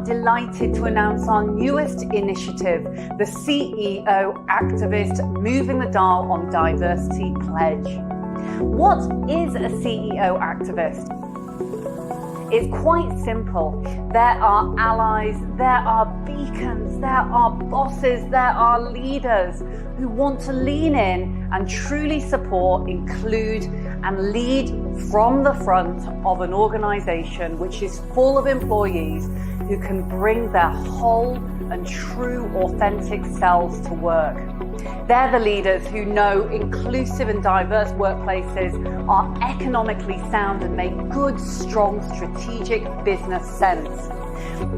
delighted to announce our newest initiative, the CEO Activist Moving the Dial on Diversity Pledge. What is a CEO activist? It's quite simple. There are allies, there are beacons, there are bosses, there are leaders who want to lean in and truly support, include, and lead from the front of an organization which is full of employees who can bring their whole and true authentic selves to work. They're the leaders who know inclusive and diverse workplaces are economically sound and make good, strong, strategic business sense.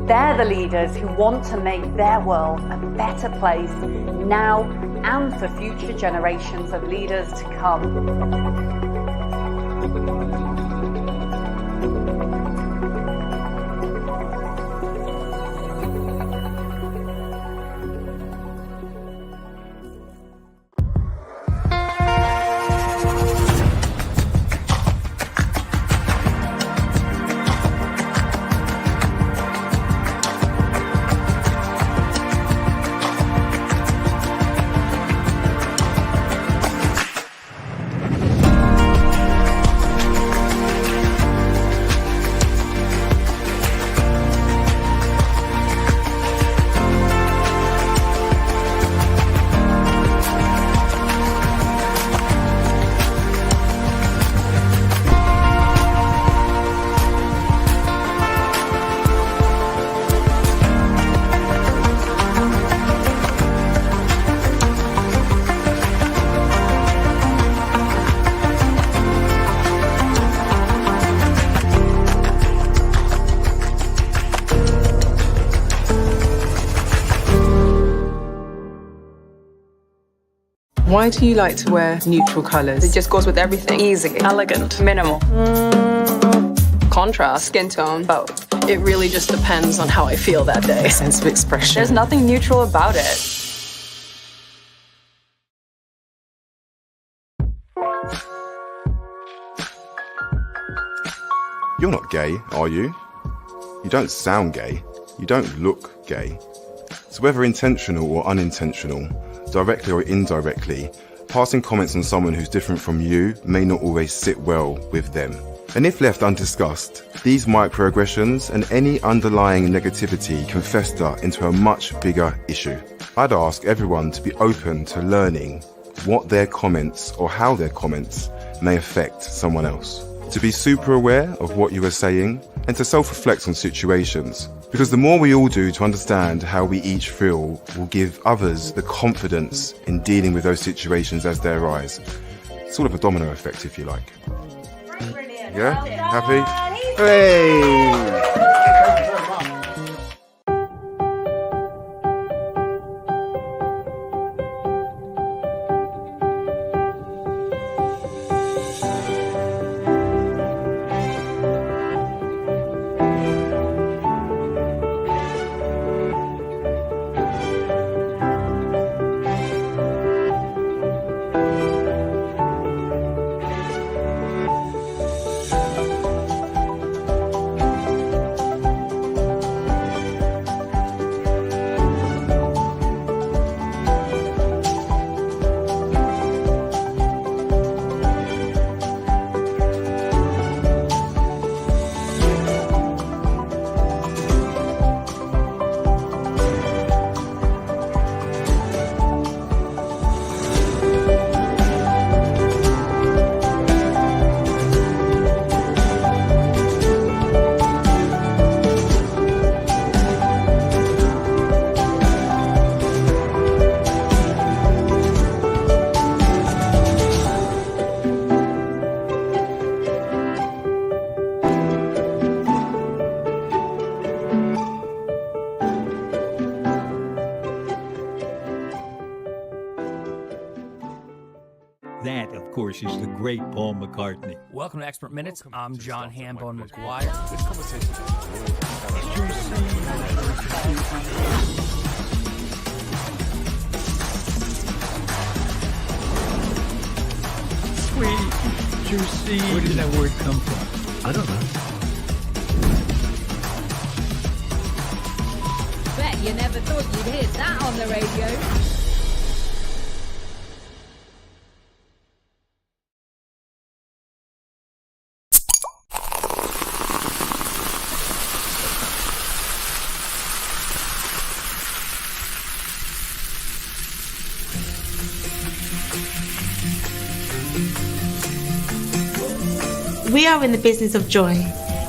They're the leaders who want to make their world a better place now and for future generations of leaders to come. Why do you like to wear neutral colours? It just goes with everything. Easy, elegant, minimal. Contrast, skin tone, both. It really just depends on how I feel that day. A sense of expression. There's nothing neutral about it. You're not gay, are you? You don't sound gay. You don't look gay. So whether intentional or unintentional, directly or indirectly, passing comments on someone who's different from you may not always sit well with them. And if left undiscussed, these microaggressions and any underlying negativity can fester into a much bigger issue. I'd ask everyone to be open to learning what their comments or how their comments may affect someone else. To be super aware of what you are saying and to self-reflect on situations. Because the more we all do to understand how we each feel will give others the confidence in dealing with those situations as they arise. Sort of a domino effect, if you like. Yeah? Happy? Hey! That, of course, is the great Paul McCartney. Welcome to Expert Minutes. I'm John Hambone McGuire. This conversation Sweet, juicy. Where did that word come from? I don't know. You never thought you'd hear that on the radio. We are in the business of joy.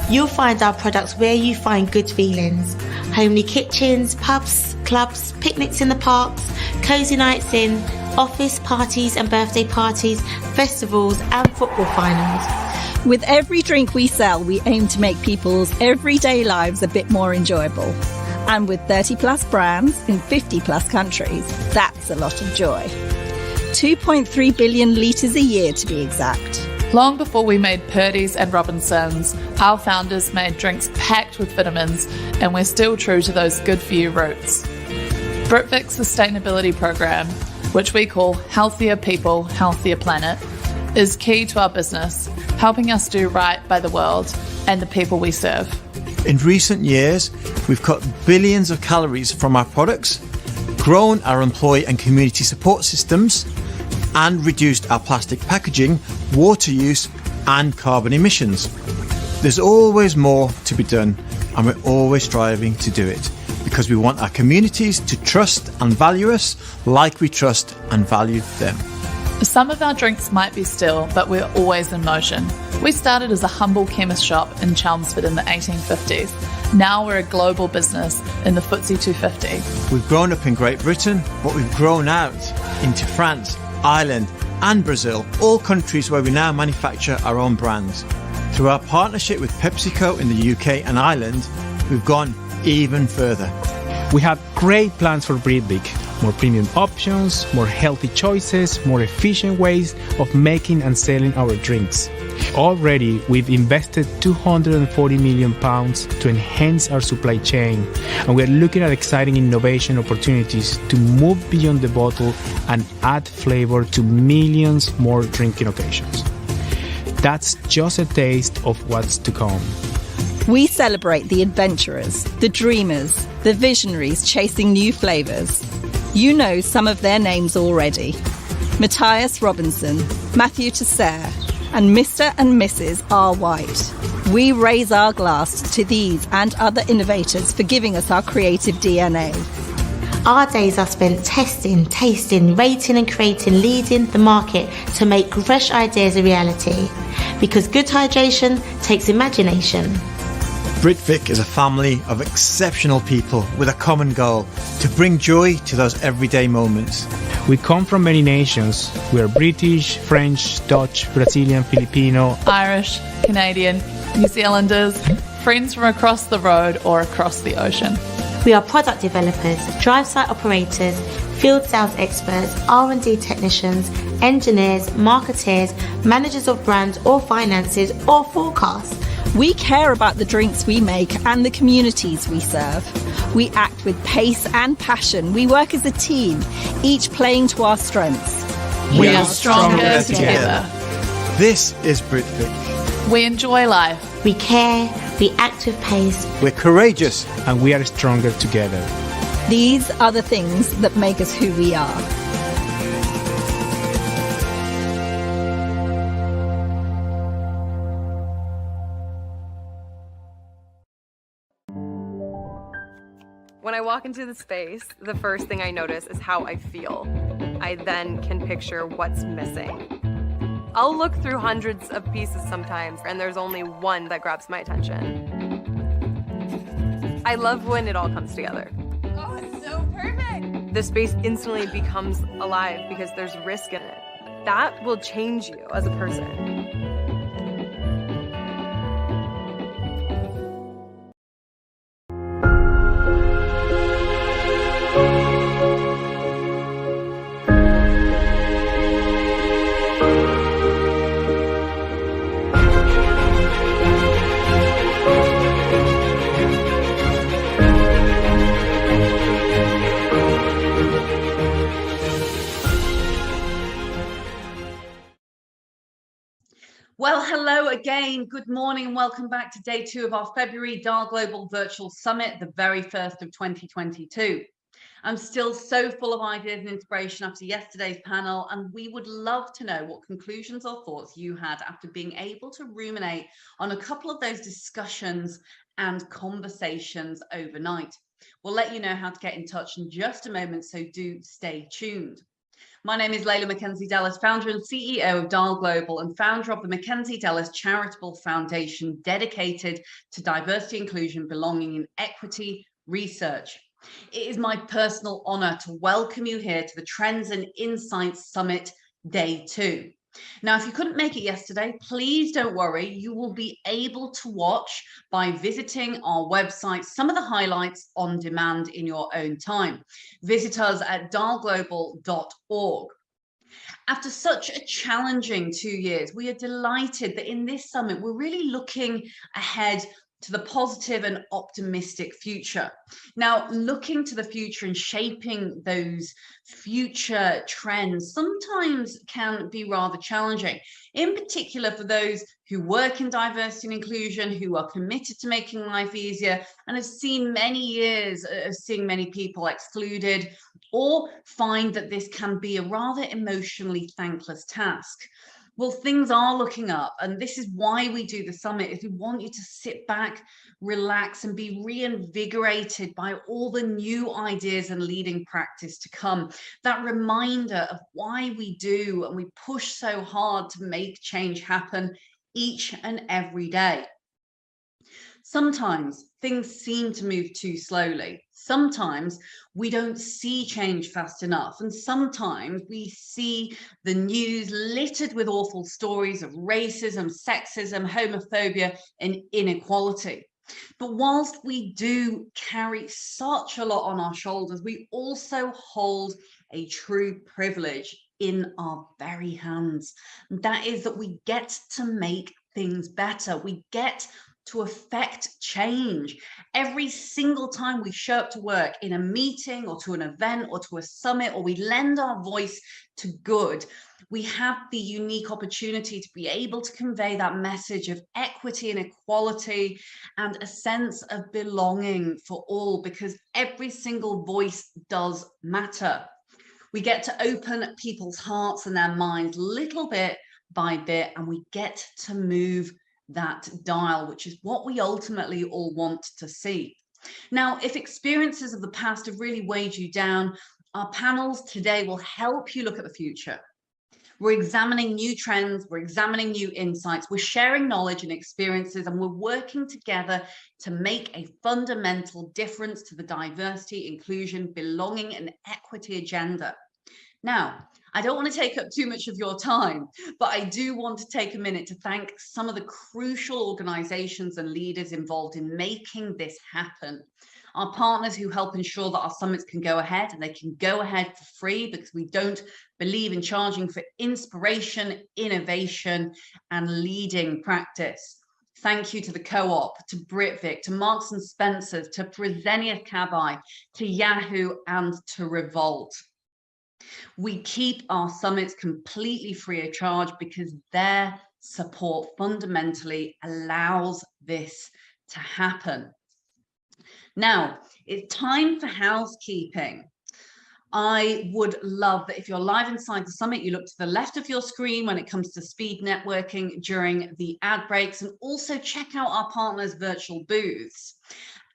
You'll find our products where you find good feelings. Homely kitchens, pubs, clubs, picnics in the parks, cosy nights in, office parties and birthday parties, festivals and football finals. With every drink we sell, we aim to make people's everyday lives a bit more enjoyable. And with 30 plus brands in 50 plus countries, that's a lot of joy. 2.3 billion litres a year to be exact. Long before we made Purdy's and Robinsons, our founders made drinks packed with vitamins, and we're still true to those good-for-you roots. Britvic's sustainability program, which we call Healthier People, Healthier Planet, is key to our business, helping us do right by the world and the people we serve. In recent years, we've cut billions of calories from our products, grown our employee and community support systems, and reduced our plastic packaging, water use and carbon emissions. There's always more to be done, and we're always striving to do it because we want our communities to trust and value us like we trust and value them. Some of our drinks might be still, but we're always in motion. We started as a humble chemist shop in Chelmsford in the 1850s. Now we're a global business in the FTSE 250. We've grown up in Great Britain, but we've grown out into France, Ireland and Brazil, all countries where we now manufacture our own brands. Through our partnership with PepsiCo in the UK and Ireland, we've gone even further. We have great plans for Britvic. More premium options, more healthy choices, more efficient ways of making and selling our drinks. Already, we've invested £240 million to enhance our supply chain, and we're looking at exciting innovation opportunities to move beyond the bottle and add flavor to millions more drinking occasions. That's just a taste of what's to come. We celebrate the adventurers, the dreamers, the visionaries chasing new flavours. You know some of their names already. Matthias Robinson, Matthew Tesser, and Mr. and Mrs. R. White. We raise our glass to these and other innovators for giving us our creative DNA. Our days are spent testing, tasting, rating and creating, leading the market to make fresh ideas a reality. Because good hydration takes imagination. Britvic is a family of exceptional people with a common goal: to bring joy to those everyday moments. We come from many nations. We are British, French, Dutch, Brazilian, Filipino, Irish, Canadian, New Zealanders, friends from across the road or across the ocean. We are product developers, drive site operators, field sales experts, R&D technicians, engineers, marketeers, managers of brands or finances or forecasts. We care about the drinks we make and the communities we serve. We act with pace and passion. We work as a team, each playing to our strengths. We are stronger together. This is Britvic. We enjoy life. We care, we act with pace. We're courageous. And we are stronger together. These are the things that make us who we are. When I walk into the space, the first thing I notice is how I feel. I then can picture what's missing. I'll look through hundreds of pieces sometimes, and there's only one that grabs my attention. I love when it all comes together. Oh, it's so perfect! The space instantly becomes alive because there's risk in it. That will change you as a person. Well, hello again. Good morning and welcome back to day 2 of our February DAL Global Virtual Summit, the very first of 2022. I'm still so full of ideas and inspiration after yesterday's panel, and we would love to know what conclusions or thoughts you had after being able to ruminate on a couple of those discussions and conversations overnight. We'll let you know how to get in touch in just a moment, so do stay tuned. My name is Layla Mackenzie Dallas, founder and CEO of DAL Global and founder of the Mackenzie Dallas Charitable Foundation, dedicated to diversity, inclusion, belonging, and equity research. It is my personal honor to welcome you here to the Trends and Insights Summit, Day 2. Now, if you couldn't make it yesterday, please don't worry. You will be able to watch by visiting our website, some of the highlights on demand in your own time. Visit us at dalglobal.org. After such a challenging 2 years, we are delighted that in this summit, we're really looking ahead to the positive and optimistic future. Now, looking to the future and shaping those future trends sometimes can be rather challenging, in particular for those who work in diversity and inclusion, who are committed to making life easier and have seen many years of seeing many people excluded, or find that this can be a rather emotionally thankless task. Well, things are looking up, and this is why we do the summit, is we want you to sit back, relax, and be reinvigorated by all the new ideas and leading practice to come. That reminder of why we do and we push so hard to make change happen each and every day. Sometimes things seem to move too slowly. Sometimes we don't see change fast enough. And sometimes we see the news littered with awful stories of racism, sexism, homophobia, and inequality. But whilst we do carry such a lot on our shoulders, we also hold a true privilege in our very hands. And that is that we get to make things better. We get to affect change. Every single time we show up to work in a meeting or to an event or to a summit, or we lend our voice to good, we have the unique opportunity to be able to convey that message of equity and equality and a sense of belonging for all, because every single voice does matter. We get to open people's hearts and their minds little bit by bit, and we get to move that dial, which is what we ultimately all want to see. Now, if experiences of the past have really weighed you down, our panels today will help you look at the future. We're examining new trends, we're examining new insights, we're sharing knowledge and experiences, and we're working together to make a fundamental difference to the diversity, inclusion, belonging, and equity agenda. Now, I don't want to take up too much of your time, but I do want to take a minute to thank some of the crucial organizations and leaders involved in making this happen. Our partners who help ensure that our summits can go ahead, and they can go ahead for free, because we don't believe in charging for inspiration, innovation, and leading practice. Thank you to the Co-op, to Britvic, to Marks and Spencer's, to Fresenius Kabi, to Yahoo, and to Revolt. We keep our summits completely free of charge because their support fundamentally allows this to happen. Now, it's time for housekeeping. I would love that if you're live inside the summit, you look to the left of your screen when it comes to speed networking during the ad breaks, and also check out our partners' virtual booths.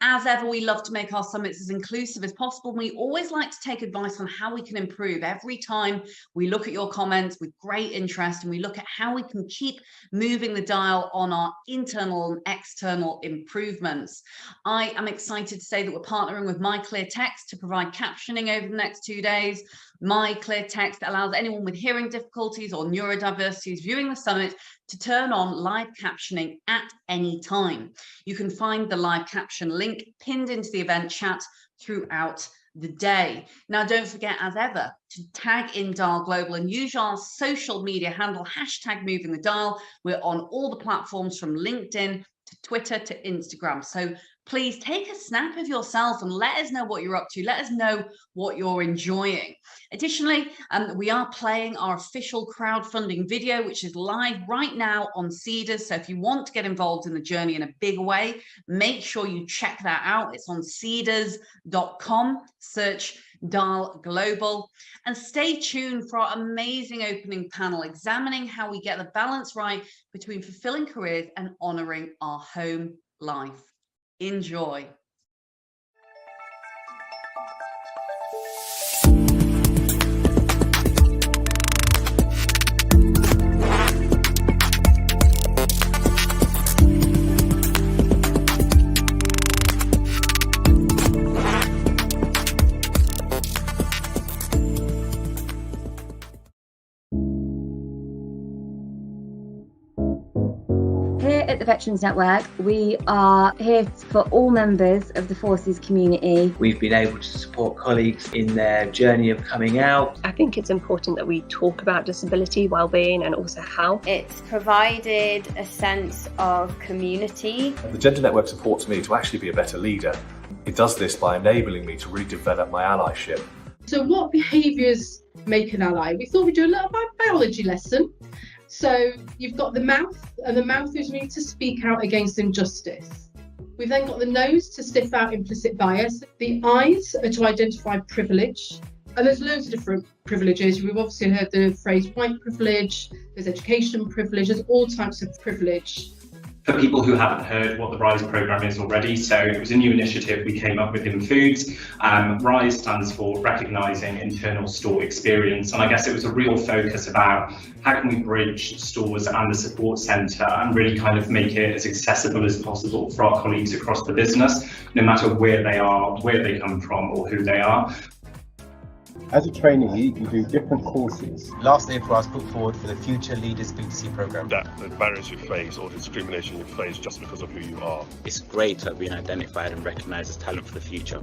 As ever, we love to make our summits as inclusive as possible. We always like to take advice on how we can improve. Every time we look at your comments with great interest, and we look at how we can keep moving the dial on our internal and external improvements. I am excited to say that we're partnering with MyClearText to provide captioning over the next 2 days. MyClearText allows anyone with hearing difficulties or neurodiversities viewing the summit to turn on live captioning at any time. You can find the live caption link pinned into the event chat throughout the day. Now, don't forget, as ever, to tag in DAL Global and use our social media handle, #MovingTheDial. We're on all the platforms from LinkedIn to Twitter to Instagram. So please take a snap of yourself and let us know what you're up to. Let us know what you're enjoying. Additionally, we are playing our official crowdfunding video, which is live right now on Seedrs. So if you want to get involved in the journey in a big way, make sure you check that out. It's on seedrs.com. Search Dial Global, and stay tuned for our amazing opening panel examining how we get the balance right between fulfilling careers and honoring our home life. Enjoy. At the Veterans Network, we are here for all members of the Forces community. We've been able to support colleagues in their journey of coming out. I think it's important that we talk about disability, wellbeing and also health. It's provided a sense of community. The Gender Network supports me to actually be a better leader. It does this by enabling me to really develop my allyship. So what behaviours make an ally? We thought we'd do a little biology lesson. So you've got the mouth, and the mouth is need to speak out against injustice. We've then got the nose to sniff out implicit bias. The eyes are to identify privilege. And there's loads of different privileges. We've obviously heard the phrase white privilege, there's education privilege, there's all types of privilege. For people who haven't heard what the RISE programme is already, so it was a new initiative we came up with in Foods. RISE stands for Recognising Internal Store Experience, and I guess it was a real focus about how can we bridge stores and the support centre and really kind of make it as accessible as possible for our colleagues across the business, no matter where they are, where they come from or who they are. As a trainee, you do different courses. Last April, I was put forward for the Future Leaders B2C programme. That the barriers you face or the discrimination you face just because of who you are. It's great to have been identified and recognised as talent for the future.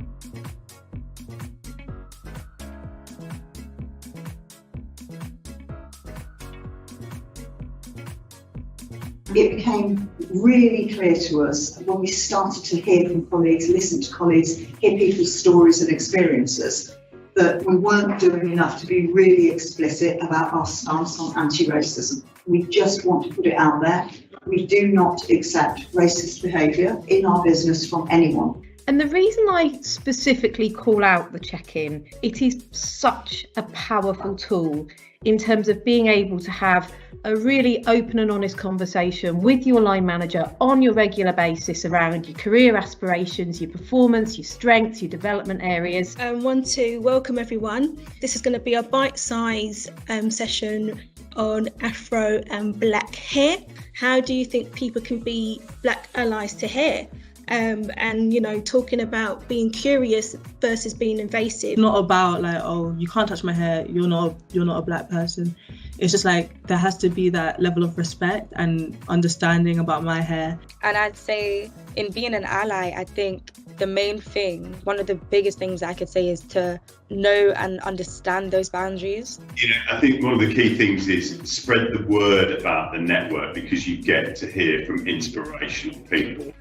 It became really clear to us when we started to hear from colleagues, listen to colleagues, hear people's stories and experiences, that we weren't doing enough to be really explicit about our stance on anti-racism. We just want to put it out there. We do not accept racist behaviour in our business from anyone. And the reason I specifically call out the check-in, it is such a powerful tool in terms of being able to have a really open and honest conversation with your line manager on your regular basis around your career aspirations, your performance, your strengths, your development areas. I want to welcome everyone. This is going to be a bite-sized session on Afro and Black hair. How do you think people can be Black allies to hair? And, you know, talking about being curious versus being invasive. Not about like, oh, you can't touch my hair, you're not a Black person. It's just like there has to be that level of respect and understanding about my hair. And I'd say in being an ally, I think the main thing, one of the biggest things I could say is to know and understand those boundaries. You know, I think one of the key things is spread the word about the network, because you get to hear from inspirational people.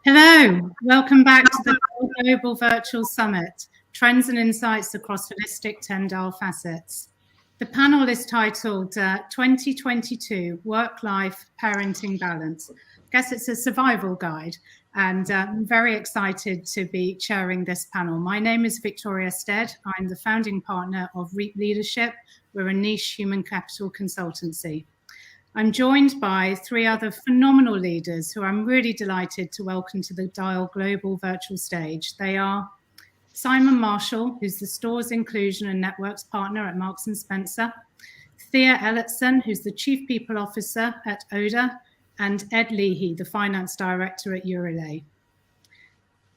Hello, welcome back to the Global Virtual Summit, Trends and Insights Across Holistic Tyndall Facets. The panel is titled 2022 Work-Life Parenting Balance. I guess it's a survival guide, and I'm very excited to be chairing this panel. My name is Victoria Stead. I'm the founding partner of REAP Leadership. We're a niche human capital consultancy. I'm joined by three other phenomenal leaders who I'm really delighted to welcome to the Dial Global virtual stage. They are Simon Marshall, who's the Stores Inclusion and Networks Partner at Marks & Spencer, Thea Ellison, who's the Chief People Officer at Oda, and Ed Leahy, the Finance Director at Eurolay.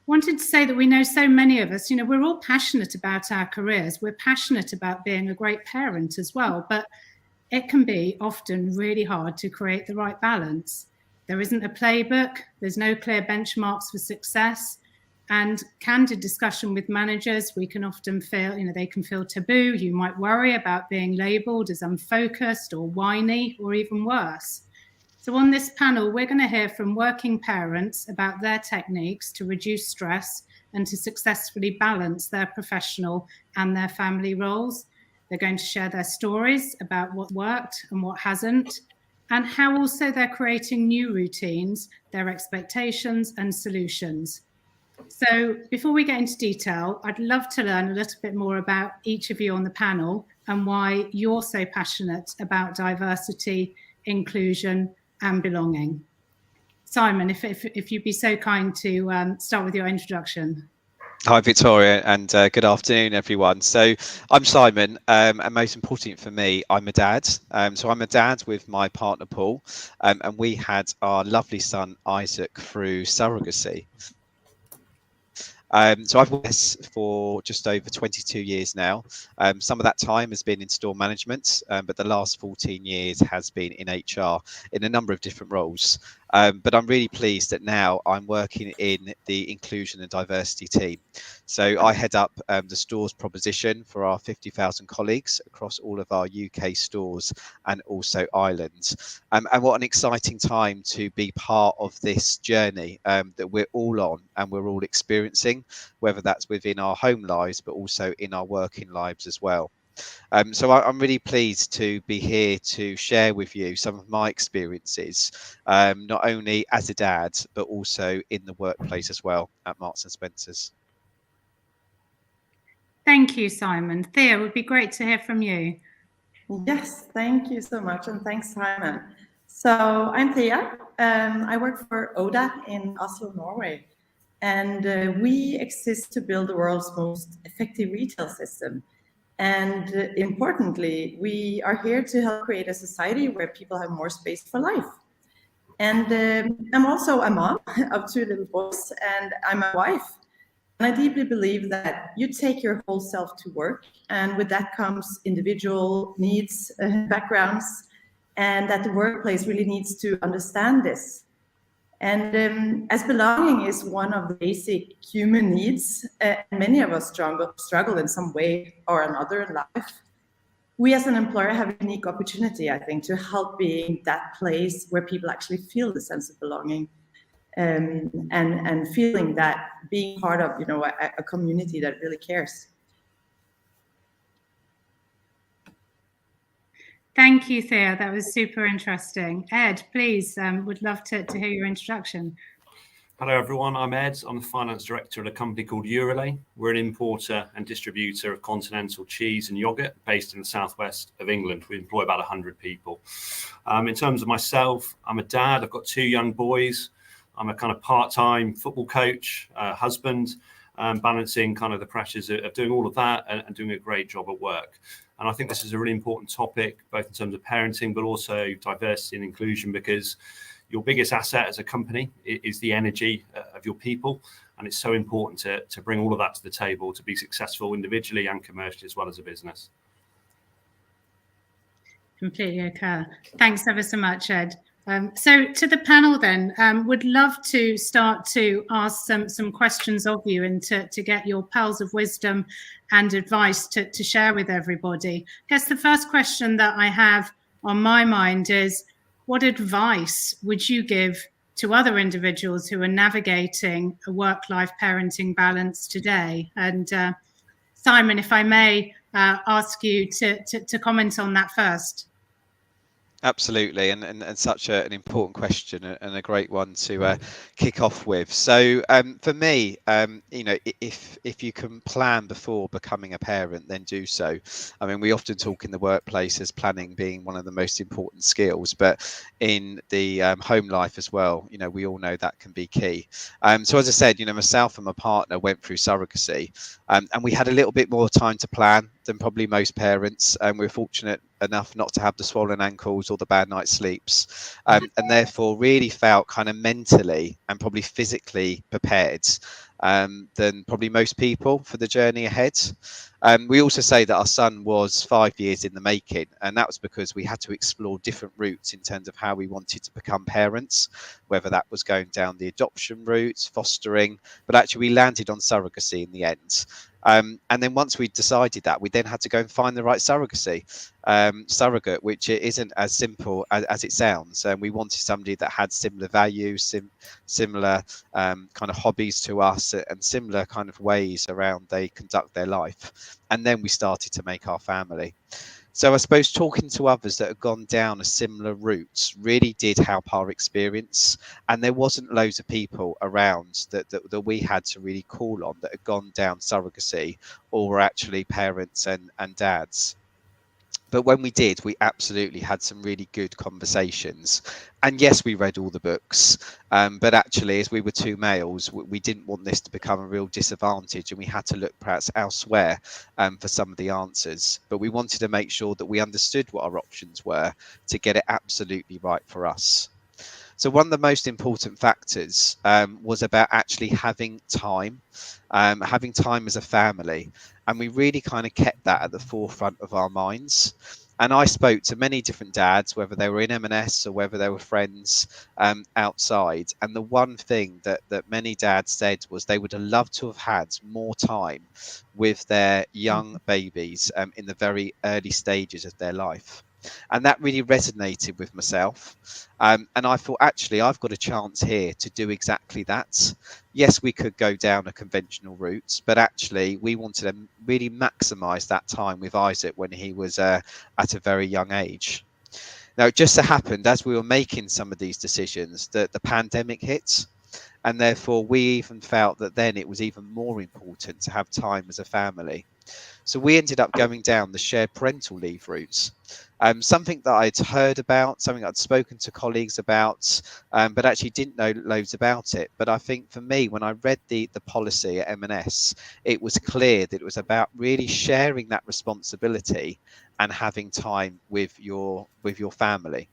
Wanted to say that we know so many of us, we're all passionate about our careers. We're passionate about being a great parent as well, but it can be often really hard to create the right balance. There isn't a playbook, there's no clear benchmarks for success, and candid discussion with managers, we can often feel, they can feel taboo. You might worry about being labelled as unfocused or whiny or even worse. So on this panel, we're going to hear from working parents about their techniques to reduce stress and to successfully balance their professional and their family roles. They're going to share their stories about what worked and what hasn't, and how also they're creating new routines, their expectations and solutions. So before we get into detail, I'd love to learn a little bit more about each of you on the panel and why you're so passionate about diversity, inclusion, and belonging. Simon, if you'd be so kind to start with your introduction. Hi, Victoria, and good afternoon, everyone. So I'm Simon, and most important for me, I'm a dad. So I'm a dad with my partner, Paul, and we had our lovely son, Isaac, through surrogacy. So I've worked this for just over 22 years now. Some of that time has been in store management, but the last 14 years has been in HR in a number of different roles. But I'm really pleased that now I'm working in the inclusion and diversity team. So I head up the stores proposition for our 50,000 colleagues across all of our UK stores and also Ireland. And what an exciting time to be part of this journey that we're all on and we're all experiencing, whether that's within our home lives, but also in our working lives as well. So I'm really pleased to be here to share with you some of my experiences, not only as a dad, but also in the workplace as well at Marks & Spencer's. Thank you, Simon. Thea, it would be great to hear from you. Yes, thank you so much, and thanks, Simon. So I'm Thea. I work for Oda in Oslo, Norway, and we exist to build the world's most effective retail system. And importantly, we are here to help create a society where people have more space for life. And I'm also a mom of two little boys, and I'm a wife. And I deeply believe that you take your whole self to work, and with that comes individual needs, backgrounds, and that the workplace really needs to understand this. And as belonging is one of the basic human needs, many of us struggle in some way or another in life. We as an employer have a unique opportunity, I think, to help being that place where people actually feel the sense of belonging, and feeling that being part of, a community that really cares. Thank you, Thea. That was super interesting. Ed, please, would love to hear your introduction. Hello, everyone. I'm Ed. I'm the finance director at a company called Eurolay. We're an importer and distributor of continental cheese and yogurt based in the southwest of England. We employ about 100 people. In terms of myself, I'm a dad. I've got two young boys. I'm a kind of part-time football coach, husband, balancing kind of the pressures of doing all of that and doing a great job at work. And I think this is a really important topic, both in terms of parenting, but also diversity and inclusion, because your biggest asset as a company is the energy of your people. And it's so important to bring all of that to the table to be successful individually and commercially, as well as a business. Completely occur. Thanks ever so much, Ed. So to the panel then, would love to start to ask some questions of you and to get your pearls of wisdom and advice to share with everybody. I guess the first question that I have on my mind is, what advice would you give to other individuals who are navigating a work-life parenting balance today? And Simon, if I may ask you to comment on that first. Absolutely, and such an important question and a great one to kick off with. So for me, if you can plan before becoming a parent, then do so. I mean, we often talk in the workplace as planning being one of the most important skills, but in the home life as well, we all know that can be key. So as I said, myself and my partner went through surrogacy, and we had a little bit more time to plan than probably most parents, and we're fortunate enough not to have the swollen ankles or the bad night sleeps, and therefore really felt kind of mentally and probably physically prepared than probably most people for the journey ahead. We also say that our son was 5 years in the making, and that was because we had to explore different routes in terms of how we wanted to become parents, whether that was going down the adoption route, fostering, but actually we landed on surrogacy in the end. And then once we decided that, we then had to go and find the right surrogate, which isn't as simple as it sounds. And we wanted somebody that had similar values, similar kind of hobbies to us, and similar kind of ways around they conduct their life. And then we started to make our family. So I suppose talking to others that have gone down a similar route really did help our experience. And there wasn't loads of people around that we had to really call on that had gone down surrogacy or were actually parents and dads. But when we did, we absolutely had some really good conversations. And yes, we read all the books, but actually, as we were two males, we didn't want this to become a real disadvantage, and we had to look perhaps elsewhere for some of the answers. But we wanted to make sure that we understood what our options were to get it absolutely right for us. So one of the most important factors was about actually having time as a family. And we really kind of kept that at the forefront of our minds. And I spoke to many different dads, whether they were in M&S or whether they were friends outside. And the one thing that many dads said was they would have loved to have had more time with their young babies in the very early stages of their life. And that really resonated with myself. And I thought, actually, I've got a chance here to do exactly that. Yes, we could go down a conventional route, but actually we wanted to really maximize that time with Isaac when he was at a very young age. Now, it just so happened as we were making some of these decisions that the pandemic hit. And therefore, we even felt that then it was even more important to have time as a family. So we ended up going down the shared parental leave route. Something that I'd heard about, something I'd spoken to colleagues about, but actually didn't know loads about it. But I think for me, when I read the policy at M&S, it was clear that it was about really sharing that responsibility and having time with your family.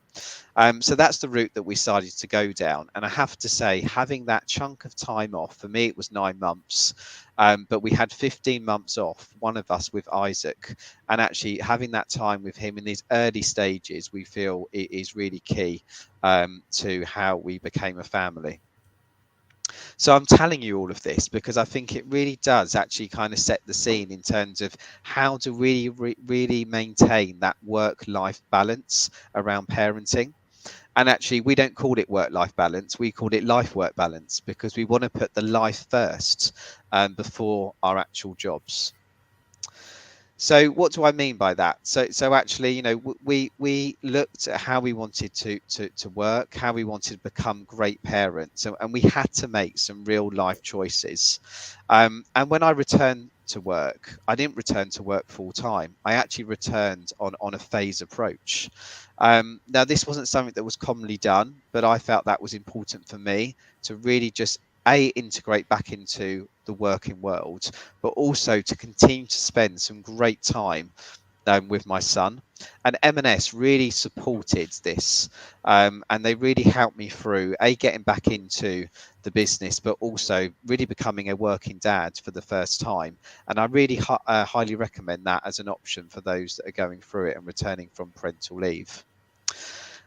So that's the route that we decided to go down. And I have to say, having that chunk of time off, for me, it was 9 months. But we had 15 months off, one of us with Isaac, and actually having that time with him in these early stages, we feel it is really key to how we became a family. So I'm telling you all of this because I think it really does actually kind of set the scene in terms of how to really maintain that work-life balance around parenting. And actually, we don't call it work-life balance. We call it life-work balance because we want to put the life first before our actual jobs. So what do I mean by that? So actually, we looked at how we wanted to work, how we wanted to become great parents, and we had to make some real life choices. And when I returned to work, I didn't return to work full time. I actually returned on a phase approach. Now, this wasn't something that was commonly done, but I felt that was important for me to really just integrate back into the working world, but also to continue to spend some great time with my son. And M&S really supported this, and they really helped me through getting back into the business, but also really becoming a working dad for the first time. And I really highly recommend that as an option for those that are going through it and returning from parental leave.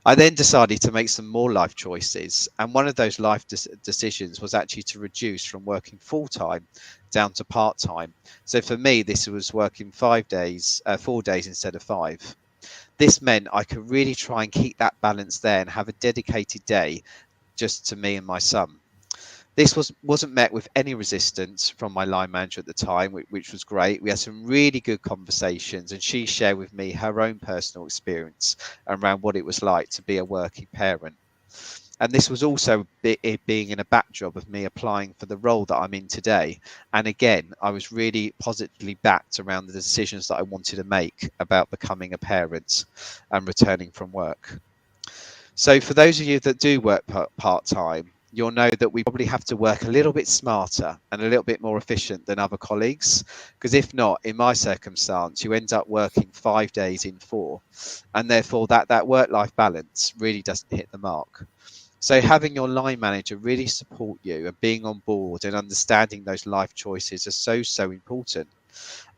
I then decided to make some more life choices, and one of those life decisions was actually to reduce from working full-time down to part-time. So for me, this was working 4 days instead of 5. This meant I could really try and keep that balance there and have a dedicated day just to me and my son. This wasn't met with any resistance from my line manager at the time, which was great. We had some really good conversations, and she shared with me her own personal experience around what it was like to be a working parent. And this was also it being in a backdrop of me applying for the role that I'm in today. And again, I was really positively backed around the decisions that I wanted to make about becoming a parent and returning from work. So for those of you that do work part-time, you'll know that we probably have to work a little bit smarter and a little bit more efficient than other colleagues, because if not, in my circumstance, you end up working 5 days in 4, and therefore that work-life balance really doesn't hit the mark. So having your line manager really support you and being on board and understanding those life choices are so important.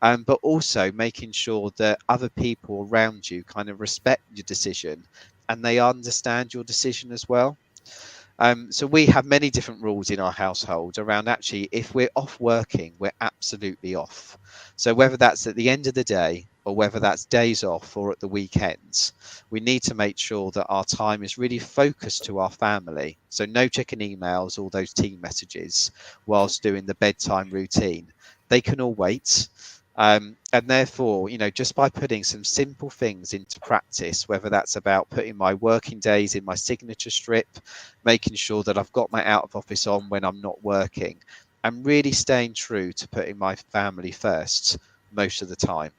But also making sure that other people around you kind of respect your decision and they understand your decision as well. So we have many different rules in our household around actually, if we're off working, we're absolutely off. So whether that's at the end of the day or whether that's days off or at the weekends, we need to make sure that our time is really focused to our family. So no checking emails, all those team messages whilst doing the bedtime routine. They can all wait. And therefore, you know, just by putting some simple things into practice, whether that's about putting my working days in my signature strip, making sure that I've got my out of office on when I'm not working, and really staying true to putting my family first most of the time.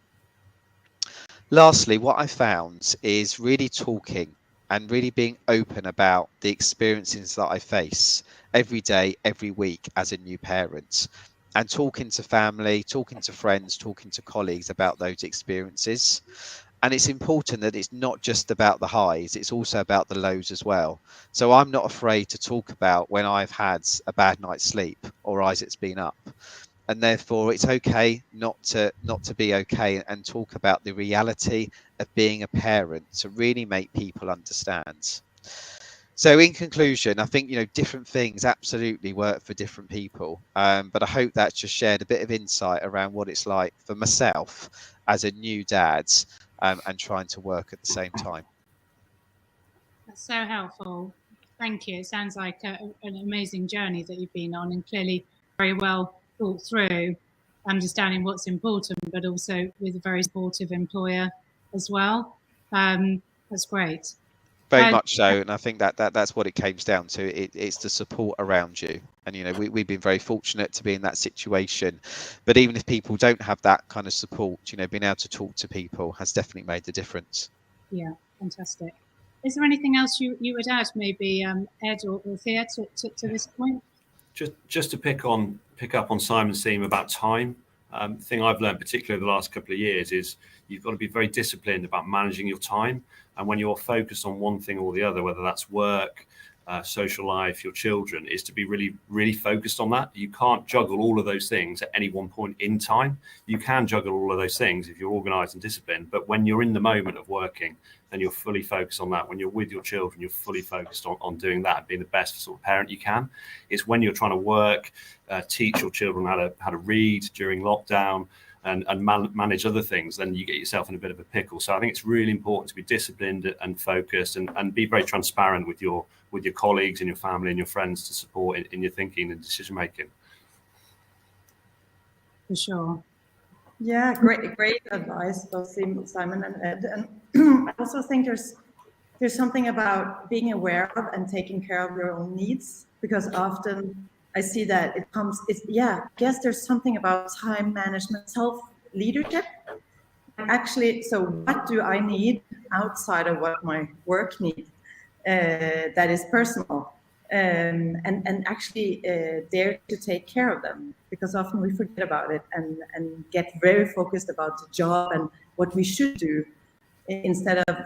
Lastly, what I found is really talking and really being open about the experiences that I face every day, every week as a new parent. And talking to family, talking to friends, talking to colleagues about those experiences. And it's important that it's not just about the highs, it's also about the lows as well. So I'm not afraid to talk about when I've had a bad night's sleep or Isaac's been up. And therefore it's okay not to be okay, and talk about the reality of being a parent to really make people understand. So in conclusion, I think, you know, different things absolutely work for different people. But I hope that's just shared a bit of insight around what it's like for myself as a new dad and trying to work at the same time. That's so helpful. Thank you. It sounds like an amazing journey that you've been on, and clearly very well thought through, understanding what's important, but also with a very supportive employer as well. That's great. Very much so, and I think that's what it came down to. It's the support around you, and you know we've been very fortunate to be in that situation. But even if people don't have that kind of support, you know, being able to talk to people has definitely made the difference. Yeah, fantastic. Is there anything else you would add, maybe Ed or Thea, to this point? Just to pick up on Simon's theme about time. The thing I've learned, particularly the last couple of years, is you've got to be very disciplined about managing your time. And when you're focused on one thing or the other, whether that's work, social life, your children, is to be really, really focused on that. You can't juggle all of those things at any one point in time. You can juggle all of those things if you're organized and disciplined. But when you're in the moment of working, then you're fully focused on that. When you're with your children, you're fully focused on doing that and being the best sort of parent you can. It's when you're trying to work, teach your children how to read during lockdown, and manage other things, then you get yourself in a bit of a pickle. So I think it's really important to be disciplined and focused, and be very transparent with your colleagues and your family and your friends to support in your thinking and decision making. For sure. Yeah, great advice, both Simon and Ed. And I also think there's something about being aware of and taking care of your own needs, because often I see that I guess there's something about time management, self-leadership. Actually, so what do I need outside of what my work needs that is personal? And actually dare to take care of them, because often we forget about it and get very focused about the job and what we should do instead of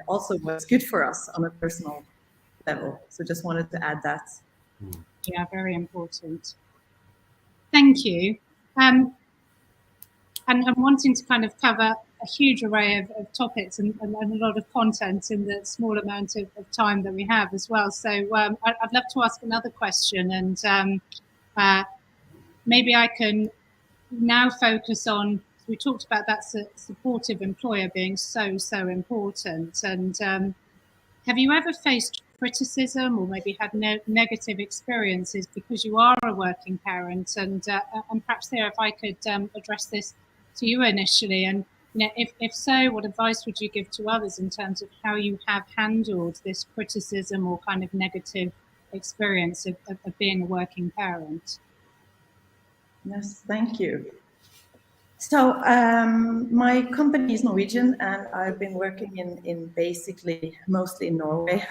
also what's good for us on a personal level. So just wanted to add that. Yeah, very important. Thank you. And I'm wanting to kind of cover a huge array of topics and a lot of content in the small amount of time that we have as well. So I'd love to ask another question, and maybe I can now focus on, we talked about that supportive employer being so important. And have you ever faced criticism or maybe had negative experiences because you are a working parent? And perhaps there, if I could address this to you initially, and if so, what advice would you give to others in terms of how you have handled this criticism or kind of negative experience of being a working parent? Yes, thank you. So my company is Norwegian, and I've been working in basically mostly in Norway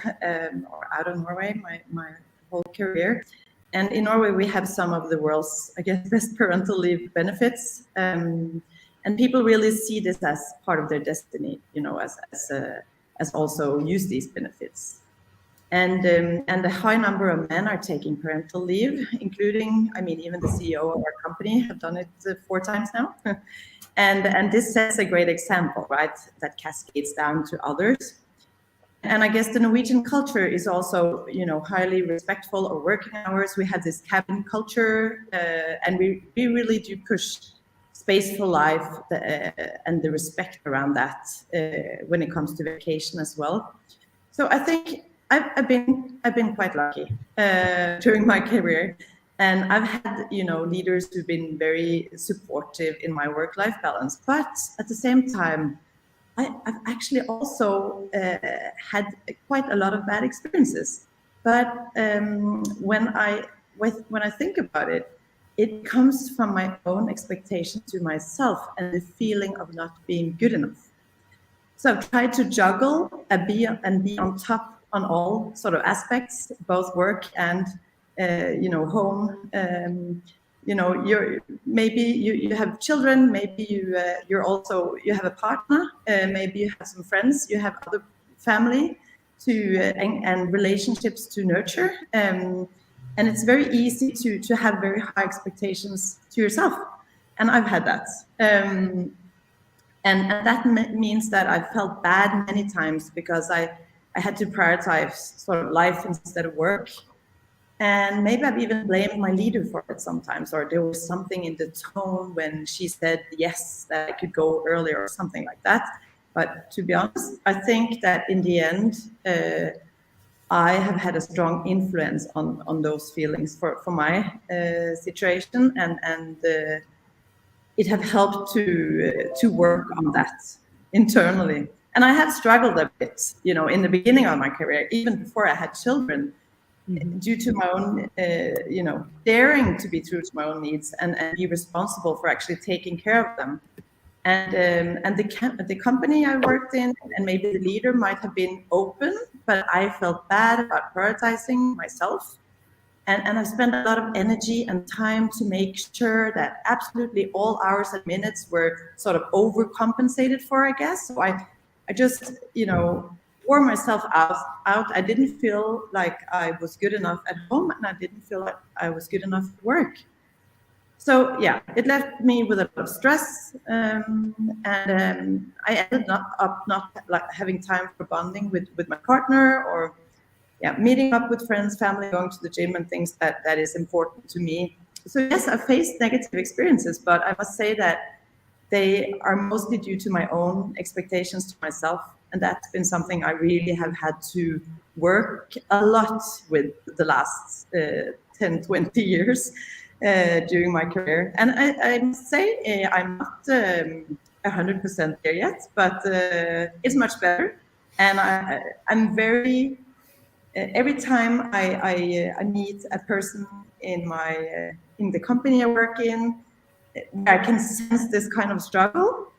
or out of Norway my whole career. And in Norway, we have some of the world's, I guess, best parental leave benefits. And people really see this as part of their destiny, as also use these benefits. And a high number of men are taking parental leave, including, even the CEO of our company have done it 4 times now. And this sets a great example, right, that cascades down to others. And I guess the Norwegian culture is also, highly respectful of working hours. We have this cabin culture, and we really do push space for life and the respect around that when it comes to vacation as well. So I think I've been quite lucky during my career, and I've had leaders who've been very supportive in my work-life balance. But at the same time, I've actually also had quite a lot of bad experiences. But when I think about it, it comes from my own expectation to myself and the feeling of not being good enough. So I've tried to juggle and be on top on all sort of aspects, both work and home. Maybe you have children, maybe you have a partner, maybe you have some friends, you have other family and relationships to nurture, and it's very easy to have very high expectations to yourself, and I've had that. And that means that I felt bad many times because I had to prioritize sort of life instead of work. And maybe I've even blamed my leader for it sometimes, or there was something in the tone when she said yes, that I could go earlier or something like that. But to be honest, I think that in the end, I have had a strong influence on those feelings for my situation, and it have helped to work on that internally. And I had struggled a bit, in the beginning of my career, even before I had children, due to my own, daring to be true to my own needs and be responsible for actually taking care of them. And the company I worked in, and maybe the leader might have been open, but I felt bad about prioritizing myself. And I spent a lot of energy and time to make sure that absolutely all hours and minutes were sort of overcompensated for, I guess. So I just, wore myself out. I didn't feel like I was good enough at home, and I didn't feel like I was good enough at work. So yeah, it left me with a lot of stress, and I ended up not having time for bonding with my partner, or meeting up with friends, family, going to the gym, and things that is important to me. So yes, I faced negative experiences, but I must say that they are mostly due to my own expectations to myself. And that's been something I really have had to work a lot with the last 10, 20 years during my career. And I must say, I'm not 100% there yet, but it's much better. And I'm very, every time I meet a person in the company I work in, I can sense this kind of struggle.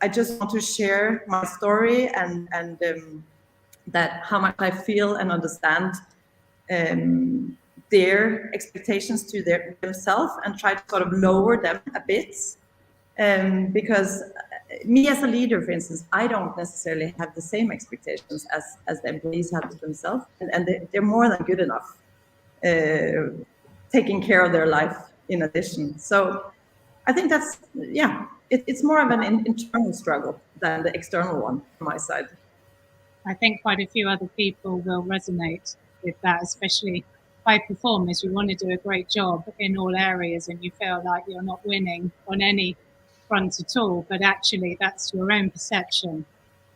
I just want to share my story and that how much I feel and understand their expectations to themselves, and try to sort of lower them a bit. Because me as a leader, for instance, I don't necessarily have the same expectations as the employees have to themselves, and they're more than good enough taking care of their life in addition. So I think that's, it's more of an internal struggle than the external one from my side. I think quite a few other people will resonate with that, especially high performers. You want to do a great job in all areas and you feel like you're not winning on any front at all, but actually that's your own perception.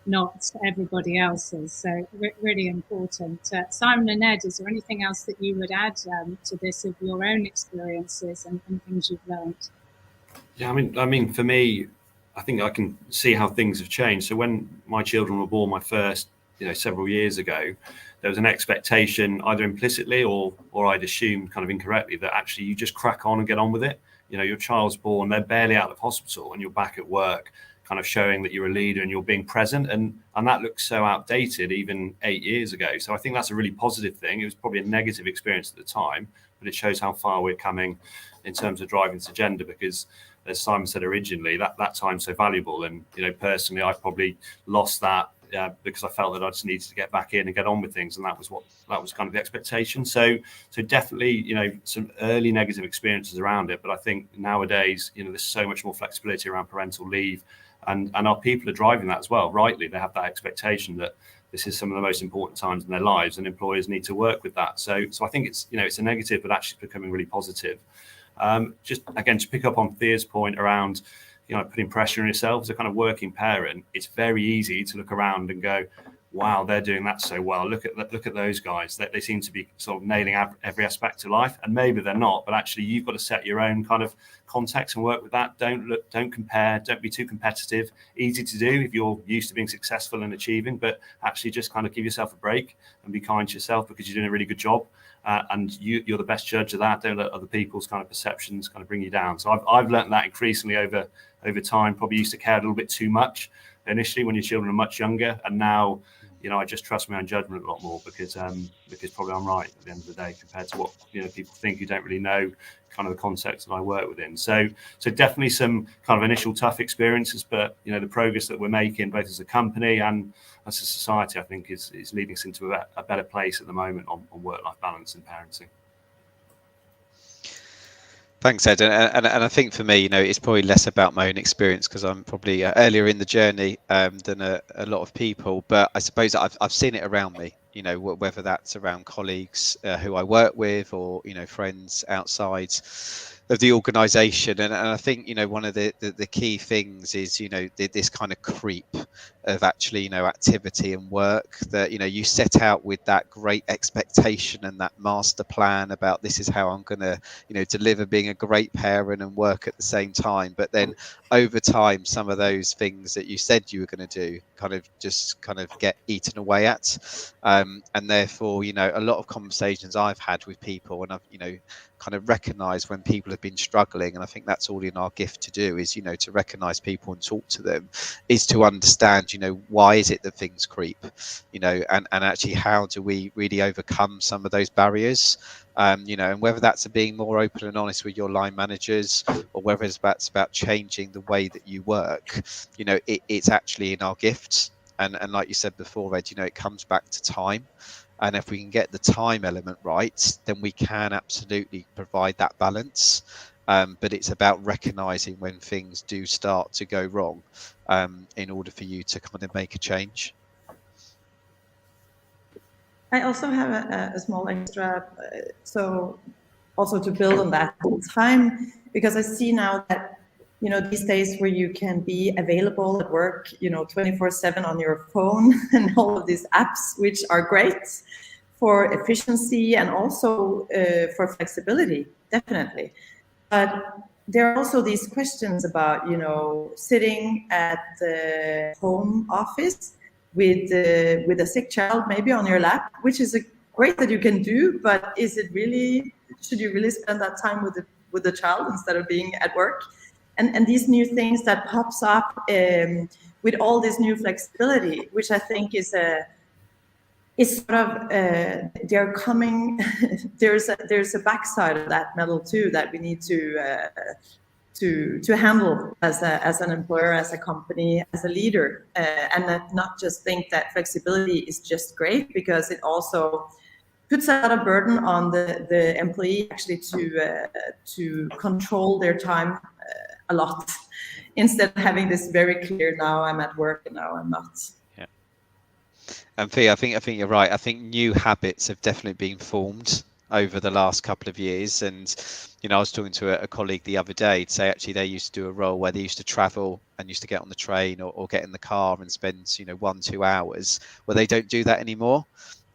not everybody else's. So really important. Simon and Ed, is there anything else that you would add to this of your own experiences and things you've learned? Yeah, I mean, for me, I think I can see how things have changed. So when my children were born, my first, several years ago, there was an expectation, either implicitly or I'd assumed kind of incorrectly, that actually you just crack on and get on with it. Your child's born, they're barely out of hospital, and you're back at work, kind of showing that you're a leader and you're being present. And that looks so outdated even 8 years ago. So I think that's a really positive thing. It was probably a negative experience at the time, but it shows how far we're coming in terms of driving this agenda, because as Simon said originally, that time's so valuable. And, personally, I've probably lost that because I felt that I just needed to get back in and get on with things. And that was kind of the expectation. So definitely, some early negative experiences around it. But I think nowadays, there's so much more flexibility around parental leave. And our people are driving that as well. Rightly, they have that expectation that this is some of the most important times in their lives, and employers need to work with that. So I think it's a negative, but actually becoming really positive. Just again, to pick up on Thea's point around putting pressure on yourself as a kind of working parent, it's very easy to look around and go, wow, they're doing that so well. Look at those guys. They seem to be sort of nailing every aspect of life, and maybe they're not. But actually, you've got to set your own kind of context and work with that. Don't compare. Don't be too competitive. Easy to do if you're used to being successful and achieving, but actually just kind of give yourself a break and be kind to yourself, because you're doing a really good job. And you're the best judge of that. Don't let other people's kind of perceptions kind of bring you down. So I've learned that increasingly over time. Probably used to care a little bit too much initially when your children are much younger, and now I just trust my own judgment a lot more, because probably I'm right at the end of the day compared to what people think who don't really know kind of the context that I work within. So definitely some kind of initial tough experiences, but the progress that we're making both as a company and as a society, I think is leading us into a better place at the moment on work-life balance and parenting. Thanks, Ed. And I think for me, it's probably less about my own experience, because I'm probably earlier in the journey than a lot of people. But I suppose I've seen it around me, whether that's around colleagues who I work with, or, friends outside of the organisation. And I think, one of the key things is, this kind of creep of actually, activity and work that, you set out with that great expectation and that master plan about this is how I'm going to, deliver being a great parent and work at the same time. But then over time, some of those things that you said you were going to do kind of get eaten away at. And therefore, a lot of conversations I've had with people, and I've, kind of recognize when people have been struggling, and I think that's all in our gift to do, is to recognize people and talk to them, is to understand why is it that things creep, and actually how do we really overcome some of those barriers, and whether that's being more open and honest with your line managers, or whether it's about changing the way that you work, it's actually in our gifts. And like you said before, Ed, it comes back to time. And if we can get the time element right, then we can absolutely provide that balance. But it's about recognizing when things do start to go wrong, in order for you to kind of make a change. I also have a small extra, so also to build on that time, because I see now that, these days where you can be available at work, 24/7 on your phone, and all of these apps, which are great for efficiency and also for flexibility, definitely. But there are also these questions about, sitting at the home office with a sick child maybe on your lap, which is great that you can do, but should you really spend that time with the child instead of being at work? And these new things that pops up with all this new flexibility, which I think is sort of they're coming. there's a backside of that medal too that we need to handle as an employer, as a company, as a leader, and not just think that flexibility is just great, because it also puts a lot of burden on the employee actually to control their time a lot, instead of having this very clear, now I'm at work and now I'm not. And Fia, I think you're right. I think new habits have definitely been formed over the last couple of years. And I was talking to a colleague the other day to say actually they used to do a role where they used to travel and used to get on the train or get in the car and spend 1-2 hours, where they don't do that anymore.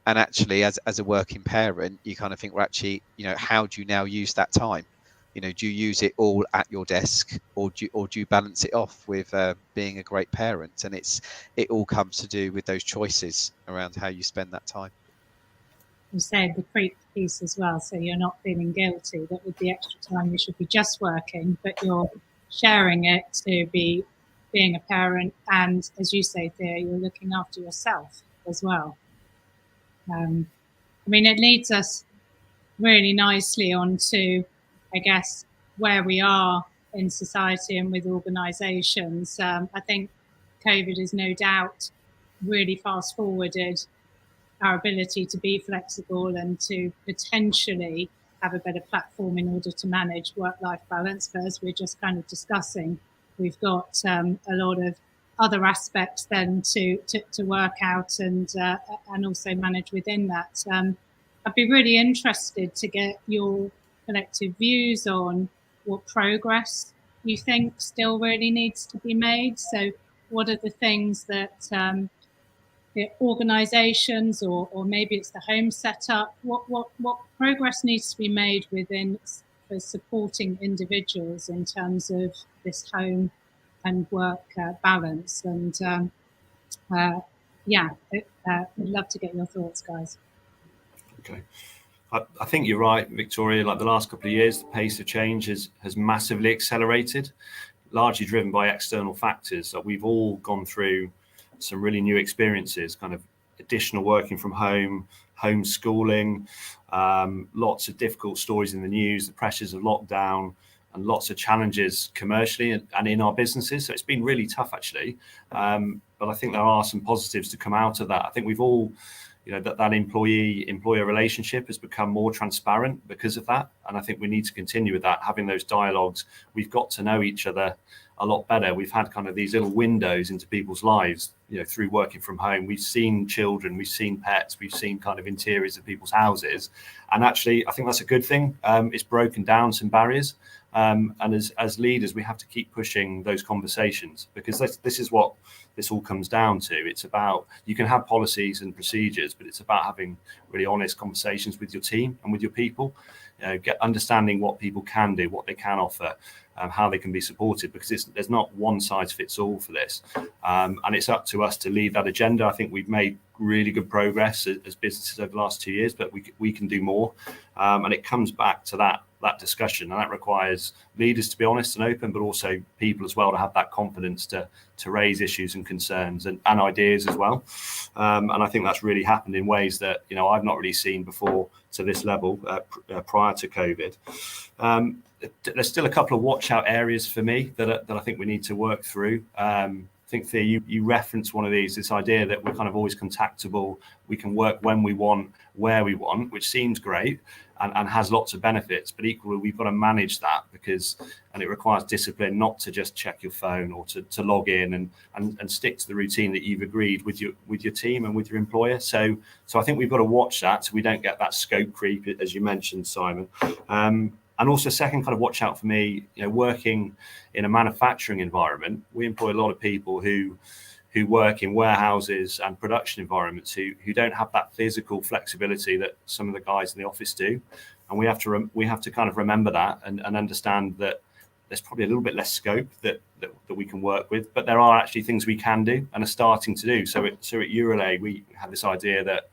And actually, as a working parent, you kind of think, well, actually, how do you now use that time? Do you use it all at your desk, or do you balance it off with being a great parent? And it all comes to do with those choices around how you spend that time. You said the creep piece as well, so you're not feeling guilty that with the extra time you should be just working, but you're sharing it to be being a parent, and as you say, Thea, you're looking after yourself as well. It leads us really nicely onto, I guess, where we are in society and with organisations. I think COVID has no doubt really fast forwarded our ability to be flexible and to potentially have a better platform in order to manage work-life balance. But as we're just kind of discussing, we've got a lot of other aspects then to work out and also manage within that. I'd be really interested to get your collective views on what progress you think still really needs to be made. So what are the things that the organisations or maybe it's the home setup, what progress needs to be made within for supporting individuals in terms of this home and work balance? And I'd love to get your thoughts, guys. Okay. I think you're right, Victoria. Like the last couple of years, the pace of change has massively accelerated, largely driven by external factors. So we've all gone through some really new experiences, kind of additional working from home, homeschooling, lots of difficult stories in the news, the pressures of lockdown, and lots of challenges commercially and in our businesses. So it's been really tough, actually. But I think there are some positives to come out of that. I think we've all, that employee-employer relationship has become more transparent because of that. And I think we need to continue with that, having those dialogues. We've got to know each other a lot better. We've had kind of these little windows into people's lives, through working from home. We've seen children, we've seen pets, we've seen kind of interiors of people's houses. And actually, I think that's a good thing. It's broken down some barriers. And as leaders, we have to keep pushing those conversations, because this is what this all comes down to. It's about, you can have policies and procedures, but it's about having really honest conversations with your team and with your people, understanding what people can do, what they can offer, how they can be supported, because there's not one size fits all for this. And it's up to us to lead that agenda. I think we've made really good progress as businesses over the last 2 years, but we can do more. And it comes back to that discussion, and that requires leaders to be honest and open, but also people as well to have that confidence to raise issues and concerns and ideas as well. And I think that's really happened in ways that I've not really seen before to this level prior to COVID. There's still a couple of watch out areas for me that I think we need to work through. I think, Thea, you referenced one of these, this idea that we're kind of always contactable, we can work when we want, where we want, which seems great and has lots of benefits, but equally we've got to manage that, and it requires discipline not to just check your phone or to log in and stick to the routine that you've agreed with your team and with your employer. So I think we've got to watch that so we don't get that scope creep, as you mentioned, Simon. And also, second kind of watch out for me, working in a manufacturing environment, we employ a lot of people who work in warehouses and production environments who don't have that physical flexibility that some of the guys in the office do. And we have to kind of remember that and understand that there's probably a little bit less scope that we can work with, but there are actually things we can do and are starting to do. So at Eurolay, we have this idea that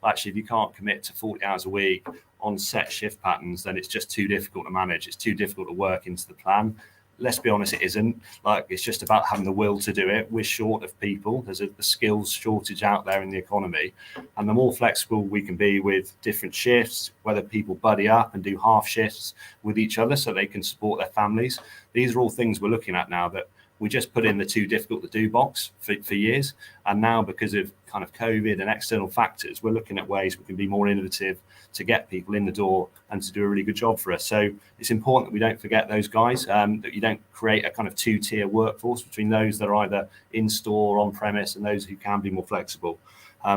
actually if you can't commit to 40 hours a week on set shift patterns, then it's just too difficult to manage. It's too difficult to work into the plan. Let's be honest, it isn't. It's just about having the will to do it. We're short of people. There's a skills shortage out there in the economy. And the more flexible we can be with different shifts, whether people buddy up and do half shifts with each other so they can support their families. These are all things we're looking at now that we just put in the too difficult to do box for years. And now, because of kind of COVID and external factors, we're looking at ways we can be more innovative to get people in the door and to do a really good job for us. So it's important that we don't forget those guys, that you don't create a kind of two-tier workforce between those that are either in store, on premise, and those who can be more flexible,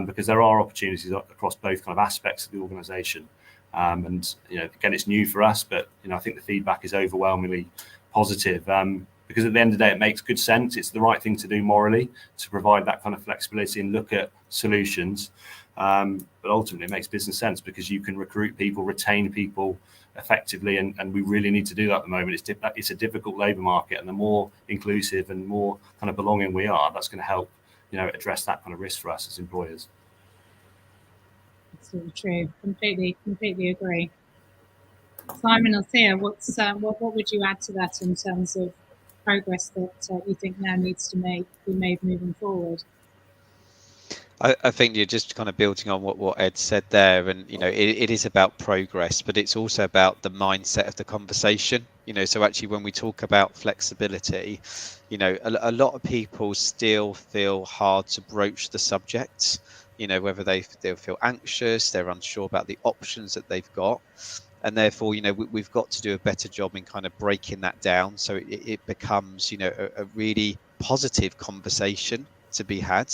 because there are opportunities across both kind of aspects of the organisation. And again, it's new for us, but I think the feedback is overwhelmingly positive. Because at the end of the day, it makes good sense. It's the right thing to do morally, to provide that kind of flexibility and look at solutions. But ultimately, it makes business sense because you can recruit people, retain people effectively, and we really need to do that at the moment. It's a difficult labour market, and the more inclusive and more kind of belonging we are, that's going to help address that kind of risk for us as employers. Absolutely true. Completely agree. Simon or Thea, what would you add to that in terms of progress that you think now needs to be made moving forward? I think you're just kind of building on what Ed said there, and it is about progress, but it's also about the mindset of the conversation. So actually, when we talk about flexibility, a lot of people still feel hard to broach the subject. Whether they'll feel anxious, they're unsure about the options that they've got. And therefore, we've got to do a better job in kind of breaking that down, so it becomes, a really positive conversation to be had.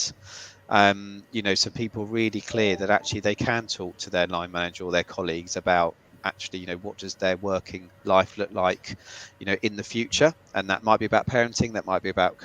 So people really clear that actually they can talk to their line manager or their colleagues about actually, what does their working life look like, in the future, and that might be about parenting, that might be about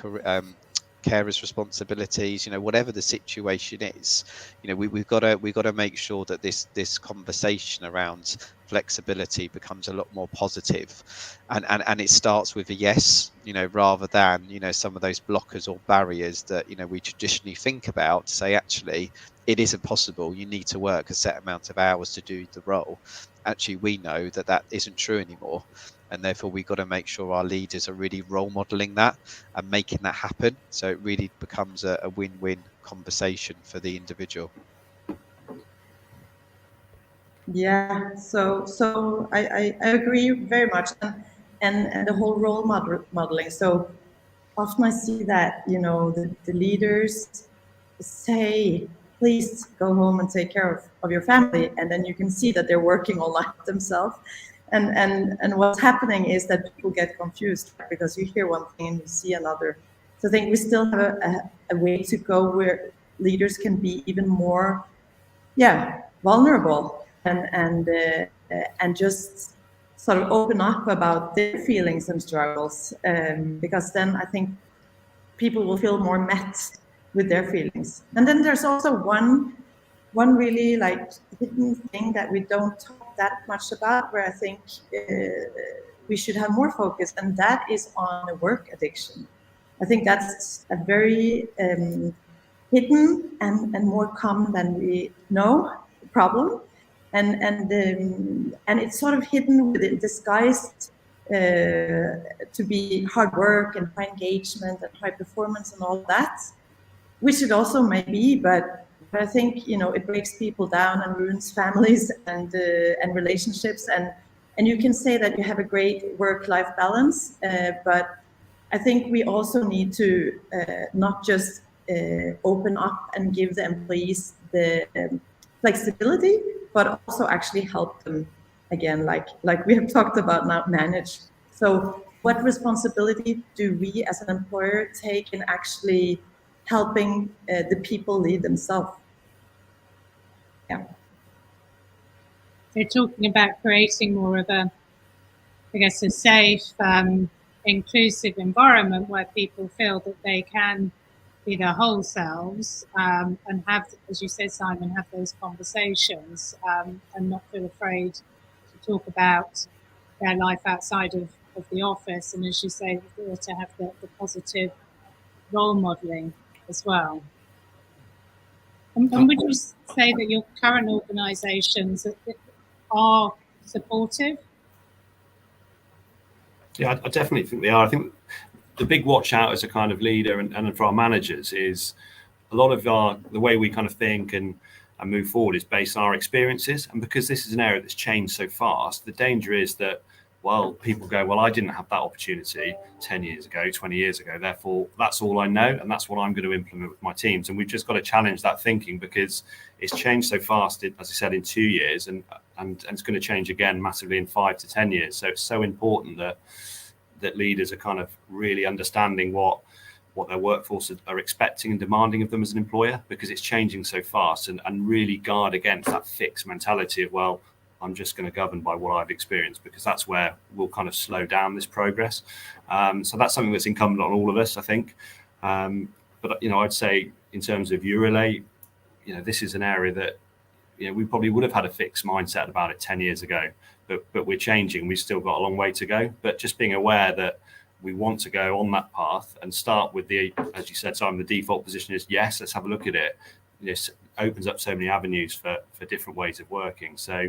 carers' responsibilities, whatever the situation is. We've got to make sure that this conversation around flexibility becomes a lot more positive, and it starts with a yes, rather than some of those blockers or barriers that we traditionally think about to say actually it isn't possible, you need to work a set amount of hours to do the role. Actually, we know that isn't true anymore. And therefore, we've got to make sure our leaders are really role modeling that and making that happen. So it really becomes a win-win conversation for the individual. Yeah, so I agree very much, and the whole role modeling. So often I see that the leaders say, please go home and take care of your family, and then you can see that they're working all night themselves. And what's happening is that people get confused because you hear one thing and you see another. So I think we still have a way to go where leaders can be even more, vulnerable and just sort of open up about their feelings and struggles, because then I think people will feel more met with their feelings. And then there's also one really hidden thing that we don't talk that much about, where I think we should have more focus, and that is on work addiction. I think that's a very hidden and more common than we know problem, and it's sort of hidden within, disguised to be hard work and high engagement and high performance and all that, which it also may be, but I think it breaks people down and ruins families and relationships, and you can say that you have a great work-life balance, but I think we also need to not just open up and give the employees the flexibility, but also actually help them again, like we have talked about now, manage. So what responsibility do we as an employer take in actually helping the people lead themselves? Yeah. They're talking about creating more of a safe, inclusive environment where people feel that they can be their whole selves, and have, as you said, Simon, have those conversations, and not feel afraid to talk about their life outside of the office. And as you say, to have the positive role modelling as well. And would you say that your current organisations are supportive? Yeah, I definitely think they are. I think the big watch out as a kind of leader and for our managers is a lot of the way we kind of think and move forward is based on our experiences. And because this is an area that's changed so fast, the danger is that, well, people go, well, I didn't have that opportunity 10 years ago, 20 years ago. Therefore, that's all I know. And that's what I'm going to implement with my teams. And we've just got to challenge that thinking because it's changed so fast, as I said, in 2 years, and it's going to change again massively in 5 to 10 years. So it's so important that leaders are kind of really understanding what their workforce are expecting and demanding of them as an employer, because it's changing so fast, and really guard against that fixed mentality of, well, I'm just going to govern by what I've experienced, because that's where we'll kind of slow down this progress. So that's something that's incumbent on all of us, I think. But I'd say in terms of Eurolay, this is an area that we probably would have had a fixed mindset about it 10 years ago, but we're changing. We've still got a long way to go. But just being aware that we want to go on that path and start with as you said, Simon, the default position is yes, let's have a look at it. This opens up so many avenues for different ways of working. So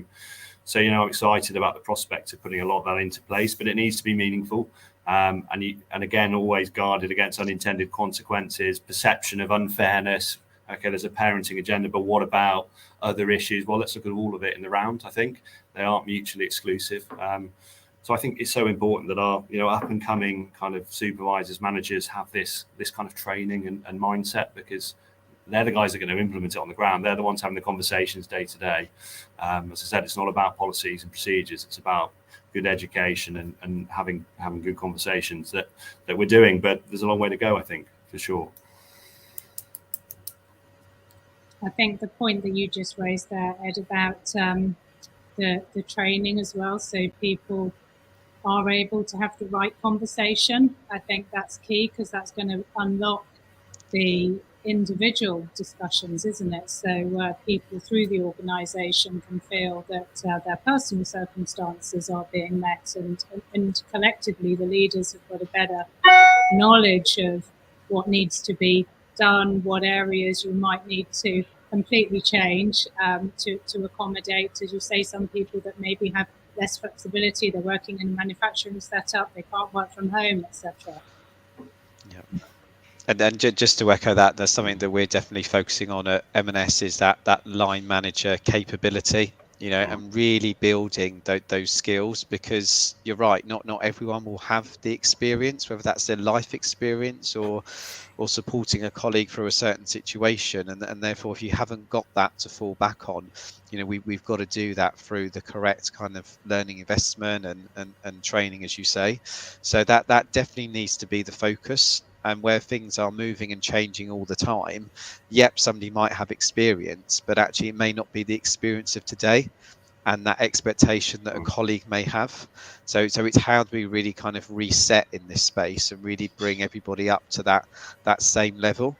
I'm excited about the prospect of putting a lot of that into place, but it needs to be meaningful. And again, always guarded against unintended consequences, perception of unfairness. Okay, there's a parenting agenda, but what about other issues? Well, let's look at all of it in the round. I think they aren't mutually exclusive. So I think it's so important that our up and coming kind of supervisors, managers have this kind of training and mindset, because they're the guys that are going to implement it on the ground. They're the ones having the conversations day to day. As I said, it's not about policies and procedures. It's about good education and having good conversations that we're doing. But there's a long way to go, I think, for sure. I think the point that you just raised there, Ed, about the training as well, so people are able to have the right conversation. I think that's key, because that's going to unlock the individual discussions, isn't it? So people through the organisation can feel that their personal circumstances are being met, and collectively the leaders have got a better knowledge of what needs to be done, what areas you might need to completely change to accommodate, as you say, some people that maybe have less flexibility. They're working in a manufacturing setup, they can't work from home, etc. Yeah. And then just to echo that, there's something that we're definitely focusing on at M&S, is that line manager capability, and really building those skills, because you're right, not everyone will have the experience, whether that's their life experience or supporting a colleague through a certain situation, and therefore if you haven't got that to fall back on, we've got to do that through the correct kind of learning investment and training, as you say. So that definitely needs to be the focus. And where things are moving and changing all the time, yep, somebody might have experience, but actually it may not be the experience of today, and that expectation that a colleague may have. So it's how do we really kind of reset in this space and really bring everybody up to that same level.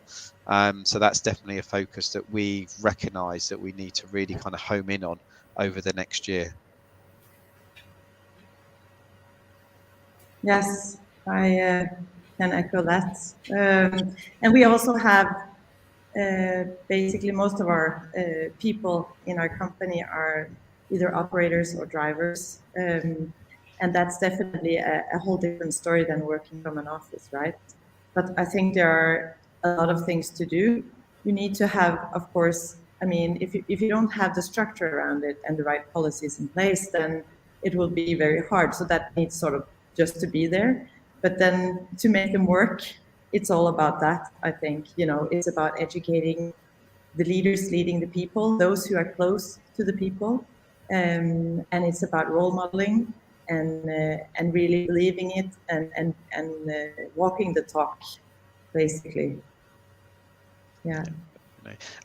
So that's definitely a focus that we recognise that we need to really kind of home in on over the next year. Yes, I can echo that. And we also have basically most of our people in our company are either operators or drivers. And that's definitely a whole different story than working from an office, right? But I think there are a lot of things to do. You need to have, of course, I mean, if you don't have the structure around it and the right policies in place, then it will be very hard. So that needs sort of just to be there. But then to make them work, it's all about that, I think. It's about educating the leaders leading the people, those who are close to the people. And it's about role modeling and really believing it and walking the talk, basically. Yeah.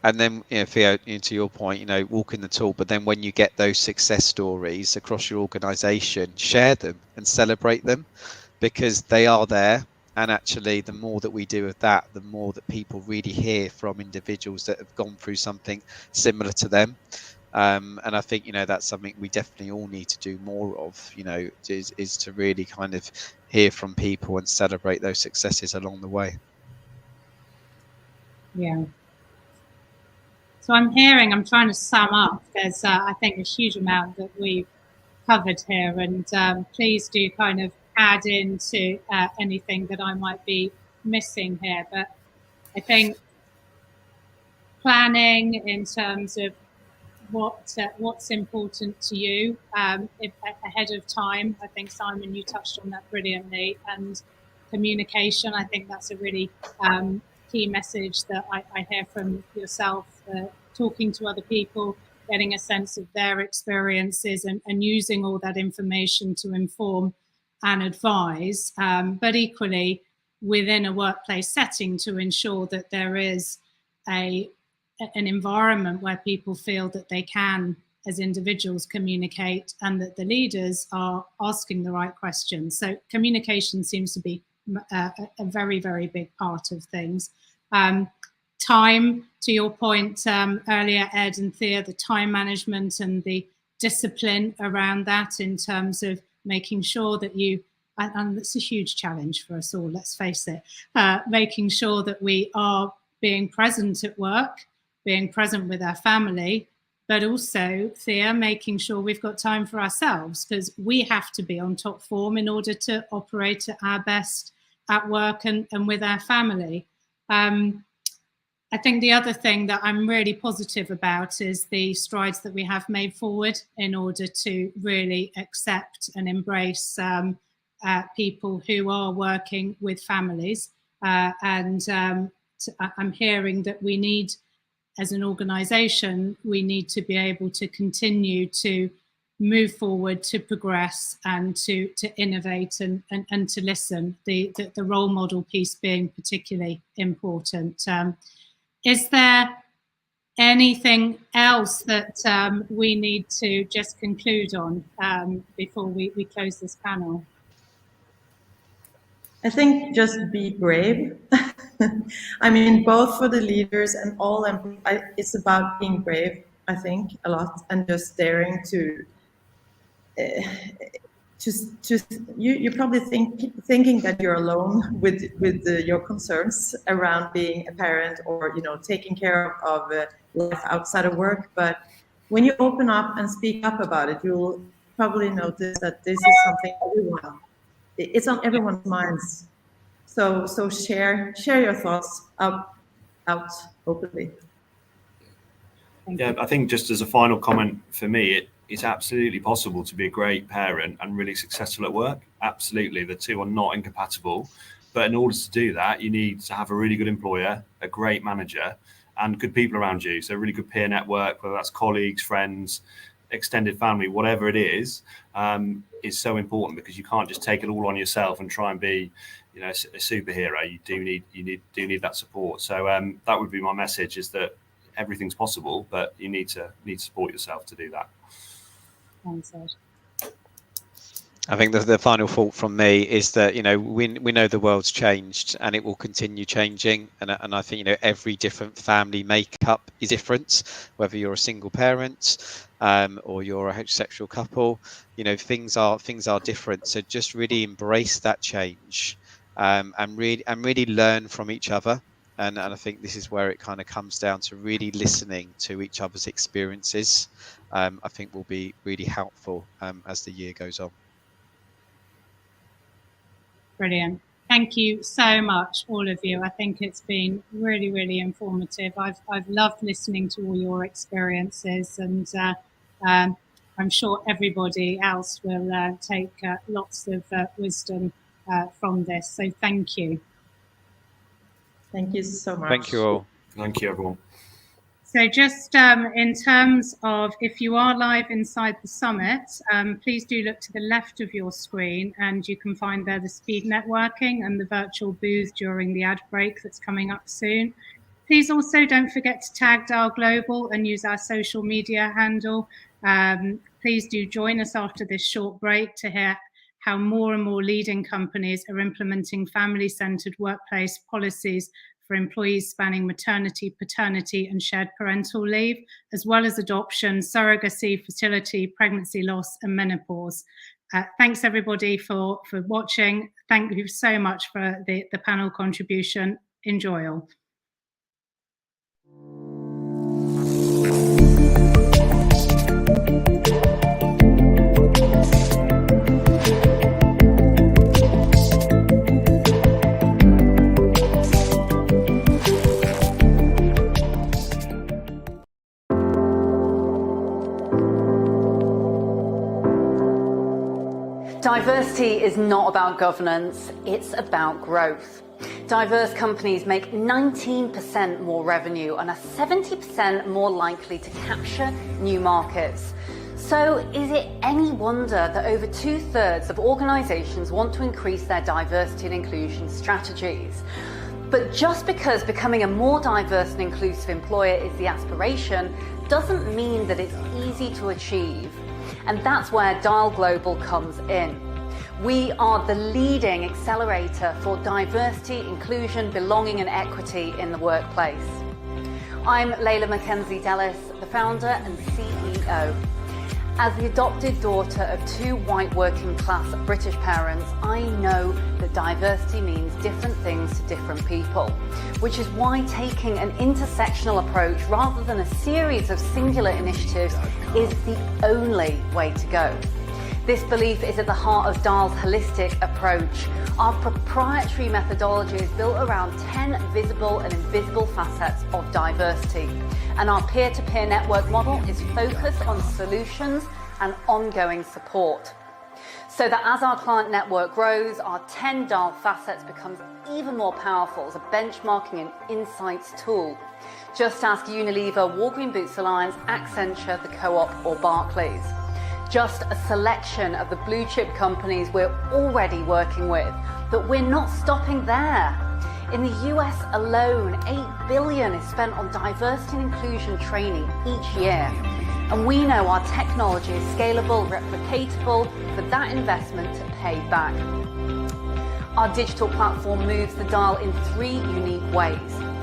And then, Theo, to your point, walking the talk, but then when you get those success stories across your organisation, share them and celebrate them, because they are there. And actually, the more that we do of that, the more that people really hear from individuals that have gone through something similar to them. And I think, that's something we definitely all need to do more of, is to really kind of hear from people and celebrate those successes along the way. Yeah. So I'm trying to sum up. There's, I think, a huge amount that we've covered here, and please do kind of add into anything that I might be missing here. But I think planning in terms of what's important to you ahead of time. I think, Simon, you touched on that brilliantly. And communication, I think that's a really key message that I hear from yourself, talking to other people, getting a sense of their experiences and using all that information to inform and advise, but equally within a workplace setting to ensure that there is an environment where people feel that they can as individuals communicate, and that the leaders are asking the right questions. So communication seems to be a very, very big part of things. Time, to your point earlier, Ed and Thea, the time management and the discipline around that in terms of making sure that you, and it's a huge challenge for us all, let's face it, making sure that we are being present at work, being present with our family, but also, Thea, making sure we've got time for ourselves, because we have to be on top form in order to operate at our best at work and with our family. I think the other thing that I'm really positive about is the strides that we have made forward in order to really accept and embrace people who are working with families. I'm hearing that we need, as an organisation, we need to be able to continue to move forward, to progress and to innovate and to listen, the role model piece being particularly important. Is there anything else that we need to just conclude on before we close this panel? I think just be brave. I mean, both for the leaders and all, it's about being brave, I think, a lot, and just daring to you're probably thinking that you're alone with your concerns around being a parent or, you know, taking care of life outside of work. But when you open up and speak up about it, you'll probably notice that this is something it's on everyone's minds. So share your thoughts out openly. Yeah, I think just as a final comment for me, it's absolutely possible to be a great parent and really successful at work. Absolutely, the two are not incompatible. But in order to do that, you need to have a really good employer, a great manager, and good people around you. So a really good peer network, whether that's colleagues, friends, extended family, whatever it is so important, because you can't just take it all on yourself and try and be, you know, a superhero. You do need that support. So that would be my message: is that everything's possible, but you need to support yourself to do that. I think the final thought from me is that, you know, we know the world's changed and it will continue changing, and I think, you know, every different family makeup is different, whether you're a single parent or you're a heterosexual couple. You know, things are different. So just really embrace that change and really learn from each other. And I think this is where it kind of comes down to really listening to each other's experiences. I think will be really helpful as the year goes on. Brilliant. Thank you so much, all of you. I think it's been really, really informative. I've loved listening to all your experiences, and I'm sure everybody else will take lots of wisdom from this. So thank you. Thank you so much. Thank you all. Thank you, everyone. So just in terms of, if you are live inside the summit, please do look to the left of your screen, and you can find there the speed networking and the virtual booth during the ad break that's coming up soon. Please also don't forget to tag Dial Global and use our social media handle. Please do join us after this short break to hear how more and more leading companies are implementing family-centered workplace policies for employees spanning maternity, paternity, and shared parental leave, as well as adoption, surrogacy, fertility, pregnancy loss, and menopause. Thanks everybody for watching. Thank you so much for the panel contribution. Enjoy all. Diversity is not about governance, it's about growth. Diverse companies make 19% more revenue and are 70% more likely to capture new markets. So is it any wonder that over 2/3 of organisations want to increase their diversity and inclusion strategies? But just because becoming a more diverse and inclusive employer is the aspiration, doesn't mean that it's easy to achieve. And that's where Dial Global comes in. We are the leading accelerator for diversity, inclusion, belonging and equity in the workplace. I'm Layla Mackenzie Dellis, the founder and CEO. As the adopted daughter of two white working class British parents, I know that diversity means different things to different people, which is why taking an intersectional approach rather than a series of singular initiatives is the only way to go. This belief is at the heart of Dial's holistic approach. Our proprietary methodology is built around 10 visible and invisible facets of diversity. And our peer-to-peer network model is focused on solutions and ongoing support. So that as our client network grows, our 10 Dial facets becomes even more powerful as a benchmarking and insights tool. Just ask Unilever, Walgreen Boots Alliance, Accenture, the Co-op or Barclays. Just a selection of the blue chip companies we're already working with, but we're not stopping there. In the US alone, $8 billion is spent on diversity and inclusion training each year. And we know our technology is scalable, replicatable for that investment to pay back. Our digital platform moves the Dial in 3 unique ways.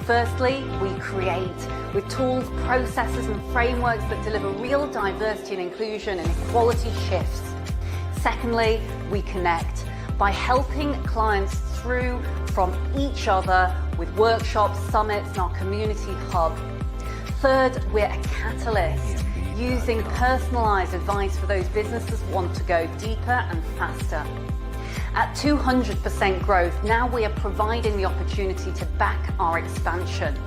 Firstly, we create with tools, processes and frameworks that deliver real diversity and inclusion and equality shifts. Secondly, we connect by helping clients through from each other with workshops, summits and our community hub. Third, we're a catalyst, using personalised advice for those businesses who want to go deeper and faster. At 200% growth, now we are providing the opportunity to back our expansion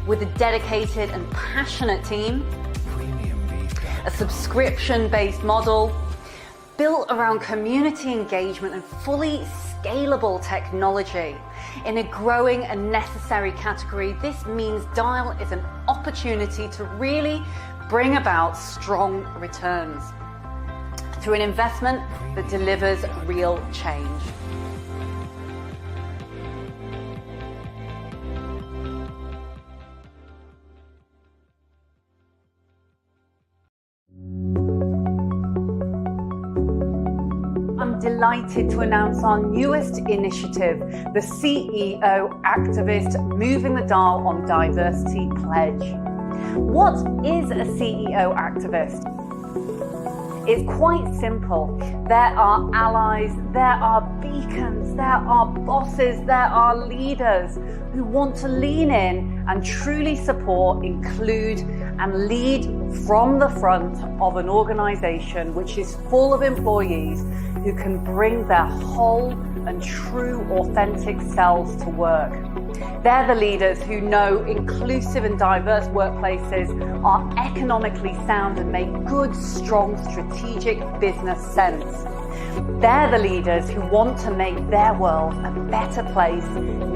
with a dedicated and passionate team, a subscription-based model built around community engagement and fully scalable technology. In a growing and necessary category, this means Dial is an opportunity to really bring about strong returns through an investment that delivers real change. I'm delighted to announce our newest initiative, the CEO Activist Moving the Dial on Diversity Pledge. What is a CEO activist? It's quite simple. There are allies, there are beacons, there are bosses, there are leaders who want to lean in and truly support, include and lead from the front of an organisation which is full of employees who can bring their whole and true authentic selves to work. They're the leaders who know inclusive and diverse workplaces are economically sound and make good, strong, strategic business sense. They're the leaders who want to make their world a better place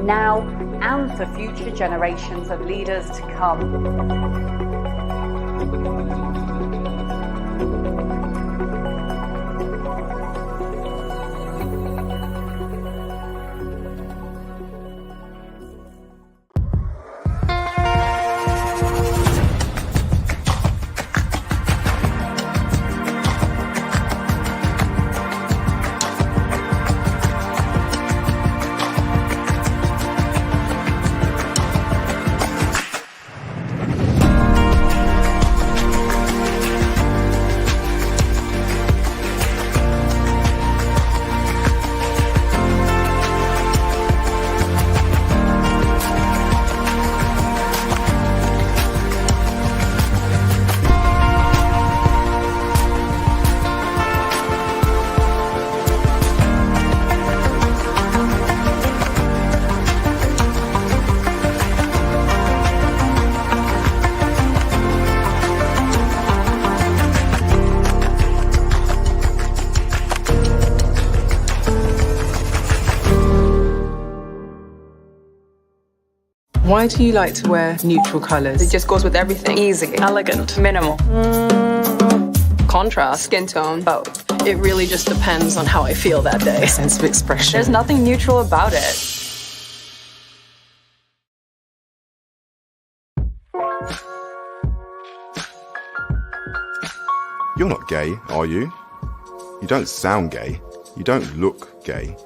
now and for future generations of leaders to come. Why do you like to wear neutral colours? It just goes with everything. Easy, elegant, minimal. Contrast, skin tone, both. It really just depends on how I feel that day. A sense of expression. There's nothing neutral about it. You're not gay, are you? You don't sound gay. You don't look gay.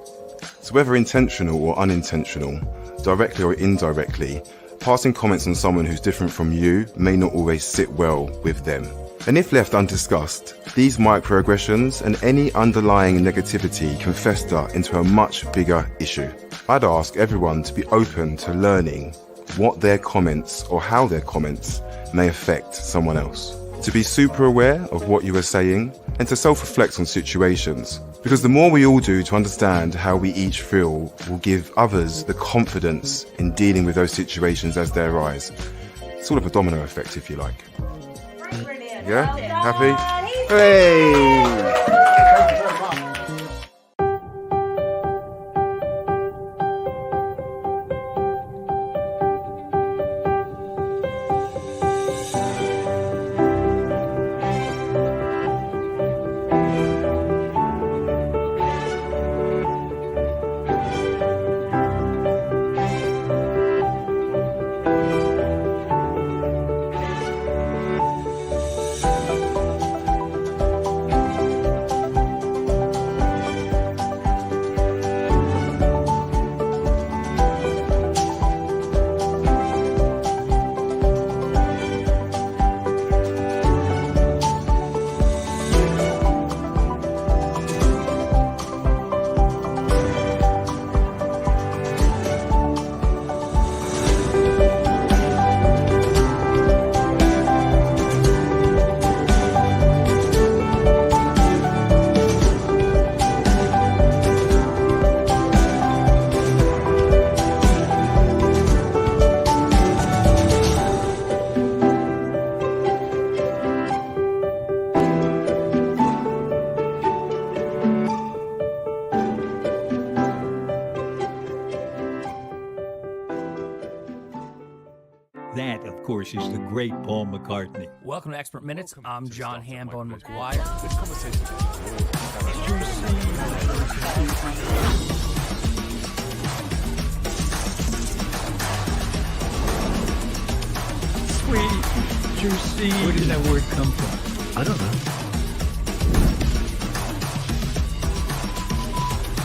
So whether intentional or unintentional, directly or indirectly, passing comments on someone who's different from you may not always sit well with them. And if left undiscussed, these microaggressions and any underlying negativity can fester into a much bigger issue. I'd ask everyone to be open to learning what their comments or how their comments may affect someone else. To be super aware of what you are saying and to self-reflect on situations. Because the more we all do to understand how we each feel will give others the confidence in dealing with those situations as they arise. Sort of a domino effect, if you like. Yeah? Happy? Hey! That, of course, is the great Paul McCartney. Welcome to Expert Minutes. I'm John Hambone McGuire. This conversation Sweet, juicy. Where did that word come from? I don't know.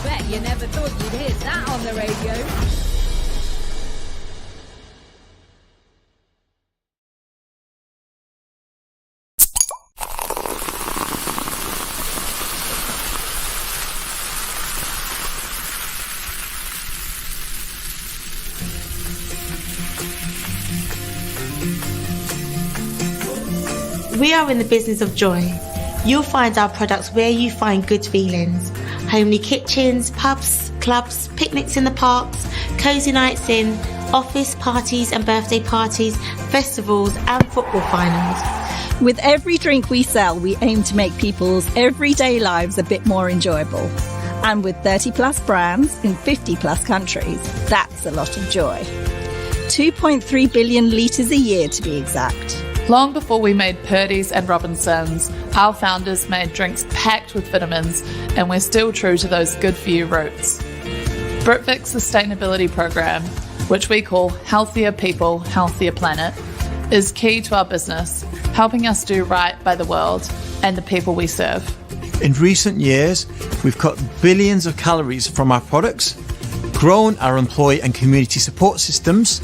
Bet you never thought you'd hear that on the radio. We are in the business of joy. You'll find our products where you find good feelings. Homely kitchens, pubs, clubs, picnics in the parks, cosy nights in, office parties and birthday parties, festivals and football finals. With every drink we sell, we aim to make people's everyday lives a bit more enjoyable. And with 30 plus brands in 50 plus countries, that's a lot of joy. 2.3 billion litres a year to be exact. Long before we made Purdy's and Robinsons, our founders made drinks packed with vitamins, and we're still true to those good-for-you roots. Britvic's sustainability program, which we call Healthier People, Healthier Planet, is key to our business, helping us do right by the world and the people we serve. In recent years, we've cut billions of calories from our products, grown our employee and community support systems,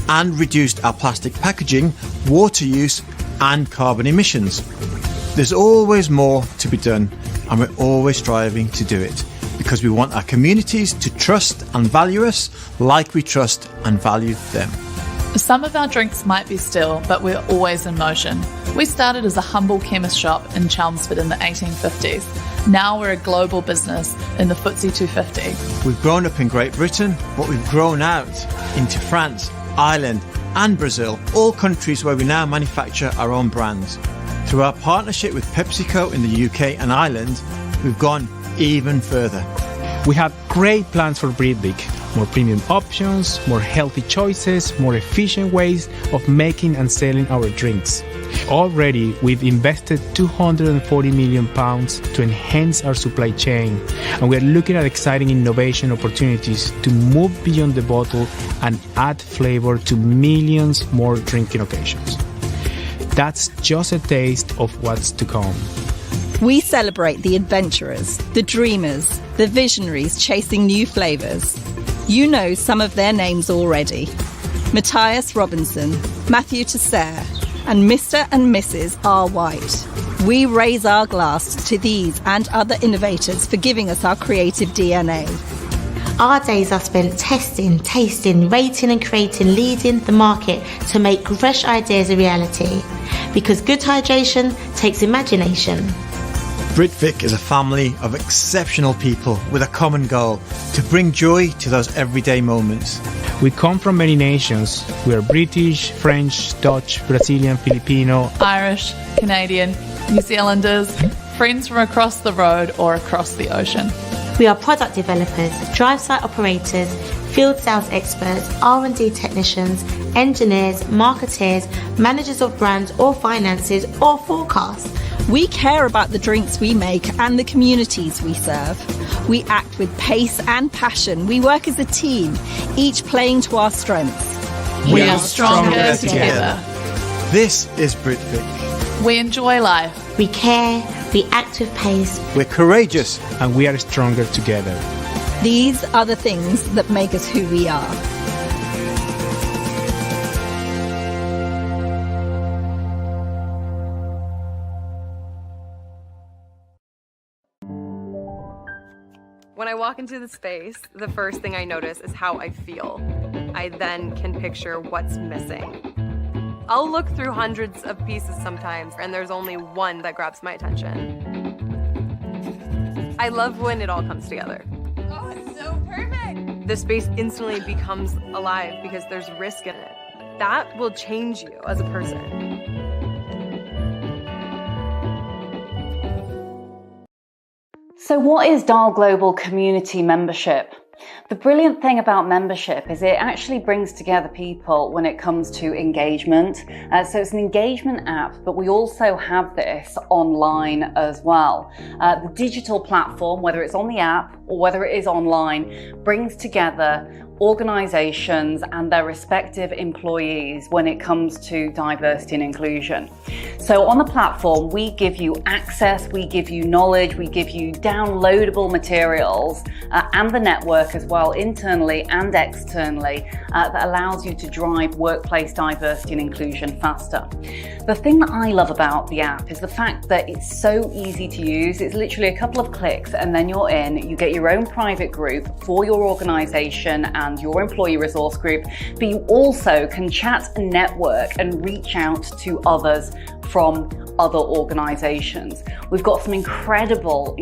and reduced our plastic packaging, water use and carbon emissions. There's always more to be done, and we're always striving to do it because we want our communities to trust and value us like we trust and value them. Some of our drinks might be still, but we're always in motion. We started as a humble chemist shop in Chelmsford in the 1850s. Now we're a global business in the FTSE 250. We've grown up in Great Britain, but we've grown out into France, Ireland and Brazil, all countries where we now manufacture our own brands. Through our partnership with PepsiCo in the UK and Ireland, we've gone even further. We have great plans for Britvic. More premium options, more healthy choices, more efficient ways of making and selling our drinks. Already, we've invested £240 million to enhance our supply chain, and we're looking at exciting innovation opportunities to move beyond the bottle and add flavor to millions more drinking occasions. That's just a taste of what's to come. We celebrate the adventurers, the dreamers, the visionaries chasing new flavours. You know some of their names already. Matthias Robinson, Matthew Tesser, and Mr. and Mrs. R. White. We raise our glass to these and other innovators for giving us our creative DNA. Our days are spent testing, tasting, rating and creating, leading the market to make fresh ideas a reality. Because good hydration takes imagination. Britvic is a family of exceptional people with a common goal: to bring joy to those everyday moments. We come from many nations. We are British, French, Dutch, Brazilian, Filipino, Irish, Canadian, New Zealanders, friends from across the road or across the ocean. We are product developers, drive site operators, field sales experts, R&D technicians, engineers, marketeers, managers of brands or finances or forecasts. We care about the drinks we make and the communities we serve. We act with pace and passion. We work as a team, each playing to our strengths. We are stronger together. This is Britvic. We enjoy life. We care, we act with pace. We're courageous. And we are stronger together. These are the things that make us who we are. When I walk into the space, the first thing I notice is how I feel. I then can picture what's missing. I'll look through hundreds of pieces sometimes, and there's only one that grabs my attention. I love when it all comes together. Oh, it's so perfect. The space instantly becomes alive because there's risk in it. That will change you as a person. So what is Dial Global Community Membership? The brilliant thing about membership is it actually brings together people when it comes to engagement. So it's an engagement app, but we also have this online as well. The digital platform, whether it's on the app or whether it is online, brings together organisations and their respective employees when it comes to diversity and inclusion. So on the platform, we give you access, we give you knowledge, we give you downloadable materials and the network as well, internally and externally, that allows you to drive workplace diversity and inclusion faster. The thing that I love about the app is the fact that it's so easy to use. It's literally a couple of clicks and then you're in. You get your own private group for your organisation and your employee resource group, but you also can chat and network and reach out to others from other organisations. We've got some incredible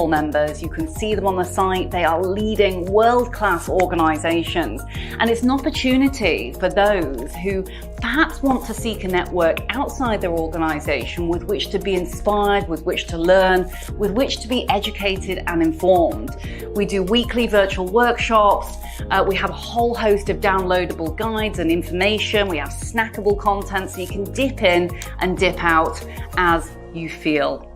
members. You can see them on the site. They are leading world-class organisations, and it's an opportunity for those who perhaps want to seek a network outside their organisation with which to be inspired, with which to learn, with which to be educated and informed. We do weekly virtual workshops. We have a whole host of downloadable guides and information. We have snackable content so you can dip in and dip out as you feel.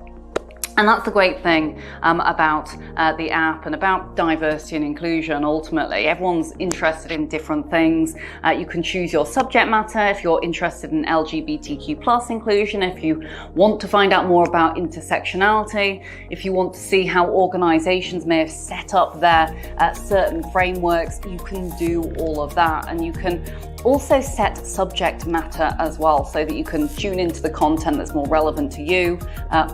And that's the great thing about the app and about diversity and inclusion. Ultimately, everyone's interested in different things. You can choose your subject matter if you're interested in LGBTQ+ inclusion, if you want to find out more about intersectionality, if you want to see how organisations may have set up their certain frameworks, you can do all of that. And you can also set subject matter as well, so that you can tune into the content that's more relevant to you,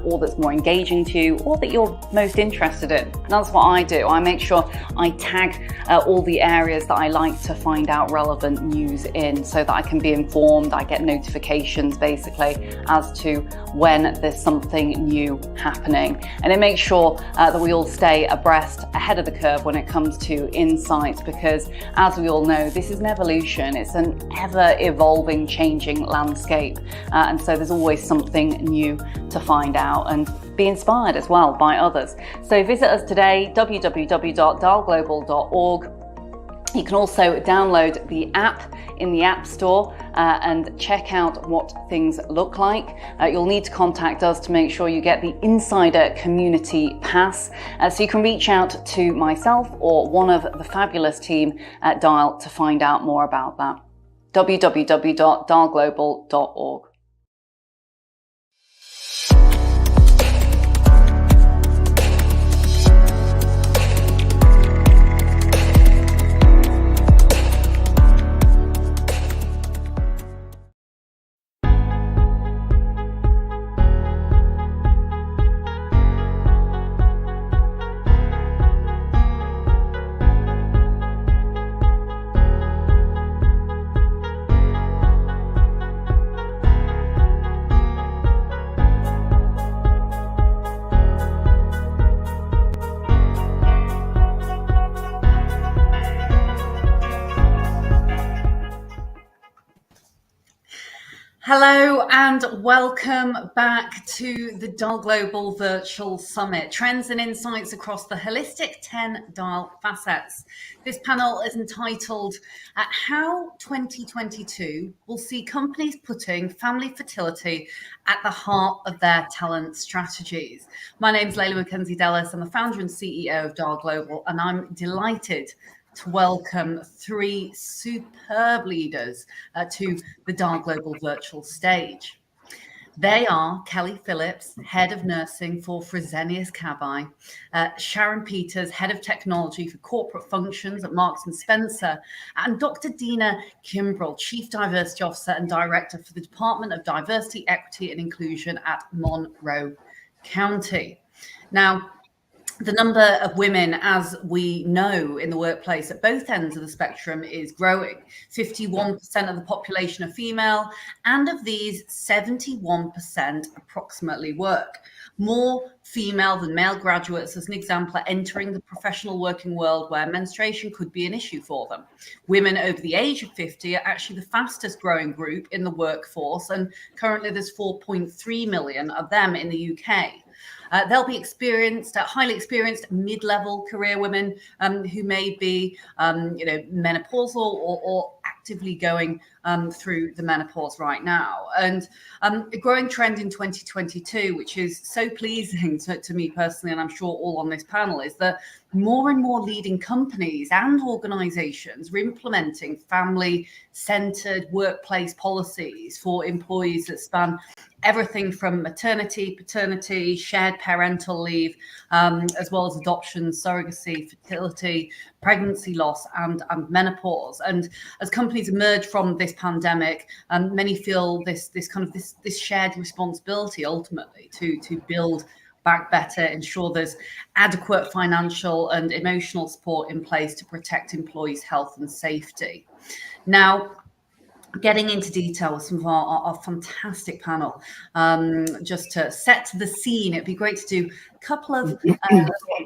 or that's more engaging to you, or that you're most interested in. And that's what I do. I make sure I tag all the areas that I like to find out relevant news in, so that I can be informed. I get notifications basically as to when there's something new happening. And it makes sure that we all stay abreast, ahead of the curve when it comes to insights, because as we all know, this is an evolution. It's an ever evolving, changing landscape. And so there's always something new to find out and be inspired as well by others. So visit us today, www.dialglobal.org. You can also download the app in the App Store and check out what things look like. You'll need to contact us to make sure you get the Insider Community Pass, so you can reach out to myself or one of the fabulous team at Dial to find out more about that. www.dialglobal.org. Hello and welcome back to the Dial Global Virtual Summit, Trends and Insights Across the Holistic 10 Dial Facets. This panel is entitled How 2022 Will See Companies Putting Family Fertility at the Heart of Their Talent Strategies. My name is Layla Mackenzie Dellis. I'm the founder and CEO of Dial Global, and I'm delighted to welcome three superb leaders to the Dial Global virtual stage. They are Kelly Phillips, Head of Nursing for Fresenius Kabi, Sharon Peters, Head of Technology for Corporate Functions at Marks & Spencer, and Dr. Dina Kimbrell, Chief Diversity Officer and Director for the Department of Diversity, Equity and Inclusion at Monroe County. Now, the number of women, as we know, in the workplace at both ends of the spectrum is growing. 51% of the population are female, and of these, 71% approximately work. More female than male graduates, as an example, are entering the professional working world where menstruation could be an issue for them. Women over the age of 50 are actually the fastest growing group in the workforce, and currently there's 4.3 million of them in the UK. They'll be highly experienced mid-level career women who may be, menopausal or actively going through the menopause right now. And a growing trend in 2022, which is so pleasing to me personally, and I'm sure all on this panel, is that more and more leading companies and organizations are implementing family-centered workplace policies for employees that span everything from maternity, paternity, shared parental leave, as well as adoption, surrogacy, fertility, pregnancy loss, and menopause. And as companies emerge from this pandemic, many feel this shared responsibility ultimately to build back better, ensure there's adequate financial and emotional support in place to protect employees' health and safety. Now, getting into detail with some of our fantastic panel, just to set the scene, it'd be great to do a couple of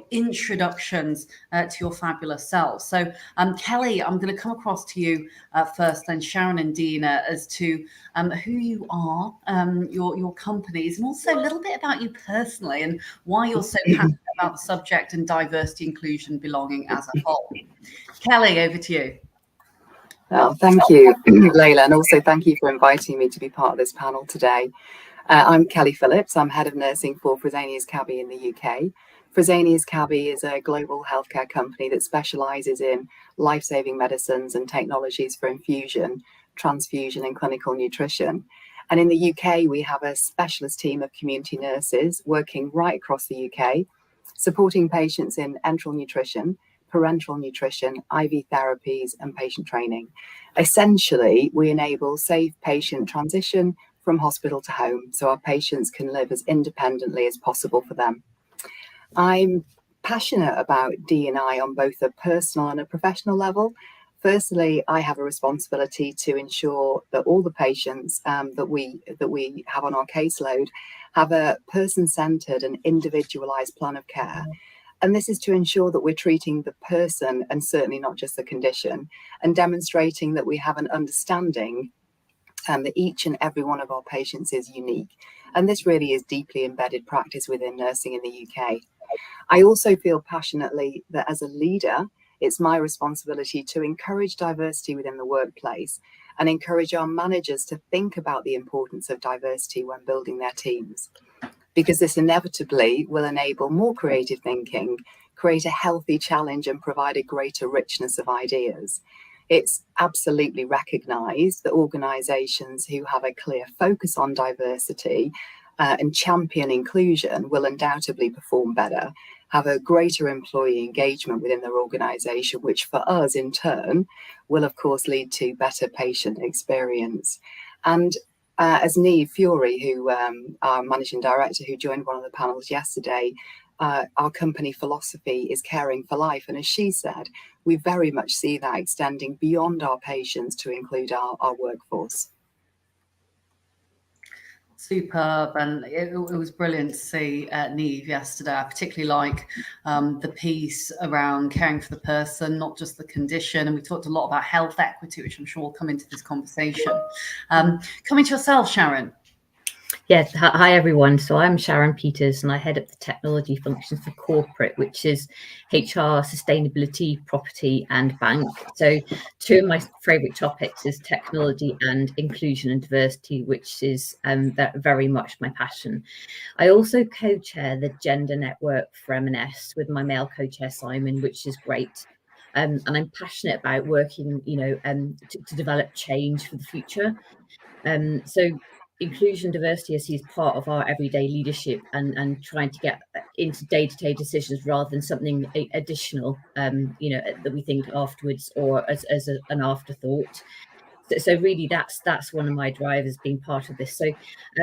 introductions to your fabulous selves. So Kelly, I'm going to come across to you first, then Sharon and Dina, as to who you are, your companies, and also a little bit about you personally and why you're so passionate about the subject and diversity, inclusion, belonging as a whole. Kelly, over to you. Well, thank you, Layla, and also thank you for inviting me to be part of this panel today. I'm Kelly Phillips. I'm Head of Nursing for Fresenius Kabi in the UK. Fresenius Kabi is a global healthcare company that specialises in life-saving medicines and technologies for infusion, transfusion and clinical nutrition. And in the UK, we have a specialist team of community nurses working right across the UK, supporting patients in enteral nutrition, parenteral nutrition, IV therapies, and patient training. Essentially, we enable safe patient transition from hospital to home so our patients can live as independently as possible for them. I'm passionate about D&I on both a personal and a professional level. Firstly, I have a responsibility to ensure that all the patients that we have on our caseload have a person-centered and individualized plan of care. And this is to ensure that we're treating the person and certainly not just the condition, and demonstrating that we have an understanding that each and every one of our patients is unique. And this really is deeply embedded practice within nursing in the UK. I also feel passionately that as a leader, it's my responsibility to encourage diversity within the workplace and encourage our managers to think about the importance of diversity when building their teams, because this inevitably will enable more creative thinking, create a healthy challenge, and provide a greater richness of ideas. It's absolutely recognised that organisations who have a clear focus on diversity and champion inclusion will undoubtedly perform better, have a greater employee engagement within their organisation, which for us in turn will of course lead to better patient experience. And as Niamh Fury, who our managing director, who joined one of the panels yesterday, our company philosophy is caring for life. And as she said, we very much see that extending beyond our patients to include our workforce. Superb, and it was brilliant to see Niamh yesterday. I particularly like the piece around caring for the person, not just the condition. And we talked a lot about health equity, which I'm sure will come into this conversation. Coming to yourself, Sharon. Yes, hi everyone. So I'm Sharon Peters and I head up the technology functions for corporate, which is HR, sustainability, property and bank. So two of my favourite topics is technology and inclusion and diversity, which is very much my passion. I also co-chair the Gender Network for M&S with my male co-chair Simon, which is great. And I'm passionate about working, to develop change for the future. So inclusion, diversity, I see as part of our everyday leadership and trying to get into day-to-day decisions rather than something additional, that we think afterwards or as an afterthought. So really, that's one of my drivers being part of this. So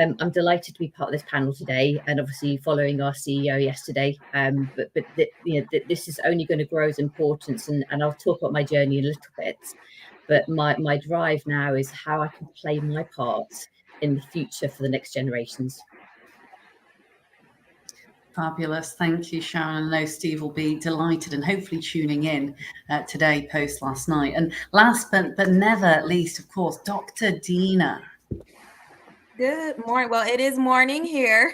I'm delighted to be part of this panel today, and obviously following our CEO yesterday. But this is only going to grow as importance, and I'll talk about my journey a little bit. But my drive now is how I can play my part in the future for the next generations. Fabulous. Thank you, Sharon. I know Steve will be delighted and hopefully tuning in today post last night. And last but never least, of course, Dr. Dina. Good morning. Well, it is morning here.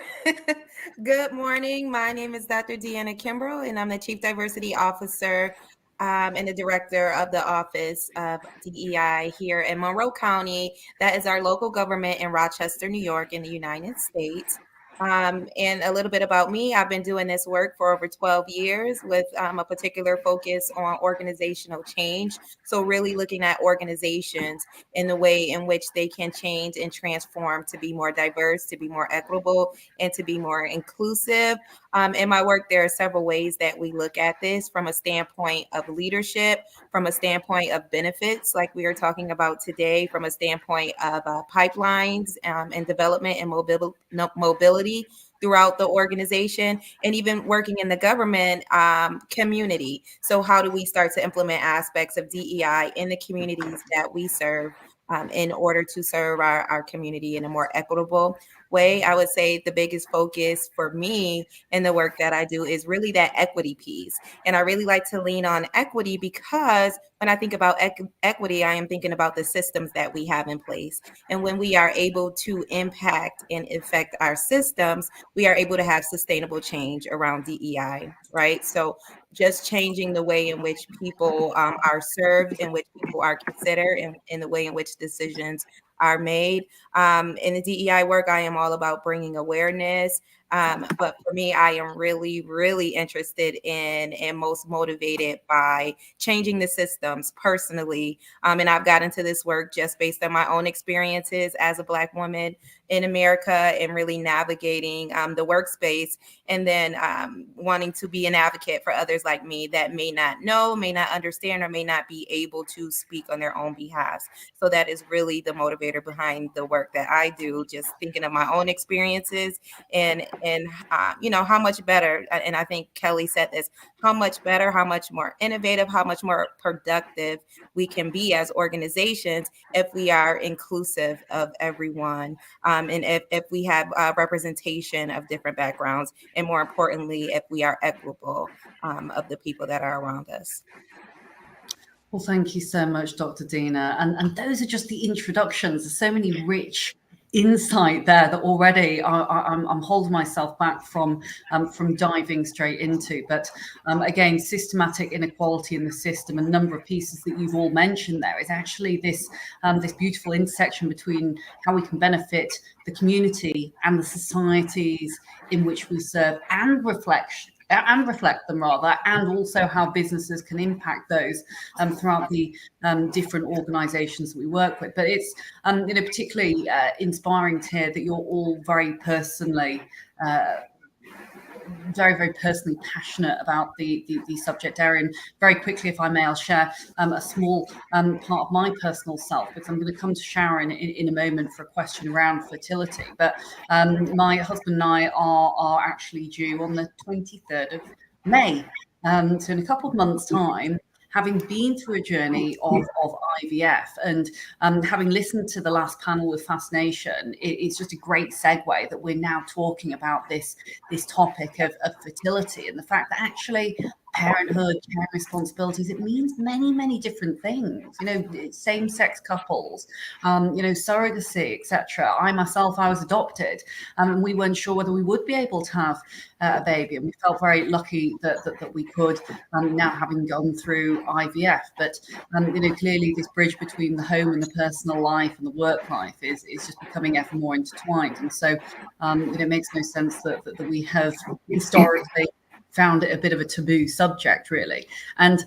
Good morning. My name is Dr. Deanna Kimbrell, and I'm the Chief Diversity Officer and the Director of the Office of DEI here in Monroe County. That is our local government in Rochester, New York in the United States. And a little bit about me, I've been doing this work for over 12 years with a particular focus on organizational change. So really looking at organizations in the way in which they can change and transform to be more diverse, to be more equitable, and to be more inclusive. In my work, there are several ways that we look at this from a standpoint of leadership, from a standpoint of benefits, like we are talking about today, from a standpoint of pipelines and development and mobility throughout the organization, and even working in the government community. So how do we start to implement aspects of DEI in the communities that we serve in order to serve our community in a more equitable way? I would say the biggest focus for me in the work that I do is really that equity piece. And I really like to lean on equity because when I think about equity, I am thinking about the systems that we have in place. And when we are able to impact and affect our systems, we are able to have sustainable change around DEI, right? So just changing the way in which people are served, in which people are considered, and in the way in which decisions are made. In the DEI work, I am all about bringing awareness. But for me, I am really, really interested in and most motivated by changing the systems personally. And I've got into this work just based on my own experiences as a Black woman in America and really navigating the workspace, and then wanting to be an advocate for others like me that may not know, may not understand, or may not be able to speak on their own behalf. So that is really the motivator behind the work that I do, just thinking of my own experiences and how much better, and I think Kelly said this, how much better, how much more innovative, how much more productive we can be as organizations if we are inclusive of everyone, and if we have representation of different backgrounds, and more importantly, if we are equitable of the people that are around us. Well, thank you so much, Dr. Dina. And those are just the introductions. There's so many rich insight there that already I'm holding myself back from diving straight into. But again, systematic inequality in the system, a number of pieces that you've all mentioned there is actually this beautiful intersection between how we can benefit the community and the societies in which we serve and reflect them rather, and also how businesses can impact those throughout the different organizations that we work with. But it's particularly inspiring to hear that you're all very personally very personally passionate about the subject area. And very quickly, if I may, I'll share a small part of my personal self, because I'm going to come to Sharon in a moment for a question around fertility. But my husband and I are actually due on the 23rd of May. So in a couple of months' time, having been through a journey of IVF and having listened to the last panel with Fascination, it's just a great segue that we're now talking about this topic of fertility and the fact that actually parenthood, care responsibilities, it means many different things. You know, same-sex couples, you know, surrogacy, etc. I was adopted, and we weren't sure whether we would be able to have a baby, and we felt very lucky that we could, now having gone through IVF. But you know, clearly this bridge between the home and the personal life and the work life is just becoming ever more intertwined. And so you know, it makes no sense that we have historically found it a bit of a taboo subject, really. And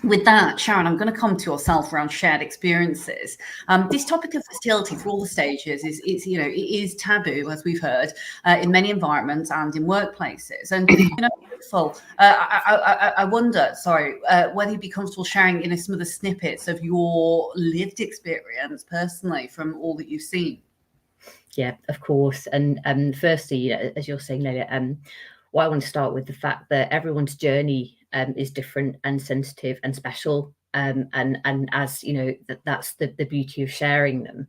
with that, Sharon, I'm going to come to yourself around shared experiences. This topic of fertility for all the stages is you know, it is taboo, as we've heard, in many environments and in workplaces. And you know, I wonder, whether you'd be comfortable sharing, you know, some of the snippets of your lived experience personally from all that you've seen. Yeah, of course. And firstly, you know, as you're saying, Leila, well, I want to start with the fact that everyone's journey is different and sensitive and special. And as you know, that's the beauty of sharing them.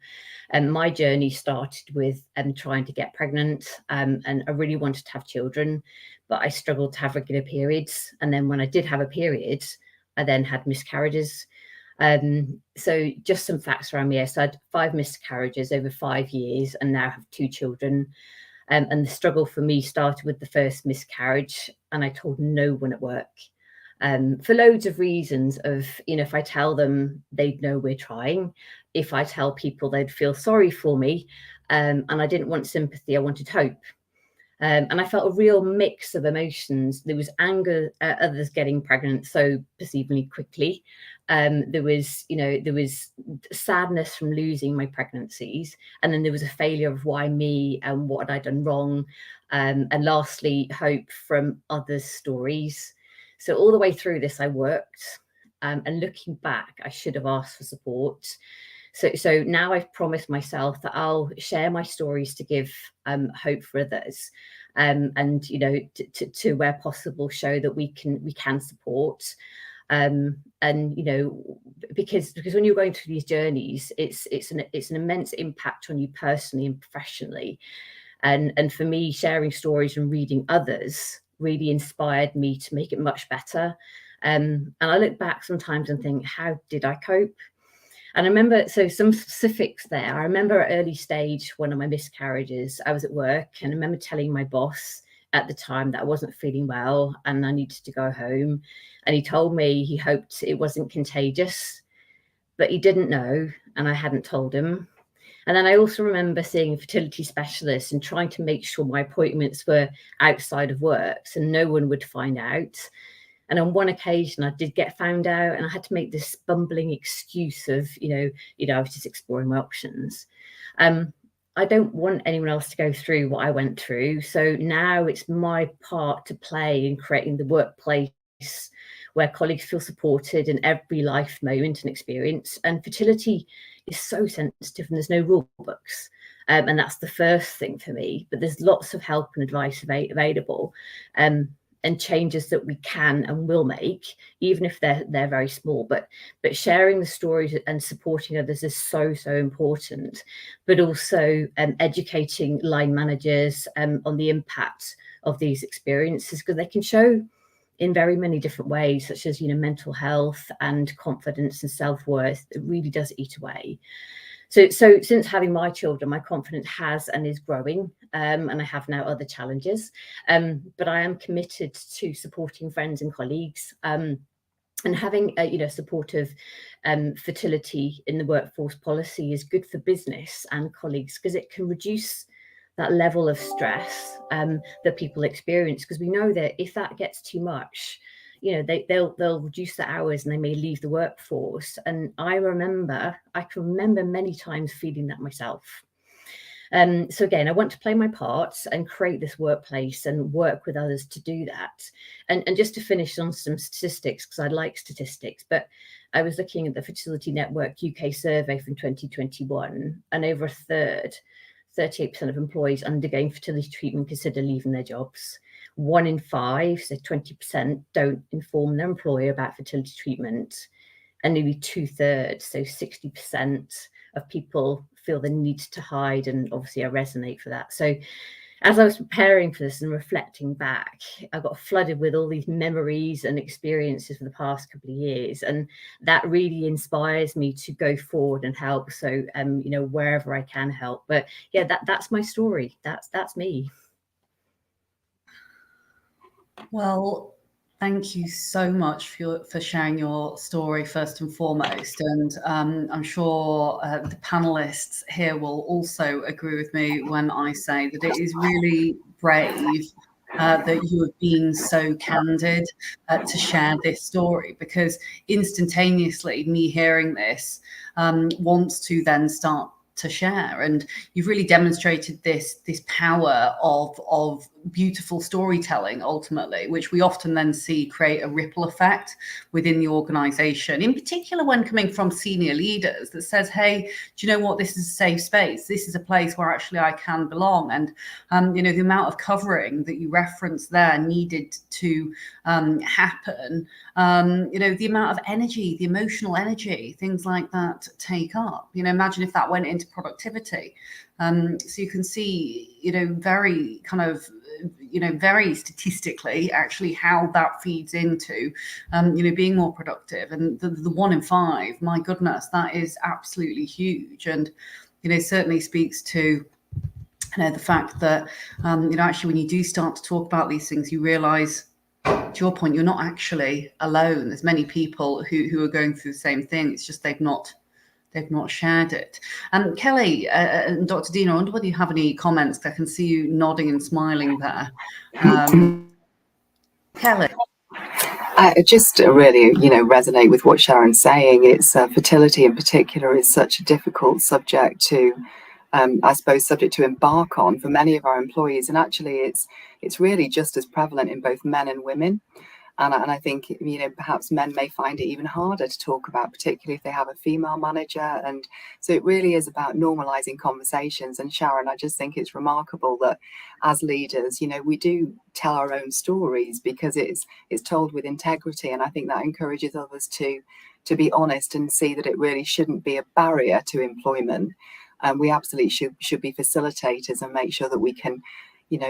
And my journey started with trying to get pregnant, and I really wanted to have children, but I struggled to have regular periods. And then when I did have a period, I then had miscarriages. So just some facts around me. So I had 5 miscarriages over 5 years and now have 2 children. And the struggle for me started with the first miscarriage, and I told no one at work for loads of reasons of, you know, if I tell them, they'd know we're trying. If I tell people, they'd feel sorry for me. And I didn't want sympathy, I wanted hope. And I felt a real mix of emotions. There was anger at others getting pregnant so perceivably quickly. There was, you know, there was sadness from losing my pregnancies. And then there was a failure of why me and what had I done wrong. And lastly, hope from others' stories. So all the way through this, I worked. And looking back, I should have asked for support. So now I've promised myself that I'll share my stories to give hope for others, and you know, to where possible, show that we can support, and you know, because when you're going through these journeys, it's an immense impact on you personally and professionally, and for me, sharing stories and reading others really inspired me to make it much better. And I look back sometimes and think, how did I cope? And I remember, so some specifics there. I remember at early stage, one of my miscarriages, I was at work and I remember telling my boss at the time that I wasn't feeling well and I needed to go home. And he told me he hoped it wasn't contagious, but he didn't know and I hadn't told him. And then I also remember seeing a fertility specialist and trying to make sure my appointments were outside of work so no one would find out. And on one occasion, I did get found out and I had to make this bumbling excuse of, you know, I was just exploring my options. I don't want anyone else to go through what I went through. So now it's my part to play in creating the workplace where colleagues feel supported in every life moment and experience. And fertility is so sensitive and there's no rule books. And that's the first thing for me, but there's lots of help and advice available. And changes that we can and will make, even if they're very small. But sharing the stories and supporting others is so important. But also educating line managers on the impact of these experiences, because they can show in very many different ways, such as, you know, mental health and confidence and self-worth. It really does eat away. So since having my children, my confidence has and is growing, and I have now other challenges, but I am committed to supporting friends and colleagues, and having a, you know, supportive fertility in the workforce policy is good for business and colleagues because it can reduce that level of stress that people experience, because we know that if that gets too much, you know, they'll reduce the hours and they may leave the workforce. And I can remember many times feeling that myself. So again, I want to play my part and create this workplace and work with others to do that. And just to finish on some statistics, because I like statistics, but I was looking at the Fertility Network UK survey from 2021, and over a third 38% of employees undergoing fertility treatment consider leaving their jobs. 1 in 5, so 20%, don't inform their employer about fertility treatment. And nearly 2/3, so 60% of people feel the need to hide. And obviously I resonate for that. So as I was preparing for this and reflecting back, I got flooded with all these memories and experiences for the past couple of years. And that really inspires me to go forward and help. So, wherever I can help. But yeah, that's my story. That's me. Well, thank you so much for sharing your story first and foremost. And I'm sure the panelists here will also agree with me when I say that it is really brave that you have been so candid to share this story, because instantaneously me hearing this wants to then start to share. And you've really demonstrated this power of beautiful storytelling, ultimately, which we often then see create a ripple effect within the organization, in particular when coming from senior leaders, that says, hey, do you know what, this is a safe space, this is a place where actually I can belong. And the amount of covering that you referenced there needed to happen, the amount of energy, the emotional energy, things like that take up. Imagine if that went into productivity. So you can see, very kind of, very statistically actually how that feeds into, being more productive. And the 1 in 5, my goodness, that is absolutely huge. And, certainly speaks to, the fact that, actually when you do start to talk about these things, you realize, to your point, you're not actually alone. There's many people who are going through the same thing. It's just they've not shared it. Kelly and Dr. Dina, I wonder whether you have any comments. I can see you nodding and smiling there. Kelly. I just really, resonate with what Sharon's saying. It's fertility in particular is such a difficult subject to, subject to embark on for many of our employees. And actually, it's really just as prevalent in both men and women. And I think, perhaps men may find it even harder to talk about, particularly if they have a female manager. And so it really is about normalizing conversations. And Sharon, I just think it's remarkable that as leaders, we do tell our own stories because it's told with integrity. And I think that encourages others to be honest and see that it really shouldn't be a barrier to employment. And we absolutely should be facilitators and make sure that we can,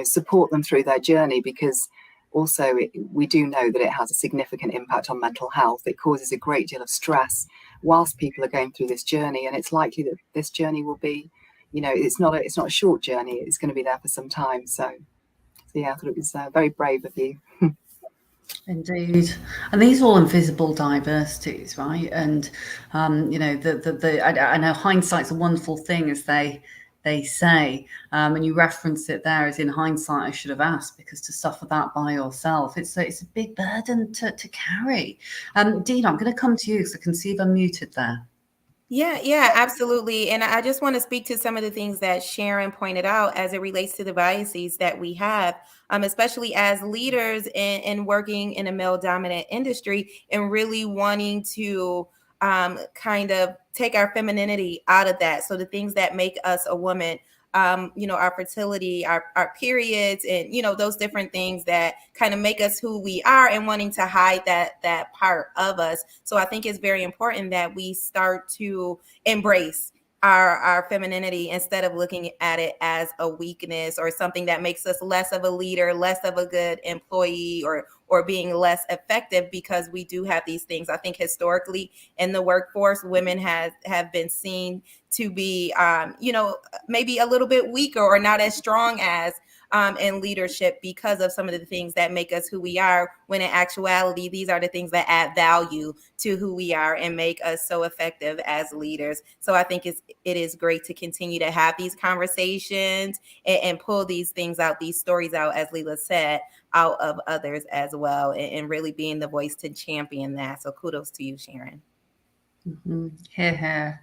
support them through their journey, because also, we do know that it has a significant impact on mental health. It causes a great deal of stress whilst people are going through this journey, and it's likely that this journey will be, it's not a short journey. It's going to be there for some time. So yeah, I thought it was very brave of you. Indeed. And these are all invisible diversities, right? And I know hindsight's a wonderful thing, as they say, and you reference it there as in hindsight, I should have asked, because to suffer that by yourself, it's a big burden to carry. Dina, I'm going to come to you because I can see you've unmuted there. Yeah, absolutely. And I just want to speak to some of the things that Sharon pointed out as it relates to the biases that we have, especially as leaders in working in a male-dominant industry and really wanting to kind of take our femininity out of that. So the things that make us a woman, our fertility, our periods, and, those different things that kind of make us who we are, and wanting to hide that part of us. So I think it's very important that we start to embrace our femininity instead of looking at it as a weakness or something that makes us less of a leader, less of a good employee, or being less effective, because we do have these things. I think historically in the workforce, women have been seen to be, maybe a little bit weaker or not as strong as in leadership because of some of the things that make us who we are, when in actuality, these are the things that add value to who we are and make us so effective as leaders. So I think it is great to continue to have these conversations and pull these things out, these stories out, as Leila said, out of others as well, and really being the voice to champion that. So kudos to you, Sharon. Mm-hmm. Here.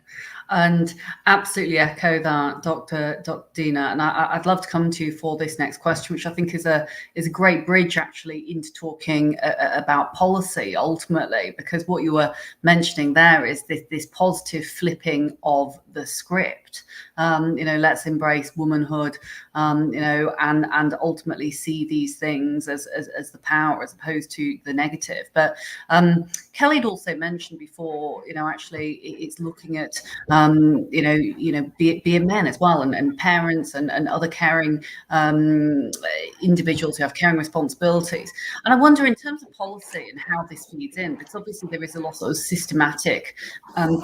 And absolutely echo that, Dr. Dina. And I'd love to come to you for this next question, which I think is a great bridge actually into talking about policy ultimately, because what you were mentioning there is this positive flipping of the script. Let's embrace womanhood, and ultimately see these things as the power as opposed to the negative. But Kelly had also mentioned before, actually it's looking at, be it men as well, and parents and other caring individuals who have caring responsibilities. And I wonder, in terms of policy and how this feeds in, because obviously there is a lot of systematic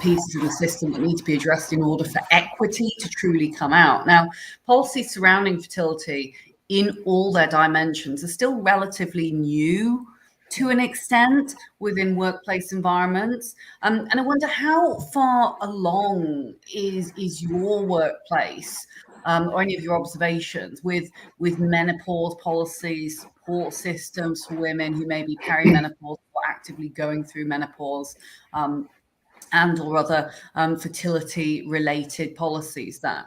pieces in the system that need to be addressed in order for equity to truly come out. Now, policies surrounding fertility in all their dimensions are still relatively new to an extent within workplace environments. And I wonder, how far along is your workplace or any of your observations with menopause policies, support systems for women who may be perimenopause or actively going through menopause, and or other fertility related policies there?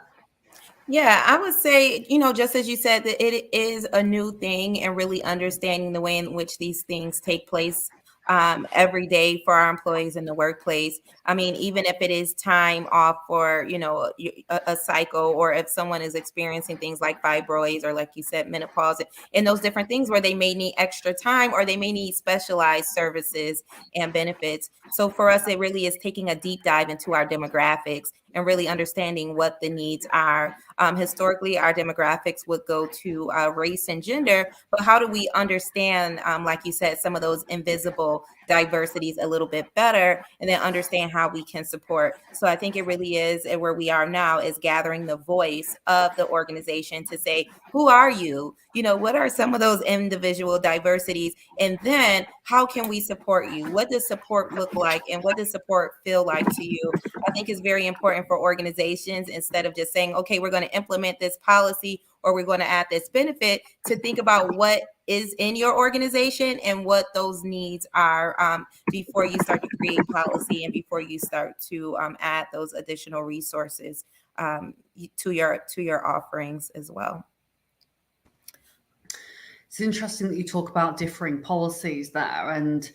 Yeah, I would say, just as you said, that it is a new thing, and really understanding the way in which these things take place every day for our employees in the workplace. I mean, even if it is time off for, a cycle, or if someone is experiencing things like fibroids, or like you said, menopause, and those different things where they may need extra time, or they may need specialized services and benefits. So for us, it really is taking a deep dive into our demographics and really understanding what the needs are. Historically, our demographics would go to race and gender, but how do we understand, like you said, some of those invisible diversities a little bit better, and then understand how we can support? So I think it really is, and where we are now is gathering the voice of the organization to say, who are you? What are some of those individual diversities? And then how can we support you? What does support look like? And what does support feel like to you? I think it's very important for organizations, instead of just saying, okay, we're going to implement this policy, or we're going to add this benefit, to think about what is in your organization and what those needs are before you start to create policy, and before you start to add those additional resources to your offerings as well. It's interesting that you talk about differing policies there, and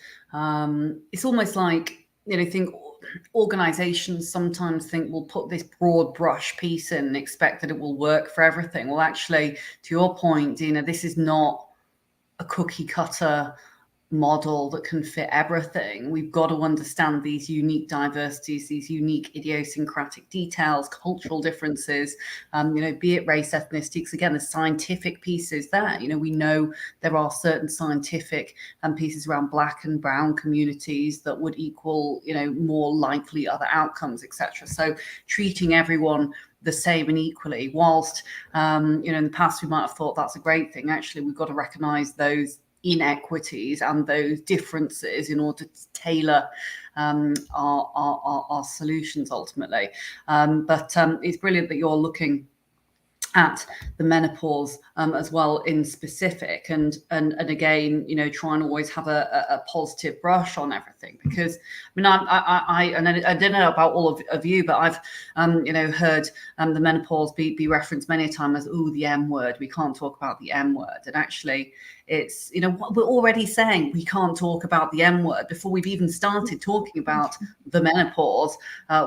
it's almost like, think organizations sometimes think we'll put this broad brush piece in and expect that it will work for everything. Well, actually, to your point, Dina, this is not a cookie cutter model that can fit everything. We've got to understand these unique diversities, these unique idiosyncratic details, cultural differences, be it race, ethnicity, because again, the scientific pieces there, we know there are certain scientific pieces around Black and brown communities that would equal, more likely other outcomes, etc. So treating everyone the same and equally, whilst, in the past we might have thought that's a great thing. Actually, we've got to recognize those inequities and those differences in order to tailor our solutions ultimately. But it's brilliant that you're looking at the menopause as well in specific, and again, trying to always have a positive brush on everything, because I don't know about all of you, but I've heard the menopause be referenced many a time as the M word. We can't talk about the M word, and actually it's we're already saying we can't talk about the M word before we've even started talking about the menopause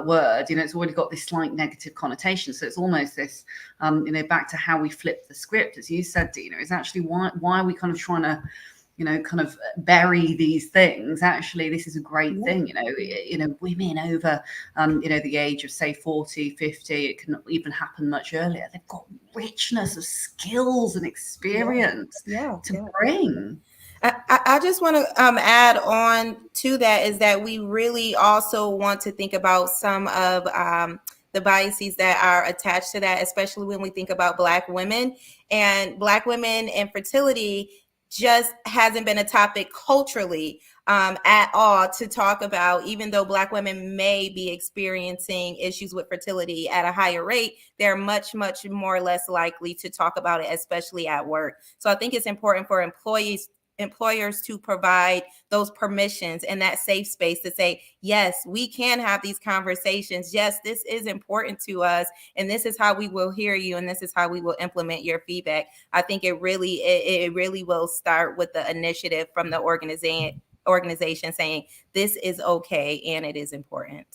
word. It's already got this slight negative connotation, so it's almost this back to how we flip the script, as you said, Dina, is actually why are we kind of trying to kind of bury these things? Actually, this is a great thing. Women over the age of say 40, 50, it can even happen much earlier. They've got richness of skills and experience to bring. I just want to add on to that, is that we really also want to think about some of the biases that are attached to that, especially when we think about Black women. And Black women and fertility just hasn't been a topic culturally at all to talk about. Even though Black women may be experiencing issues with fertility at a higher rate, they're much, much more less likely to talk about it, especially at work. So I think it's important for employers to provide those permissions and that safe space to say, yes, we can have these conversations. Yes, this is important to us, and this is how we will hear you, and this is how we will implement your feedback. I think it really will start with the initiative from the organization saying this is okay and it is important.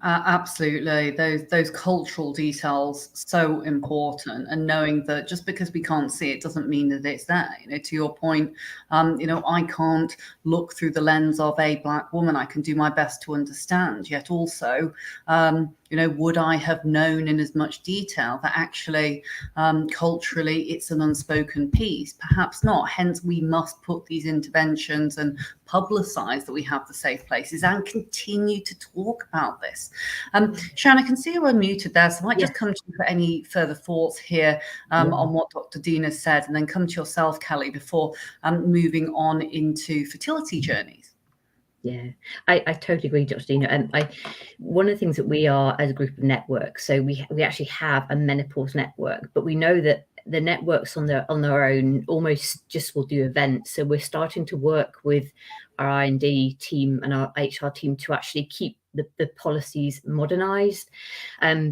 Absolutely. Those cultural details, so important, and knowing that just because we can't see it doesn't mean that it's there. To your point, I can't look through the lens of a Black woman. I can do my best to understand, yet also, would I have known in as much detail that actually culturally it's an unspoken piece? Perhaps not. Hence, we must put these interventions and publicize that we have the safe places and continue to talk about this. Sharon, I can see you're unmuted there, so I might just come to you for any further thoughts here on what Dr. Dean has said, and then come to yourself, Kelly, before moving on into fertility journeys. Yeah, I totally agree, Dr. Dina. And one of the things that we are as a group of networks, so we actually have a menopause network, but we know that the networks on their own almost just will do events. So we're starting to work with our R&D team and our HR team to actually keep the policies modernized,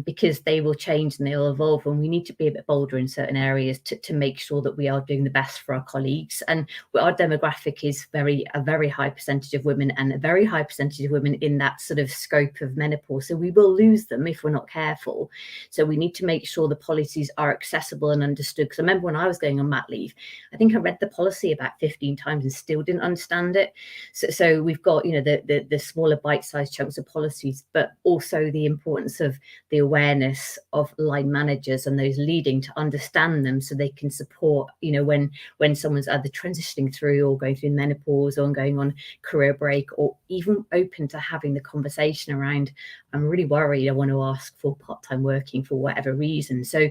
because they will change and they'll evolve, and we need to be a bit bolder in certain areas to make sure that we are doing the best for our colleagues. And our demographic is a very high percentage of women, and a very high percentage of women in that sort of scope of menopause. So we will lose them if we're not careful. So we need to make sure the policies are accessible and understood. Because I remember when I was going on mat leave, I think I read the policy about 15 times and still didn't understand it. So we've got, the smaller bite-sized chunks of policies, but also the importance of the awareness of line managers and those leading to understand them, so they can support, when someone's either transitioning through or going through menopause or going on career break, or even open to having the conversation around, I'm really worried, I want to ask for part-time working for whatever reason. So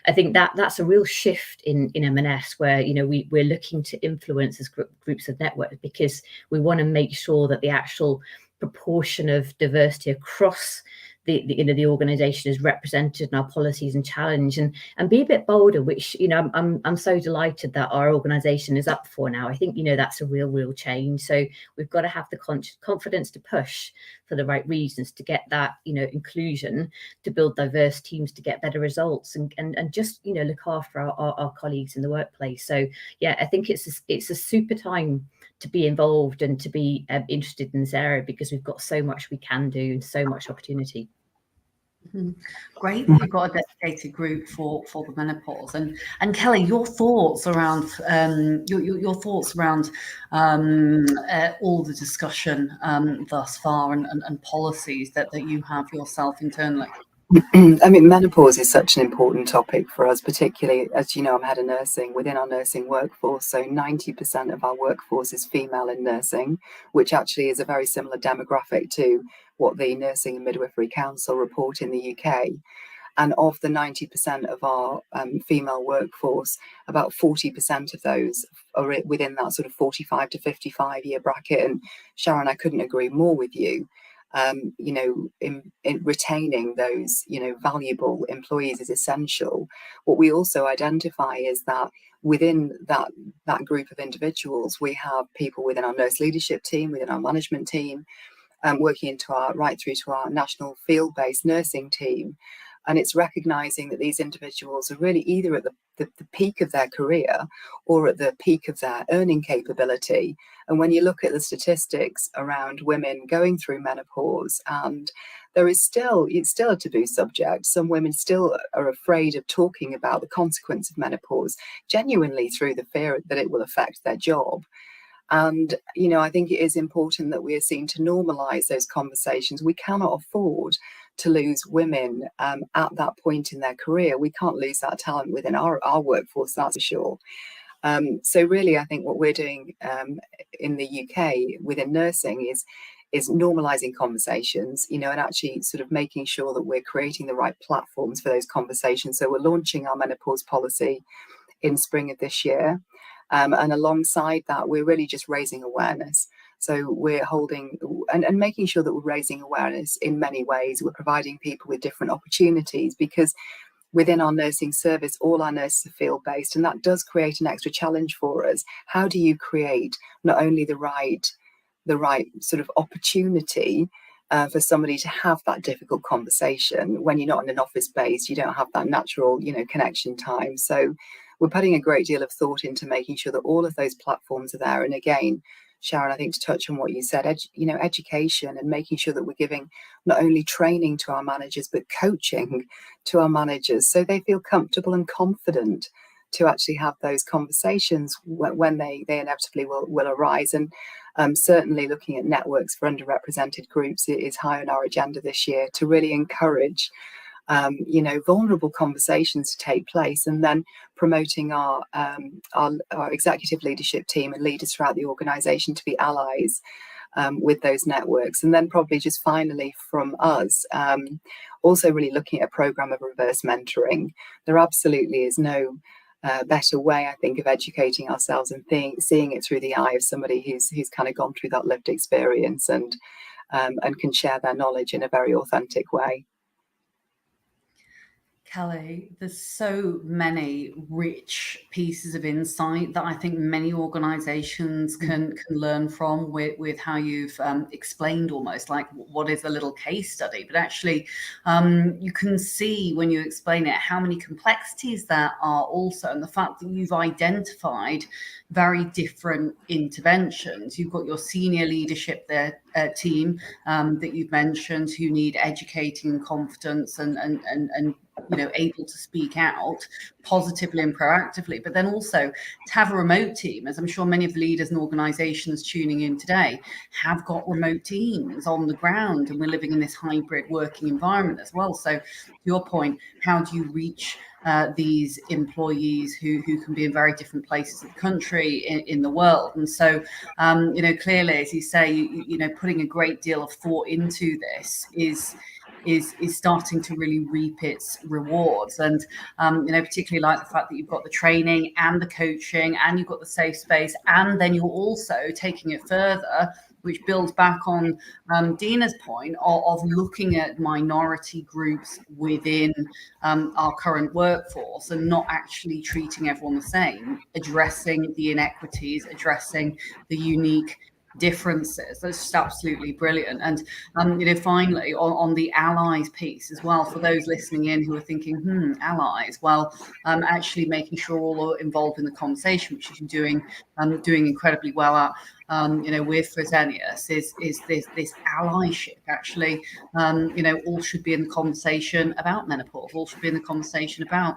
I think that's a real shift in M&S, where we're looking to influence as groups of networks, because we want to make sure that the actual proportion of diversity across the organization is represented in our policies and challenge, and be a bit bolder, which I'm so delighted that our organization is up for now. I think that's a real change. So we've got to have the confidence to push for the right reasons, to get that inclusion, to build diverse teams, to get better results, and just look after our colleagues in the workplace. So yeah, I think it's a super time to be involved and to be interested in this area, because we've got so much we can do and so much opportunity. Great that you've got a dedicated group for the menopause. And Kelly, your thoughts around your thoughts around all the discussion thus far, and policies that you have yourself internally. I mean, menopause is such an important topic for us, particularly, as you know, I'm head of nursing within our nursing workforce. So 90% of our workforce is female in nursing, which actually is a very similar demographic to what the Nursing and Midwifery Council report in the UK. And of the 90% of our female workforce, about 40% of those are within that sort of 45 to 55 year bracket. And Sharon, I couldn't agree more with you. In retaining those, valuable employees is essential. What we also identify is that within that group of individuals, we have people within our nurse leadership team, within our management team, working right through to our national field-based nursing team. And it's recognizing that these individuals are really either at the peak of their career or at the peak of their earning capability. And when you look at the statistics around women going through menopause, and it's still a taboo subject. Some women still are afraid of talking about the consequence of menopause, genuinely through the fear that it will affect their job. And, I think it is important that we are seen to normalize those conversations. We cannot afford to lose women at that point in their career. We can't lose that talent within our workforce, that's for sure. So really, I think what we're doing in the UK within nursing is normalizing conversations, and actually sort of making sure that we're creating the right platforms for those conversations. So we're launching our menopause policy in spring of this year. And alongside that, we're really just raising awareness. So we're holding and making sure that we're raising awareness in many ways. We're providing people with different opportunities, because within our nursing service, all our nurses are field-based, and that does create an extra challenge for us. How do you create not only the right sort of opportunity for somebody to have that difficult conversation when you're not in an office base, you don't have that natural, connection time. So we're putting a great deal of thought into making sure that all of those platforms are there. And again, Sharon, I think to touch on what you said, education and making sure that we're giving not only training to our managers, but coaching to our managers so they feel comfortable and confident to actually have those conversations when they inevitably will arise. And certainly looking at networks for underrepresented groups is high on our agenda this year to really encourage vulnerable conversations to take place, and then promoting our executive leadership team and leaders throughout the organisation to be allies with those networks. And then probably just finally from us, also really looking at a programme of reverse mentoring. There absolutely is no better way, I think, of educating ourselves and seeing it through the eye of somebody who's kind of gone through that lived experience and can share their knowledge in a very authentic way. Kelly, there's so many rich pieces of insight that I think many organizations can learn from with how you've explained almost like what is a little case study. But actually, you can see when you explain it how many complexities there are also, and the fact that you've identified very different interventions. You've got your senior leadership there, team that you've mentioned who need educating and confidence and able to speak out positively and proactively, but then also to have a remote team, as I'm sure many of the leaders and organizations tuning in today have got remote teams on the ground, and we're living in this hybrid working environment as well. So to your point, how do you reach these employees who can be in very different places of the country, in the world? And so, clearly, as you say, putting a great deal of thought into this is starting to really reap its rewards. And particularly like the fact that you've got the training and the coaching and you've got the safe space, and then you're also taking it further, which builds back on Dina's point of looking at minority groups within our current workforce and not actually treating everyone the same, addressing the inequities, addressing the unique differences. That's just absolutely brilliant. And finally on the allies piece as well, for those listening in who are thinking allies, well, actually making sure all are involved in the conversation, which you're doing incredibly well at with Fresenius, is this allyship. Actually, all should be in the conversation about menopause, all should be in the conversation about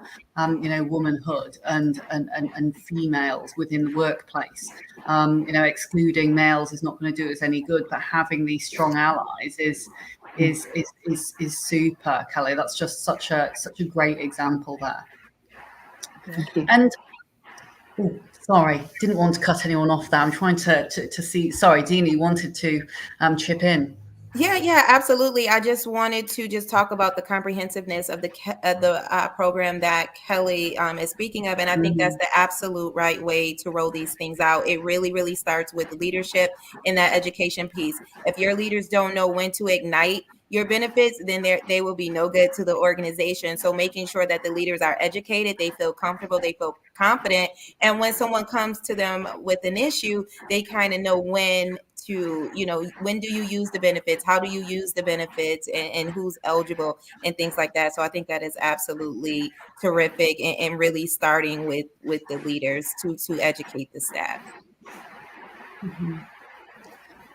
womanhood and females within the workplace. Excluding males is not going to do us any good, but having these strong allies is super, Kelly. That's just such a great example there. And sorry, didn't want to cut anyone off there. I'm trying to see. Sorry, Dina, you wanted to chip in. Yeah, absolutely. I just wanted to talk about the comprehensiveness of the program that Kelly is speaking of. And I think that's the absolute right way to roll these things out. It really, really starts with leadership in that education piece. If your leaders don't know when to ignite your benefits, then they will be no good to the organization. So making sure that the leaders are educated, they feel comfortable, they feel confident. And when someone comes to them with an issue, they kind of know when to, when do you use the benefits? How do you use the benefits, and who's eligible and things like that. So I think that is absolutely terrific, and really starting with the leaders to educate the staff. Mm-hmm.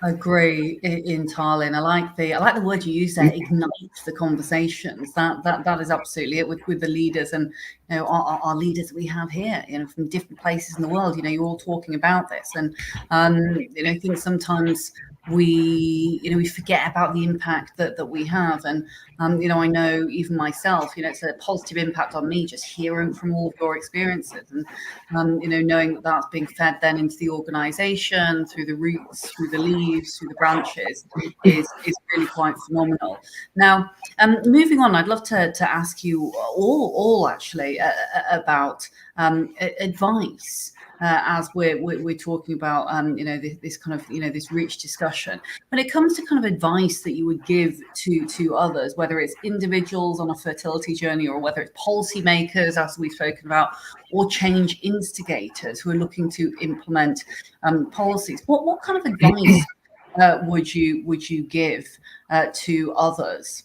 Agree entirely, and I like the word you use there, ignite the conversations. That is absolutely it with the leaders, and our leaders that we have here, from different places in the world. You're all talking about this, and I think sometimes we forget about the impact that we have, and I know even myself, it's a positive impact on me just hearing from all of your experiences, and knowing that that's being fed then into the organization through the roots, through the leaves, through the branches is really quite phenomenal. Now, moving on, I'd love to ask you all actually about advice. As we're talking about, this kind of, this rich discussion. When it comes to kind of advice that you would give to others, whether it's individuals on a fertility journey or whether it's policymakers, as we've spoken about, or change instigators who are looking to implement policies, what kind of advice would you give to others?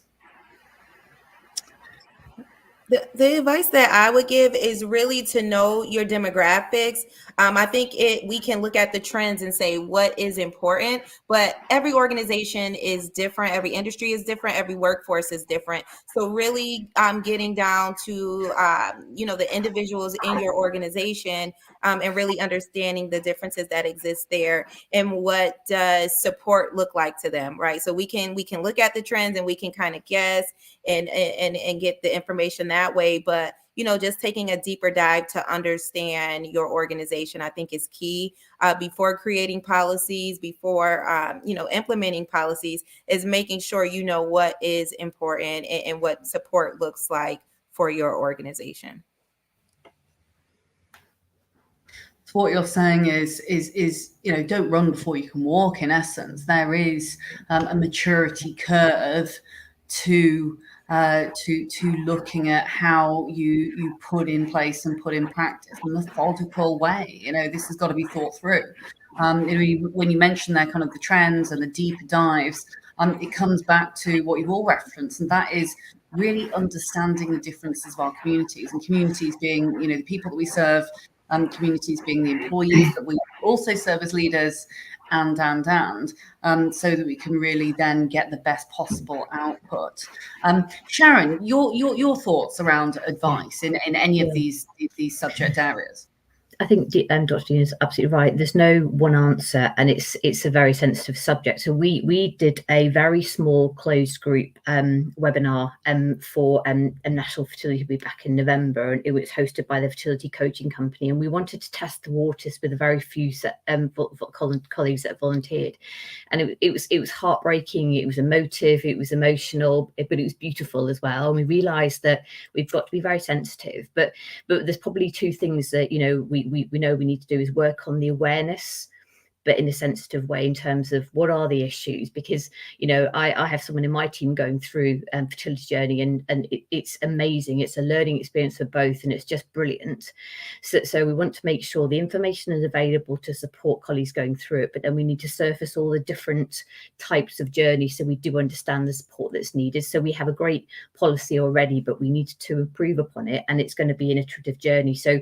The advice that I would give is really to know your demographics. I think we can look at the trends and say what is important, but every organization is different, every industry is different, every workforce is different. So really getting down to the individuals in your organization and really understanding the differences that exist there and what does support look like to them, right? So we can look at the trends and we can kind of guess and get the information that way, but just taking a deeper dive to understand your organization, I think is key before creating policies, before implementing policies, is making sure you know what is important and what support looks like for your organization. So what you're saying is don't run before you can walk. In essence, there is a maturity curve to looking at how you put in place and put in practice a methodical way. This has got to be thought through. When you mention there kind of the trends and the deeper dives, it comes back to what you've all referenced, and that is really understanding the differences of our communities, and communities being the people that we serve, communities being the employees that we also serve as leaders, and so that we can really then get the best possible output. Sharon, your thoughts around advice in any of these subject areas? I think Dr. Dean is absolutely right. There's no one answer, and it's a very sensitive subject. So we did a very small closed group webinar for National Fertility Week back in November, and it was hosted by the Fertility Coaching Company. And we wanted to test the waters with a very few colleagues that volunteered, and it was heartbreaking. It was emotive. It was emotional, but it was beautiful as well. And we realised that we've got to be very sensitive. But there's probably two things that we know we need to do is work on the awareness, but in a sensitive way, in terms of what are the issues, because I have someone in my team going through fertility journey, and it's amazing. It's a learning experience for both, and it's just brilliant. So we want to make sure the information is available to support colleagues going through it, but then we need to surface all the different types of journey so we do understand the support that's needed. So we have a great policy already, but we need to improve upon it, and it's going to be an iterative journey. So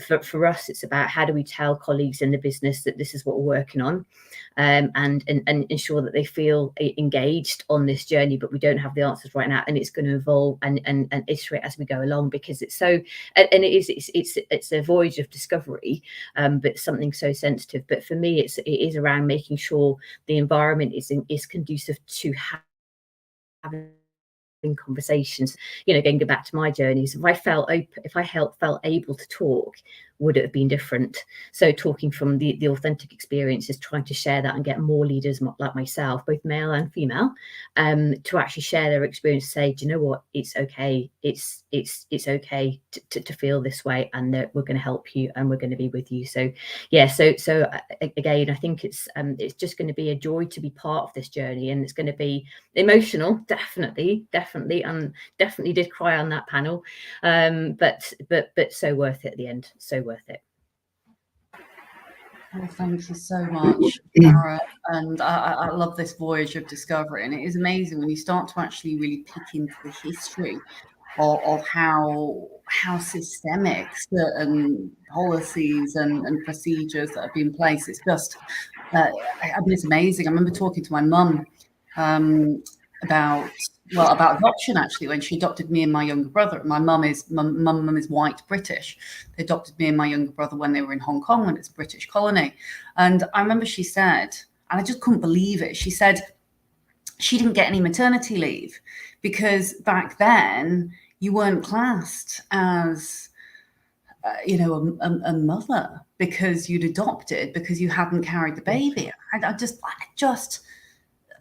for us, it's about how do we tell colleagues in the business that this is what we're working on, and ensure that they feel engaged on this journey, but we don't have the answers right now, and it's going to evolve and iterate as we go along, because it's so, and it's a voyage of discovery, but something so sensitive. But for me, it is around making sure the environment is conducive to having conversations. Going back to my journeys, if I felt able to talk, would it have been different? So talking from the authentic experiences, trying to share that and get more leaders like myself, both male and female, to actually share their experience, say, do you know what, it's okay, it's okay to feel this way, and that we're going to help you and we're going to be with you. So yeah, so again, I think it's just going to be a joy to be part of this journey, and it's going to be emotional, definitely, and definitely did cry on that panel, but so worth it at the end, so worth it. Well, thank you so much, Sarah. And I love this voyage of discovery. And it is amazing when you start to actually really pick into the history of how systemic certain policies and procedures that have been in place. It's just, it's amazing. I remember talking to my mum about adoption, actually, when she adopted me and my younger brother. My mum is white British. They adopted me and my younger brother when they were in Hong Kong, when it's a British colony. And I remember she said, and I just couldn't believe it, she said she didn't get any maternity leave because back then you weren't classed as a mother because you'd adopted, because you hadn't carried the baby.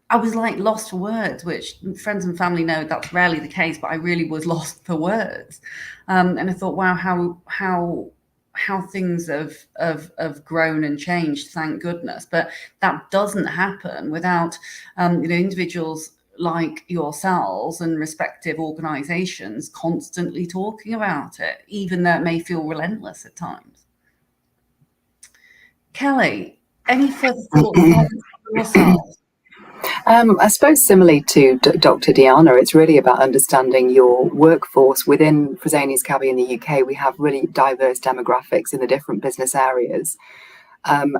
I was like lost for words, which friends and family know that's rarely the case, but I really was lost for words. And I thought, wow, how things have grown and changed, thank goodness. But that doesn't happen without individuals like yourselves and respective organizations constantly talking about it, even though it may feel relentless at times. Kelly, any further thoughts on yourself? I suppose similarly to Dr. Diana, it's really about understanding your workforce. Within Fresenius Kabi in the UK, we have really diverse demographics in the different business areas. And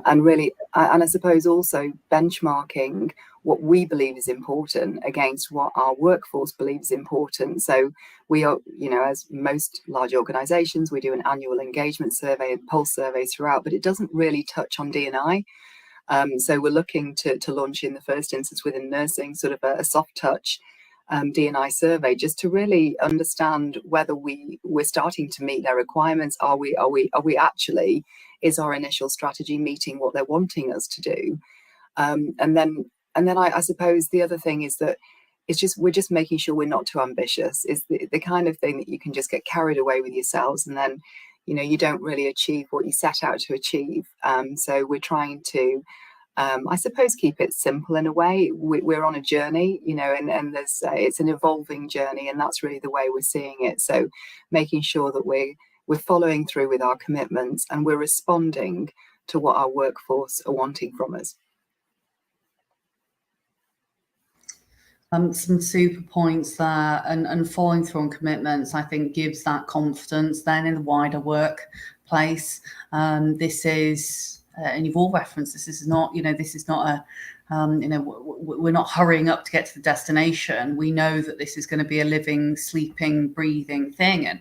I suppose also benchmarking what we believe is important against what our workforce believes important. So we are, as most large organizations, we do an annual engagement survey and pulse surveys throughout, but it doesn't really touch on D&I. So we're looking to launch in the first instance within nursing sort of a soft touch D&I survey, just to really understand whether we're starting to meet their requirements. Are we actually, is our initial strategy meeting what they're wanting us to do? And then I suppose the other thing is that we're just making sure we're not too ambitious. Is the kind of thing that you can just get carried away with yourselves, and then you don't really achieve what you set out to achieve. So we're trying to, I suppose, keep it simple in a way. We're on a journey, and there's it's an evolving journey, and that's really the way we're seeing it. So making sure that we're following through with our commitments and we're responding to what our workforce are wanting from us. Some super points there, and following through on commitments, I think, gives that confidence then in the wider workplace. This is, and you've all referenced this is not, this is not a, we're not hurrying up to get to the destination. We know that this is going to be a living, sleeping, breathing thing. And,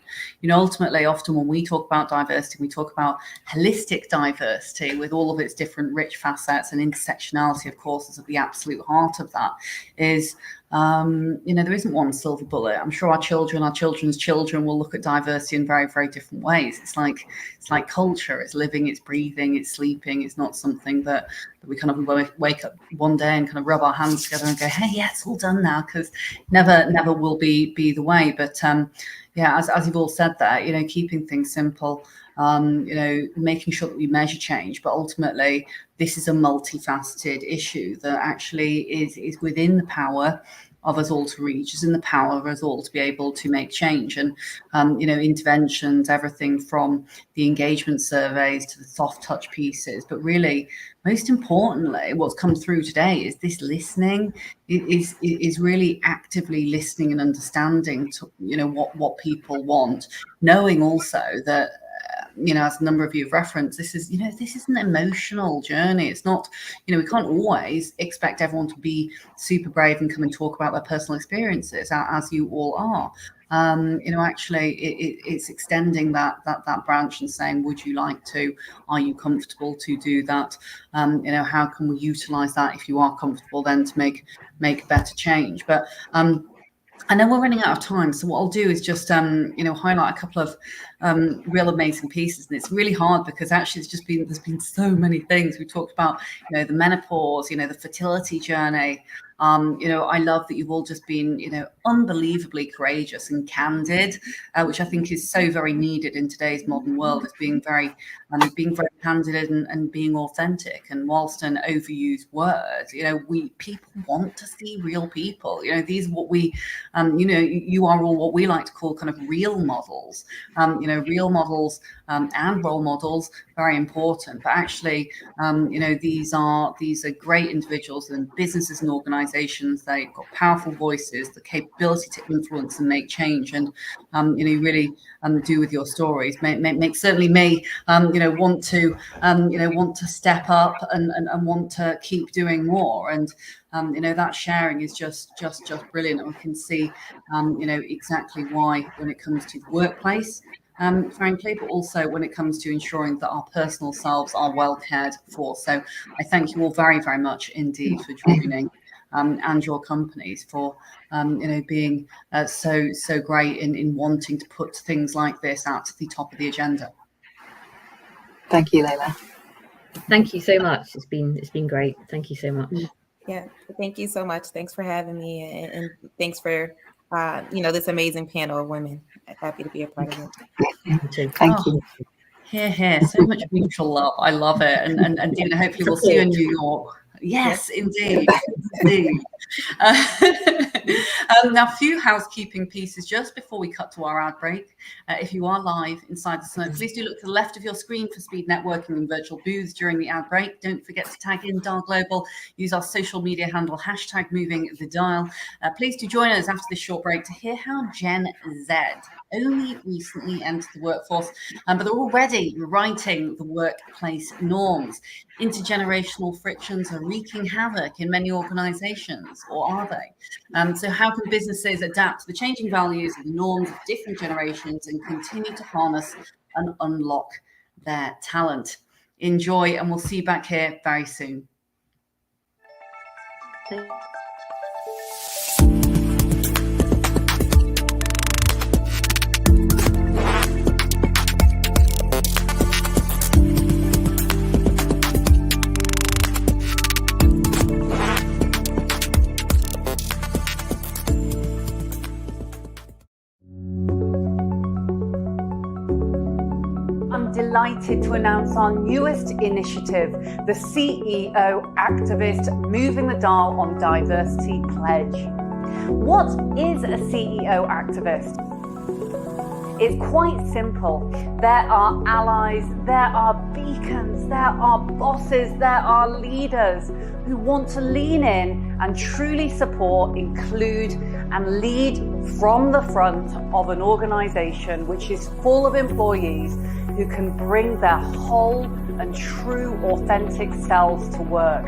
ultimately, often when we talk about diversity, we talk about holistic diversity with all of its different rich facets, and intersectionality, of course, is at the absolute heart of that. Is there isn't one silver bullet. I'm sure our children's children will look at diversity in very, very different ways. It's like culture. It's living, it's breathing, it's sleeping. It's not something that we kind of wake up one day and kind of rub our hands together and go, hey, yeah, it's all done now, because never will be the way. But as you've all said there, keeping things simple, making sure that we measure change, but ultimately this is a multifaceted issue that actually is within the power of us all to reach, is in the power of us all to be able to make change. And interventions, everything from the engagement surveys to the soft touch pieces, but really most importantly, what's come through today is this listening. Is really actively listening and understanding to what people want, knowing also that as a number of you have referenced, this is an emotional journey. It's not, we can't always expect everyone to be super brave and come and talk about their personal experiences, as you all are. Actually, it's extending that branch and saying, would you like to? Are you comfortable to do that? How can we utilize that, if you are comfortable, then to make better change? But I know we're running out of time, so what I'll do is just highlight a couple of real amazing pieces. And it's really hard because actually there's been so many things. We talked about the menopause, the fertility journey. I love that you've all just been unbelievably courageous and candid, which I think is so very needed in today's modern world, is being very candid and being authentic. And whilst an overused word, people want to see real people. These are what we you are all what we like to call kind of real models. Real models and role models, very important. But actually, these are great individuals and businesses and organizations. They've got powerful voices, the capability to influence and make change, and really do with your stories make certainly me want to step up and want to keep doing more. And that sharing is just brilliant, and we can see exactly why, when it comes to the workplace, frankly, but also when it comes to ensuring that our personal selves are well cared for. So I thank you all very, very much indeed for joining, and your companies for being so great in wanting to put things like this out to the top of the agenda. Thank you, Layla. Thank you so much. It's been great. Thank you so much. Yeah, thank you so much. Thanks for having me, and thanks for this amazing panel of women. Happy to be a part of it. Thank you. Here, so much mutual love. I love it. And Dina, hopefully we'll see you in New York. Yes, indeed. Now, a few housekeeping pieces just before we cut to our ad break. If you are live inside the smoke, please do look to the left of your screen for speed networking and virtual booths during the ad break. Don't forget to tag in Dial Global. Use our social media handle, #MovingTheDial. Please do join us after this short break to hear how Gen Z only recently entered the workforce, but they're already rewriting the workplace norms. Intergenerational frictions are wreaking havoc in many organizations, or are they? So how can businesses adapt to the changing values and norms of different generations and continue to harness and unlock their talent? Enjoy, and we'll see you back here very soon. Delighted to announce our newest initiative, the CEO Activist Moving the Dial on Diversity Pledge. What is a CEO activist? It's quite simple. There are allies, there are beacons, there are bosses, there are leaders who want to lean in and truly support, include, and lead from the front of an organization which is full of employees who can bring their whole and true authentic selves to work.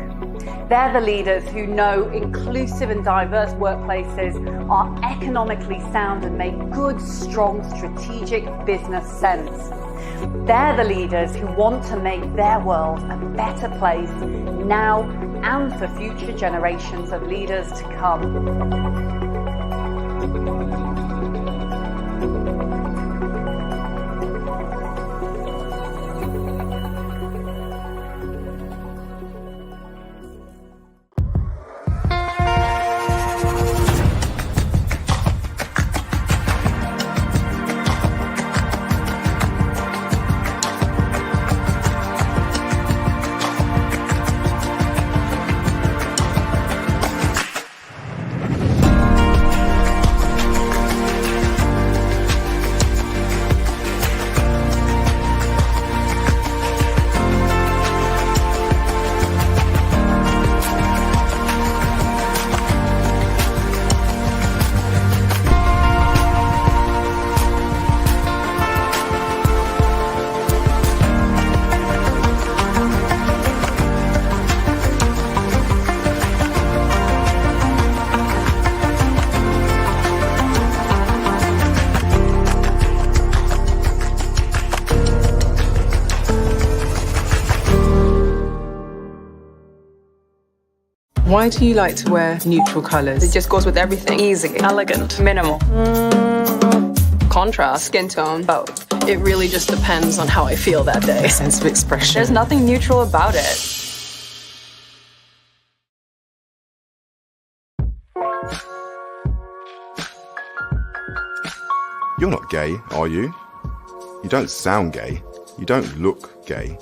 They're the leaders who know inclusive and diverse workplaces are economically sound and make good, strong, strategic business sense. They're the leaders who want to make their world a better place now and for future generations of leaders to come. Why do you like to wear neutral colours? It just goes with everything. Easy, elegant, minimal. Contrast, skin tone, both. It really just depends on how I feel that day. A sense of expression. There's nothing neutral about it. You're not gay, are you? You don't sound gay. You don't look gay.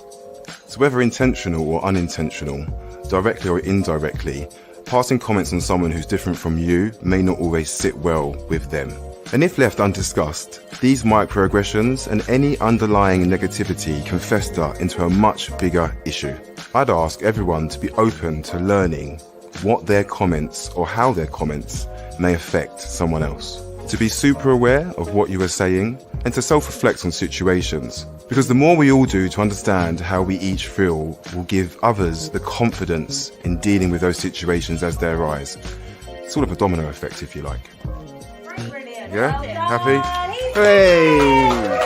So whether intentional or unintentional, directly or indirectly, passing comments on someone who's different from you may not always sit well with them. And if left undiscussed, these microaggressions and any underlying negativity can fester into a much bigger issue. I'd ask everyone to be open to learning what their comments or how their comments may affect someone else. To be super aware of what you are saying and to self-reflect on situations. Because the more we all do to understand how we each feel will give others the confidence in dealing with those situations as they arise. Sort of a domino effect, if you like. Yeah? Happy? Hey!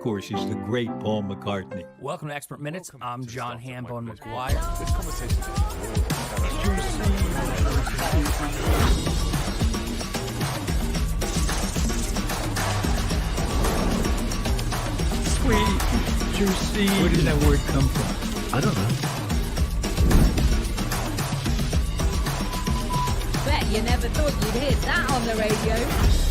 course, is the great Paul McCartney. Welcome to Expert Minutes. I'm John Hambone McGuire. This conversation Sweet, juicy. Where did that word come from? I don't know. Bet you never thought you'd hear that on the radio.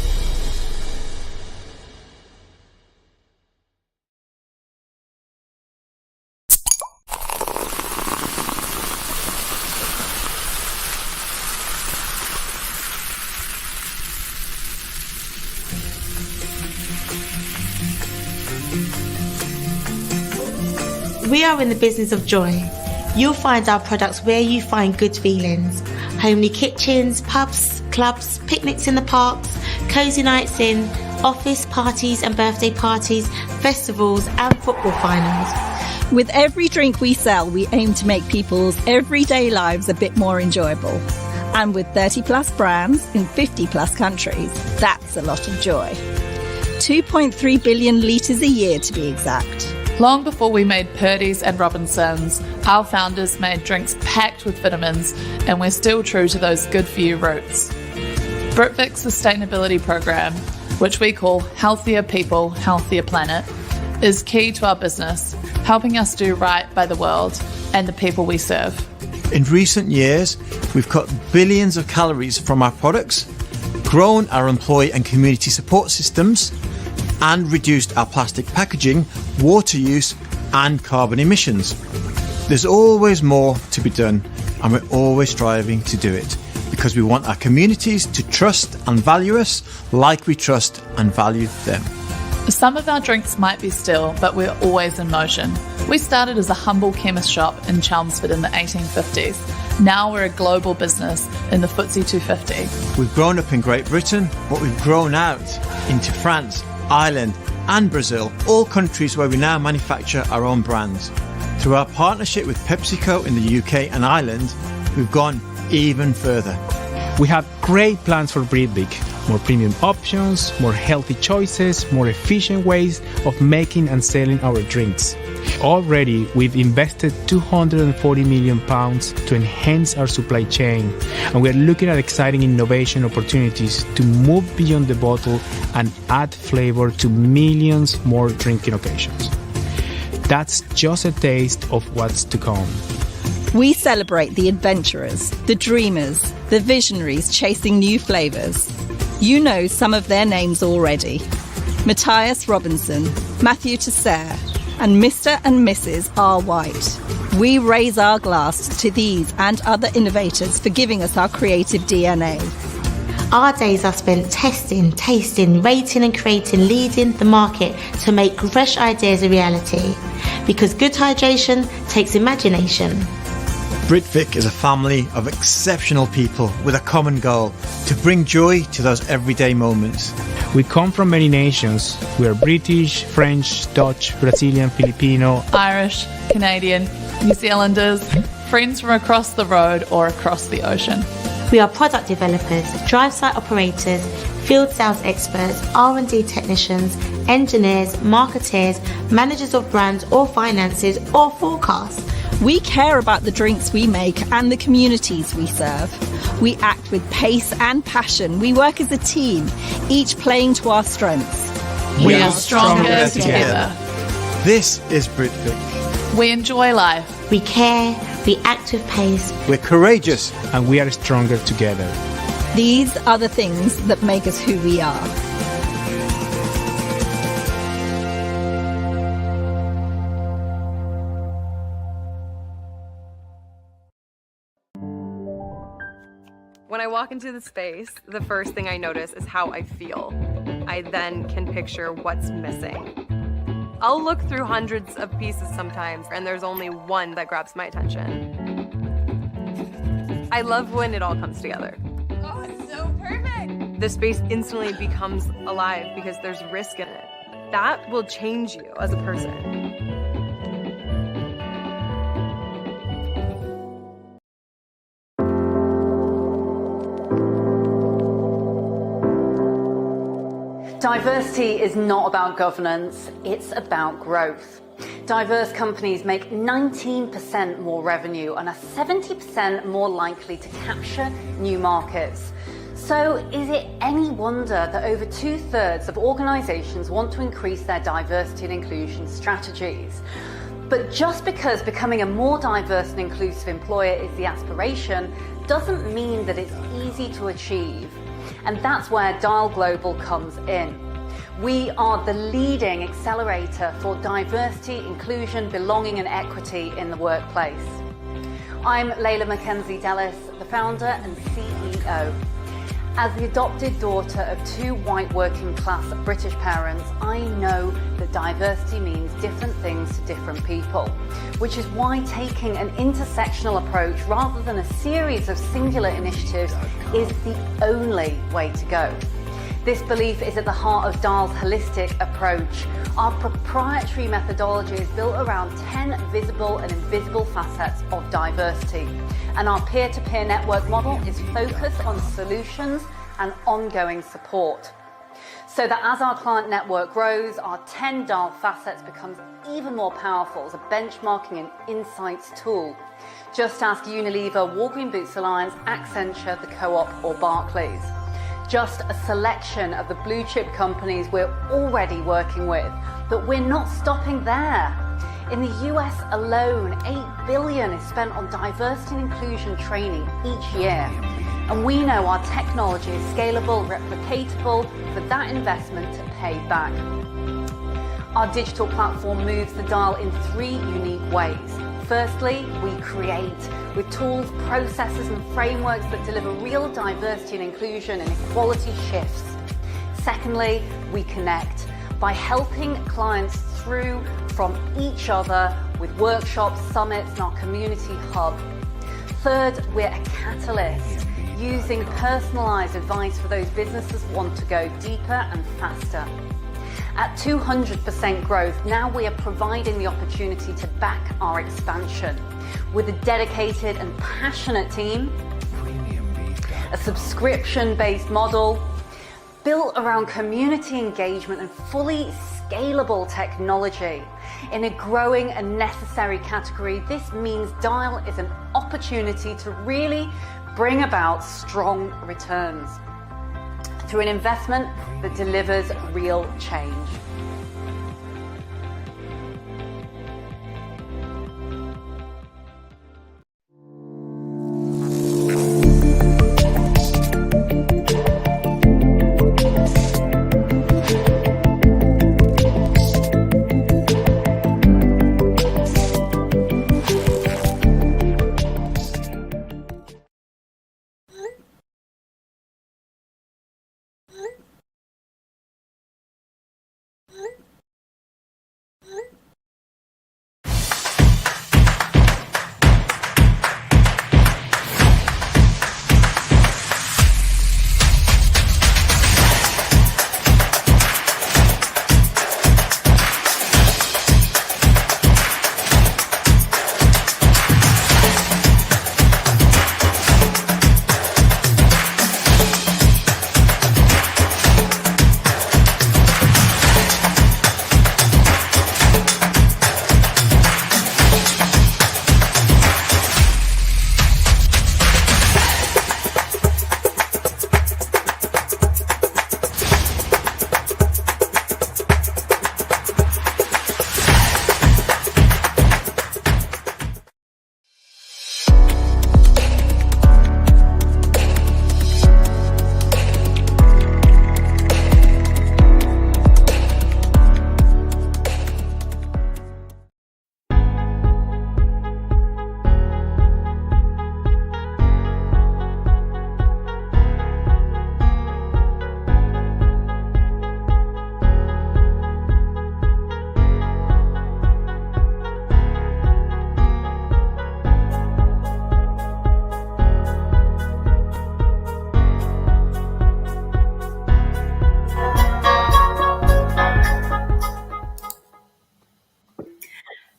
We are in the business of joy. You'll find our products where you find good feelings. Homely kitchens, pubs, clubs, picnics in the parks, cozy nights in, office parties and birthday parties, festivals and football finals. With every drink we sell, we aim to make people's everyday lives a bit more enjoyable. And with 30 plus brands in 50 plus countries, that's a lot of joy. 2.3 billion litres a year to be exact. Long before we made Purdy's and Robinsons, our founders made drinks packed with vitamins, and we're still true to those good for you roots. Britvic's sustainability program, which we call Healthier People, Healthier Planet, is key to our business, helping us do right by the world and the people we serve. In recent years, we've cut billions of calories from our products, grown our employee and community support systems, and reduced our plastic packaging, water use and carbon emissions. There's always more to be done, and we're always striving to do it because we want our communities to trust and value us like we trust and value them. Some of our drinks might be still, but we're always in motion. We started as a humble chemist shop in Chelmsford in the 1850s. Now we're a global business in the FTSE 250. We've grown up in Great Britain, but we've grown out into France, Ireland and Brazil, all countries where we now manufacture our own brands. Through our partnership with PepsiCo in the UK and Ireland, we've gone even further. We have great plans for Britvic. More premium options, more healthy choices, more efficient ways of making and selling our drinks. Already, we've invested £240 million to enhance our supply chain, and we're looking at exciting innovation opportunities to move beyond the bottle and add flavor to millions more drinking occasions. That's just a taste of what's to come. We celebrate the adventurers, the dreamers, the visionaries chasing new flavours. You know some of their names already. Matthias Robinson, Matthew Tesser, and Mr. and Mrs. R. White. We raise our glass to these and other innovators for giving us our creative DNA. Our days are spent testing, tasting, rating and creating, leading the market to make fresh ideas a reality. Because good hydration takes imagination. Britvic is a family of exceptional people with a common goal: to bring joy to those everyday moments. We come from many nations. We are British, French, Dutch, Brazilian, Filipino, Irish, Canadian, New Zealanders, friends from across the road or across the ocean. We are product developers, drive site operators, field sales experts, R&D technicians, engineers, marketeers, managers of brands or finances or forecasts. We care about the drinks we make and the communities we serve. We act with pace and passion. We work as a team, each playing to our strengths. We are stronger together. This is Britvic. We enjoy life. We care, we act with pace. We're courageous. And we are stronger together. These are the things that make us who we are. When I walk into the space, the first thing I notice is how I feel. I then can picture what's missing. I'll look through hundreds of pieces sometimes, and there's only one that grabs my attention. I love when it all comes together. Oh, it's so perfect. The space instantly becomes alive because there's risk in it. That will change you as a person. Diversity is not about governance, it's about growth. Diverse companies make 19% more revenue and are 70% more likely to capture new markets. So is it any wonder that over 2/3 of organisations want to increase their diversity and inclusion strategies? But just because becoming a more diverse and inclusive employer is the aspiration, doesn't mean that it's easy to achieve. And that's where Dial Global comes in. We are the leading accelerator for diversity, inclusion, belonging and equity in the workplace. I'm Layla Mackenzie Dellis, the founder and CEO. As the adopted daughter of 2 white working class British parents, I know that diversity means different things to different people, which is why taking an intersectional approach rather than a series of singular initiatives is the only way to go. This belief is at the heart of Dial's holistic approach. Our proprietary methodology is built around 10 visible and invisible facets of diversity. And our peer-to-peer network model is focused on solutions and ongoing support. So that as our client network grows, our 10 Dial facets becomes even more powerful as a benchmarking and insights tool. Just ask Unilever, Walgreen Boots Alliance, Accenture, the Co-op or Barclays. Just a selection of the blue chip companies we're already working with, but we're not stopping there. In the US alone, $8 billion is spent on diversity and inclusion training each year. And we know our technology is scalable, replicatable for that investment to pay back. Our digital platform moves the dial in 3 unique ways. Firstly, we create with tools, processes and frameworks that deliver real diversity and inclusion and equality shifts. Secondly, we connect by helping clients through from each other with workshops, summits and our community hub. Third, we're a catalyst, using personalised advice for those businesses who want to go deeper and faster. At 200% growth, now we are providing the opportunity to back our expansion with a dedicated and passionate team, a subscription-based model built around community engagement and fully scalable technology. In a growing and necessary category, this means Dial is an opportunity to really bring about strong returns through an investment that delivers real change.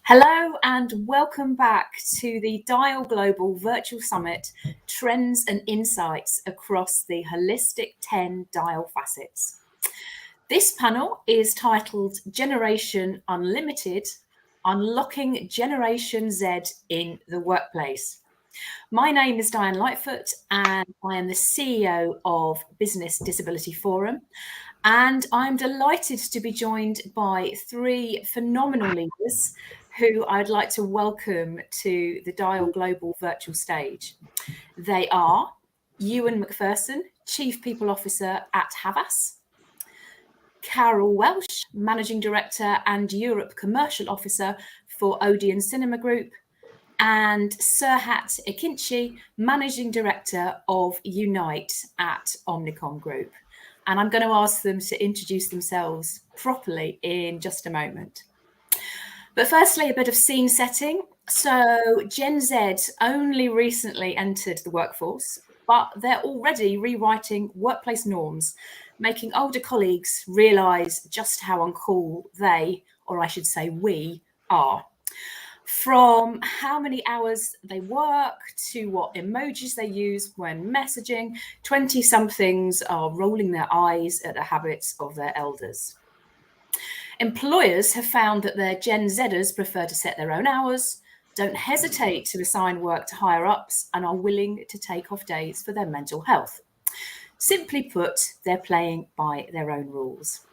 Hello and welcome back to the Dial Global Virtual Summit, Trends and Insights across the Holistic 10 Dial Facets. This panel is titled Generation Unlimited, Unlocking Generation Z in the Workplace. My name is Diane Lightfoot and I am the CEO of Business Disability Forum. And I'm delighted to be joined by three phenomenal leaders who I'd like to welcome to the Dial Global virtual stage. They are Ewan McPherson, Chief People Officer at Havas, Carol Welsh, Managing Director and Europe Commercial Officer for Odeon Cinema Group, and Serhat Ekinci, Managing Director of Unite at Omnicom Group. And I'm going to ask them to introduce themselves properly in just a moment. But firstly, a bit of scene setting. So Gen Z only recently entered the workforce, but they're already rewriting workplace norms, making older colleagues realise just how uncool they, or I should say we, are. From how many hours they work to what emojis they use when messaging, 20-somethings are rolling their eyes at the habits of their elders. Employers have found that their Gen Zers prefer to set their own hours, don't hesitate to assign work to higher ups, and are willing to take off days for their mental health. Simply put, they're playing by their own rules.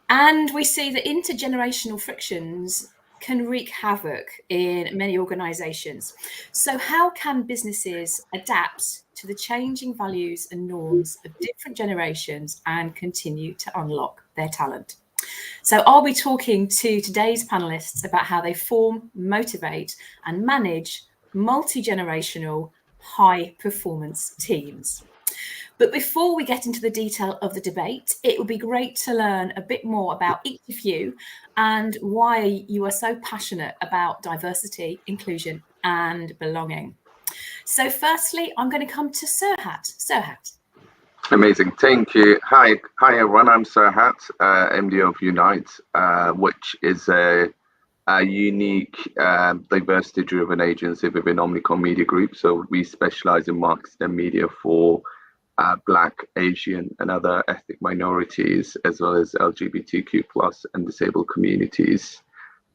And we see that intergenerational frictions can wreak havoc in many organisations. So how can businesses adapt to the changing values and norms of different generations and continue to unlock their talent? So I'll be talking to today's panelists about how they form, motivate and manage multi-generational high-performance teams. But before we get into the detail of the debate, it would be great to learn a bit more about each of you and why you are so passionate about diversity, inclusion and belonging. So firstly, I'm going to come to Serhat. Serhat. Amazing, thank you. Hi everyone, I'm Serhat, MD of Unite, which is a unique diversity-driven agency within Omnicom Media Group. So we specialize in marketing and media for Black, Asian and other ethnic minorities, as well as LGBTQ+ and disabled communities.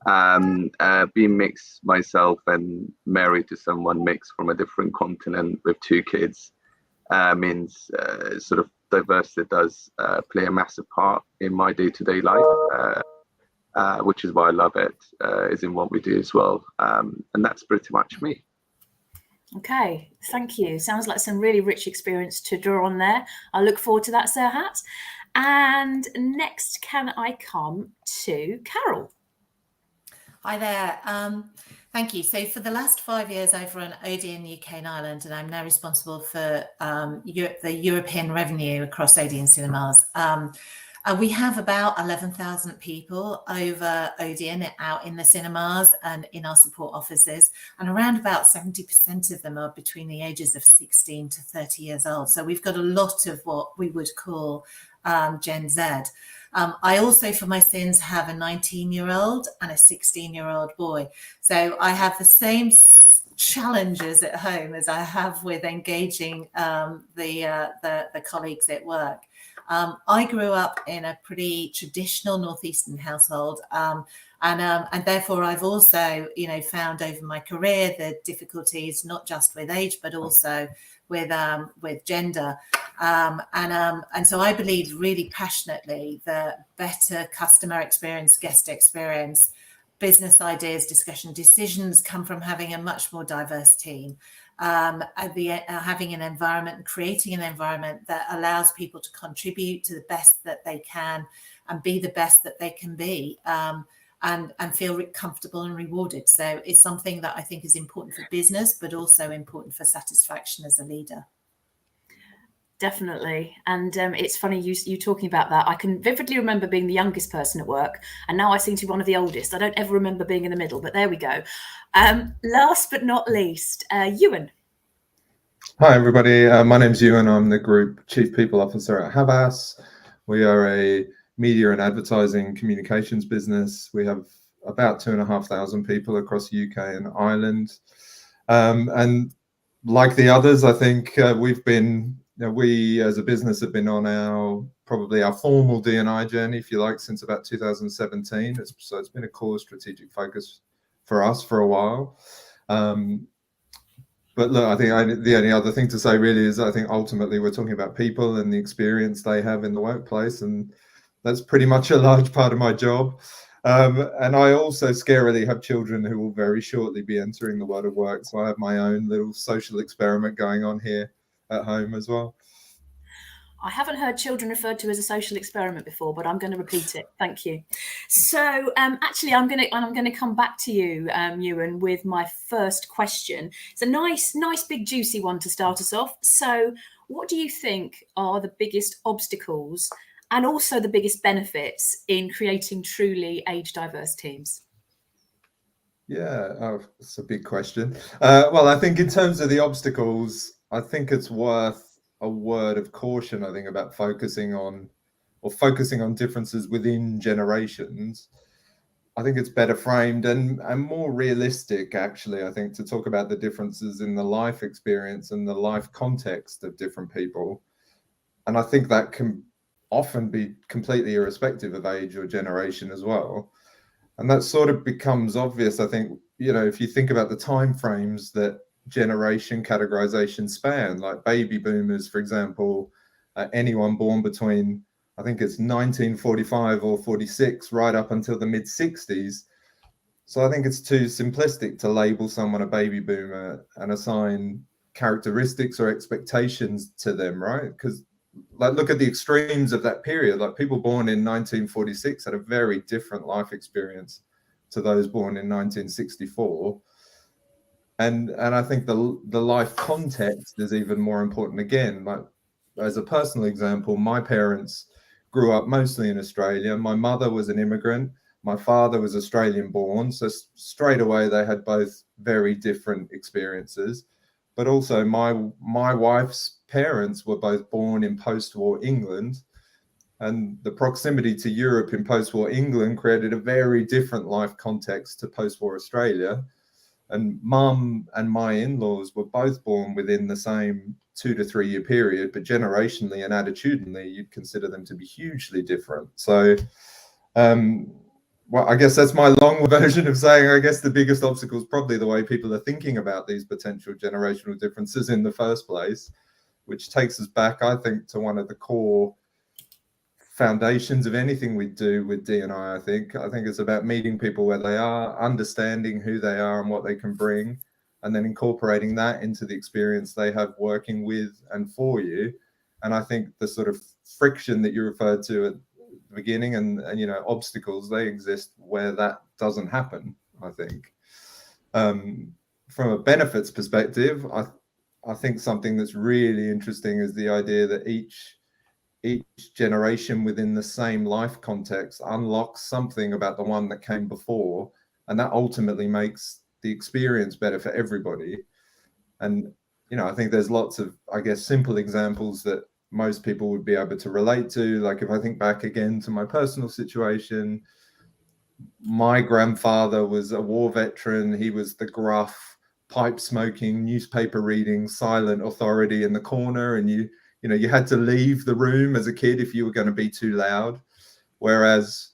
Being mixed myself and married to someone mixed from a different continent with 2 kids means sort of diversity does play a massive part in my day-to-day life, which is why I love it, is in what we do as well. And that's pretty much me. Okay, thank you. Sounds like some really rich experience to draw on there. I look forward to that, Serhat. And next, can I come to Carol? Hi there. Thank you. So for the last 5 years, I've run Odeon UK and Ireland, and I'm now responsible for the European revenue across Odeon cinemas. We have about 11,000 people over Odeon out in the cinemas and in our support offices, and around about 70% of them are between the ages of 16 to 30 years old. So we've got a lot of what we would call Gen Z. I also, for my sins, have a 19-year-old and a 16-year-old boy. So I have the same challenges at home as I have with engaging the colleagues at work. I grew up in a pretty traditional Northeastern household, and therefore I've also, found over my career the difficulties not just with age but also with gender, and so I believe really passionately that better customer experience, guest experience, business ideas, discussion, decisions come from having a much more diverse team. Having an environment, creating an environment that allows people to contribute to the best that they can and be the best that they can be, and feel comfortable and rewarded. So it's something that I think is important for business, but also important for satisfaction as a leader. Definitely. And it's funny you talking about that. I can vividly remember being the youngest person at work, and now I seem to be one of the oldest. I don't ever remember being in the middle, but there we go. Last but not least, Ewan. Hi, everybody. My name's Ewan. I'm the Group Chief People Officer at Havas. We are a media and advertising communications business. We have about 2,500 people across the UK and Ireland. And like the others, I think we've been we as a business have been on probably our formal D&I journey, if you like, since about 2017. So it's been a core strategic focus for us for a while. But look, I think the only other thing to say really is I think ultimately we're talking about people and the experience they have in the workplace, and that's pretty much a large part of my job. And I also scarily have children who will very shortly be entering the world of work. So I have my own little social experiment going on here at home as well. I haven't heard children referred to as a social experiment before, but I'm going to repeat it. Thank you. So actually, I'm going to come back to you, Ewan, with my first question. It's a nice, big, juicy one to start us off. So what do you think are the biggest obstacles and also the biggest benefits in creating truly age-diverse teams? Yeah, that's a big question. Well, I think in terms of the obstacles, I think it's worth a word of caution, I think, about focusing on differences within generations. I think it's better framed and more realistic, actually, I think, to talk about the differences in the life experience and the life context of different people. And I think that can often be completely irrespective of age or generation as well. And that sort of becomes obvious, I think, if you think about the timeframes that generation categorization span, like baby boomers, for example, anyone born between, I think it's 1945 or 46 right up until the mid 60s. So I think it's too simplistic to label someone a baby boomer and assign characteristics or expectations to them, right? Because look at the extremes of that period. Like people born in 1946 had a very different life experience to those born in 1964. And I think the life context is even more important again. Like as a personal example, my parents grew up mostly in Australia. My mother was an immigrant. My father was Australian born. So straight away, they had both very different experiences. But also my wife's parents were both born in post-war England. And the proximity to Europe in post-war England created a very different life context to post-war Australia. And mum and my in-laws were both born within the same 2 to 3 year period, but generationally and attitudinally, you'd consider them to be hugely different. So, well, I guess that's my long version of saying, I guess the biggest obstacle is probably the way people are thinking about these potential generational differences in the first place, which takes us back, I think, to one of the core foundations of anything we do with D&I. I think it's about meeting people where they are, understanding who they are and what they can bring, and then incorporating that into the experience they have working with and for you. And I think the sort of friction that you referred to at the beginning and obstacles, they exist where that doesn't happen, I think. From a benefits perspective, I think something that's really interesting is the idea that each generation within the same life context unlocks something about the one that came before, and that ultimately makes the experience better for everybody. And I think there's lots of, I guess, simple examples that most people would be able to relate to. Like if I think back again to my personal situation, my grandfather was a war veteran. He was the gruff, pipe smoking, newspaper reading, silent authority in the corner, and you had to leave the room as a kid if you were going to be too loud. Whereas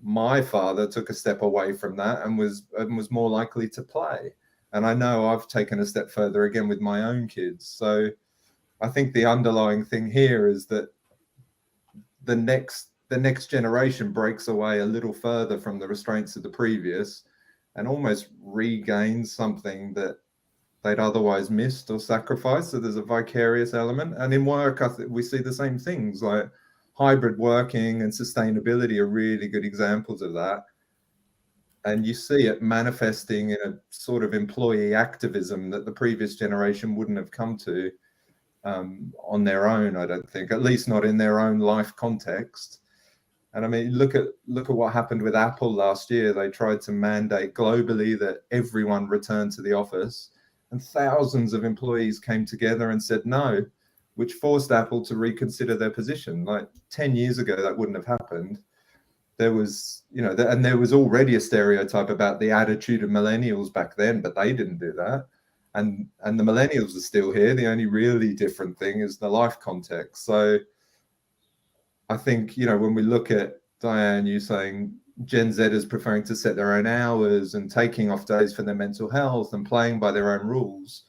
my father took a step away from that and was more likely to play. And I know I've taken a step further again with my own kids. So I think the underlying thing here is that the next generation breaks away a little further from the restraints of the previous and almost regains something that they'd otherwise missed or sacrificed. So there's a vicarious element. And in work, I think we see the same things, like hybrid working and sustainability are really good examples of that. And you see it manifesting in a sort of employee activism that the previous generation wouldn't have come to on their own, I don't think, at least not in their own life context. And I mean, look at what happened with Apple last year. They tried to mandate globally that everyone return to the office, and thousands of employees came together and said no, which forced Apple to reconsider their position. Like 10 years ago, that wouldn't have happened. There was, and there was already a stereotype about the attitude of millennials back then, but they didn't do that. and the millennials are still here. The only really different thing is the life context. So I think, you know, when we look at Diane, you saying Gen Z is preferring to set their own hours and taking off days for their mental health and playing by their own rules,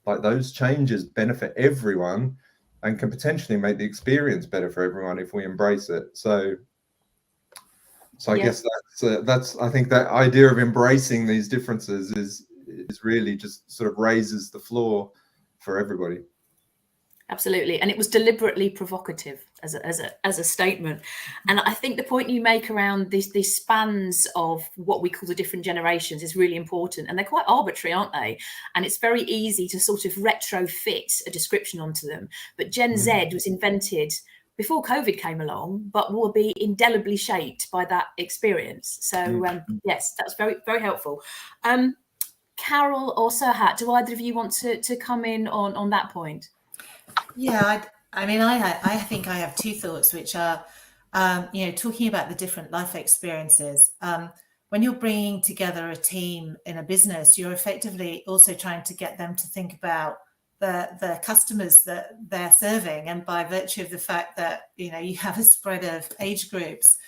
like those changes benefit everyone and can potentially make the experience better for everyone if we embrace it. So I guess that's I think that idea of embracing these differences is really just sort of raises the floor for everybody. Absolutely, and it was deliberately provocative as a statement. And I think the point you make around these spans of what we call the different generations is really important, and they're quite arbitrary, aren't they? And it's very easy to sort of retrofit a description onto them. But Gen Z was invented before COVID came along, but will be indelibly shaped by that experience. So yes, that's very, very helpful. Carol or Serhat, do either of you want to come in on that point? Yeah, I mean, I think I have two thoughts, which are, you know, talking about the different life experiences. When you're bringing together a team in a business, you're effectively also trying to get them to think about the customers that they're serving. And by virtue of the fact that, you know, you have a spread of age groups,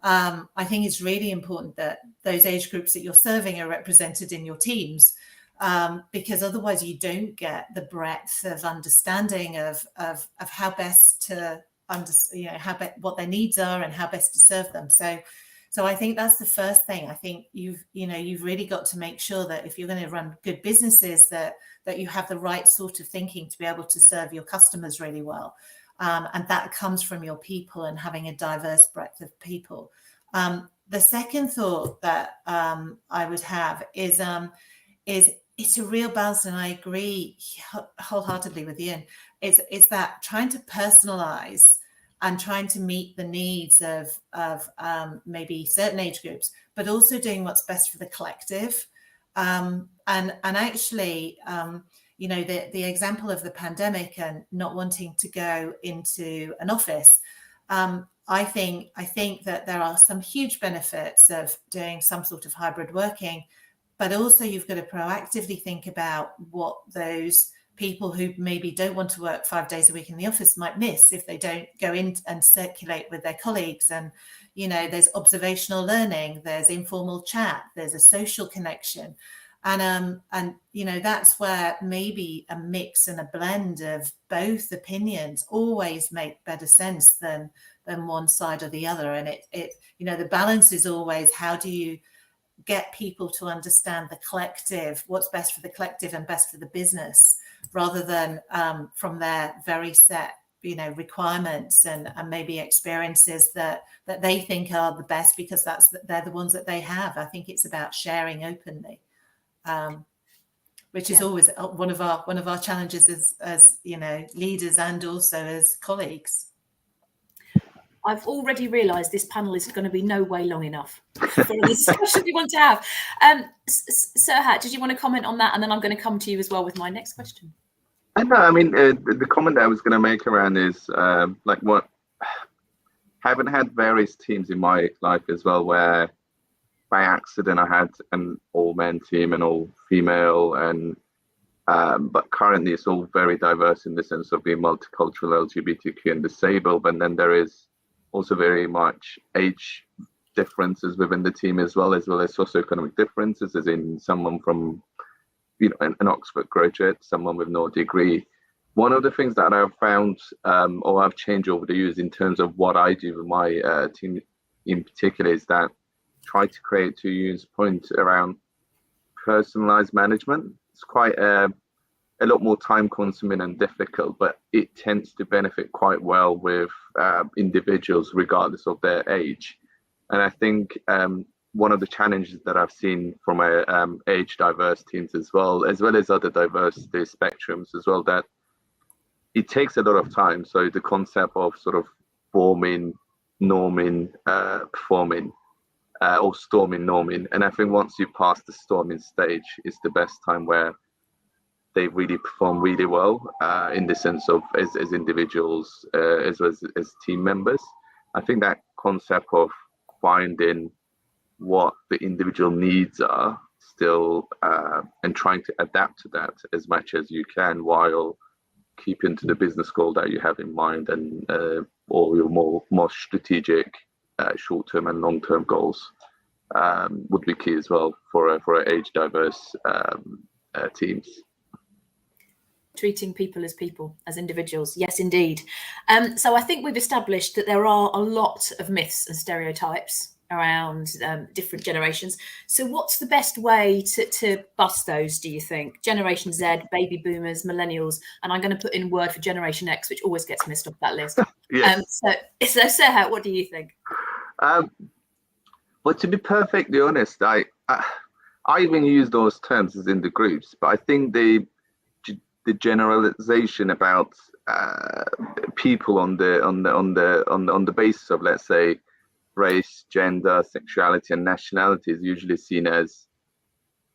I think it's really important that those age groups that you're serving are represented in your teams. Because otherwise you don't get the breadth of understanding of how best to what their needs are and how best to serve them. So I think that's the first thing. I think you've really got to make sure that if you're going to run good businesses, that you have the right sort of thinking to be able to serve your customers really well. And that comes from your people and having a diverse breadth of people. The second thought that I would have is it's a real balance, and I agree wholeheartedly with Ian. It's that trying to personalize and trying to meet the needs of maybe certain age groups, but also doing what's best for the collective. And actually, you know, the example of the pandemic and not wanting to go into an office. I think that there are some huge benefits of doing some sort of hybrid working. But also you've got to proactively think about what those people who maybe don't want to work 5 days a week in the office might miss if they don't go in and circulate with their colleagues. And, you know, there's observational learning, there's informal chat, there's a social connection. And you know, that's where maybe a mix and a blend of both opinions always make better sense than one side or the other. And it you know, the balance is always how do you get people to understand the collective, what's best for the collective and best for the business, rather than from their very set, you know, requirements and maybe experiences that they think are the best because they're the ones that they have. I think it's about sharing openly, which is always one of our challenges as you know, leaders and also as colleagues. I've already realised this panel is going to be no way long enough for the discussion we want to have. Serhat, did you want to comment on that? And then I'm going to come to you as well with my next question. I know. I mean, the comment that I was going to make around is like what haven't had various teams in my life as well, where by accident I had an all-men team and all female, and but currently it's all very diverse in the sense of being multicultural, LGBTQ, and disabled. And then there is also very much age differences within the team as well as socioeconomic differences, as in someone from, you know, an Oxford graduate, someone with no degree. One of the things that I've found or I've changed over the years in terms of what I do with my team in particular is that try to create, to Ewan's point, around personalized management. It's quite a lot more time consuming and difficult, but it tends to benefit quite well with individuals regardless of their age. And I think one of the challenges that I've seen from age diverse teams as well as other diversity spectrums as well, that it takes a lot of time. So the concept of sort of forming, norming, performing, or storming, norming. And I think once you pass the storming stage, it's the best time where they really perform really well in the sense of as individuals as well as team members. I think that concept of finding what the individual needs are still and trying to adapt to that as much as you can while keeping to the business goal that you have in mind and or your more strategic short-term and long-term goals would be key as well for age diverse teams. Treating people, as individuals. Yes, indeed. So I think we've established that there are a lot of myths and stereotypes around different generations. So what's the best way to bust those, do you think? Generation Z, baby boomers, millennials, and I'm going to put in word for Generation X, which always gets missed off that list. Yes. So Serhat, what do you think? Well, to be perfectly honest, I even use those terms as in the groups, but I think the generalization about people on the basis of, let's say, race, gender, sexuality, and nationality is usually seen as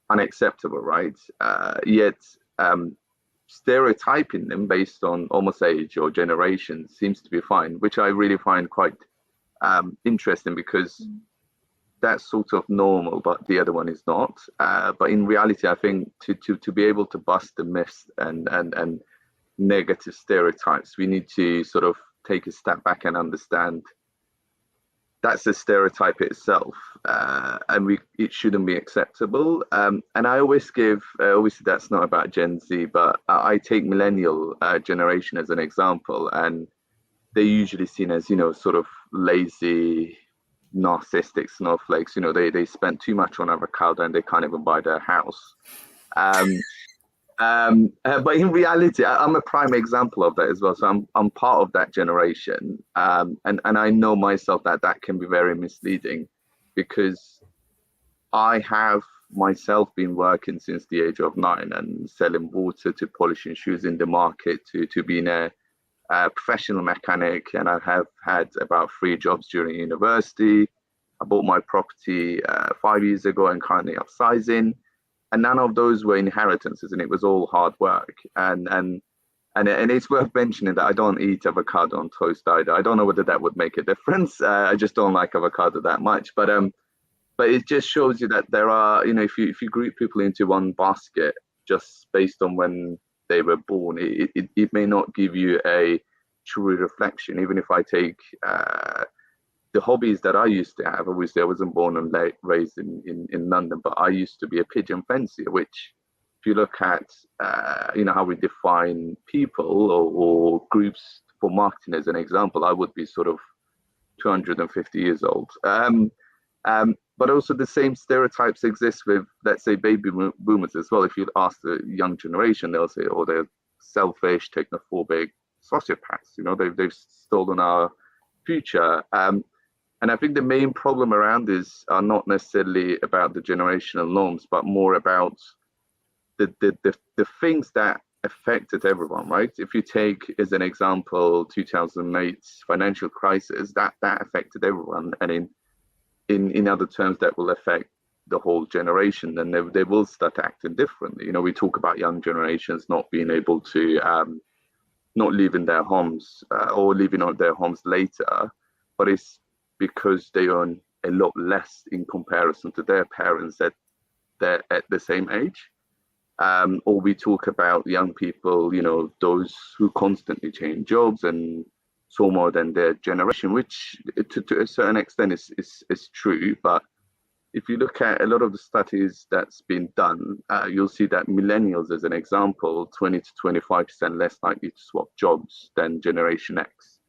unacceptable, right? Yet stereotyping them based on almost age or generation seems to be fine, which I really find quite interesting, because that's sort of normal, but the other one is not. But in reality, I think to be able to bust the myths and negative stereotypes, we need to sort of take a step back and understand that's a stereotype itself, and it shouldn't be acceptable. And I always give, obviously that's not about Gen Z, but I take millennial generation as an example, and they're usually seen as, sort of lazy, narcissistic snowflakes. They spend too much on avocado and they can't even buy their house. But in reality, I'm a prime example of that as well. So I'm part of that generation, and I know myself that can be very misleading, because I have myself been working since the age of 9 and selling water to polishing shoes in the market to being a professional mechanic, and I have had about 3 jobs during university. I bought my property 5 years ago and currently upsizing. And none of those were inheritances, and it was all hard work. And it's worth mentioning that I don't eat avocado on toast either. I don't know whether that would make a difference. I just don't like avocado that much. But it just shows you that there are, if you group people into one basket just based on when they were born, it may not give you a true reflection. Even if I take the hobbies that I used to have, obviously I wasn't born and raised in London, but I used to be a pigeon fancier, which if you look at, how we define people or groups for marketing as an example, I would be sort of 250 years old. But also the same stereotypes exist with, let's say, baby boomers as well. If you ask the young generation, they'll say, oh, they're selfish, technophobic, sociopaths, they've stolen our future. And I think the main problem around this are not necessarily about the generational norms, but more about the things that affected everyone, right? If you take as an example 2008 financial crisis, that affected everyone, and in other terms that will affect the whole generation, and they will start acting differently. We talk about young generations not being able to not leaving their homes or leaving out their homes later, but it's because they earn a lot less in comparison to their parents that they're at the same age. Or we talk about young people, those who constantly change jobs and so more than their generation, which to a certain extent is true. But if you look at a lot of the studies that's been done, you'll see that millennials, as an example, 20 to 25% less likely to swap jobs than Generation X.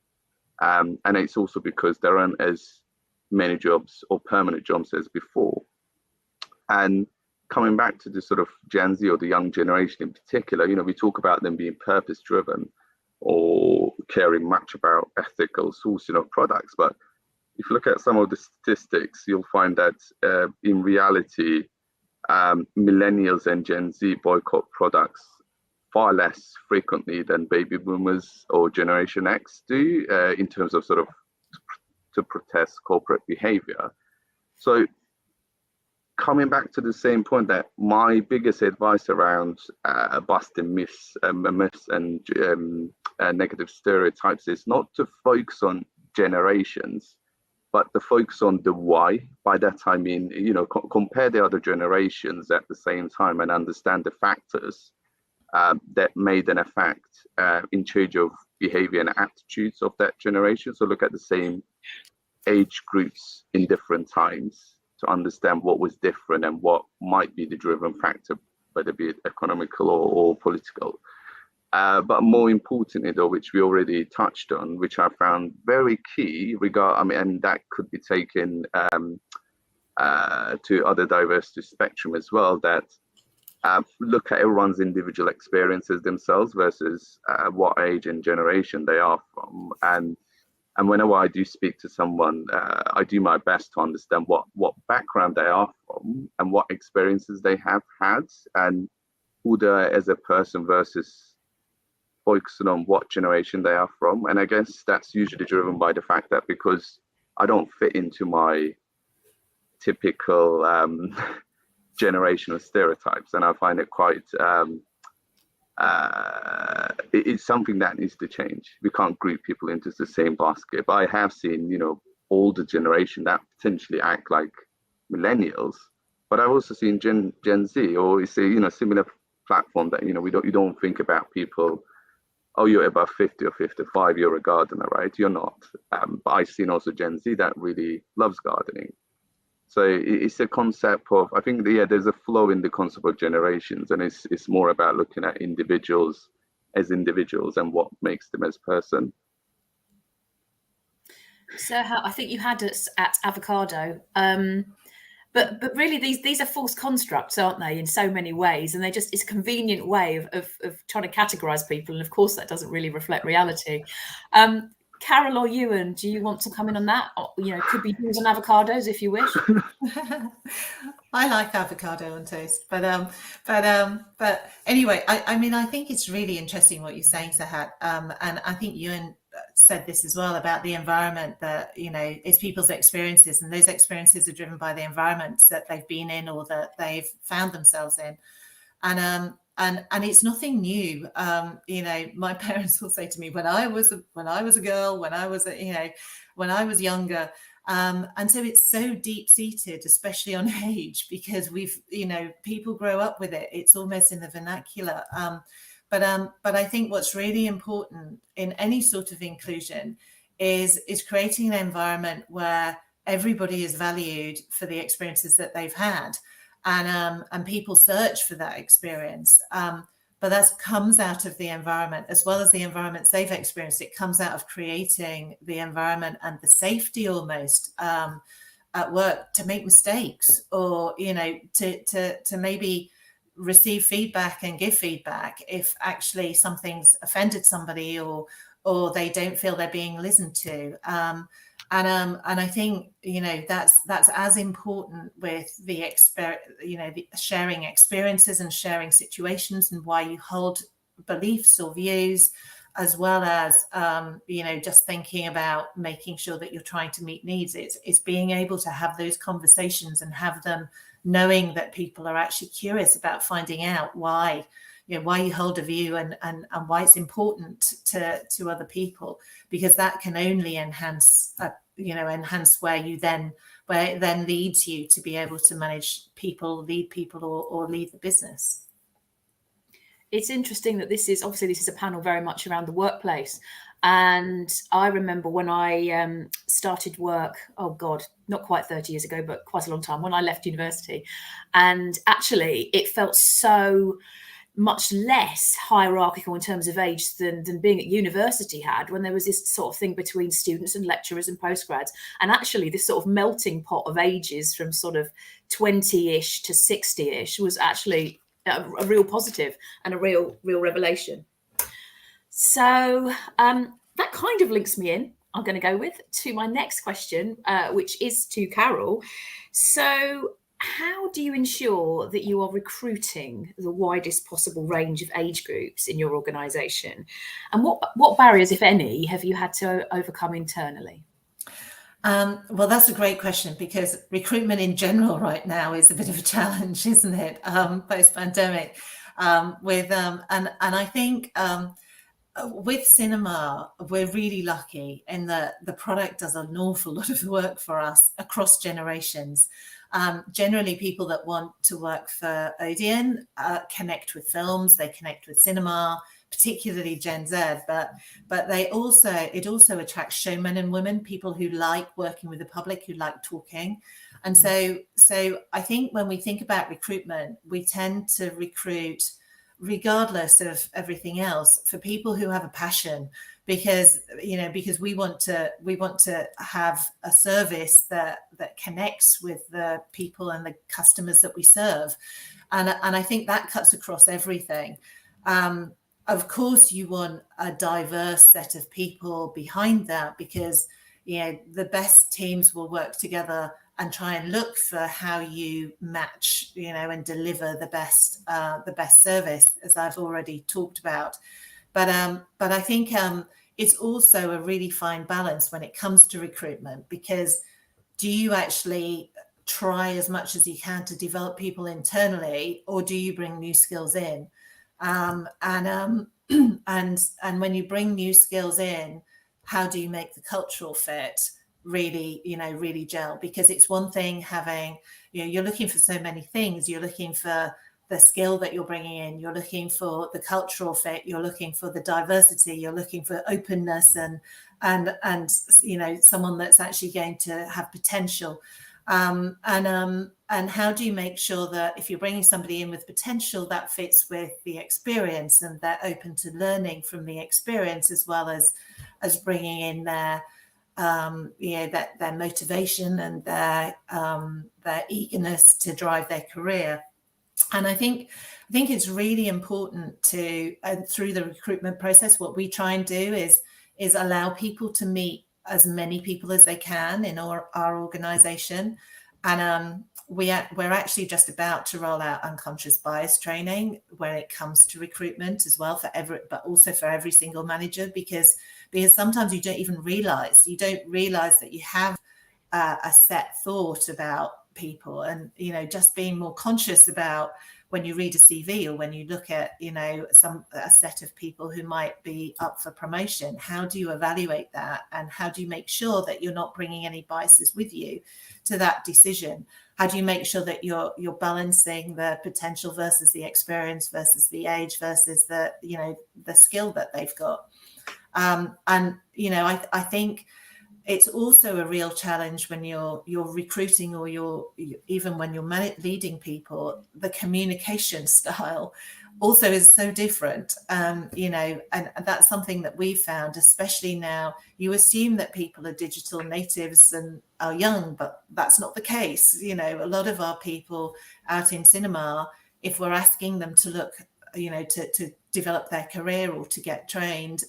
And it's also because there aren't as many jobs or permanent jobs as before. And coming back to the sort of Gen Z or the young generation in particular, we talk about them being purpose-driven or caring much about ethical sourcing of products. But if you look at some of the statistics, you'll find that in reality, millennials and Gen Z boycott products far less frequently than baby boomers or Generation X do in terms of sort of to protest corporate behavior. So coming back to the same point, that my biggest advice around busting myths and negative stereotypes is not to focus on generations, but the focus on the why. By that I mean, compare the other generations at the same time and understand the factors that made an effect in change of behavior and attitudes of that generation. So look at the same age groups in different times to understand what was different and what might be the driven factor, whether it be economical or political. But more importantly, though, which we already touched on, which I found very key, and that could be taken to other diversity spectrum as well, that look at everyone's individual experiences themselves versus what age and generation they are from. And whenever I do speak to someone, I do my best to understand what background they are from and what experiences they have had and who they are as a person versus focusing on what generation they are from. And I guess that's usually driven by the fact that because I don't fit into my typical generational stereotypes, and I find it quite it's something that needs to change. We can't group people into the same basket. But I have seen, older generation that potentially act like millennials, but I've also seen Gen Z, or you say, similar platform that, you don't think about people, oh, you're above 50 or 55, you're a gardener, right? You're not. But I've seen also Gen Z that really loves gardening. So it's a concept of, I think, there's a flow in the concept of generations, and it's more about looking at individuals as individuals and what makes them as person. So I think you had us at avocado, but really these are false constructs, aren't they, in so many ways? And it's a convenient way of trying to categorize people, and of course that doesn't really reflect reality. Carol or Ewan, do you want to come in on that? Could be beans and avocados if you wish. I like avocado on toast, but anyway, I think it's really interesting what you're saying, Sahat, and I think Ewan said this as well about the environment that it's people's experiences, and those experiences are driven by the environments that they've been in or that they've found themselves in, and it's nothing new. My parents will say to me when I was a girl, when I was younger, and so it's so deep seated, especially on age, because people grow up with it. It's almost in the vernacular. But I think what's really important in any sort of inclusion is creating an environment where everybody is valued for the experiences that they've had. And people search for that experience. But that comes out of the environment, as well as the environments they've experienced. It comes out of creating the environment and the safety almost at work to make mistakes, or, to maybe receive feedback and give feedback if actually something's offended somebody or they don't feel they're being listened to. And I think that's as important with the sharing experiences and sharing situations and why you hold beliefs or views, as well as just thinking about making sure that you're trying to meet needs. It's being able to have those conversations and have them knowing that people are actually curious about finding out why you hold a view and why it's important to other people, because that can only enhance where it then leads you to be able to manage people, lead people, or lead the business. It's interesting that this is a panel very much around the workplace. And I remember when I started work, oh God, not quite 30 years ago, but quite a long time, when I left university. And actually it felt so much less hierarchical in terms of age than being at university had, when there was this sort of thing between students and lecturers and postgrads. And actually this sort of melting pot of ages from sort of 20-ish to 60-ish was actually a real positive and a real revelation. So that kind of links me in, I'm going to go with, to my next question, which is to Carol. So how do you ensure that you are recruiting the widest possible range of age groups in your organisation? And what barriers, if any, have you had to overcome internally? Well, that's a great question, because recruitment in general right now is a bit of a challenge, isn't it? Post-pandemic, and I think with cinema, we're really lucky in that the product does an awful lot of the work for us across generations. Generally, people that want to work for Odeon connect with films, they connect with cinema, particularly Gen Z, but it also attracts showmen and women, people who like working with the public, who like talking. And so I think when we think about recruitment, we tend to recruit regardless of everything else for people who have a passion, because we want to have a service that connects with the people and the customers that we serve, and I think that cuts across everything. Of course, you want a diverse set of people behind that, because the best teams will work together and try and look for how you match, and deliver the best service, as I've already talked about. But I think it's also a really fine balance when it comes to recruitment, because do you actually try as much as you can to develop people internally, or do you bring new skills in? And when you bring new skills in, how do you make the cultural fit really gel? Because it's one thing having, you're looking for so many things. You're looking for the skill that you're bringing in. You're looking for the cultural fit. You're looking for the diversity. You're looking for openness and someone that's actually going to have potential. And how do you make sure that if you're bringing somebody in with potential, that fits with the experience and they're open to learning from the experience, as well as bringing in their their motivation and their eagerness to drive their career. And I think it's really important to, through the recruitment process, what we try and do is allow people to meet as many people as they can in our organization. And we're actually just about to roll out unconscious bias training when it comes to recruitment as well, but also for every single manager, because sometimes you don't even realize that you have a set thought about people, and just being more conscious about when you read a CV or when you look at a set of people who might be up for promotion. How do you evaluate that, and how do you make sure that you're not bringing any biases with you to that decision? How do you make sure that you're balancing the potential versus the experience versus the age versus the skill that they've got? I think it's also a real challenge when you're recruiting, or even when you're leading people. The communication style also is so different, and that's something that we've found, especially now. You assume that people are digital natives and are young, but that's not the case. A lot of our people out in cinema, if we're asking them to look, to develop their career or to get trained,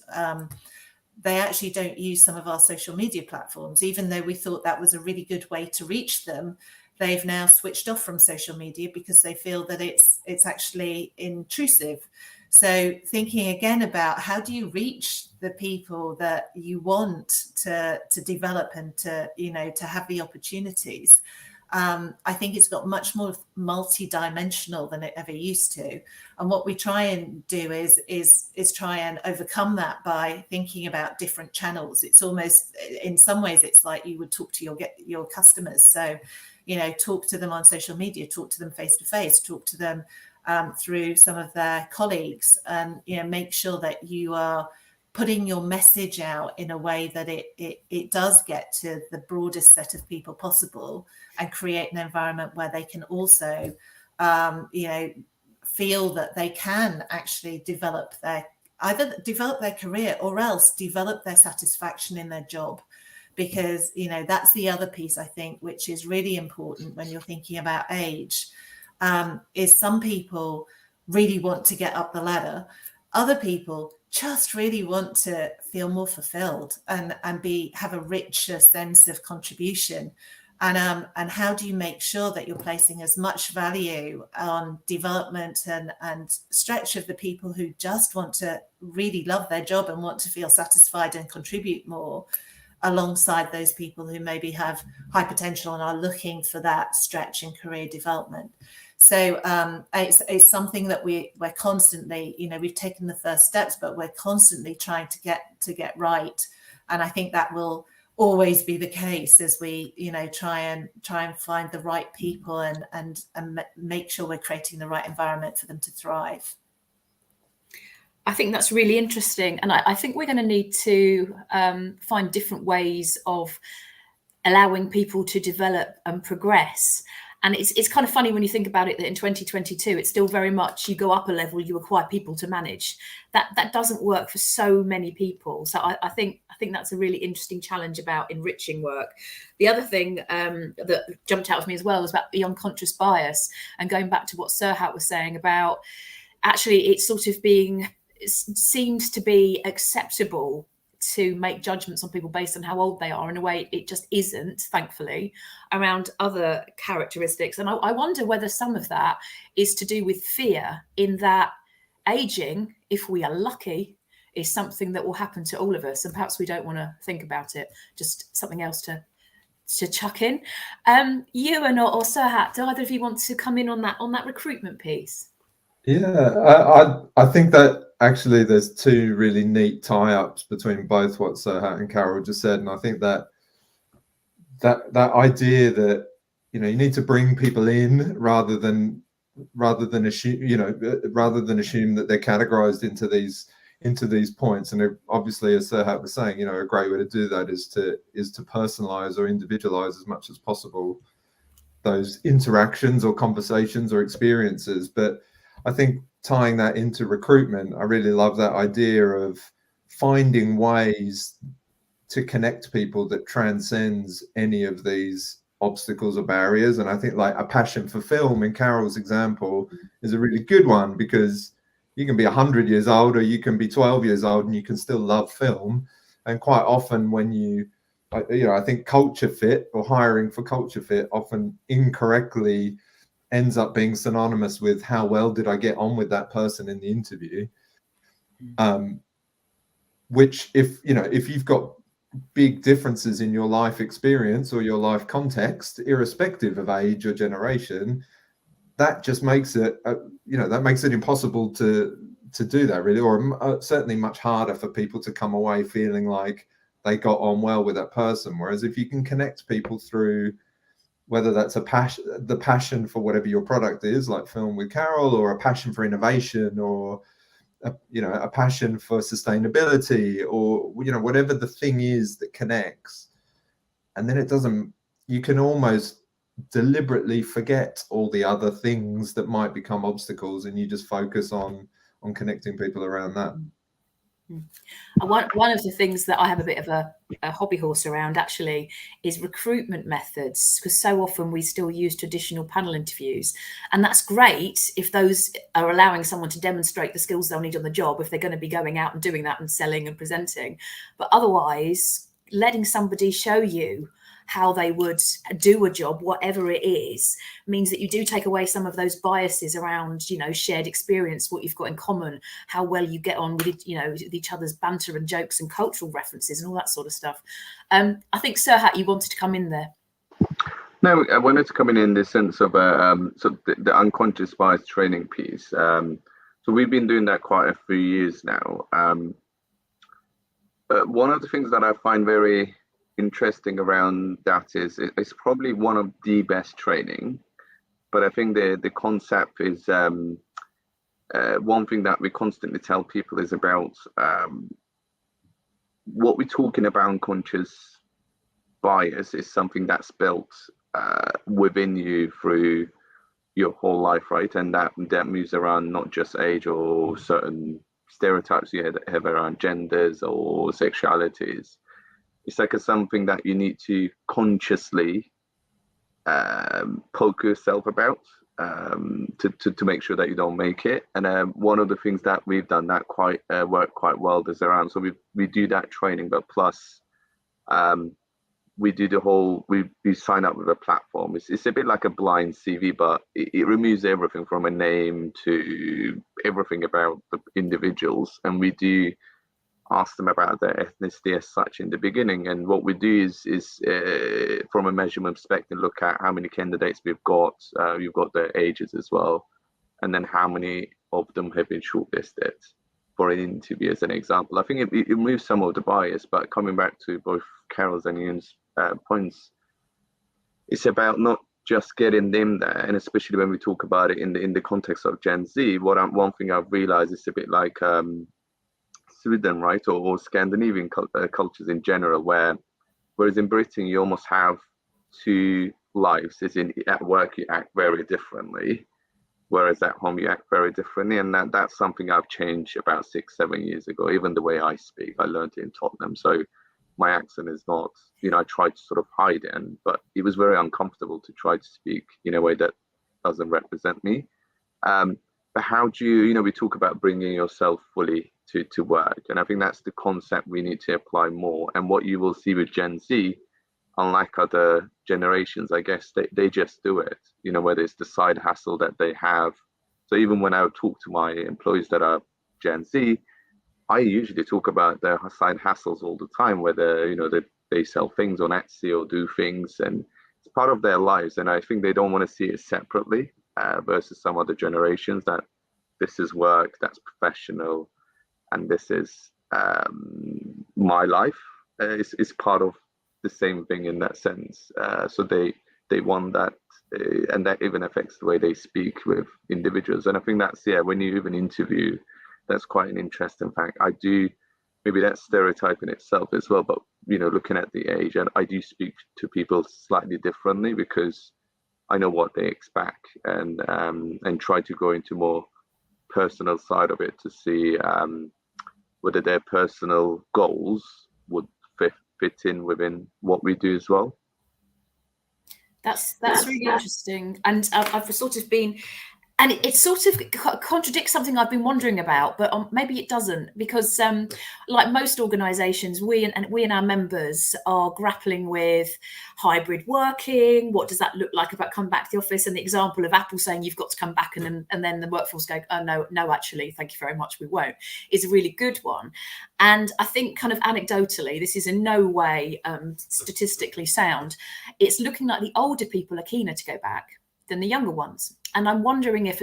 they actually don't use some of our social media platforms. Even though we thought that was a really good way to reach them, they've now switched off from social media because they feel that it's actually intrusive. So thinking again about how do you reach the people that you want to develop and to have the opportunities. I think it's got much more multi-dimensional than it ever used to. And what we try and do is try and overcome that by thinking about different channels. It's almost, in some ways, it's like you would talk to your customers. So, talk to them on social media, talk to them face to face, talk to them through some of their colleagues, and make sure that you are putting your message out in a way that it does get to the broadest set of people possible, and create an environment where they can also, feel that they can actually either develop their career or else develop their satisfaction in their job. Because, that's the other piece, I think, which is really important when you're thinking about age, is some people really want to get up the ladder. Other people just really want to feel more fulfilled and have a richer sense of contribution. And how do you make sure that you're placing as much value on development and stretch of the people who just want to really love their job and want to feel satisfied and contribute more, alongside those people who maybe have high potential and are looking for that stretch in career development. So it's something that we're constantly, we've taken the first steps, but we're constantly trying to get right. And I think that will always be the case as we, try and find the right people and make sure we're creating the right environment for them to thrive. I think that's really interesting. And I think we're going to need to find different ways of allowing people to develop and progress. And it's kind of funny when you think about it that in 2022, it's still very much you go up a level, you acquire people to manage. That doesn't work for so many people. So I think that's a really interesting challenge about enriching work. The other thing that jumped out of me as well was about the unconscious bias, and going back to what Serhat was saying about actually it's sort of seems to be acceptable to make judgments on people based on how old they are. In a way, it just isn't, thankfully, around other characteristics. And I wonder whether some of that is to do with fear, in that aging, if we are lucky, is something that will happen to all of us. And perhaps we don't want to think about it, just something else to chuck in. Ewan or Serhat, do either of you want to come in on that recruitment piece? Yeah, I think that actually there's two really neat tie-ups between both what Serhat and Carol just said, and I think that idea that you need to bring people in rather than assume that they're categorized into these points. And obviously, as Serhat was saying, a great way to do that is to personalize or individualize as much as possible those interactions or conversations or experiences. But I think tying that into recruitment, I really love that idea of finding ways to connect people that transcends any of these obstacles or barriers. And I think like a passion for film in Carol's example is a really good one, because you can be 100 years old or you can be 12 years old and you can still love film. And quite often when I think culture fit or hiring for culture fit often incorrectly ends up being synonymous with how well did I get on with that person in the interview, which if you've got big differences in your life experience or your life context, irrespective of age or generation, that just makes it impossible to do that, really, or certainly much harder for people to come away feeling like they got on well with that person. Whereas if you can connect people through whether that's the passion for whatever your product is, like Film with Carol, or a passion for innovation, or a passion for sustainability, or whatever the thing is that connects, and then you can almost deliberately forget all the other things that might become obstacles, and you just focus on connecting people around that. One of the things that I have a bit of a hobby horse around actually is recruitment methods, because so often we still use traditional panel interviews, and that's great if those are allowing someone to demonstrate the skills they'll need on the job, if they're going to be going out and doing that and selling and presenting. But otherwise, letting somebody show you how they would do a job, whatever it is, means that you do take away some of those biases around, shared experience, what you've got in common, how well you get on with, with each other's banter and jokes and cultural references and all that sort of stuff. I think, Serhat, you wanted to come in there. No, I wanted to come in the sense of the unconscious bias training piece. So we've been doing that quite a few years now. One of the things that I find very interesting around that is it's probably one of the best training, but I think the concept is one thing that we constantly tell people is about what we're talking about. Unconscious bias is something that's built within you through your whole life, right? And that moves around not just age or certain stereotypes you have around genders or sexualities. It's like something that you need to consciously poke yourself about to make sure that you don't make it. And one of the things that we've done that worked quite well is around. So we do that training, but plus we do the whole. We sign up with a platform. It's a bit like a blind CV, but it removes everything from a name to everything about the individuals, and we do ask them about their ethnicity as such in the beginning. And what we do is from a measurement perspective, look at how many candidates we've got. You've got their ages as well, and then how many of them have been shortlisted for an interview, as an example. I think it removes some of the bias, but coming back to both Carol's and Ian's points, it's about not just getting them there, and especially when we talk about it in the context of Gen Z. One thing I've realized is a bit like Sweden, right, or Scandinavian cultures in general, whereas in Britain you almost have two lives. As in, at work you act very differently, whereas at home you act very differently, and that's something I've changed about 6-7 years ago. Even the way I speak, I learned it in Tottenham, so my accent is not, I tried to sort of hide it, but it was very uncomfortable to try to speak in a way that doesn't represent me. But how do you, we talk about bringing yourself fully to work, and I think that's the concept we need to apply more. And what you will see with Gen Z, unlike other generations, I guess, they just do it, whether it's the side hustle that they have. So even when I talk to my employees that are Gen Z, I usually talk about their side hustles all the time, whether, they sell things on Etsy or do things, and it's part of their lives. And I think they don't want to see it separately versus some other generations, that this is work, that's professional, and this is my life. It's part of the same thing in that sense. So they want that, and that even affects the way they speak with individuals. And I think that's, when you even interview, that's quite an interesting fact. I do, maybe that's stereotype in itself as well, but looking at the age, and I do speak to people slightly differently because I know what they expect, and try to go into more personal side of it to see whether their personal goals would fit in within what we do as well. That's really interesting, and I've sort of been, and it sort of contradicts something I've been wondering about, but maybe it doesn't, because like most organisations, we and our members are grappling with hybrid working. What does that look like about coming back to the office? And the example of Apple saying you've got to come back, and then the workforce going, oh no, actually, thank you very much, we won't, is a really good one. And I think, kind of anecdotally, this is in no way statistically sound. It's looking like the older people are keener to go back than the younger ones. And I'm wondering if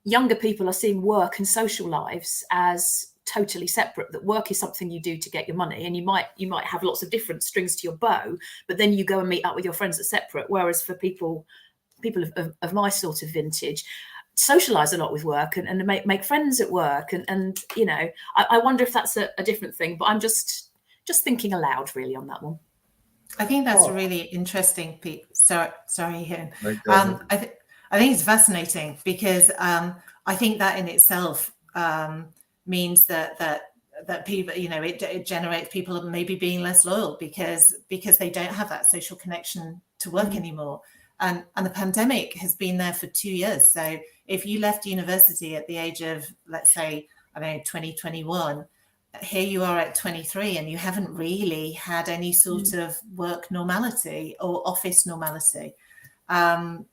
younger people are seeing work and social lives as totally separate, that work is something you do to get your money, and you might have lots of different strings to your bow, but then you go and meet up with your friends at separate. Whereas for people of my sort of vintage, socialize a lot with work and make friends at work. And I wonder if that's a different thing, but I'm just thinking aloud really on that one. I think that's really interesting, Pete. Sorry, Ian. I think it's fascinating because I think that in itself means that people, it generates people maybe being less loyal because they don't have that social connection to work anymore. And the pandemic has been there for 2 years. So if you left university at the age of, let's say, 2021, here you are at 23 and you haven't really had any sort of work normality or office normality. And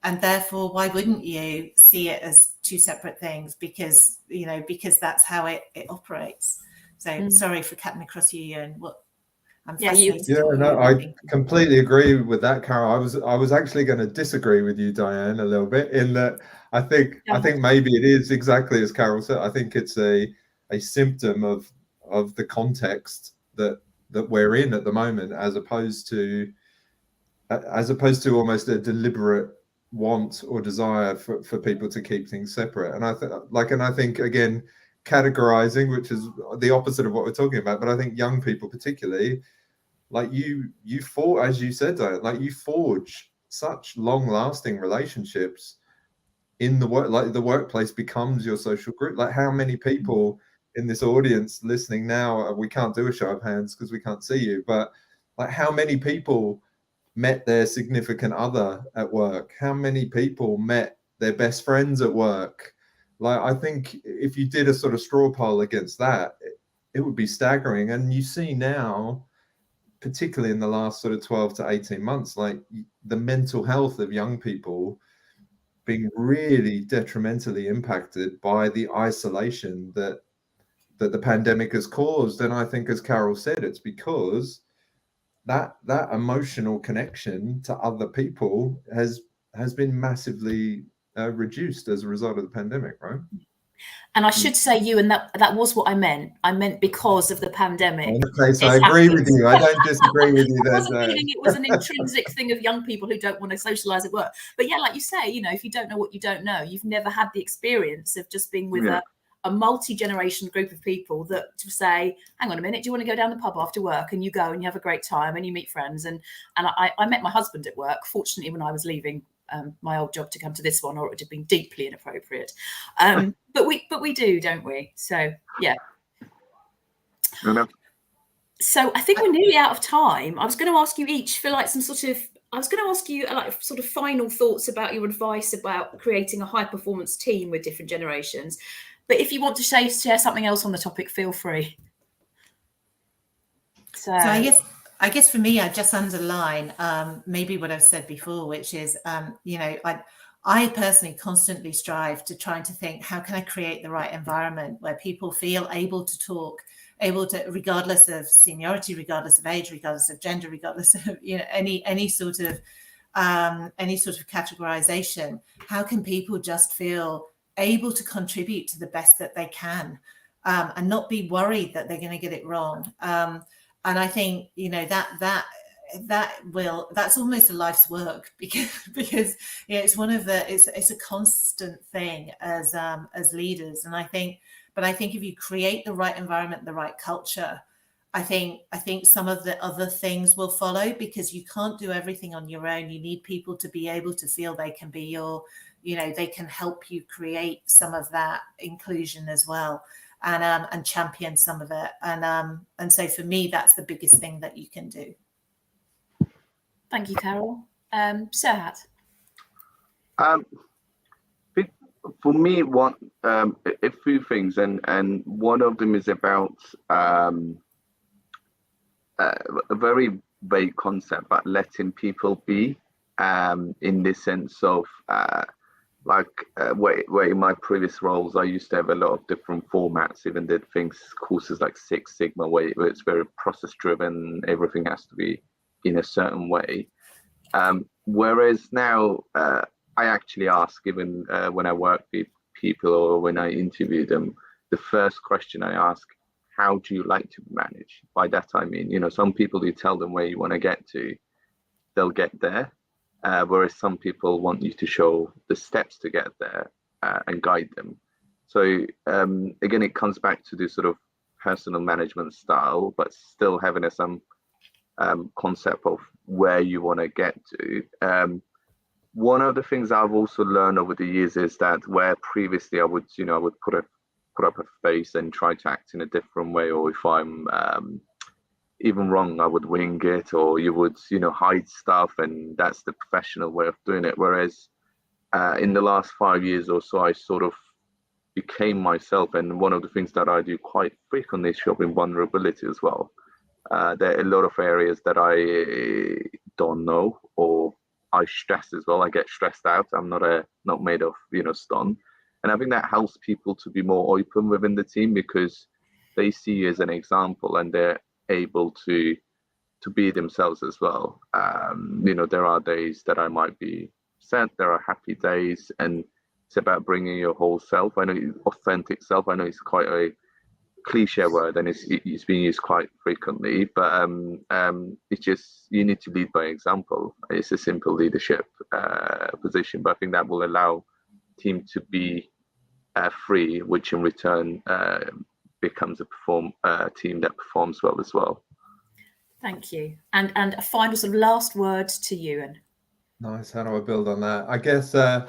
therefore, why wouldn't you see it as two separate things? Because that's how it operates. So sorry for cutting across you, Ian. I completely agree with that, Carol. I was actually going to disagree with you, Diane, a little bit, in that I think maybe it is exactly as Carol said. I think it's a symptom of the context that we're in at the moment, as opposed to almost a deliberate want or desire for people to keep things separate. And I think again, categorizing, which is the opposite of what we're talking about, but I think young people particularly, like you as you said, Diane, like you forge such long-lasting relationships in the work, like the workplace becomes your social group. Like how many people in this audience listening now, we can't do a show of hands because we can't see you, but like how many people met their significant other at work? How many people met their best friends at work? Like, I think if you did a sort of straw poll against that, it would be staggering. And you see now, particularly in the last sort of 12 to 18 months, like the mental health of young people being really detrimentally impacted by the isolation that the pandemic has caused. And I think, as Carol said, it's because that emotional connection to other people has been massively reduced as a result of the pandemic, right? And I should say, you, and that was what I meant. I meant because of the pandemic. Okay, so I agree with you. I don't disagree with you. I wasn't meaning it was an intrinsic thing of young people who don't want to socialize at work. But yeah, like you say, you know, if you don't know what you don't know, you've never had the experience of just being with a multi-generation group of people that to say, hang on a minute, do you want to go down the pub after work? And you go and you have a great time and you meet friends. And I met my husband at work, fortunately, when I was leaving my old job to come to this one, or it would have been deeply inappropriate. But we do, don't we? So yeah. So I think we're nearly out of time. I was going to ask you each for like some sort of, I was going to ask you like sort of final thoughts about your advice about creating a high performance team with different generations. But if you want to share something else on the topic, feel free. So I guess for me, I just underline maybe what I've said before, which is, you know, I personally constantly strive to trying to think, how can I create the right environment where people feel able to talk, able to, regardless of seniority, regardless of age, regardless of gender, regardless of, you know, any sort of categorization. How can people just feel able to contribute to the best that they can, and not be worried that they're going to get it wrong? And I think, you know, that's almost a life's work because you know, it's one of the, it's a constant thing as leaders. And I think if you create the right environment, the right culture, I think some of the other things will follow, because you can't do everything on your own. You need people to be able to feel they can be your, you know, they can help you create some of that inclusion as well. And champion some of it. And so for me, that's the biggest thing that you can do. Thank you, Carol. Serhat? For me, a few things, and one of them is about a very vague concept, but letting people be, in the sense of where in my previous roles, I used to have a lot of different formats, even did courses like Six Sigma, where it's very process driven, everything has to be in a certain way. Whereas now, I actually ask, even when I work with people or when I interview them, the first question I ask, how do you like to be managed? By that I mean, you know, some people, you tell them where you want to get to, they'll get there. Whereas some people want you to show the steps to get there and guide them. So again, it comes back to this sort of personal management style, but still having some concept of where you want to get to. One of the things I've also learned over the years is that where previously I would put up a face and try to act in a different way, or if I'm even wrong, I would wing it, or you would, hide stuff, and that's the professional way of doing it. Whereas in the last 5 years or so, I sort of became myself, and one of the things that I do quite frequently is showing vulnerability as well. There are a lot of areas that I don't know, or I stress as well. I get stressed out. I'm not made of stone, and I think that helps people to be more open within the team, because they see you as an example and they're able to be themselves as well. There are days that I might be sad, there are happy days, and it's about bringing your whole self. I know authentic self, I know it's quite a cliche word and it's being used quite frequently, but it's just, you need to lead by example. It's a simple leadership position, but I think that will allow team to be free, which in return becomes a team that performs well as well. Thank you. And a final sort of last word to Ewan. Nice. How do I build on that? I guess I'll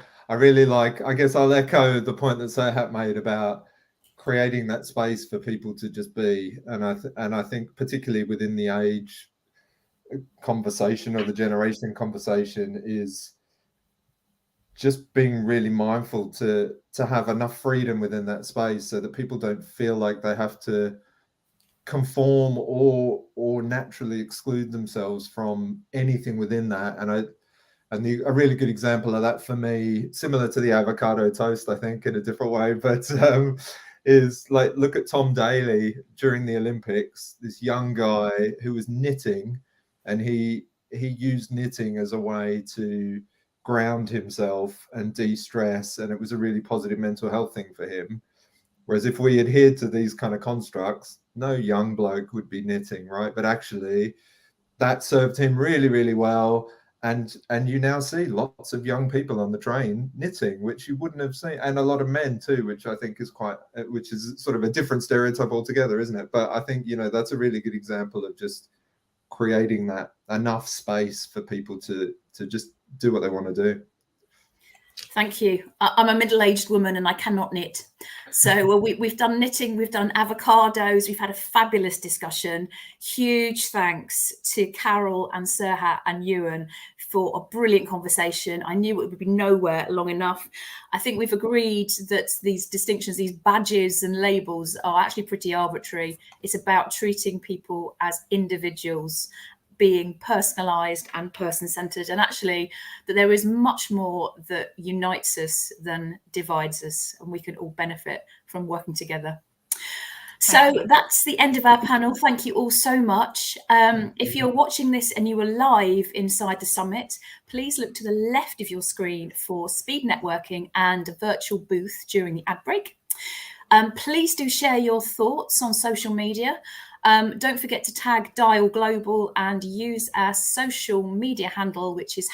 echo the point that Serhat made about creating that space for people to just be. And I think particularly within the age conversation or the generation conversation is just being really mindful to have enough freedom within that space so that people don't feel like they have to conform or naturally exclude themselves from anything within that. And a really good example of that for me, similar to the avocado toast, I think, in a different way, but is like, look at Tom Daley during the Olympics, this young guy who was knitting, and he used knitting as a way to ground himself and de-stress, and it was a really positive mental health thing for him. Whereas if we adhered to these kind of constructs, no young bloke would be knitting, right? But actually that served him really, really well. And you now see lots of young people on the train knitting, which you wouldn't have seen, and a lot of men too, which I think is which is sort of a different stereotype altogether, isn't it? But I think, you know, that's a really good example of just creating that enough space for people to just do what they want to do. Thank you. I'm a middle-aged woman and I cannot knit. So we've done knitting, we've done avocados, we've had a fabulous discussion. Huge thanks to Carol and Serhat and Ewan for a brilliant conversation. I knew it would be nowhere long enough. I think we've agreed that these distinctions, these badges and labels are actually pretty arbitrary. It's about treating people as individuals, being personalized and person-centered, and actually that there is much more that unites us than divides us, and we can all benefit from working together. So that's the end of our panel. Thank you all so much. If you're watching this and you are live inside the summit, please look to the left of your screen for speed networking and a virtual booth during the ad break. Please do share your thoughts on social media. Don't forget to tag Dial Global and use our social media handle, which is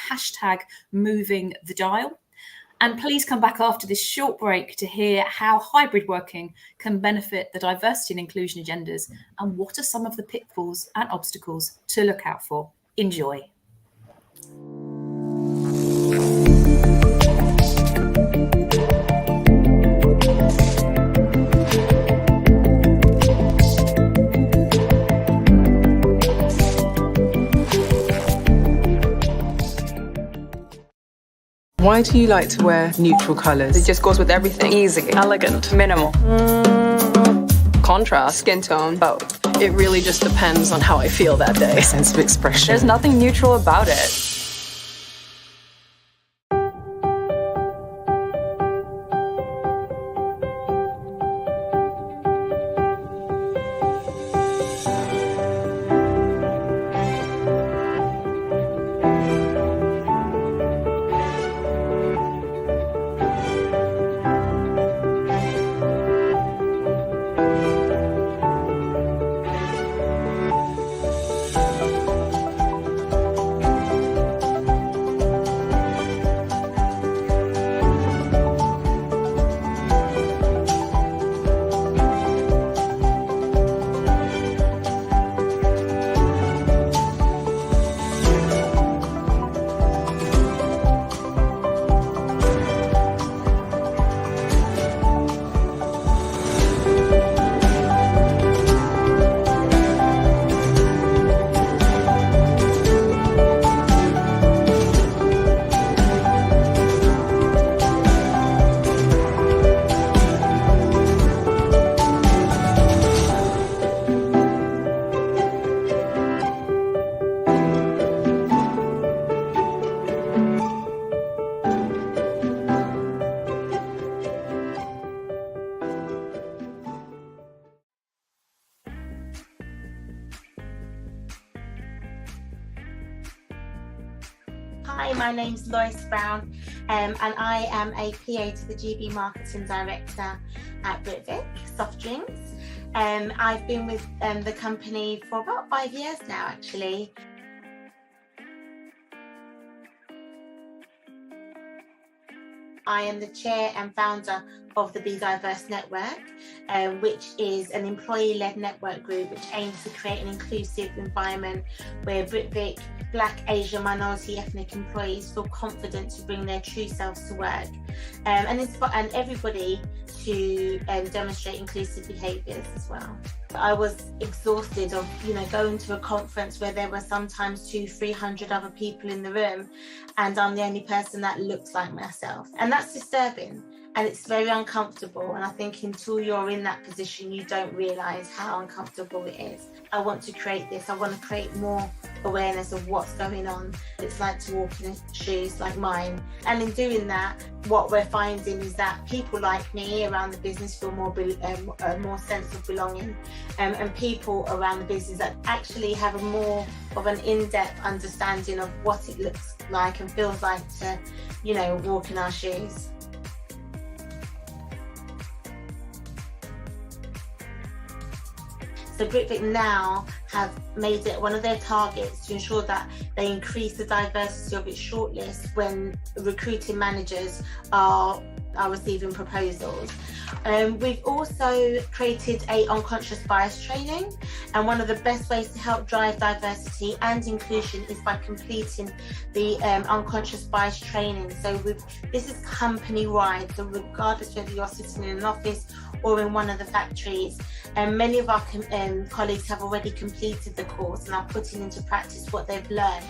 #MovingTheDial. And please come back after this short break to hear how hybrid working can benefit the diversity and inclusion agendas, and what are some of the pitfalls and obstacles to look out for. Enjoy. Why do you like to wear neutral colours? It just goes with everything. Easy, elegant, minimal. Contrast, skin tone, both. It really just depends on how I feel that day. A sense of expression. There's nothing neutral about it. Hi, my name's Lois Brown, and I am a PA to the GB Marketing Director at Britvic Soft Drinks. I've been with the company for about 5 years now, actually. I am the chair and founder of the Be Diverse Network, which is an employee-led network group which aims to create an inclusive environment where Britvic, Black, Asian, minority ethnic employees feel confident to bring their true selves to work, and everybody to demonstrate inclusive behaviours as well. I was exhausted of, going to a conference where there were sometimes 200-300 other people in the room, and I'm the only person that looks like myself, and that's disturbing. And it's very uncomfortable, and I think until you're in that position, you don't realise how uncomfortable it is. I want to create this. I want to create more awareness of what's going on. It's like to walk in shoes like mine. And in doing that, what we're finding is that people like me around the business feel more sense of belonging, and people around the business that actually have a more of an in-depth understanding of what it looks like and feels like to, you know, walk in our shoes. So Britvic now have made it one of their targets to ensure that they increase the diversity of its shortlist when recruiting managers are receiving proposals. We've also created a unconscious bias training, and one of the best ways to help drive diversity and inclusion is by completing the unconscious bias training. So this is company-wide, so regardless whether you're sitting in an office or in one of the factories, many of our colleagues have already completed the course and are putting into practice what they've learned.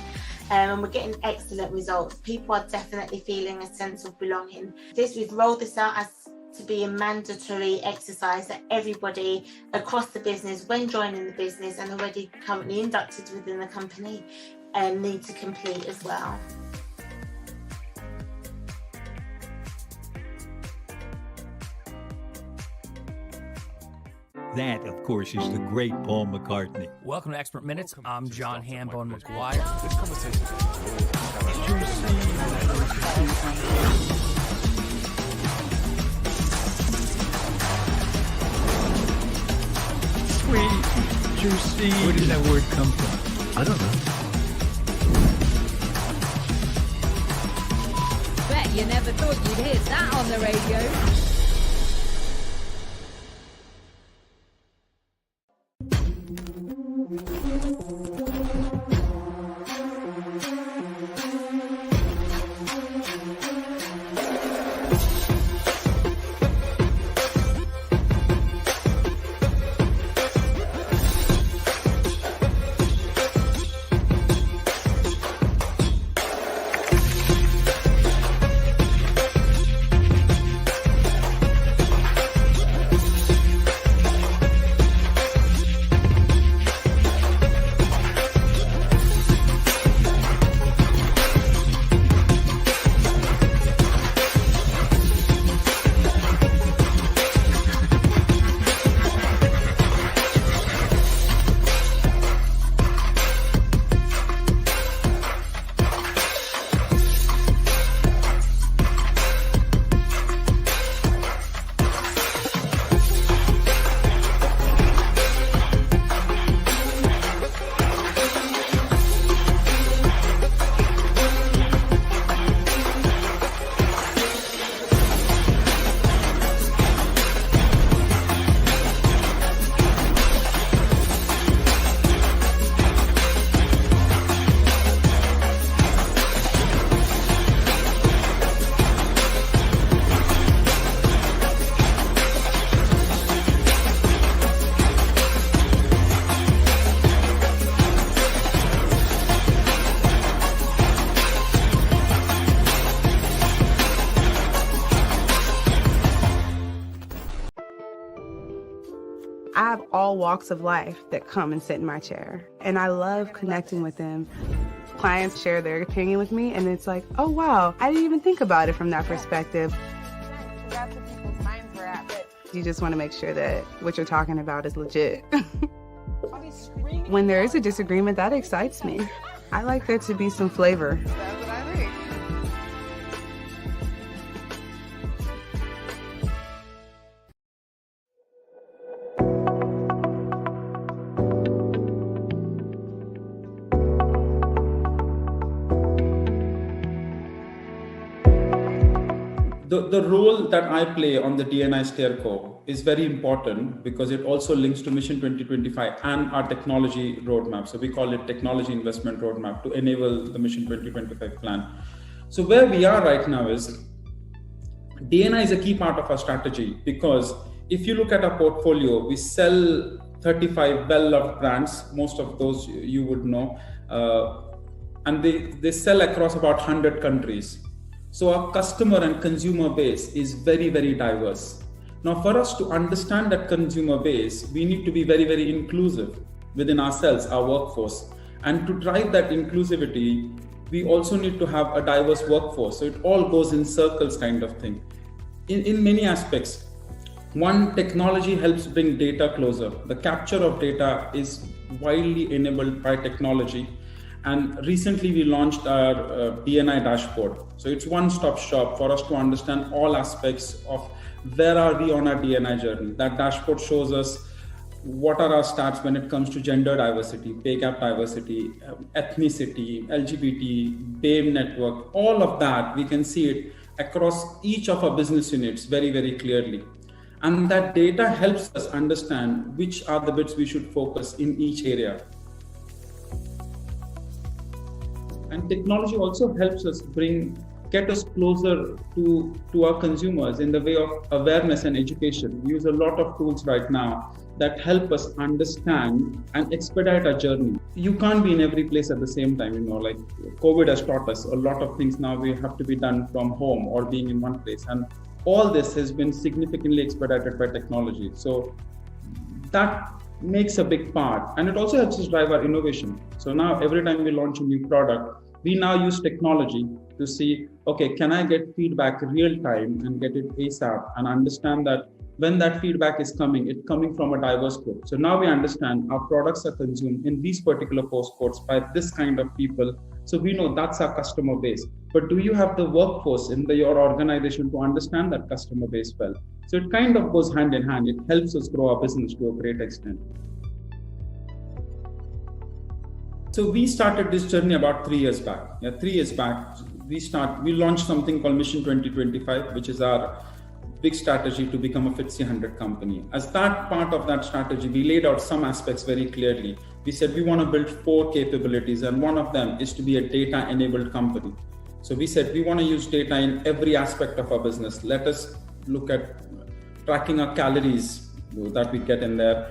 And we're getting excellent results. People are definitely feeling a sense of belonging. We've rolled this out as to be a mandatory exercise that everybody across the business, when joining the business and already currently inducted within the company, need to complete as well. That, of course, is the great Paul McCartney. Welcome to Expert Minutes. I'm John Hambone McGuire. This conversation sweet, juicy. Where did that word come from? I don't know. Bet you never thought you'd hear that on the radio. I have all walks of life that come and sit in my chair, and I love connecting with them. Clients share their opinion with me, and it's like, oh wow, I didn't even think about it from that perspective. You just want to make sure that what you're talking about is legit. When there is a disagreement, that excites me. I like there to be some flavor. The role that I play on the D&I SteerCo is very important because it also links to Mission 2025 and our technology roadmap. So we call it Technology Investment Roadmap to enable the Mission 2025 plan. So where we are right now is D&I is a key part of our strategy because if you look at our portfolio, we sell 35 well-loved brands, most of those you would know, and they sell across about 100 countries. So our customer and consumer base is very, very diverse. Now, for us to understand that consumer base, we need to be very, very inclusive within ourselves, our workforce. And to drive that inclusivity, we also need to have a diverse workforce. So it all goes in circles kind of thing. In many aspects, one, technology helps bring data closer. The capture of data is widely enabled by technology. And recently we launched our D&I dashboard. So it's one-stop shop for us to understand all aspects of where are we on our D&I journey. That dashboard shows us what are our stats when it comes to gender diversity, pay gap diversity, ethnicity, LGBT, BAME network, all of that. We can see it across each of our business units very, very clearly. And that data helps us understand which are the bits we should focus in each area. And technology also helps us get us closer to our consumers in the way of awareness and education. We use a lot of tools right now that help us understand and expedite our journey. You can't be in every place at the same time, like COVID has taught us a lot of things now we have to be done from home or being in one place. And all this has been significantly expedited by technology. So that makes a big part. And it also helps us drive our innovation. So now every time we launch a new product, we now use technology to see, okay, can I get feedback real time and get it ASAP and understand that when that feedback is coming, it's coming from a diverse group. So now we understand our products are consumed in these particular postcodes by this kind of people. So we know that's our customer base. But do you have the workforce in your organization to understand that customer base well? So it kind of goes hand in hand. It helps us grow our business to a great extent. So we started this journey about 3 years back. 3 years back, we launched something called Mission 2025, which is our big strategy to become a FTSE 100 company. As that part of that strategy, we laid out some aspects very clearly. We said we want to build 4 capabilities, and one of them is to be a data-enabled company. So we said we want to use data in every aspect of our business. Let us look at tracking our calories that we get in there,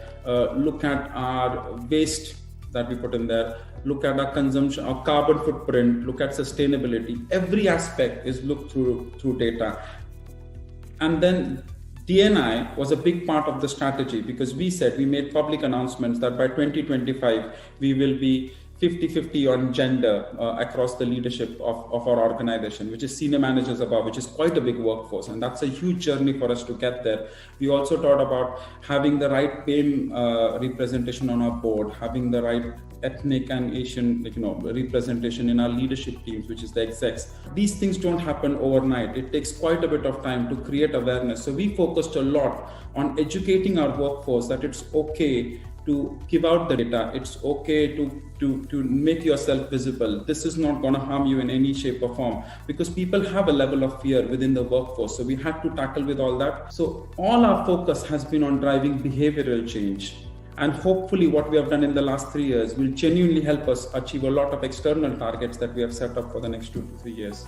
look at our waste that we put in there, look at our consumption, our carbon footprint, look at sustainability. Every aspect is looked through data. And then D&I was a big part of the strategy because we made public announcements that by 2025, we will be 50-50 on gender across the leadership of our organization, which is senior managers above, which is quite a big workforce. And that's a huge journey for us to get there. We also thought about having the right BAME representation on our board, having the right ethnic and Asian representation in our leadership teams, which is the execs. These things don't happen overnight. It takes quite a bit of time to create awareness. So we focused a lot on educating our workforce that it's okay to give out the data. It's okay to make yourself visible. This is not going to harm you in any shape or form, because people have a level of fear within the workforce. So we had to tackle with all that. So all our focus has been on driving behavioral change. And hopefully what we have done in the last 3 years will genuinely help us achieve a lot of external targets that we have set up for the next 2 to 3 years.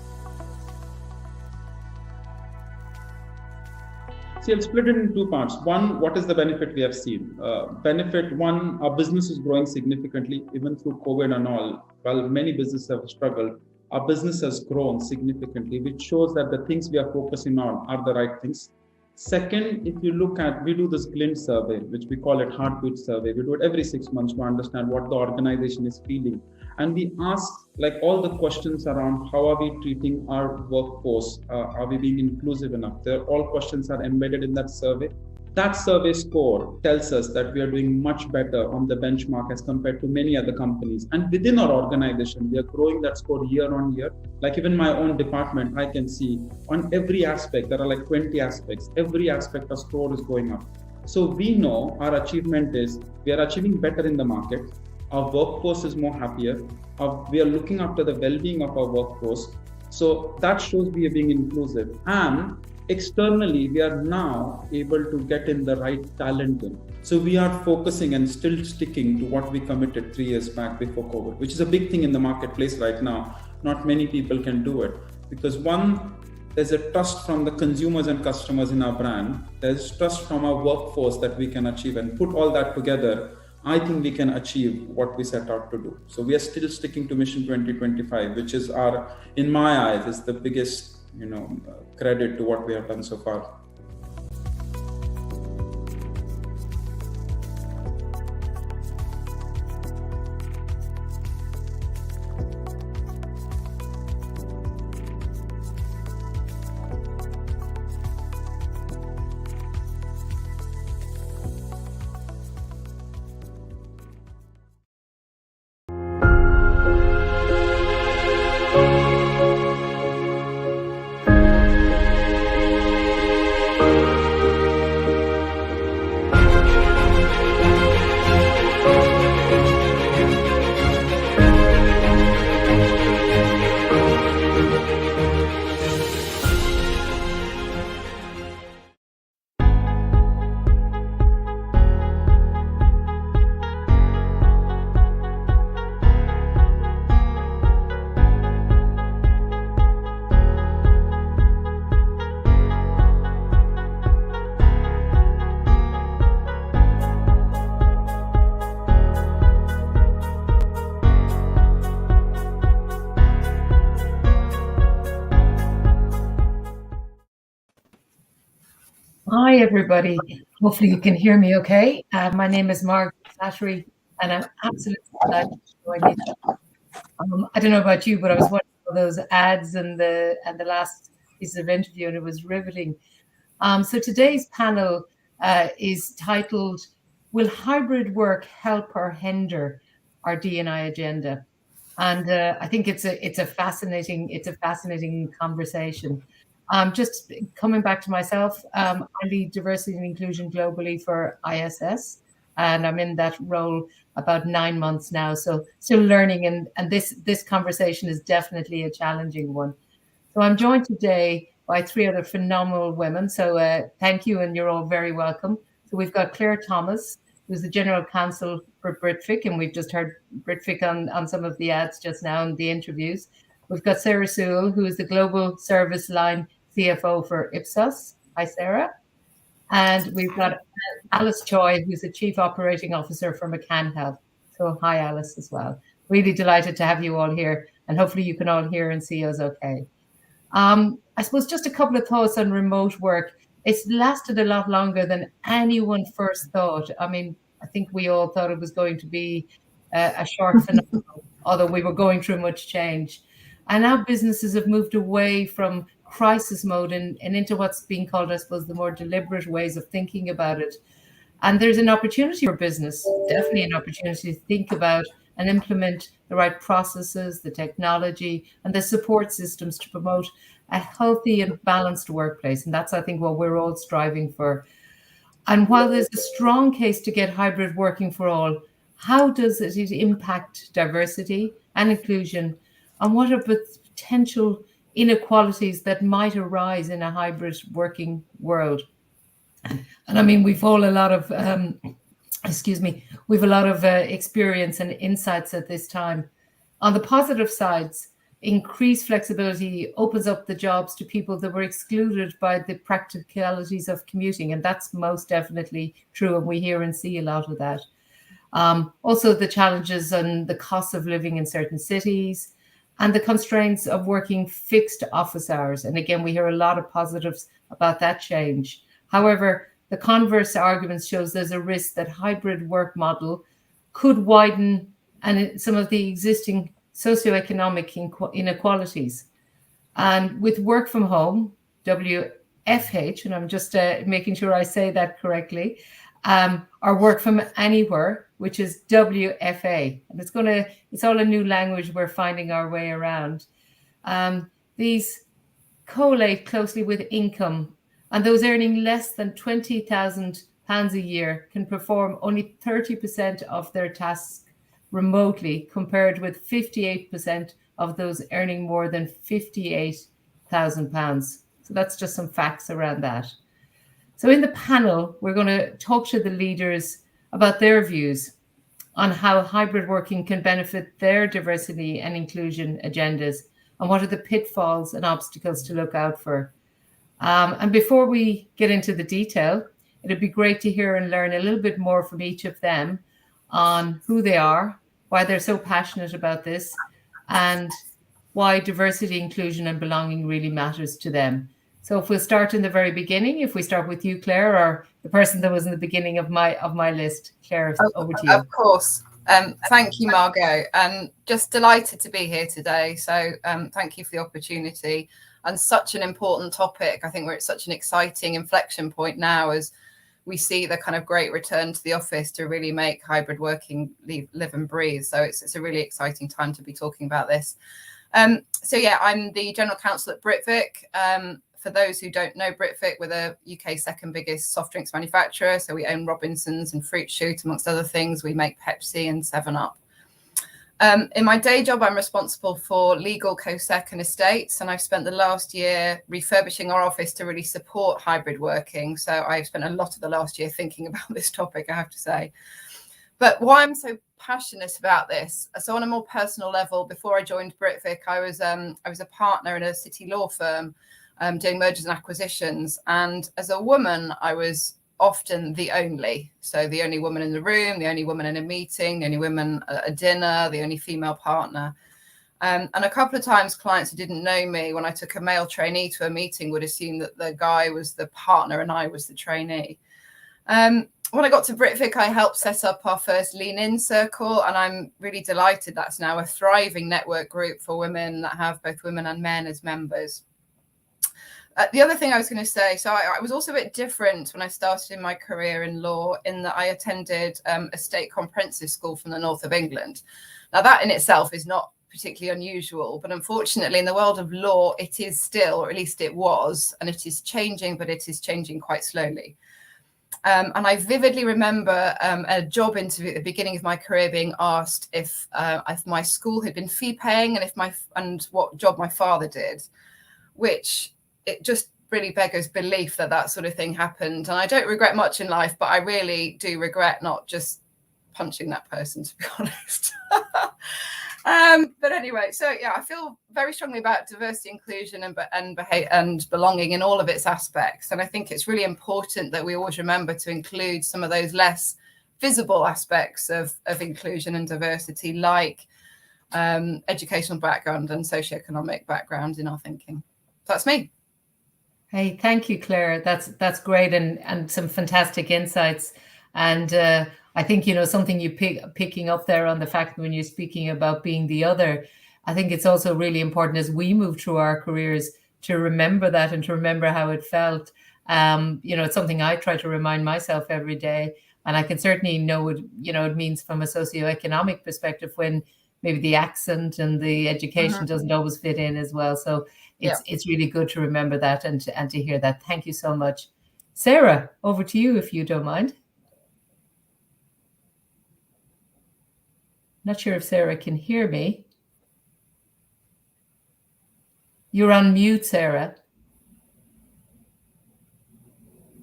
See, I'll split it in 2 parts. One, what is the benefit we have seen? Benefit one, our business is growing significantly, even through COVID and all. While many businesses have struggled, our business has grown significantly, which shows that the things we are focusing on are the right things. Second, if you look at, we do this Glint survey, which we call it heartbeat survey. We do it every 6 months to understand what the organization is feeling. And we ask all the questions around how are we treating our workforce? Are we being inclusive enough? All questions are embedded in that survey. That survey score tells us that we are doing much better on the benchmark as compared to many other companies. And within our organization, we are growing that score year on year. Like even my own department, I can see on every aspect, there are 20 aspects, every aspect of score is going up. So we know our achievement is we are achieving better in the market. Our workforce is more happier. We are looking after the well-being of our workforce. So that shows we are being inclusive. And externally, we are now able to get in the right talent in. So we are focusing and still sticking to what we committed 3 years back before COVID, which is a big thing in the marketplace right now. Not many people can do it because one, there's a trust from the consumers and customers in our brand. There's trust from our workforce that we can achieve, and put all that together, I think we can achieve what we set out to do. So we are still sticking to Mission 2025, which is in my eyes, is the biggest credit to what we have done so far. Hi, everybody. Hopefully you can hear me okay. My name is Margaret Flattery, and I'm absolutely delighted to join you. I don't know about you, but I was watching all those ads and the last piece of interview, and it was riveting. So today's panel is titled, "Will hybrid work help or hinder our D&I agenda?" And I think it's a fascinating conversation. Just coming back to myself, I lead diversity and inclusion globally for ISS, and I'm in that role about 9 months now. So still learning, and this conversation is definitely a challenging one. So I'm joined today by 3 other phenomenal women. So thank you, and you're all very welcome. So we've got Claire Thomas, who's the General Counsel for Britvic, and we've just heard Britvic on some of the ads just now in the interviews. We've got Sarah Sewell, who is the Global Service Line CFO for Ipsos. Hi, Sarah. And we've got Alice Choi, who's the Chief Operating Officer for McCann Health. So hi, Alice, as well. Really delighted to have you all here, and hopefully you can all hear and see us okay. I suppose just a couple of thoughts on remote work. It's lasted a lot longer than anyone first thought. I mean, I think we all thought it was going to be a short phenomenon, although we were going through much change. And now businesses have moved away from crisis mode and into what's being called, I suppose, the more deliberate ways of thinking about it. And there's an opportunity for business, definitely an opportunity to think about and implement the right processes, the technology, and the support systems to promote a healthy and balanced workplace. And that's, I think, what we're all striving for. And while there's a strong case to get hybrid working for all, how does it impact diversity and inclusion? And what are the potential inequalities that might arise in a hybrid working world? And I mean, we've all a lot of, we've a lot of experience and insights at this time. On the positive sides, increased flexibility opens up the jobs to people that were excluded by the practicalities of commuting. And that's most definitely true. And we hear and see a lot of that. Also, the challenges and the cost of living in certain cities, and the constraints of working fixed office hours. And again, we hear a lot of positives about that change. However, the converse argument shows there's a risk that hybrid work model could widen and some of the existing socioeconomic inequalities. And with work from home, WFH, and I'm just making sure I say that correctly, or work from anywhere, which is WFA. And it's all a new language we're finding our way around. These correlate closely with income, and those earning less than £20,000 a year can perform only 30% of their tasks remotely, compared with 58% of those earning more than £58,000. So that's just some facts around that. So in the panel, we're going to talk to the leaders about their views on how hybrid working can benefit their diversity and inclusion agendas, and what are the pitfalls and obstacles to look out for. And before we get into the detail, it'd be great to hear and learn a little bit more from each of them on who they are, why they're so passionate about this, and why diversity, inclusion, and belonging really matters to them. So if we'll start in the very beginning, if we start with you, Claire, or the person that was in the beginning of my list. Claire, over to you. Of course. Thank you, Margot. And just delighted to be here today. So thank you for the opportunity. And such an important topic. I think we're at such an exciting inflection point now as we see the kind of great return to the office to really make hybrid working live and breathe. So it's a really exciting time to be talking about this. So yeah, I'm the General Counsel at Britvic. For those who don't know Britvic, we're the UK's second biggest soft drinks manufacturer. So we own Robinsons and Fruit Shoot, amongst other things. We make Pepsi and 7-Up. In my day job, I'm responsible for legal, COSEC and estates. And I've spent the last year refurbishing our office to really support hybrid working. So I've spent a lot of the last year thinking about this topic, I have to say. But why I'm so passionate about this, so on a more personal level, before I joined Britvic, I was a partner in a city law firm doing mergers and acquisitions. And as a woman, I was often the only woman in the room, the only woman in a meeting, the only woman at a dinner, the only female partner. And a couple of times clients who didn't know me, when I took a male trainee to a meeting, would assume that the guy was the partner and I was the trainee. When I got to Britvic, I helped set up our first Lean In circle, and I'm really delighted that's now a thriving network group for women that have both women and men as members. The other thing I was going to say, so I was also a bit different when I started in my career in law, in that I attended a state comprehensive school from the north of England. Now, that in itself is not particularly unusual, but unfortunately in the world of law, it is still, or at least it was, and it is changing, but it is changing quite slowly. And I vividly remember a job interview at the beginning of my career being asked if my school had been fee paying and what job my father did, which it just really beggars belief that sort of thing happened. And I don't regret much in life, but I really do regret not just punching that person, to be honest. But anyway, so yeah, I feel very strongly about diversity, inclusion, and belonging in all of its aspects. And I think it's really important that we always remember to include some of those less visible aspects of inclusion and diversity, like educational background and socioeconomic background in our thinking. So that's me. Hey, thank you, Claire. That's great, and some fantastic insights. And I think, something you picking up there on the fact when you're speaking about being the other, I think it's also really important as we move through our careers to remember that and to remember how it felt. It's something I try to remind myself every day. And I can certainly know it means from a socioeconomic perspective when maybe the accent and the education doesn't always fit in as well. So it's really good to remember that and to hear that. Thank you so much. Sarah, over to you if you don't mind. Not sure if Sarah can hear me. You're on mute, Sarah.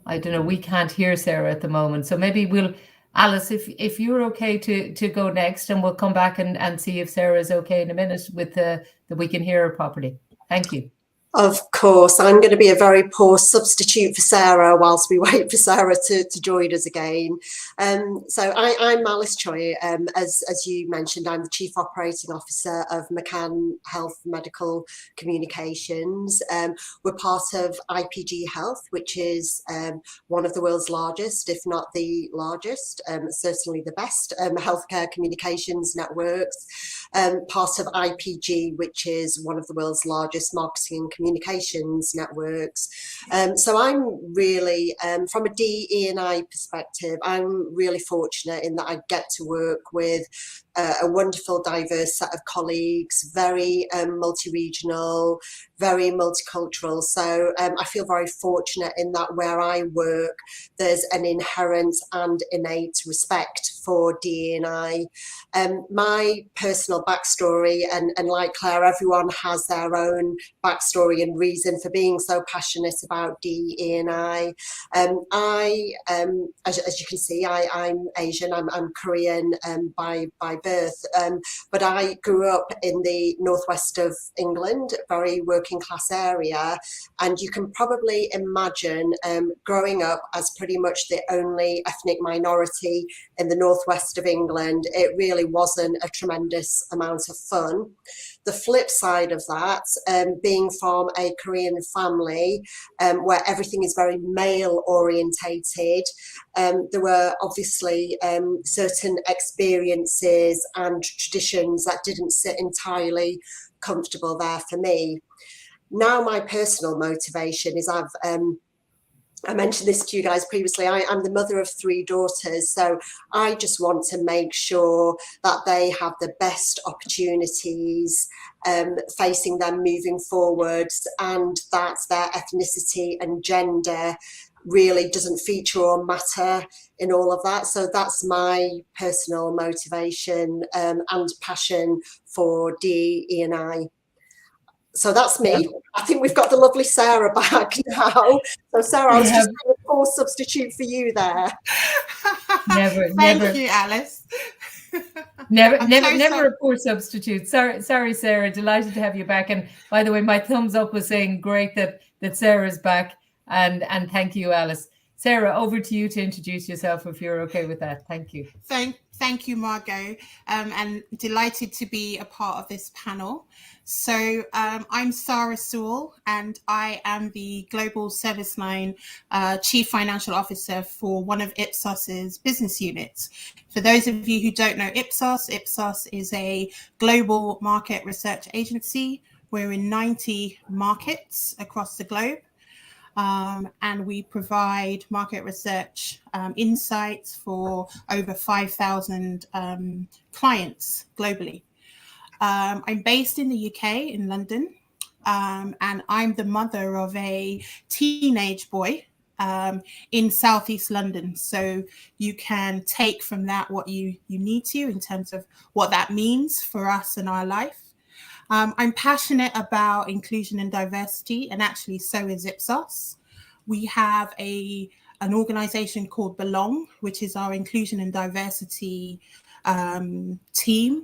I don't know. We can't hear Sarah at the moment. So maybe Alice, if you're okay to go next, and we'll come back and see if Sarah is okay in a minute with that we can hear her properly. Thank you. Of course, I'm going to be a very poor substitute for Sarah whilst we wait for Sarah to join us again. So I'm Alice Choi. As you mentioned, I'm the Chief Operating Officer of McCann Health Medical Communications. We're part of IPG Health, which is one of the world's largest, if not the largest, certainly the best healthcare communications networks. Part of IPG, which is one of the world's largest marketing and communications networks. So I'm really, from a DE&I perspective, I'm really fortunate in that I get to work with a wonderful, diverse set of colleagues, very multi-regional, very multicultural. So I feel very fortunate in that where I work, there's an inherent and innate respect for DE&I. My personal backstory, and like Claire, everyone has their own backstory and reason for being so passionate about DE&I. As you can see, I'm Asian, I'm Korean by birth, but I grew up in the northwest of England, very working class area, and you can probably imagine growing up as pretty much the only ethnic minority in the northwest of England. It really wasn't a tremendous amount of fun. The flip side of that, being from a Korean family where everything is very male orientated, there were obviously certain experiences and traditions that didn't sit entirely comfortable there for me. Now my personal motivation is I mentioned this to you guys previously, I'm the mother of 3 daughters, so I just want to make sure that they have the best opportunities facing them moving forwards, and that their ethnicity and gender really doesn't feature or matter in all of that. So that's my personal motivation and passion for DE&I. So that's me. I think we've got the lovely Sarah back now. So Sarah, I was just a poor substitute for you there. Thank you, Alice. Never a poor substitute. Sorry, Sarah. Delighted to have you back. And by the way, my thumbs up was saying great that Sarah's back. And thank you, Alice. Sarah, over to you to introduce yourself if you're okay with that. Thank you. Thank Thank you, Margot, and delighted to be a part of this panel. So I'm Sarah Sewell, and I am the Global Service Line Chief Financial Officer for one of Ipsos's business units. For those of you who don't know Ipsos is a global market research agency. We're in 90 markets across the globe. And we provide market research insights for over 5,000 clients globally. I'm based in the UK, in London, and I'm the mother of a teenage boy in Southeast London. So you can take from that what you need to in terms of what that means for us and our life. I'm passionate about inclusion and diversity, and actually so is Ipsos. We have an organization called Belong, which is our inclusion and diversity team.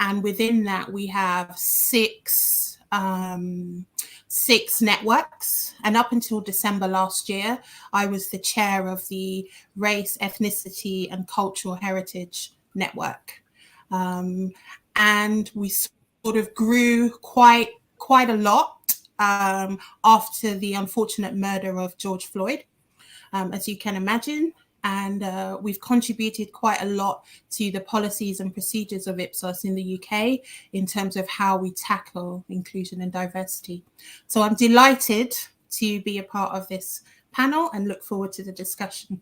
And within that, we have six networks. And up until December last year, I was the chair of the Race, Ethnicity and Cultural Heritage Network. And we sort of grew quite a lot after the unfortunate murder of George Floyd, as you can imagine. And we've contributed quite a lot to the policies and procedures of Ipsos in the UK in terms of how we tackle inclusion and diversity. So I'm delighted to be a part of this panel and look forward to the discussion.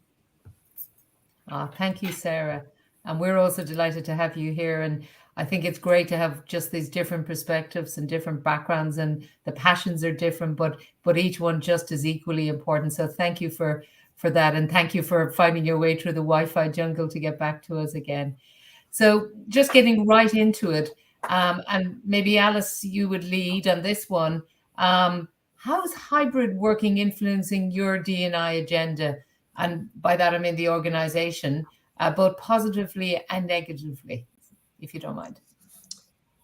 Thank you, Sarah. And we're also delighted to have you here. And I think it's great to have just these different perspectives and different backgrounds, and the passions are different, but each one just as equally important. So thank you for that. And thank you for finding your way through the Wi-Fi jungle to get back to us again. So just getting right into it, and maybe Alice, you would lead on this one. How is hybrid working influencing your D&I agenda? And by that, I mean the organization, both positively and negatively, if you don't mind.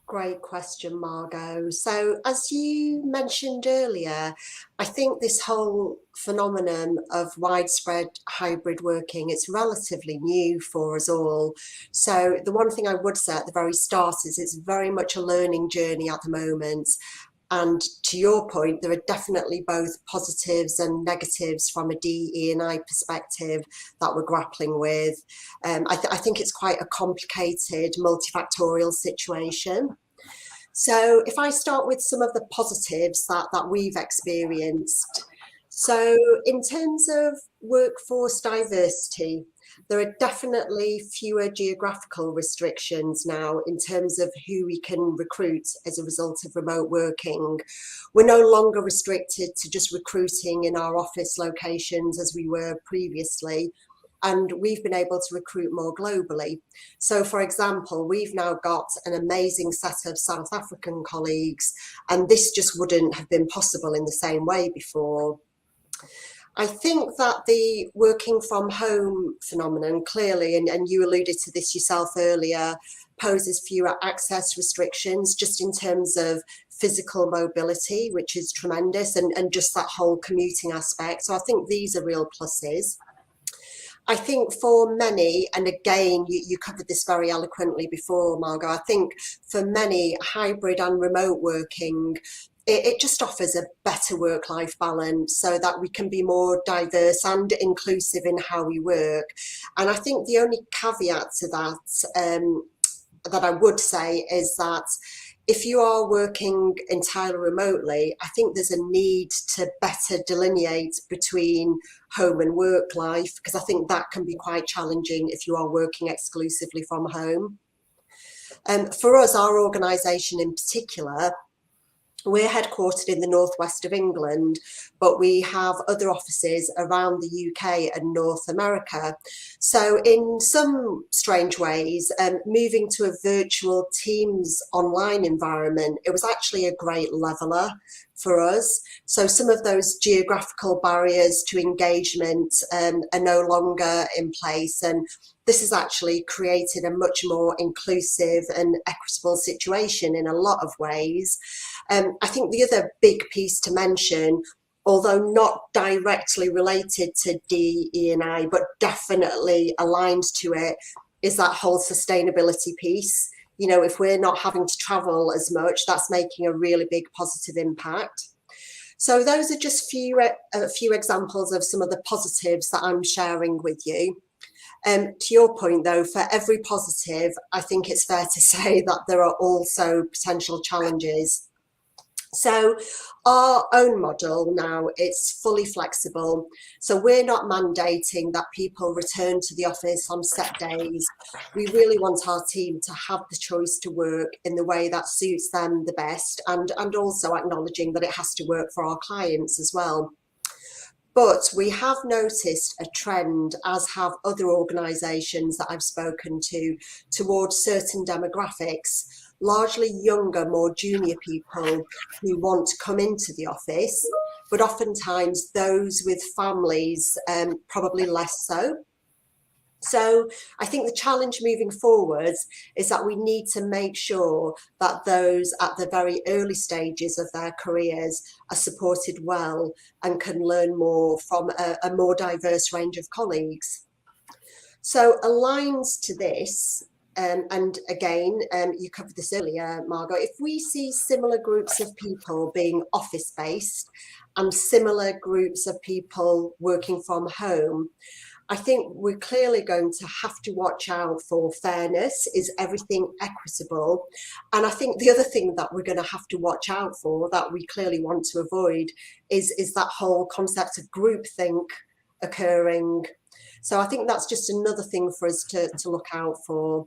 Great question, Margot. So as you mentioned earlier, I think this whole phenomenon of widespread hybrid working, it's relatively new for us all. So the one thing I would say at the very start is it's very much a learning journey at the moment. And to your point, there are definitely both positives and negatives from a DE&I perspective that we're grappling with. I think it's quite a complicated, multifactorial situation. So if I start with some of the positives that we've experienced. So in terms of workforce diversity, there are definitely fewer geographical restrictions now in terms of who we can recruit as a result of remote working. We're no longer restricted to just recruiting in our office locations as we were previously, and we've been able to recruit more globally. So for example, we've now got an amazing set of South African colleagues, and this just wouldn't have been possible in the same way before. I think that the working from home phenomenon clearly, and you alluded to this yourself earlier, poses fewer access restrictions just in terms of physical mobility, which is tremendous, and just that whole commuting aspect. So I think these are real pluses. I think for many, and again, you covered this very eloquently before, Margot, I think for many, hybrid and remote working, it just offers a better work-life balance so that we can be more diverse and inclusive in how we work. And I think the only caveat to that, that I would say is that if you are working entirely remotely, I think there's a need to better delineate between home and work life, because I think that can be quite challenging if you are working exclusively from home. For us, our organisation in particular, we're headquartered in the northwest of England, but we have other offices around the UK and North America. So in some strange ways, moving to a virtual Teams online environment, it was actually a great leveler for us. So some of those geographical barriers to engagement are no longer in place, and this has actually created a much more inclusive and equitable situation in a lot of ways. I think the other big piece to mention, although not directly related to DE&I, but definitely aligned to it, is that whole sustainability piece. You know, if we're not having to travel as much, that's making a really big positive impact. So those are just a few examples of some of the positives that I'm sharing with you. To your point, though, for every positive, I think it's fair to say that there are also potential challenges. So our own model now, it's fully flexible. So we're not mandating that people return to the office on set days. We really want our team to have the choice to work in the way that suits them the best, and also acknowledging that it has to work for our clients as well. But we have noticed a trend, as have other organisations that I've spoken to, towards certain demographics, largely younger, more junior people who want to come into the office, but oftentimes those with families, probably less so. So I think the challenge moving forwards is that we need to make sure that those at the very early stages of their careers are supported well and can learn more from a more diverse range of colleagues. So aligned to this, and again, you covered this earlier, Margot, if we see similar groups of people being office-based and similar groups of people working from home, I think we're clearly going to have to watch out for fairness. Is everything equitable? And I think the other thing that we're going to have to watch out for, that we clearly want to avoid, is that whole concept of groupthink occurring. So I think that's just another thing for us to look out for.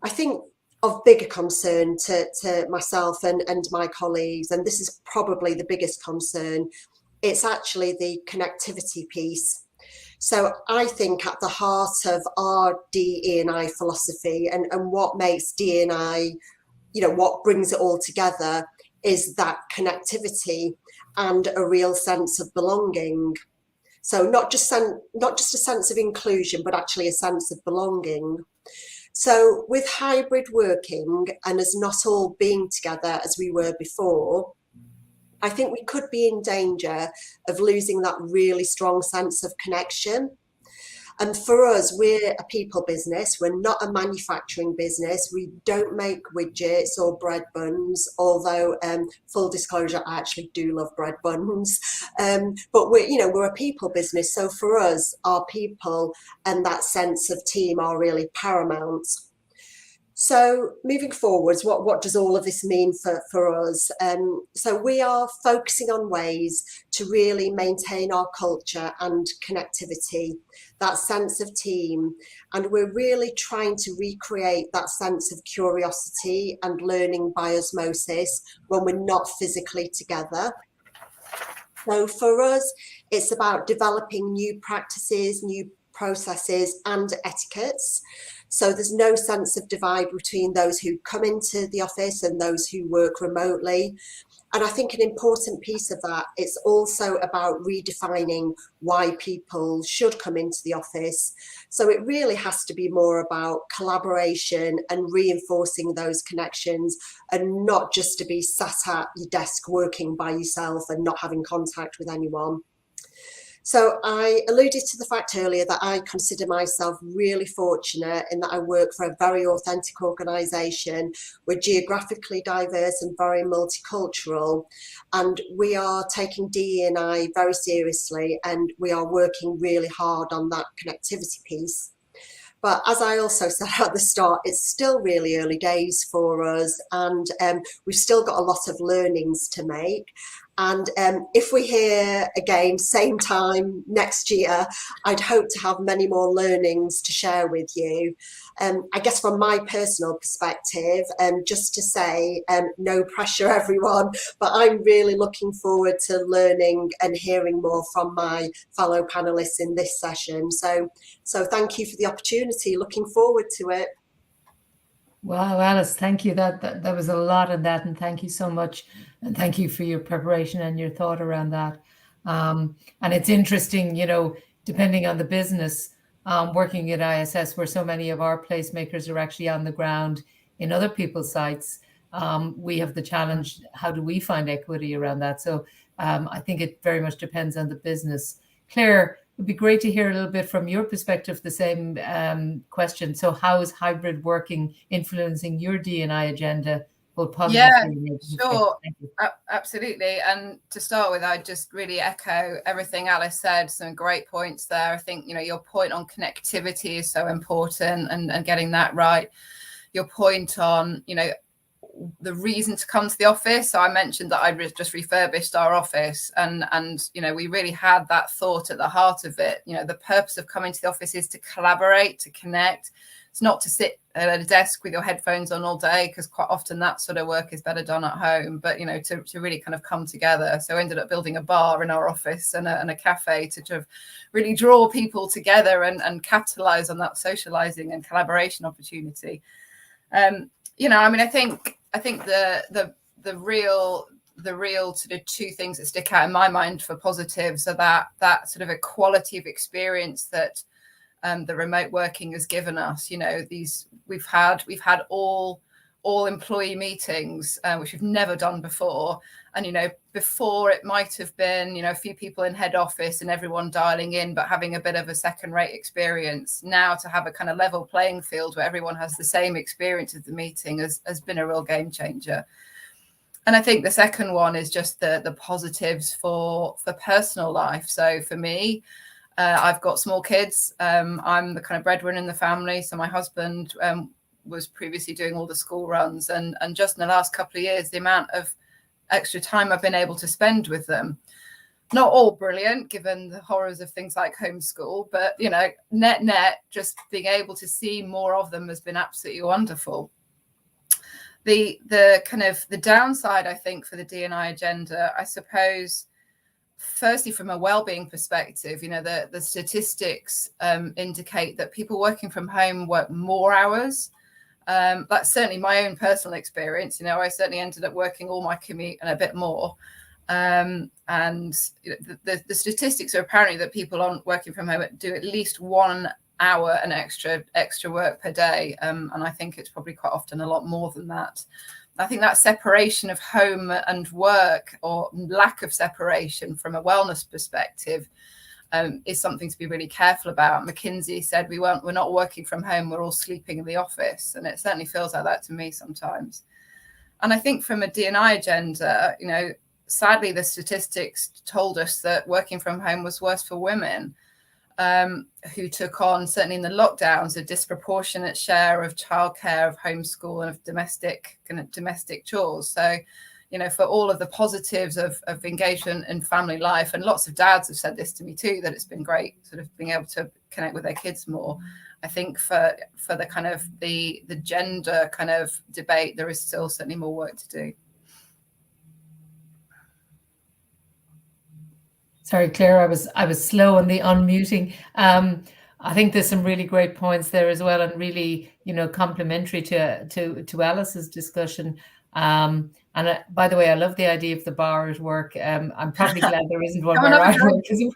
I think of bigger concern to myself and my colleagues, and this is probably the biggest concern, it's actually the connectivity piece. So I think at the heart of our DE&I philosophy and what makes DE&I, you know, what brings it all together is that connectivity and a real sense of belonging. So not just a sense of inclusion, but actually a sense of belonging. So with hybrid working and as not all being together as we were before, I think we could be in danger of losing that really strong sense of connection. And for us, we're a people business. We're not a manufacturing business. We don't make widgets or bread buns, although full disclosure, I actually do love bread buns. But we're a people business. So for us, our people and that sense of team are really paramount. So moving forwards, what does all of this mean for us? So we are focusing on ways to really maintain our culture and connectivity, that sense of team, and we're really trying to recreate that sense of curiosity and learning by osmosis when we're not physically together. So for us, it's about developing new practices, new processes and etiquettes. So there's no sense of divide between those who come into the office and those who work remotely. And I think an important piece of that, it's also about redefining why people should come into the office. So it really has to be more about collaboration and reinforcing those connections, and not just to be sat at your desk working by yourself and not having contact with anyone. So I alluded to the fact earlier that I consider myself really fortunate in that I work for a very authentic organisation. We're geographically diverse and very multicultural, and we are taking DE&I very seriously, and we are working really hard on that connectivity piece. But as I also said at the start, it's still really early days for us, and we've still got a lot of learnings to make. And if we're here again, same time next year, I'd hope to have many more learnings to share with you. I guess from my personal perspective, just to say, no pressure everyone, but I'm really looking forward to learning and hearing more from my fellow panelists in this session. So thank you for the opportunity, looking forward to it. Wow, Alice, thank you. That was a lot in that, and thank you so much. And thank you for your preparation and your thought around that. And it's interesting, you know, depending on the business, working at ISS, where so many of our placemakers are actually on the ground in other people's sites, we have the challenge, how do we find equity around that? So I think it very much depends on the business. Claire, it'd be great to hear a little bit from your perspective, the same question. So how is hybrid working influencing your D&I agenda, both positively and negatively? Sure. Absolutely. And to start with, I'd just really echo everything Alice said. Some great points there. I think, your point on connectivity is so important and getting that right. Your point on, the reason to come to the office. So I mentioned that I just refurbished our office and we really had that thought at the heart of it. The purpose of coming to the office is to collaborate, to connect. It's not to sit at a desk with your headphones on all day, because quite often that sort of work is better done at home, but to really kind of come together. So I ended up building a bar in our office and a cafe to sort of really draw people together and capitalize on that socializing and collaboration opportunity. I think the real sort of two things that stick out in my mind for positives are that sort of a quality of experience that the remote working has given us. We've had all employee meetings, which we've never done before. And, before it might have been, a few people in head office and everyone dialing in, but having a bit of a second rate experience. Now to have a kind of level playing field where everyone has the same experience of the meeting has been a real game changer. And I think the second one is just the positives for personal life. So for me, I've got small kids. I'm the kind of breadwinner in the family. So my husband was previously doing all the school runs. And just in the last couple of years, the amount of extra time I've been able to spend with them, not all brilliant given the horrors of things like homeschool, but net just being able to see more of them has been absolutely wonderful. The kind of the downside, I think, for the D&I agenda, I suppose, firstly from a well-being perspective, the statistics indicate that people working from home work more hours. That's certainly my own personal experience. I certainly ended up working all my commute and a bit more. And the statistics are apparently that people on working from home do at least 1 hour and extra work per day. And I think it's probably quite often a lot more than that. I think that separation of home and work, or lack of separation from a wellness perspective, is something to be really careful about. McKinsey said we're not working from home, we're all sleeping in the office. And it certainly feels like that to me sometimes. And I think from a D&I agenda, sadly, the statistics told us that working from home was worse for women, who took on, certainly in the lockdowns, a disproportionate share of childcare, of homeschool, and of domestic chores. So, for all of the positives of engagement in family life, and lots of dads have said this to me too, that it's been great sort of being able to connect with their kids more. I think for the kind of the gender kind of debate, there is still certainly more work to do. Sorry, Claire, I was slow on the unmuting. I think there's some really great points there as well, and really, complementary to Alice's discussion. And by the way, I love the idea of the bar at work. I'm probably glad there isn't one where I work, because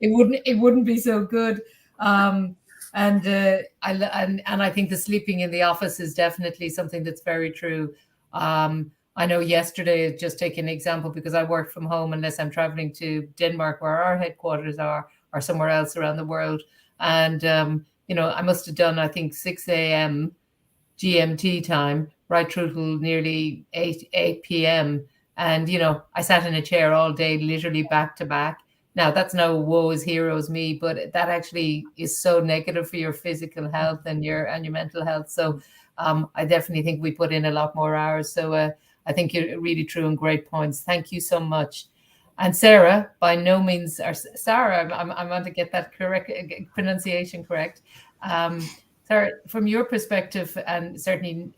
it wouldn't be so good. And I think the sleeping in the office is definitely something that's very true. I know yesterday, just take an example, because I work from home unless I'm traveling to Denmark, where our headquarters are, or somewhere else around the world. And, I must have done, I think, 6 a.m. GMT time, right through till nearly 8 p.m. And, I sat in a chair all day, literally back to back. Now, that's no woe is heroes me, but that actually is so negative for your physical health and your mental health. So I definitely think we put in a lot more hours. So I think you're really true and great points. Thank you so much. And Sarah, by no means, or Sarah, I want to get that correct pronunciation correct. Sarah, from your perspective, and certainly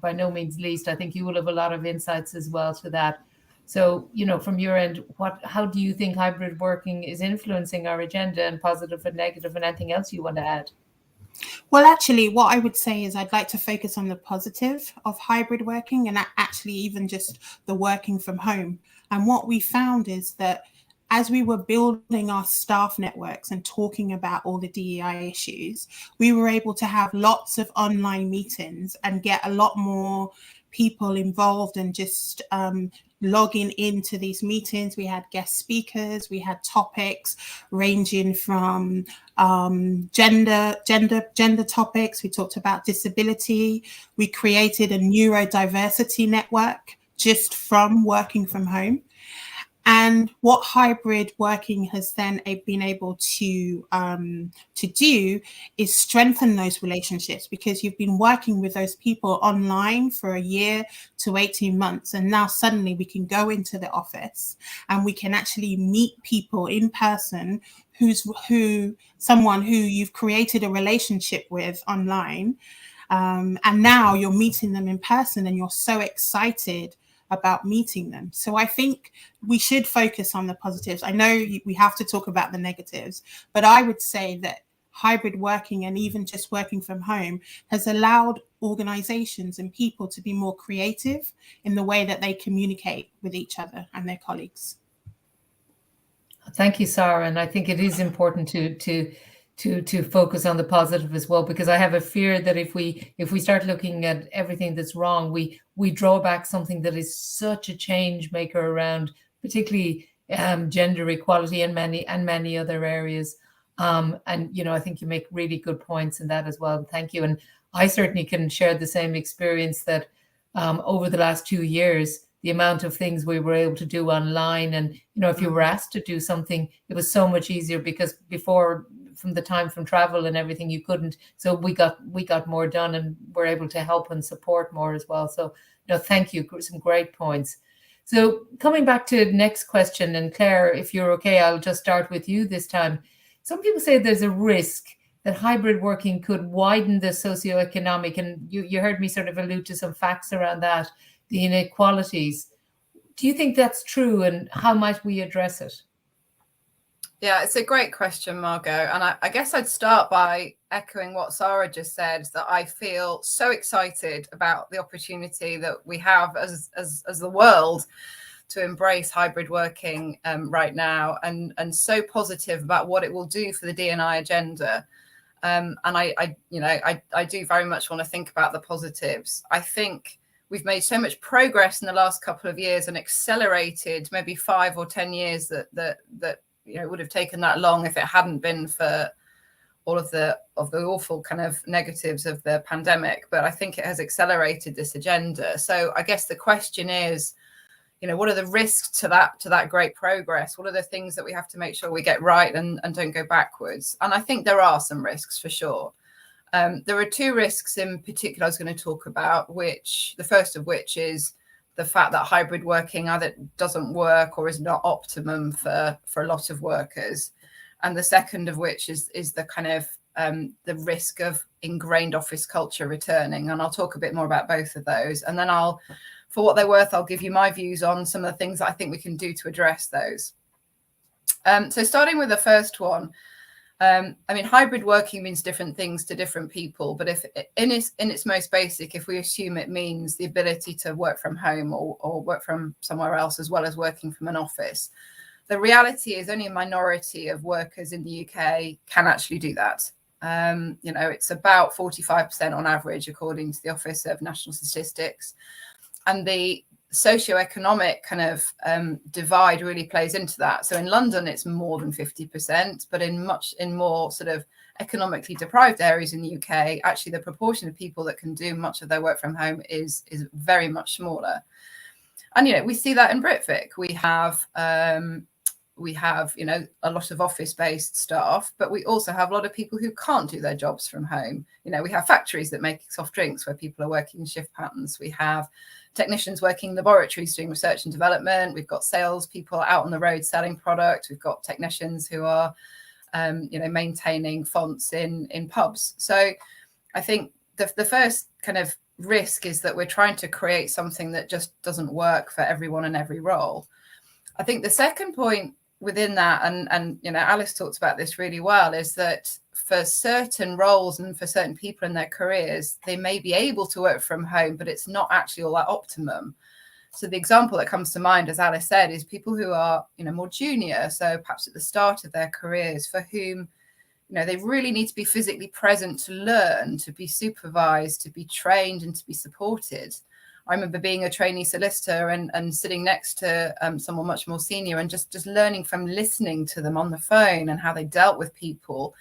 by no means least, I think you will have a lot of insights as well to that. So, from your end, how do you think hybrid working is influencing our agenda, and positive and negative, and anything else you want to add? Well, actually, what I would say is I'd like to focus on the positive of hybrid working, and actually even just the working from home. And what we found is that as we were building our staff networks and talking about all the DEI issues, we were able to have lots of online meetings and get a lot more people involved and just logging into these meetings. We had guest speakers, we had topics ranging from gender topics. We talked about disability. We created a neurodiversity network just from working from home. And what hybrid working has then been able to do is strengthen those relationships, because you've been working with those people online for a year to 18 months. And now suddenly we can go into the office and we can actually meet people in person someone who you've created a relationship with online. And now you're meeting them in person and you're so excited about meeting them. So I think we should focus on the positives. I know we have to talk about the negatives, but I would say that hybrid working and even just working from home has allowed organizations and people to be more creative in the way that they communicate with each other and their colleagues. Thank you, Sarah. And I think it is important to focus on the positive as well, because I have a fear that if we start looking at everything that's wrong, we draw back something that is such a change maker around, particularly gender equality and many other areas. And I think you make really good points in that as well. Thank you. And I certainly can share the same experience that over the last 2 years, the amount of things we were able to do online, and if you were asked to do something, it was so much easier, because before, from the time from travel and everything, you couldn't. So we got more done, and we're able to help and support more as well. So thank you. Some great points. So coming back to the next question, and Claire, if you're okay, I'll just start with you this time. Some people say there's a risk that hybrid working could widen the socioeconomic, and you heard me sort of allude to some facts around that, the inequalities. Do you think that's true, and how might we address it? Yeah, it's a great question, Margot. And I guess I'd start by echoing what Sarah just said, that I feel so excited about the opportunity that we have as the world to embrace hybrid working right now, and so positive about what it will do for the D&I agenda. And I do very much want to think about the positives. I think we've made so much progress in the last couple of years and accelerated maybe 5 or 10 years that it would have taken that long if it hadn't been for all of the awful kind of negatives of the pandemic. But I think it has accelerated this agenda. So I guess the question is, what are the risks to that great progress? What are the things that we have to make sure we get right and don't go backwards? And I think there are some risks for sure. There are 2 risks in particular I was going to talk about, which the first of which is the fact that hybrid working either doesn't work or is not optimum for a lot of workers. And the second of which is the kind of the risk of ingrained office culture returning. And I'll talk a bit more about both of those. And then for what they're worth, I'll give you my views on some of the things that I think we can do to address those. So starting with the first one, hybrid working means different things to different people, but if in its most basic, if we assume it means the ability to work from home or work from somewhere else as well as working from an office, the reality is only a minority of workers in the UK can actually do that. It's about 45% on average, according to the Office of National Statistics, and the socioeconomic kind of divide really plays into that. So in London, it's more than 50%, but in more sort of economically deprived areas in the UK, actually the proportion of people that can do much of their work from home is very much smaller. And we see that in Britvic. We have a lot of office-based staff, but we also have a lot of people who can't do their jobs from home. We have factories that make soft drinks where people are working in shift patterns. We have technicians working in laboratories doing research and development. We've got sales people out on the road selling product. We've got technicians who are, maintaining fonts in pubs. So I think the first kind of risk is that we're trying to create something that just doesn't work for everyone in every role. I think the second point within that, and Alice talked about this really well, is that for certain roles and for certain people in their careers, they may be able to work from home, but it's not actually all that optimum. So the example that comes to mind, as Alice said, is people who are, more junior. So perhaps at the start of their careers, for whom, they really need to be physically present to learn, to be supervised, to be trained and to be supported. I remember being a trainee solicitor and sitting next to someone much more senior and just learning from listening to them on the phone and how they dealt with people,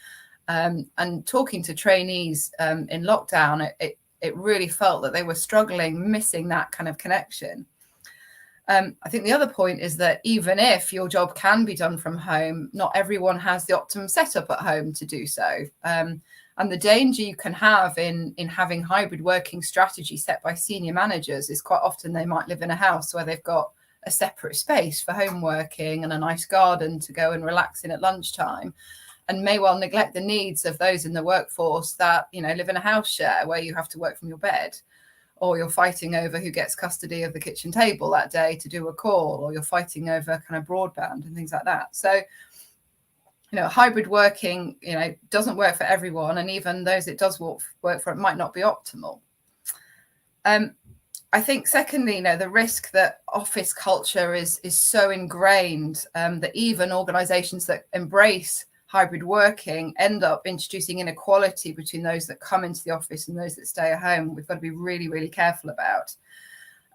and talking to trainees in lockdown. It really felt that they were struggling, missing that kind of connection. I think the other point is that even if your job can be done from home, not everyone has the optimum setup at home to do so. And the danger you can have in having hybrid working strategy set by senior managers is quite often they might live in a house where they've got a separate space for home working and a nice garden to go and relax in at lunchtime, and may well neglect the needs of those in the workforce that, you know, live in a house share where you have to work from your bed, or you're fighting over who gets custody of the kitchen table that day to do a call, or you're fighting over kind of broadband and things like that. So, you know, hybrid working, you know, doesn't work for everyone, and even those it does work for, it might not be optimal. I think secondly, you know, the risk that office culture is so ingrained that even organizations that embrace hybrid working end up introducing inequality between those that come into the office and those that stay at home. We've got to be really, really careful about.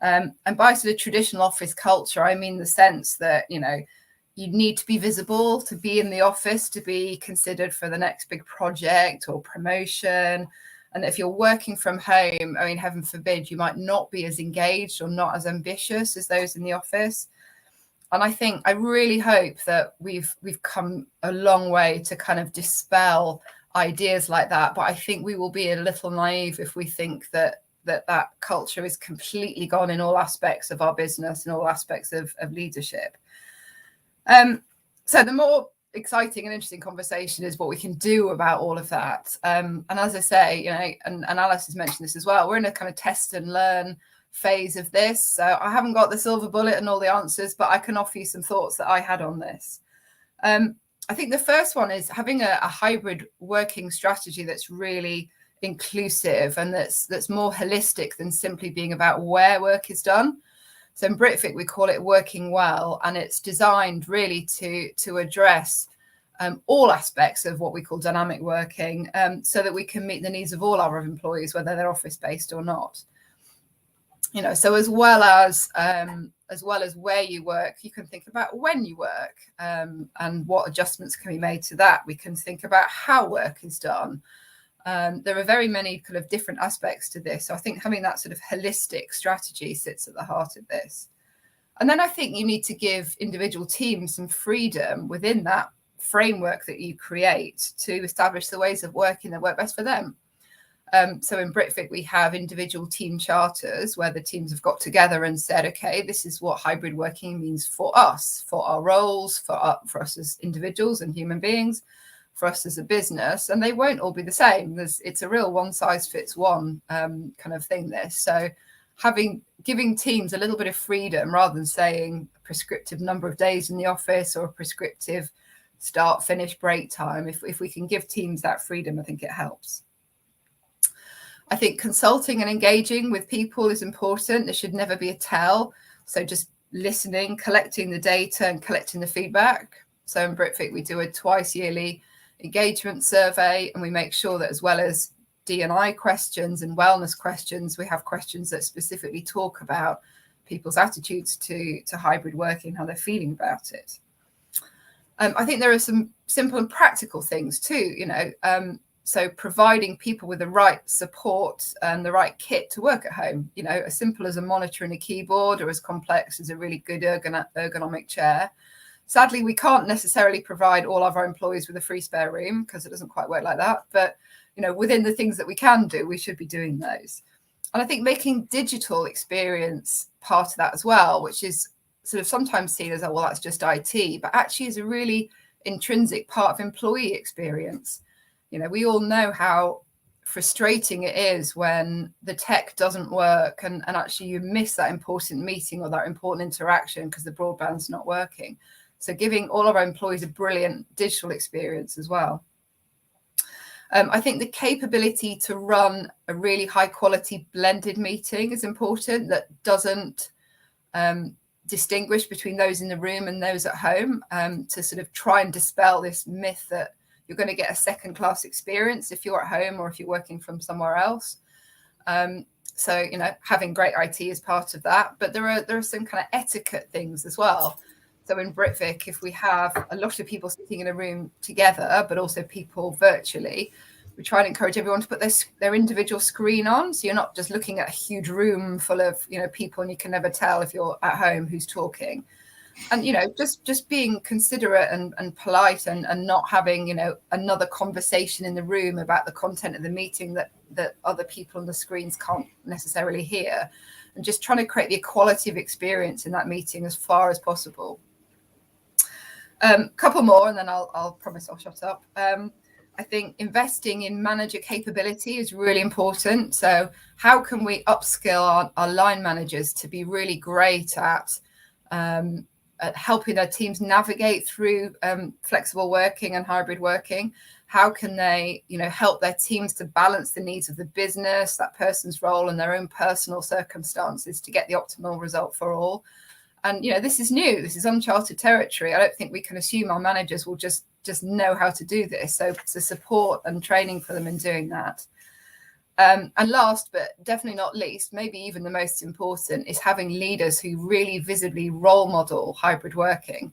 And by sort of traditional office culture, I mean the sense that, you know, you need to be visible to be in the office, to be considered for the next big project or promotion. And if you're working from home, I mean, heaven forbid, you might not be as engaged or not as ambitious as those in the office. And I really hope that we've come a long way to kind of dispel ideas like that. But I think we will be a little naive if we think that culture is completely gone in all aspects of our business and all aspects of leadership. So the more exciting and interesting conversation is what we can do about all of that. And as I say, you know, and Alice has mentioned this as well, we're in a kind of test and learn phase of this. So I haven't got the silver bullet and all the answers, but I can offer you some thoughts that I had on this. I think the first one is having a hybrid working strategy that's really inclusive and that's more holistic than simply being about where work is done. So in Britvic, we call it Working Well, and it's designed really to address all aspects of what we call dynamic working, so that we can meet the needs of all our employees, whether they're office-based or not. You know, so as well as where you work, you can think about when you work, and what adjustments can be made to that. We can think about how work is done. There are very many kind of different aspects to this. So I think having that sort of holistic strategy sits at the heart of this. And then I think you need to give individual teams some freedom within that framework that you create to establish the ways of working that work best for them. So in Britvic, we have individual team charters where the teams have got together and said, okay, this is what hybrid working means for us, for our roles, for us as individuals and human beings, for us as a business, and they won't all be the same. It's a real one size fits one kind of thing, this. So giving teams a little bit of freedom rather than saying a prescriptive number of days in the office or a prescriptive start, finish, break time. If we can give teams that freedom, I think it helps. I think consulting and engaging with people is important. There should never be a tell. So just listening, collecting the data and collecting the feedback. So in Britvic, we do a twice yearly engagement survey, and we make sure that as well as D&I questions and wellness questions, we have questions that specifically talk about people's attitudes to hybrid working, how they're feeling about it. I think there are some simple and practical things too, you know, so providing people with the right support and the right kit to work at home, you know, as simple as a monitor and a keyboard, or as complex as a really good ergonomic chair. Sadly, we can't necessarily provide all of our employees with a free spare room because it doesn't quite work like that. But, you know, within the things that we can do, we should be doing those. And I think making digital experience part of that as well, which is sort of sometimes seen as, oh, well, that's just IT, but actually is a really intrinsic part of employee experience. You know, we all know how frustrating it is when the tech doesn't work and actually you miss that important meeting or that important interaction because the broadband's not working. So giving all of our employees a brilliant digital experience as well. I think the capability to run a really high quality blended meeting is important, that doesn't distinguish between those in the room and those at home, to sort of try and dispel this myth that you're going to get a second class experience if you're at home or if you're working from somewhere else. So, you know, having great IT is part of that, but there are some kind of etiquette things as well. So in Britvic, if we have a lot of people sitting in a room together, but also people virtually, we try and encourage everyone to put their individual screen on. So you're not just looking at a huge room full of, you know, people, and you can never tell if you're at home who's talking. And, you know, just being considerate and polite and not having, you know, another conversation in the room about the content of the meeting that other people on the screens can't necessarily hear. And just trying to create the equality of experience in that meeting as far as possible. Couple more, and then I'll promise I'll shut up. I think investing in manager capability is really important. So how can we upskill our line managers to be really great at helping their teams navigate through flexible working and hybrid working? How can they, you know, help their teams to balance the needs of the business, that person's role, and their own personal circumstances to get the optimal result for all? And, you know, this is new. This is uncharted territory. I don't think we can assume our managers will just know how to do this. So to support and training for them in doing that. And last, but definitely not least, maybe even the most important, is having leaders who really visibly role model hybrid working.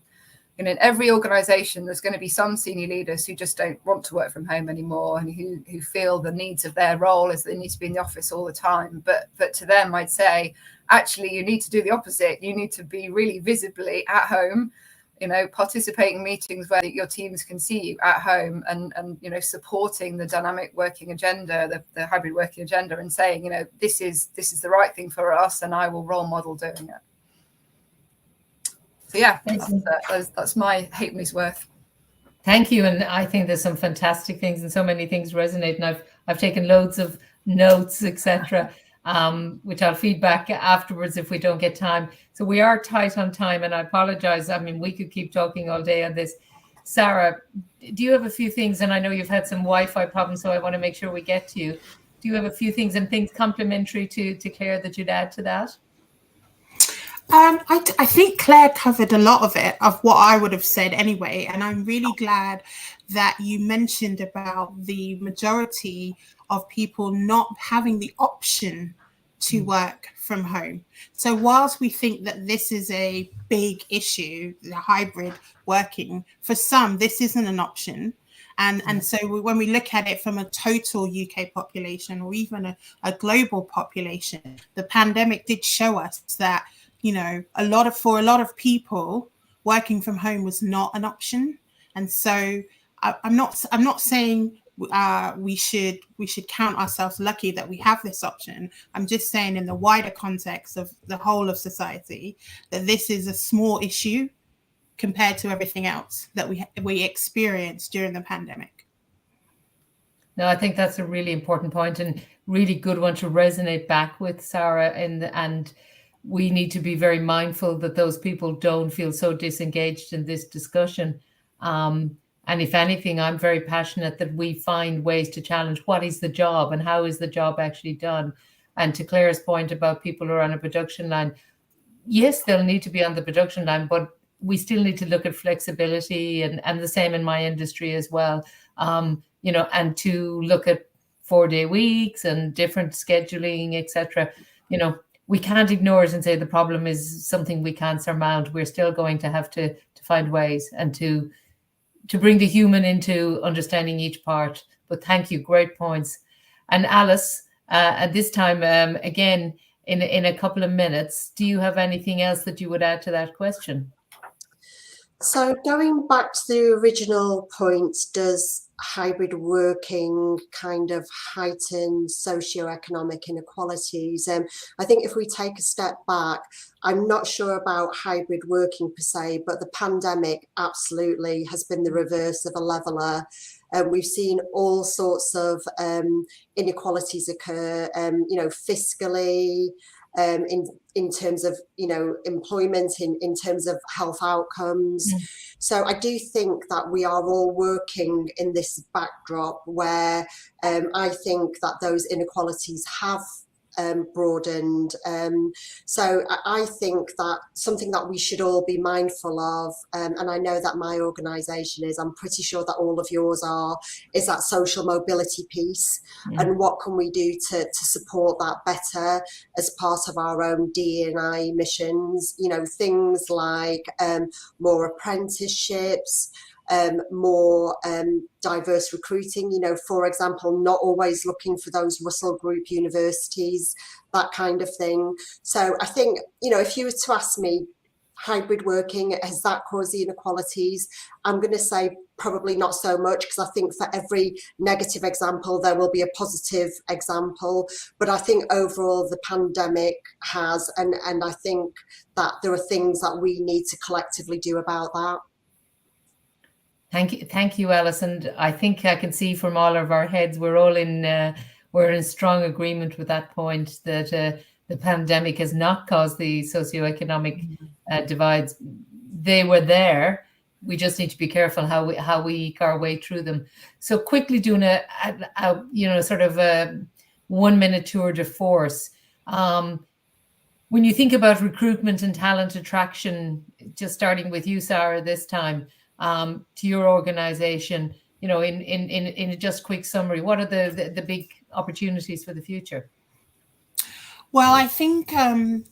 And in every organization, there's going to be some senior leaders who just don't want to work from home anymore, and who feel the needs of their role is they need to be in the office all the time. But to them, I'd say, actually, you need to do the opposite. You need to be really visibly at home, you know, participating in meetings where your teams can see you at home, and you know, supporting the dynamic working agenda, the hybrid working agenda, and saying, you know, this is the right thing for us, and I will role model doing it. So yeah, that's my halfpenny's worth. Thank you, and I think there's some fantastic things, and so many things resonate, and I've taken loads of notes, etc. Which I'll feed back afterwards if we don't get time. So we are tight on time, and I apologize. I mean, we could keep talking all day on this. Sarah, do you have a few things? And I know you've had some Wi-Fi problems, so I want to make sure we get to you. Do you have a few things and things complementary to Claire that you'd add to that? I think Claire covered a lot of it, of what I would have said anyway. And I'm really glad that you mentioned about the majority of people not having the option to work from home. So whilst we think that this is a big issue, the hybrid working, for some, this isn't an option. And so when we look at it from a total UK population, or even a global population, the pandemic did show us that, you know, for a lot of people, working from home was not an option. And so I'm not saying we should count ourselves lucky that we have this option. I'm just saying, in the wider context of the whole of society, that this is a small issue compared to everything else that we experienced during the pandemic. No, I think that's a really important point, and really good one to resonate back with, Sarah. And we need to be very mindful that those people don't feel so disengaged in this discussion. And if anything, I'm very passionate that we find ways to challenge what is the job and how is the job actually done. And to Claire's point about people who are on a production line, yes, they'll need to be on the production line, but we still need to look at flexibility, and the same in my industry as well. You know, and to look at 4-day weeks and different scheduling, etc. You know, we can't ignore it and say the problem is something we can't surmount. We're still going to have to find ways and to bring the human into understanding each part. But thank you, great points. And Alice, at this time, again, in a couple of minutes, do you have anything else that you would add to that question? So going back to the original point, does hybrid working kind of heighten socioeconomic inequalities? I think if we take a step back, I'm not sure about hybrid working per se, but the pandemic absolutely has been the reverse of a leveler. We've seen all sorts of inequalities occur, you know, fiscally, in terms of, you know, employment, in terms of health outcomes. So I do think that we are all working in this backdrop where I think that those inequalities have broadened. So I think that something that we should all be mindful of, and I know that my organisation is, I'm pretty sure that all of yours are, is that social mobility piece. And what can we do to support that better as part of our own D&I missions? You know, things like more apprenticeships, more diverse recruiting, you know, for example, not always looking for those Russell Group universities, that kind of thing. So I think, you know, if you were to ask me, hybrid working, has that caused the inequalities? I'm going to say probably not so much, because I think for every negative example, there will be a positive example. But I think overall the pandemic has, and I think that there are things that we need to collectively do about that. Thank you, Alice. And I think I can see from all of our heads, we're all we're in strong agreement with that point, that the pandemic has not caused the socioeconomic divides. They were there. We just need to be careful how we eke our way through them. So quickly doing a sort of a 1 minute tour de force. When you think about recruitment and talent attraction, just starting with you, Sarah, this time, to your organization, you know, in a just quick summary, what are the big opportunities for the future? Well, I think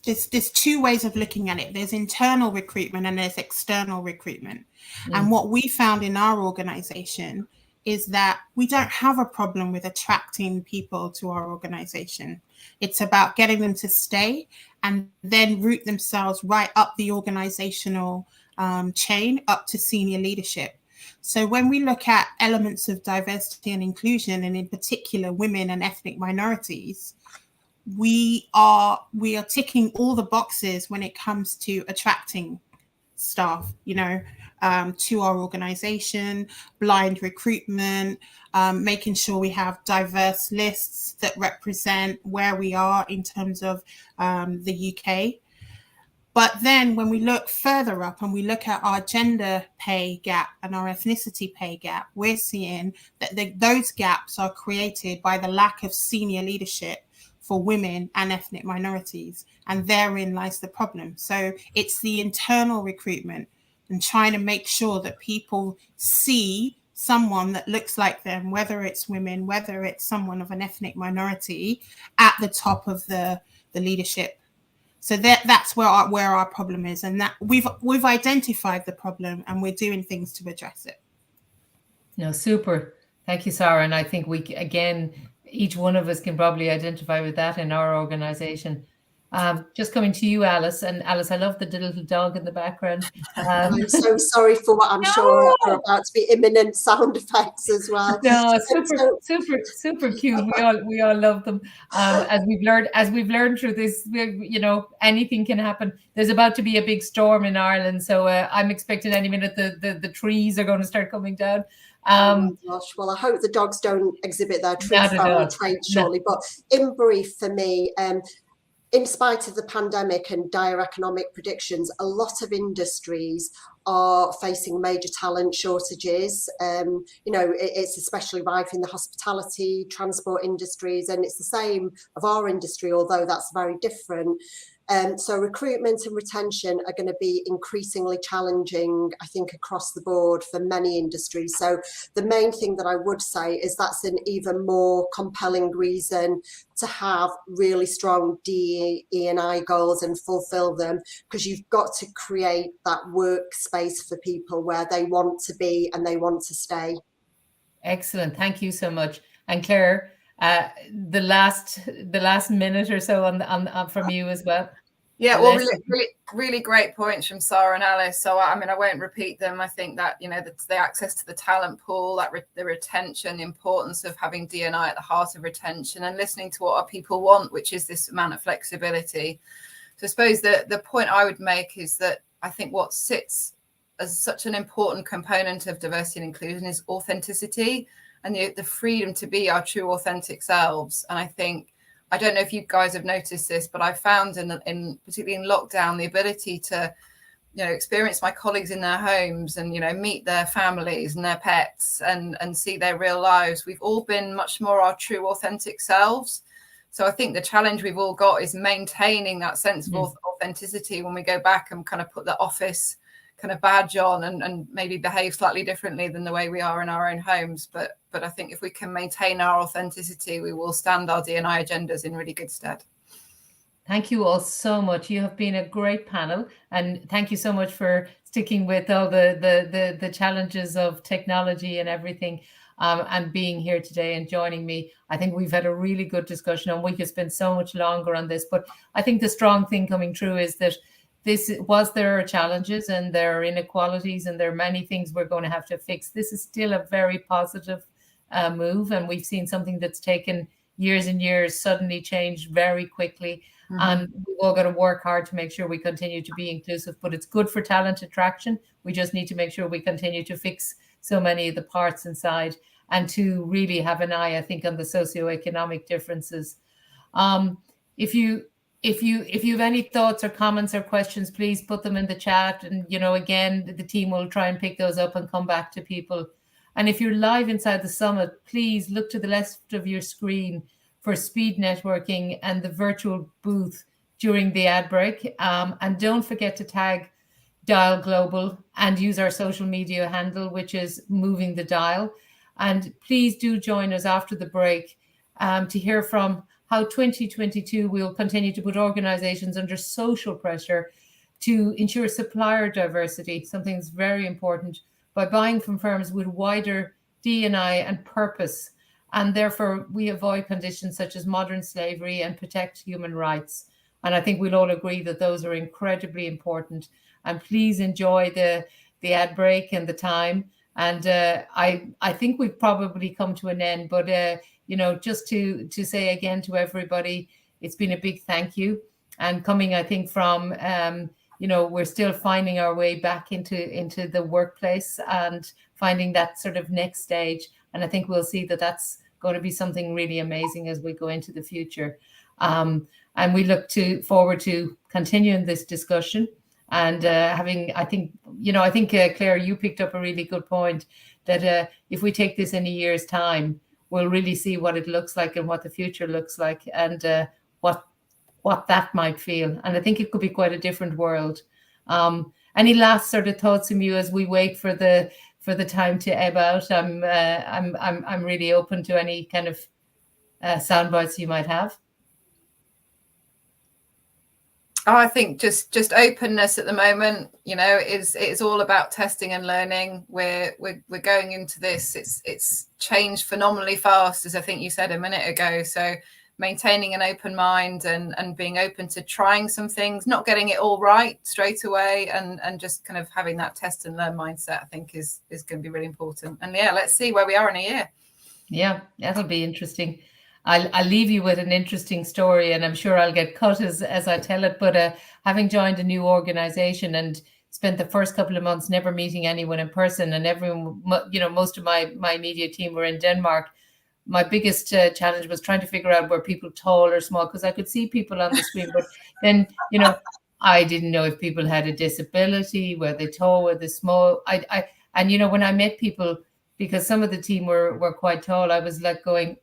there's two ways of looking at it. There's internal recruitment and there's external recruitment. And what we found in our organization is that we don't have a problem with attracting people to our organization. It's about getting them to stay and then route themselves right up the organizational chain up to senior leadership. So when we look at elements of diversity and inclusion, and in particular women and ethnic minorities, we are ticking all the boxes when it comes to attracting staff, you know, to our organization, blind recruitment, making sure we have diverse lists that represent where we are in terms of the UK. But then when we look further up and we look at our gender pay gap and our ethnicity pay gap, we're seeing that those gaps are created by the lack of senior leadership for women and ethnic minorities. And therein lies the problem. So it's the internal recruitment and trying to make sure that people see someone that looks like them, whether it's women, whether it's someone of an ethnic minority, at the top of the leadership. So that's where our problem is, and that we've identified the problem and we're doing things to address it. No, super. Thank you, Sarah. And I think each one of us can probably identify with that in our organization. Just coming to you, Alice. And Alice, I love the little dog in the background. I'm so sorry for what I'm sure are about to be imminent sound effects as well. No, super cute. We all love them. As we've learned through this, you know, anything can happen. There's about to be a big storm in Ireland, so I'm expecting any minute the trees are going to start coming down. Oh my gosh, well, I hope the dogs don't exhibit their tree family traits shortly. No. But in brief, for me, in spite of the pandemic and dire economic predictions, a lot of industries are facing major talent shortages. You know, it's especially rife in the hospitality, transport industries, and it's the same of our industry, although that's very different. So recruitment and retention are going to be increasingly challenging, I think, across the board for many industries. So the main thing that I would say is that's an even more compelling reason to have really strong DE&I goals and fulfill them, because you've got to create that workspace for people where they want to be and they want to stay. Excellent. Thank you so much. And Claire, the last minute or so on from you as well. Yeah, well, really great points from Sarah and Alice. So I mean, I won't repeat them. I think that, you know, the access to the talent pool, the retention, the importance of having D&I at the heart of retention, and listening to what our people want, which is this amount of flexibility. So I suppose the point I would make is that I think what sits as such an important component of diversity and inclusion is authenticity and the freedom to be our true authentic selves. And I think, I don't know if you guys have noticed this, but I found in particularly in lockdown, the ability to, you know, experience my colleagues in their homes and, you know, meet their families and their pets and see their real lives. We've all been much more our true authentic selves. So I think the challenge we've all got is maintaining that sense of authenticity when we go back and kind of put the office kind of badge on and maybe behave slightly differently than the way we are in our own homes. But I think if we can maintain our authenticity, we will stand our D&I agendas in really good stead. Thank you all so much. You have been a great panel, and thank you so much for sticking with all the challenges of technology and everything, and being here today and joining me. I think we've had a really good discussion, and we could spend so much longer on this. But I think the strong thing coming through is that there are challenges and there are inequalities and there are many things we're going to have to fix. This is still a very positive move, and we've seen something that's taken years and years suddenly change very quickly. And we've all got to work hard to make sure we continue to be inclusive, but it's good for talent attraction. We just need to make sure we continue to fix so many of the parts inside and to really have an eye, I think, on the socioeconomic differences. If you have any thoughts or comments or questions, please put them in the chat. And, again, the team will try and pick those up and come back to people. And if you're live inside the summit, please look to the left of your screen for speed networking and the virtual booth during the ad break. And don't forget to tag Dial Global and use our social media handle, which is Moving the Dial. And please do join us after the break to hear from how 2022 will continue to put organizations under social pressure to ensure supplier diversity, something that's very important, by buying from firms with wider D&I and purpose. And therefore, we avoid conditions such as modern slavery and protect human rights. And I think we'll all agree that those are incredibly important. And please enjoy the ad break and the time. And I think we've probably come to an end. But, just to say again to everybody, it's been a big thank you. And coming, I think, from, we're still finding our way back into the workplace and finding that sort of next stage. And I think we'll see that that's going to be something really amazing as we go into the future. And we look forward to continuing this discussion and Claire, you picked up a really good point that if we take this in a year's time, we'll really see what it looks like and what the future looks like and what that might feel. And I think it could be quite a different world. Any last sort of thoughts from you as we wait for the time to ebb out? I'm really open to any kind of sound bites you might have. Oh, I think just openness at the moment, it's all about testing and learning. We're going into this. It's changed phenomenally fast, as I think you said a minute ago. So maintaining an open mind and being open to trying some things, not getting it all right straight away, and just kind of having that test and learn mindset, I think is going to be really important. And yeah, let's see where we are in a year. Yeah, that'll be interesting. I'll leave you with an interesting story, and I'm sure I'll get cut as I tell it. But having joined a new organization and spent the first couple of months never meeting anyone in person, and everyone, most of my media team were in Denmark. My biggest challenge was trying to figure out were people tall or small, because I could see people on the screen, but then, I didn't know if people had a disability, were they tall, were they small. When I met people, because some of the team were quite tall, I was like going,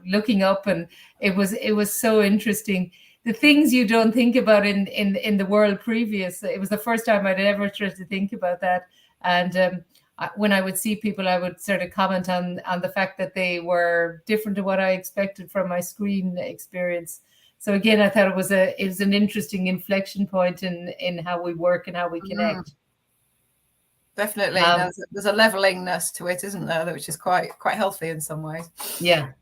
looking up, and it was so interesting. The things you don't think about in the world previous. It was the first time I'd ever tried to think about that. And when I would see people, I would sort of comment on the fact that they were different to what I expected from my screen experience. So again, I thought it was an interesting inflection point in how we work and how we connect. Definitely. There's a levelingness to it, isn't there, which is quite healthy in some ways. Yeah.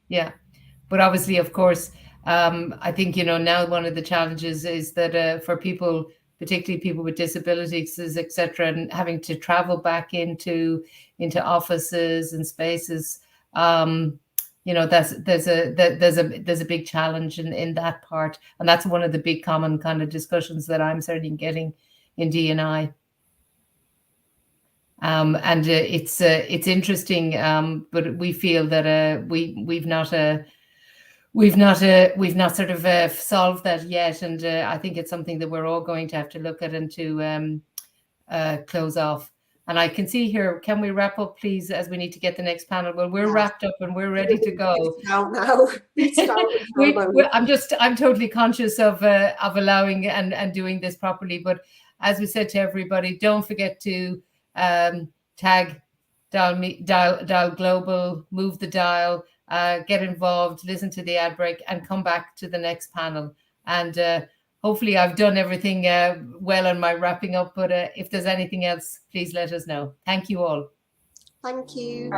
But obviously, of course, I think, now one of the challenges is that for people, particularly people with disabilities, etc., and having to travel back into offices and spaces, there's a big challenge in that part, and that's one of the big common kind of discussions that I'm certainly getting in D&I. And it's interesting, but we feel that we've not sort of solved that yet, and I think it's something that we're all going to have to look at and to close off. And I can see here, can we wrap up, please, as we need to get the next panel? Well, we're wrapped up and we're ready to go. No. I'm totally conscious of allowing and doing this properly. But as we said to everybody, don't forget to tag Dial Global, move the dial, get involved, listen to the ad break, and come back to the next panel. And hopefully I've done everything well on my wrapping up, but if there's anything else, please let us know. Thank you all. Thank you.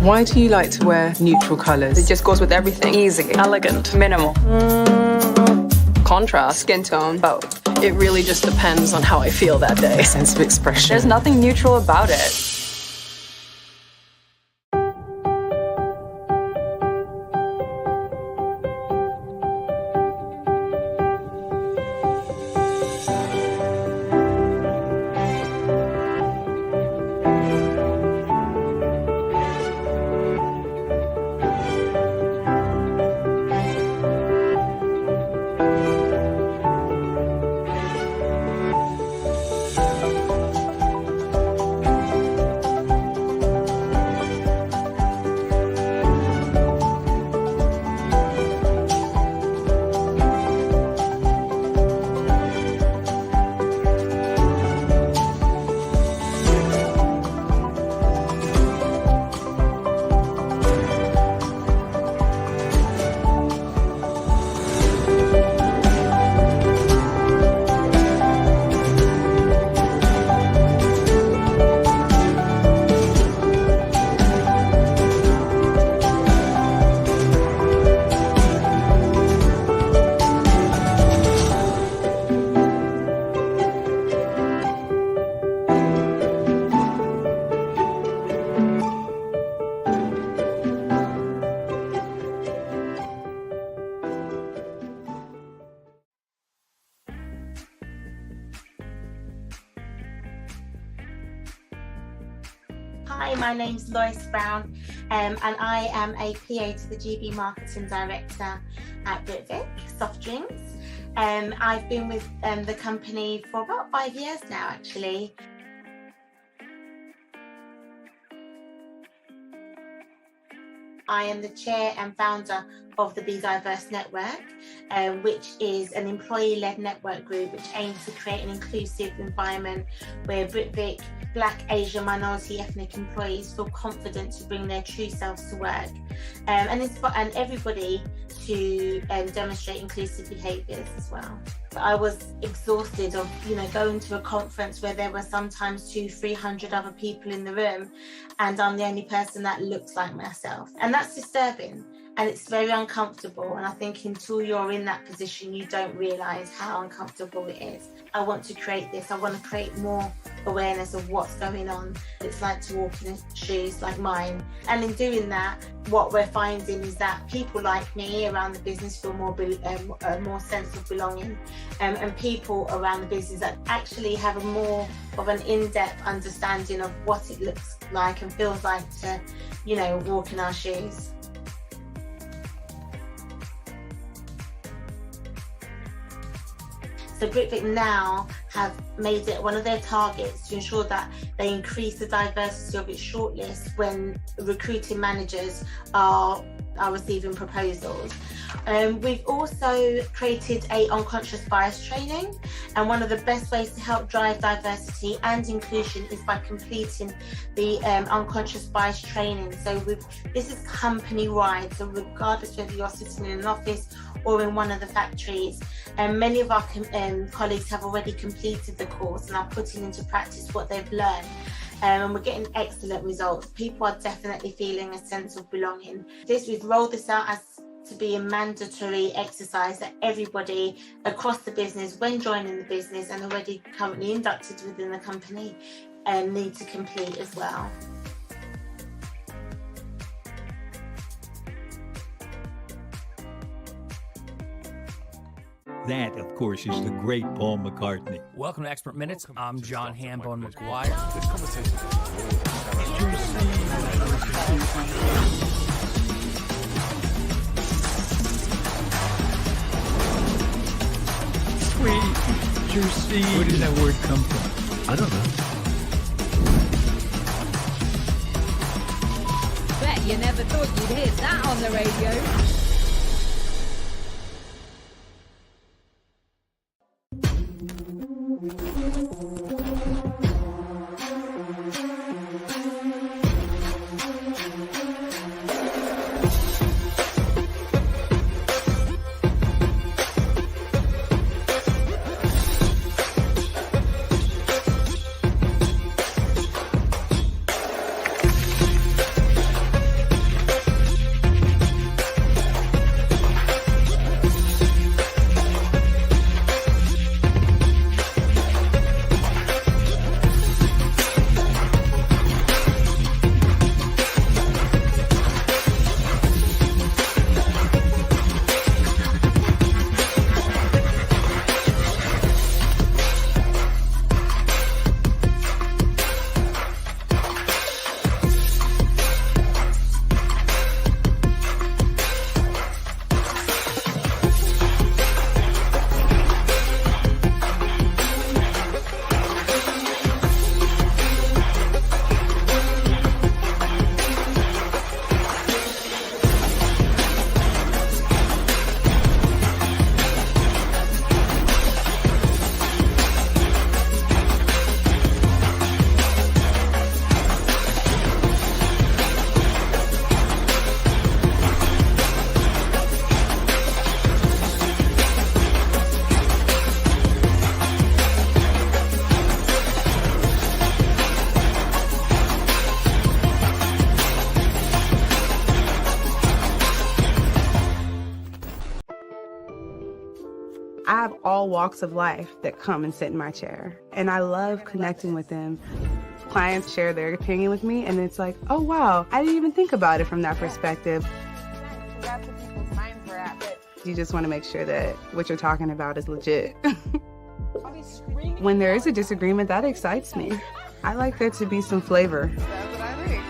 Why do you like to wear neutral colours? It just goes with everything. Easy, elegant, minimal. Contrast, skin tone, both. It really just depends on how I feel that day. A sense of expression. There's nothing neutral about it. Hi, my name's Lois Brown, and I am a PA to the GB Marketing Director at Britvic Soft Drinks. I've been with the company for about 5 years now, actually. I am the chair and founder of the Be Diverse Network, which is an employee-led network group which aims to create an inclusive environment where Britvic, Black, Asian, minority ethnic employees feel confident to bring their true selves to work, and everybody to demonstrate inclusive behaviours as well. I was exhausted of, going to a conference where there were sometimes 200-300 other people in the room, and I'm the only person that looks like myself, and that's disturbing. And it's very uncomfortable. And I think until you're in that position, you don't realise how uncomfortable it is. I want to create this. I want to create more awareness of what's going on. It's like to walk in shoes like mine. And in doing that, what we're finding is that people like me around the business feel more sense of belonging. And people around the business that actually have a more of an in-depth understanding of what it looks like and feels like to, walk in our shoes. So Britvic now have made it one of their targets to ensure that they increase the diversity of its shortlist when recruiting managers are receiving proposals. We've also created a unconscious bias training, and one of the best ways to help drive diversity and inclusion is by completing the unconscious bias training. So this is company-wide, so regardless whether you're sitting in an office or in one of the factories, and many of our colleagues have already completed the course and are putting into practice what they've learned. And we're getting excellent results. People are definitely feeling a sense of belonging. We've rolled this out as to be a mandatory exercise that everybody across the business, when joining the business and already currently inducted within the company, need to complete as well. That, of course, is the great Paul McCartney. Welcome to Expert Minutes. I'm John Hambone McGuire. This conversation sweet, juicy. Where did that word come from? I don't know. Bet you never thought you'd hear that on the radio. I have all walks of life that come and sit in my chair, and I love connecting with them. Clients share their opinion with me, and it's like, oh wow, I didn't even think about it from that perspective. That's what people's minds were at, but you just want to make sure that what you're talking about is legit. When there is a disagreement, that excites me. I like there to be some flavor. That's what I think.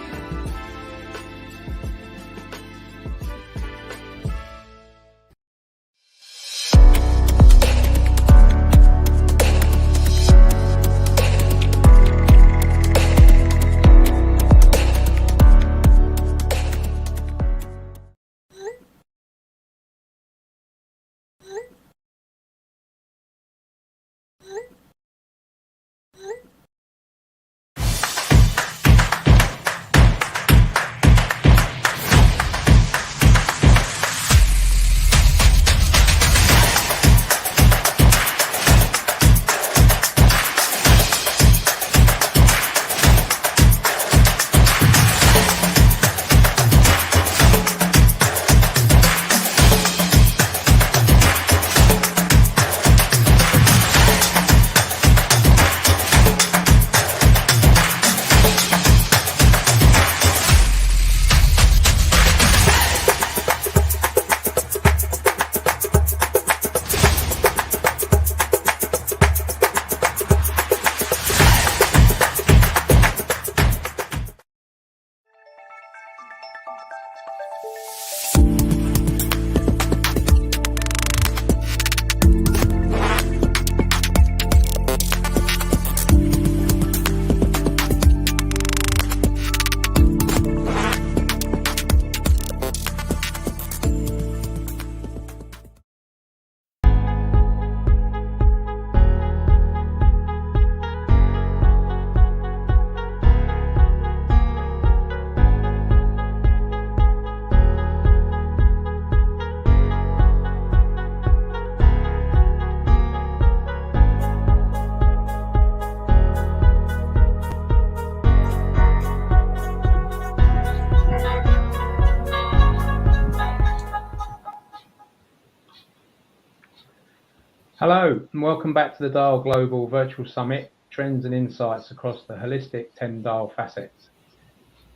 Hello, and welcome back to the Dial Global Virtual Summit, Trends and Insights Across the Holistic 10 Dial Facets.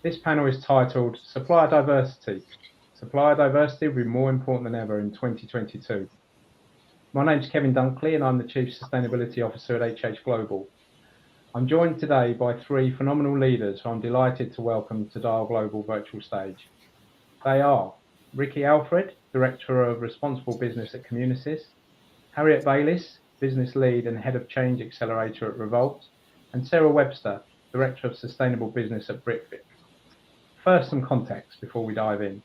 This panel is titled Supplier Diversity. Supplier diversity will be more important than ever in 2022. My name's Kevin Dunkley and I'm the Chief Sustainability Officer at HH Global. I'm joined today by three phenomenal leaders who I'm delighted to welcome to Dial Global virtual stage. They are Ricky Alfred, Director of Responsible Business at Communisys, Harriet Bayliss, Business Lead and Head of Change Accelerator at Revolt, and Sarah Webster, Director of Sustainable Business at Britvic. First, some context before we dive in.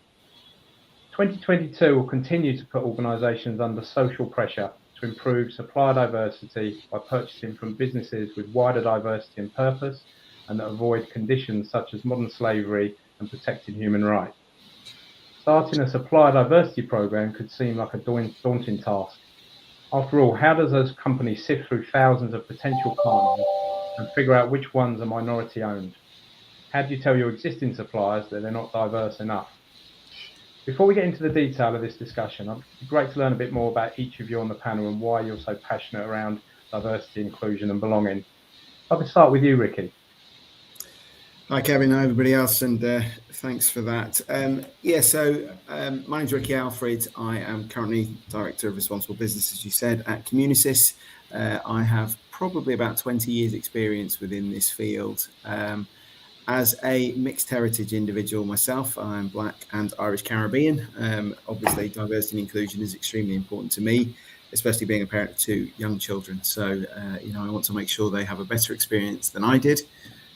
2022 will continue to put organisations under social pressure to improve supplier diversity by purchasing from businesses with wider diversity and purpose and that avoid conditions such as modern slavery and protecting human rights. Starting a supplier diversity programme could seem like a daunting task. After all, how does those companies sift through thousands of potential partners and figure out which ones are minority owned? How do you tell your existing suppliers that they're not diverse enough? Before we get into the detail of this discussion, it'd be great to learn a bit more about each of you on the panel and why you're so passionate around diversity, inclusion and belonging. I can start with you, Ricky. Hi, Kevin. Hi, everybody else, and thanks for that. My name's Ricky Alfred. I am currently Director of Responsible Business, as you said, at Communisys. I have probably about 20 years experience within this field. As a mixed heritage individual myself, I'm Black and Irish Caribbean. Obviously, diversity and inclusion is extremely important to me, especially being a parent of two young children. So, I want to make sure they have a better experience than I did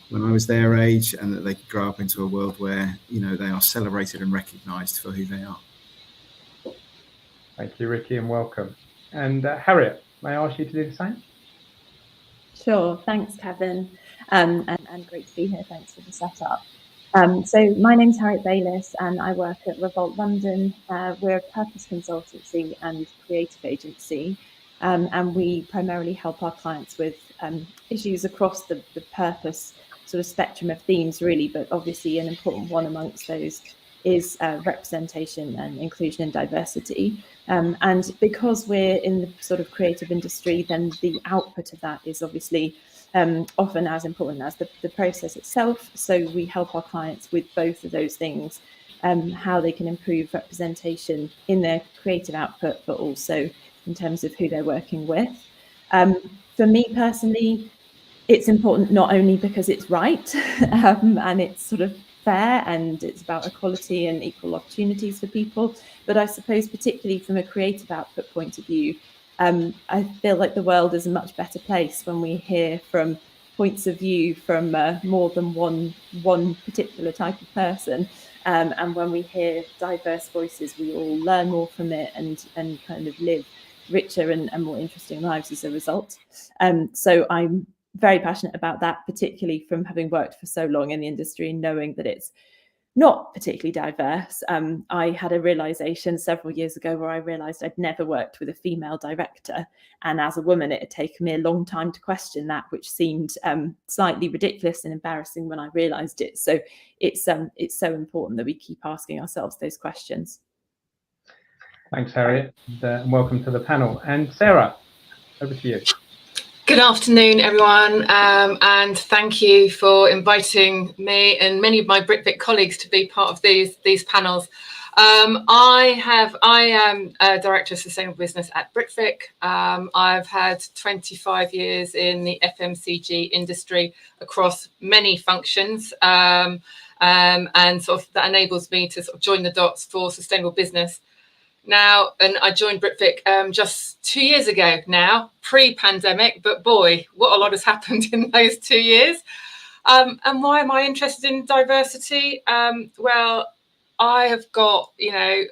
when I was their age, and that they could grow up into a world where, they are celebrated and recognised for who they are. Thank you, Ricky, and welcome. And Harriet, may I ask you to do the same? Sure, thanks, Kevin. And great to be here. Thanks for the setup. So my name's Harriet Bayliss and I work at Revolt London. We're a purpose consultancy and creative agency, and we primarily help our clients with issues across the purpose sort of spectrum of themes, really, but obviously an important one amongst those is representation and inclusion and diversity. And because we're in the sort of creative industry, then the output of that is obviously often as important as the process itself. So we help our clients with both of those things, how they can improve representation in their creative output, but also in terms of who they're working with. For me personally, it's important not only because it's right and it's sort of fair and it's about equality and equal opportunities for people, but I suppose particularly from a creative output point of view, I feel like the world is a much better place when we hear from points of view from more than one particular type of person, and when we hear diverse voices, we all learn more from it and kind of live richer and more interesting lives as a result. So I'm very passionate about that, particularly from having worked for so long in the industry and knowing that it's not particularly diverse. I had a realization several years ago where I realized I'd never worked with a female director. And as a woman, it had taken me a long time to question that, which seemed slightly ridiculous and embarrassing when I realized it. So it's so important that we keep asking ourselves those questions. Thanks, Harriet, and welcome to the panel. And Sarah, over to you. Good afternoon, everyone, and thank you for inviting me and many of my Britvic colleagues to be part of these panels. I am a Director of Sustainable Business at Britvic. I've had 25 years in the FMCG industry across many functions, and sort of that enables me to sort of join the dots for sustainable business. Now, and I joined Britvic just 2 years ago now, pre-pandemic, but boy, what a lot has happened in those 2 years. And why am I interested in diversity? Well, I have got,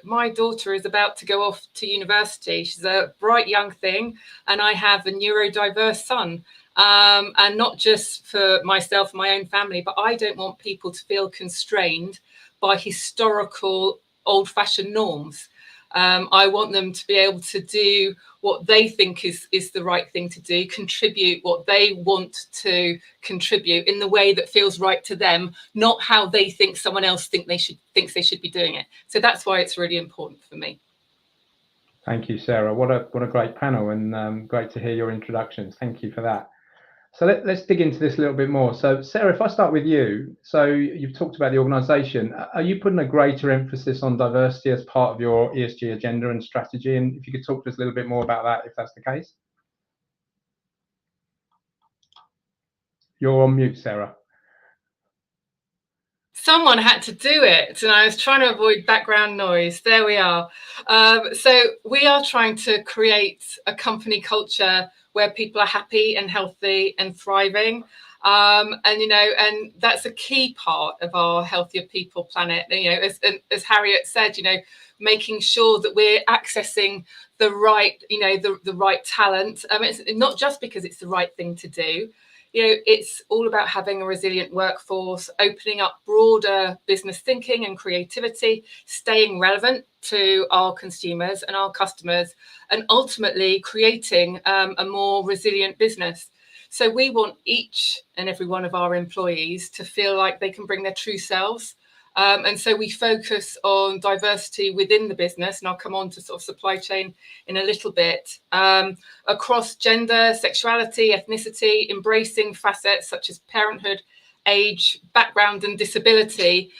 my daughter is about to go off to university. She's a bright young thing, and I have a neurodiverse son. And not just for myself and my own family, but I don't want people to feel constrained by historical old-fashioned norms. I want them to be able to do what they think is the right thing to do, contribute what they want to contribute in the way that feels right to them, not how they think someone else thinks they should be doing it. So that's why it's really important for me. Thank you, Sarah. What a great panel, and great to hear your introductions. Thank you for that. So let's dig into this a little bit more. So Sarah, if I start with you, so you've talked about the organisation. Are you putting a greater emphasis on diversity as part of your ESG agenda and strategy? And if you could talk to us a little bit more about that, if that's the case. You're on mute, Sarah. Someone had to do it, and I was trying to avoid background noise. There we are. So we are trying to create a company culture where people are happy and healthy and thriving. And that's a key part of our Healthier People Planet. As Harriet said, making sure that we're accessing the right, the right talent. It's not just because it's the right thing to do. It's all about having a resilient workforce, opening up broader business thinking and creativity, staying relevant to our consumers and our customers, and ultimately creating a more resilient business. So we want each and every one of our employees to feel like they can bring their true selves. And so we focus on diversity within the business, and I'll come on to sort of supply chain in a little bit, across gender, sexuality, ethnicity, embracing facets such as parenthood, age, background and disability,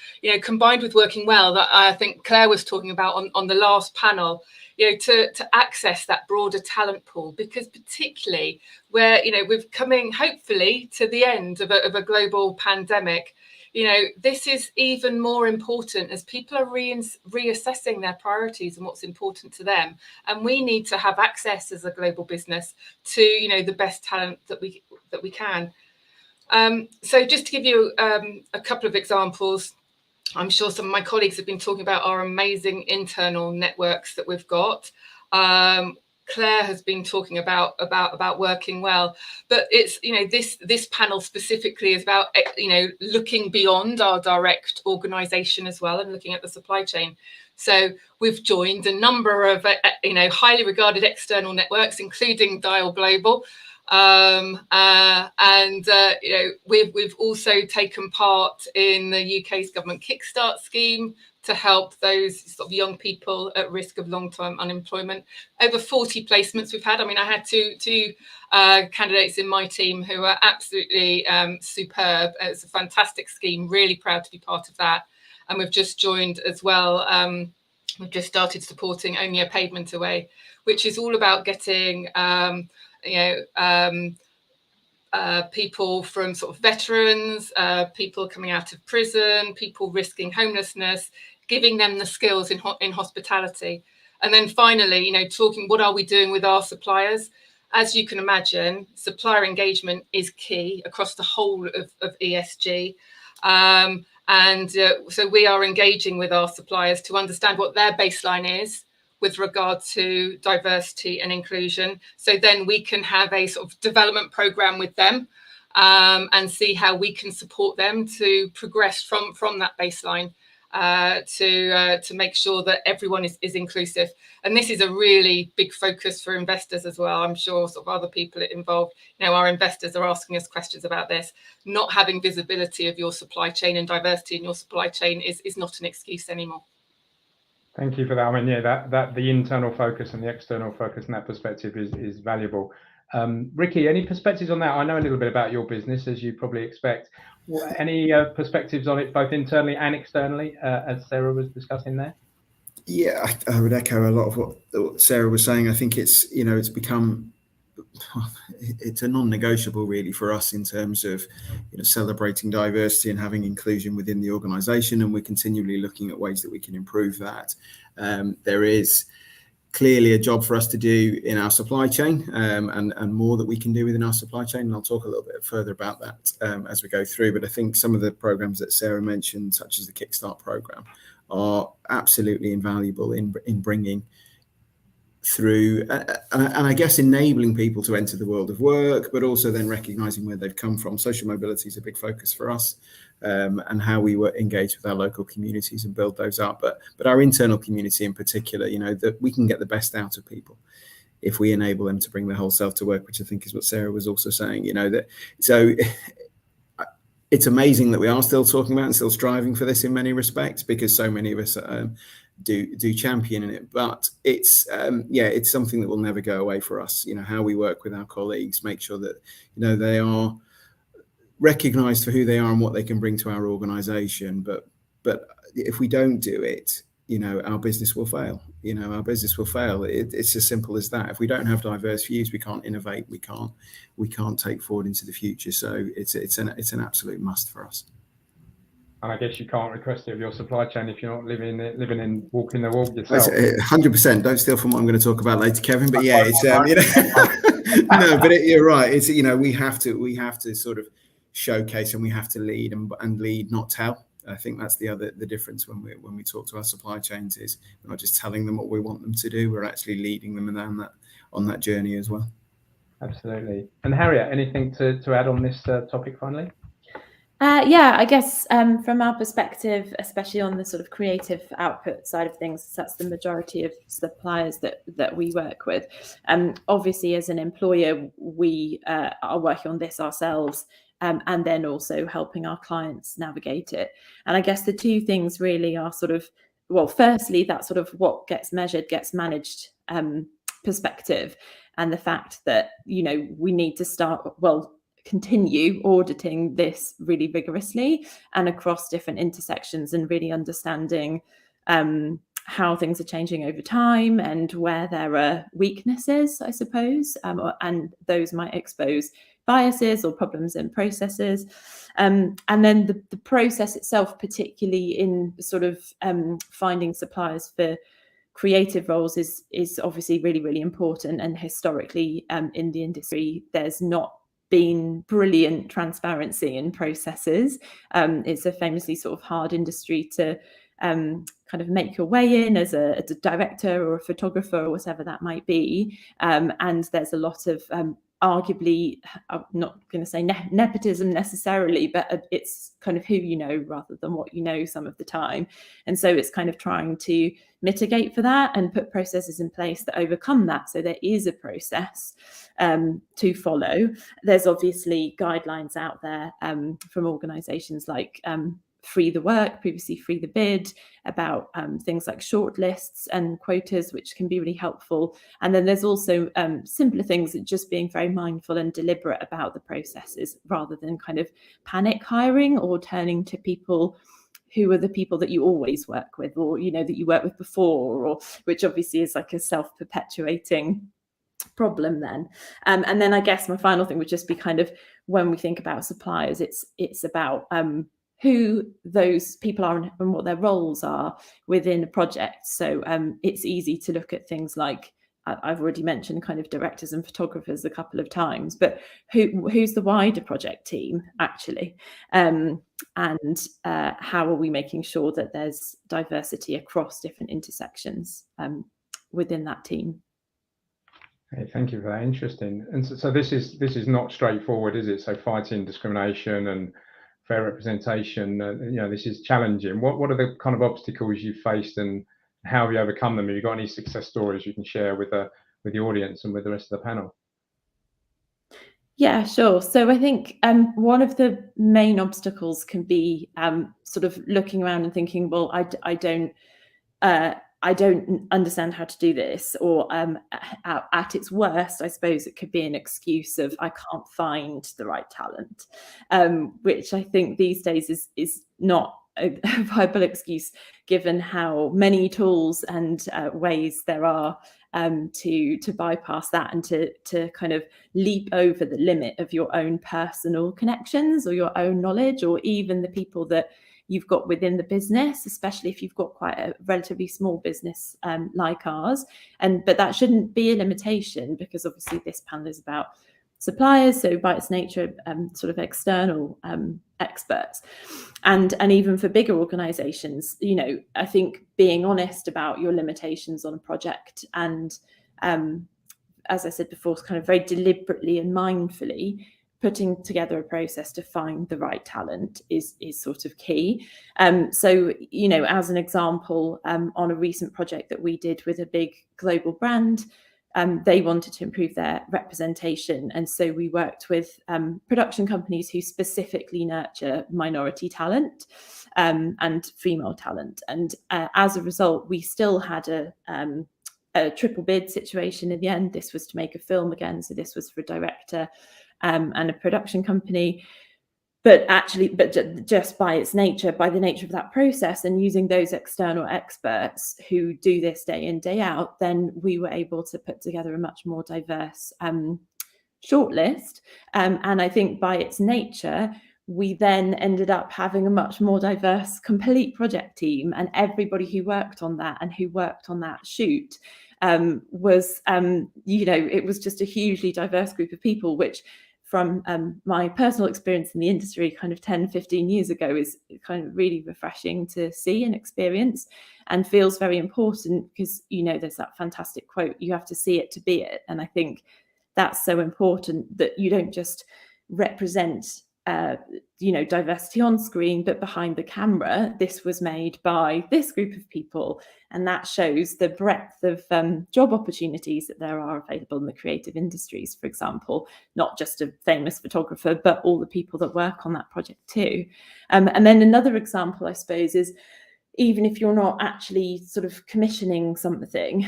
combined with working well, that I think Claire was talking about on the last panel, to access that broader talent pool, because particularly where, we're coming hopefully to the end of a global pandemic, this is even more important as people are reassessing their priorities and what's important to them. And we need to have access as a global business to, the best talent that we can. So just to give you a couple of examples, I'm sure some of my colleagues have been talking about our amazing internal networks that we've got. Claire has been talking about working well, but it's, this panel specifically is about, looking beyond our direct organisation as well and looking at the supply chain. So we've joined a number of, highly regarded external networks, including Dial Global. We've also taken part in the UK's government Kickstart scheme to help those sort of young people at risk of long-term unemployment. Over 40 placements we've had. I mean, I had two candidates in my team who are absolutely superb. It's a fantastic scheme, really proud to be part of that. And we've just joined as well. We've just started supporting Only a Pavement Away, which is all about getting people from sort of veterans, people coming out of prison, people risking homelessness, giving them the skills in hospitality. And then finally, talking, what are we doing with our suppliers? As you can imagine, supplier engagement is key across the whole of ESG. So we are engaging with our suppliers to understand what their baseline is with regard to diversity and inclusion. So then we can have a sort of development program with them and see how we can support them to progress from that baseline to make sure that everyone is inclusive. And this is a really big focus for investors as well. I'm sure sort of other people involved, our investors are asking us questions about this. Not having visibility of your supply chain and diversity in your supply chain is not an excuse anymore. Thank you for that. I mean, that the internal focus and the external focus in that perspective is valuable. Ricky, any perspectives on that? I know a little bit about your business, as you probably expect. Any perspectives on it, both internally and externally, as Sarah was discussing there? Yeah, I would echo a lot of what Sarah was saying. I think it's become, it's a non-negotiable really for us in terms of celebrating diversity and having inclusion within the organisation, and we're continually looking at ways that we can improve that. There is clearly a job for us to do in our supply chain, and more that we can do within our supply chain, and I'll talk a little bit further about that as we go through. But I think some of the programs that Sarah mentioned, such as the Kickstart program, are absolutely invaluable in bringing through and I guess enabling people to enter the world of work, but also then recognizing where they've come from. Social mobility is a big focus for us, and how we were engaged with our local communities and build those up. But our internal community in particular, that we can get the best out of people if we enable them to bring their whole self to work, which I think is what Sarah was also saying. So it's amazing that we are still talking about and still striving for this in many respects, because so many of us do champion in it. But it's it's something that will never go away for us. You know, how we work with our colleagues, make sure that, you know, they are recognized for who they are and what they can bring to our organization. But if we don't do it, you know, our business will fail. You know, our business will fail. It's as simple as that. If we don't have diverse views, we can't innovate. We can't take forward into the future. So it's an absolute must for us. And I guess you can't request it of your supply chain if you're not living in walking the walk yourself. 100%. Don't steal from what I'm going to talk about later, Kevin. But yeah, it's you know, no, but you're right. It's, you know, we have to sort of showcase, and we have to lead and lead, not tell. I think that's the difference when we talk to our supply chains, is we're not just telling them what we want them to do, we're actually leading them on that journey as well. Absolutely. And Harriet, anything to add on this topic finally? Yeah, I guess from our perspective, especially on the sort of creative output side of things, that's the majority of suppliers that we work with. Obviously, as an employer, we are working on this ourselves. And then also helping our clients navigate it. And I guess the two things really are sort of, well, firstly, that sort of what gets measured gets managed perspective, and the fact that, you know, we need to continue auditing this really rigorously and across different intersections, and really understanding how things are changing over time and where there are weaknesses, I suppose, and those might expose biases or problems in processes. And then the process itself, particularly in sort of finding suppliers for creative roles, is obviously really, really important. And historically in the industry, there's not been brilliant transparency in processes. It's a famously sort of hard industry to kind of make your way in as a director or a photographer or whatever that might be. And there's a lot of arguably, I'm not going to say nepotism necessarily, but it's kind of who you know rather than what you know some of the time. And so it's kind of trying to mitigate for that and put processes in place that overcome that. So there is a process to follow. There's obviously guidelines out there from organisations like Free the Work, previously Free the Bid, about things like shortlists and quotas, which can be really helpful. And then there's also simpler things, just being very mindful and deliberate about the processes, rather than kind of panic hiring or turning to people who are the people that you always work with, or, you know, that you worked with before, or which obviously is like a self-perpetuating problem then. And then I guess my final thing would just be kind of, when we think about suppliers, it's about who those people are and what their roles are within a project. So it's easy to look at things like, I've already mentioned kind of directors and photographers a couple of times, but who's the wider project team actually? And how are we making sure that there's diversity across different intersections within that team? Okay, thank you for that. Interesting. And so this is not straightforward, is it? So fighting discrimination and fair representation, you know, this is challenging. What are the kind of obstacles you faced, and how have you overcome them? Have you got any success stories you can share with the audience and with the rest of the panel? Yeah, sure. So I think one of the main obstacles can be sort of looking around and thinking, well, I don't understand how to do this, or at its worst, I suppose it could be an excuse of I can't find the right talent, which I think these days is not a viable excuse, given how many tools and ways there are to bypass that, and to kind of leap over the limit of your own personal connections or your own knowledge, or even the people that you've got within the business, especially if you've got quite a relatively small business like ours. But that shouldn't be a limitation, because obviously this panel is about suppliers, so by its nature sort of external experts. And even for bigger organizations, you know, I think being honest about your limitations on a project, and as I said before, kind of very deliberately and mindfully putting together a process to find the right talent is sort of key. So, you know, as an example, on a recent project that we did with a big global brand, they wanted to improve their representation. And so we worked with production companies who specifically nurture minority talent and female talent. And as a result, we still had a triple bid situation in the end. This was to make a film again. So this was for a director and a production company. But just by its nature, by the nature of that process and using those external experts who do this day in, day out, then we were able to put together a much more diverse shortlist. And I think by its nature, we then ended up having a much more diverse, complete project team, and everybody who worked on that and who worked on that shoot was, it was just a hugely diverse group of people, which from my personal experience in the industry kind of 10, 15 years ago is kind of really refreshing to see and experience, and feels very important because, there's that fantastic quote, you have to see it to be it. And I think that's so important, that you don't just represent diversity on screen, but behind the camera, this was made by this group of people. And that shows the breadth of job opportunities that there are available in the creative industries, for example, not just a famous photographer, but all the people that work on that project too. And then another example, I suppose, is even if you're not actually sort of commissioning something,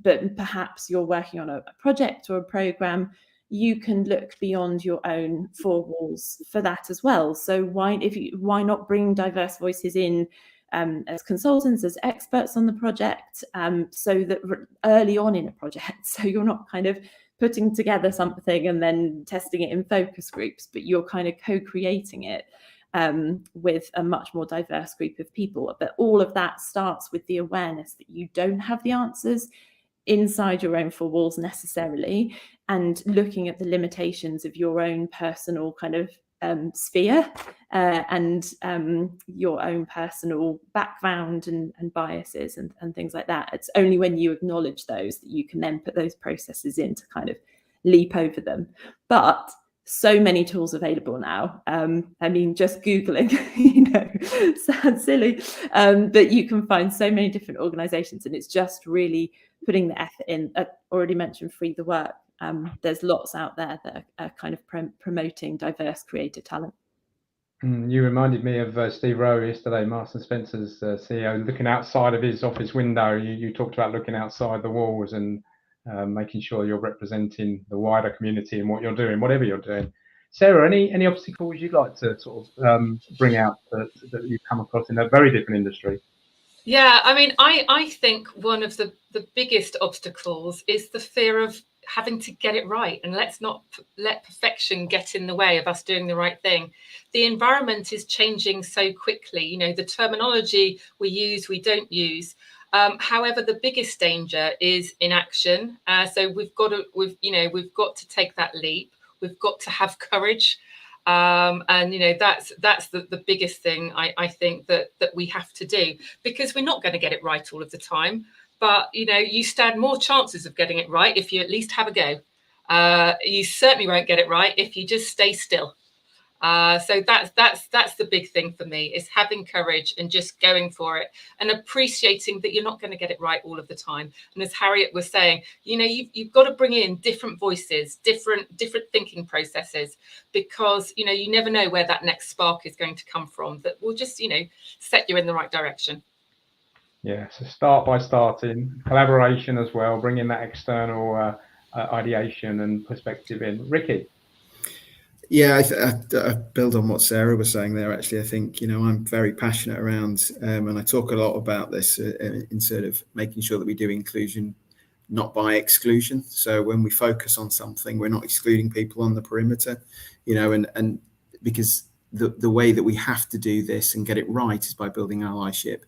but perhaps you're working on a project or a program, you can look beyond your own four walls for that as well. So why not bring diverse voices in as consultants, as experts on the project, so that early on in a project, so you're not kind of putting together something and then testing it in focus groups, but you're kind of co-creating it with a much more diverse group of people. But all of that starts with the awareness that you don't have the answers inside your own four walls necessarily, and looking at the limitations of your own personal kind of sphere and your own personal background and biases and things like that. It's only when you acknowledge those that you can then put those processes in to kind of leap over them. But so many tools available now. I mean, just Googling, sounds silly, but you can find so many different organizations, and it's just really putting the effort in. I already mentioned Free the Work. There's lots out there that are kind of promoting diverse creative talent. You reminded me of Steve Rowe yesterday, Marks and Spencer's CEO, looking outside of his office window. You talked about looking outside the walls and making sure you're representing the wider community in what you're doing, whatever you're doing. Sarah, any obstacles you'd like to sort of bring out that you've come across in a very different industry? Yeah, I mean, I think one of the biggest obstacles is the fear of having to get it right, and let's not let perfection get in the way of us doing the right thing. The environment is changing so quickly. The terminology we use, we don't use. However, the biggest danger is inaction. So we've got to take that leap. We've got to have courage. And that's the biggest thing I think that we have to do, because we're not going to get it right all of the time. But you stand more chances of getting it right if you at least have a go. You certainly won't get it right if you just stay still. So that's the big thing for me, is having courage and just going for it, and appreciating that you're not going to get it right all of the time. And as Harriet was saying, you've got to bring in different voices, different thinking processes, because you never know where that next spark is going to come from that will just set you in the right direction. Yeah, so start by starting, collaboration as well, bringing that external ideation and perspective in. Ricky? Yeah, I build on what Sarah was saying there. Actually, I think I'm very passionate around, and I talk a lot about this in sort of making sure that we do inclusion, not by exclusion. So when we focus on something, we're not excluding people on the perimeter, and because the way that we have to do this and get it right is by building allyship.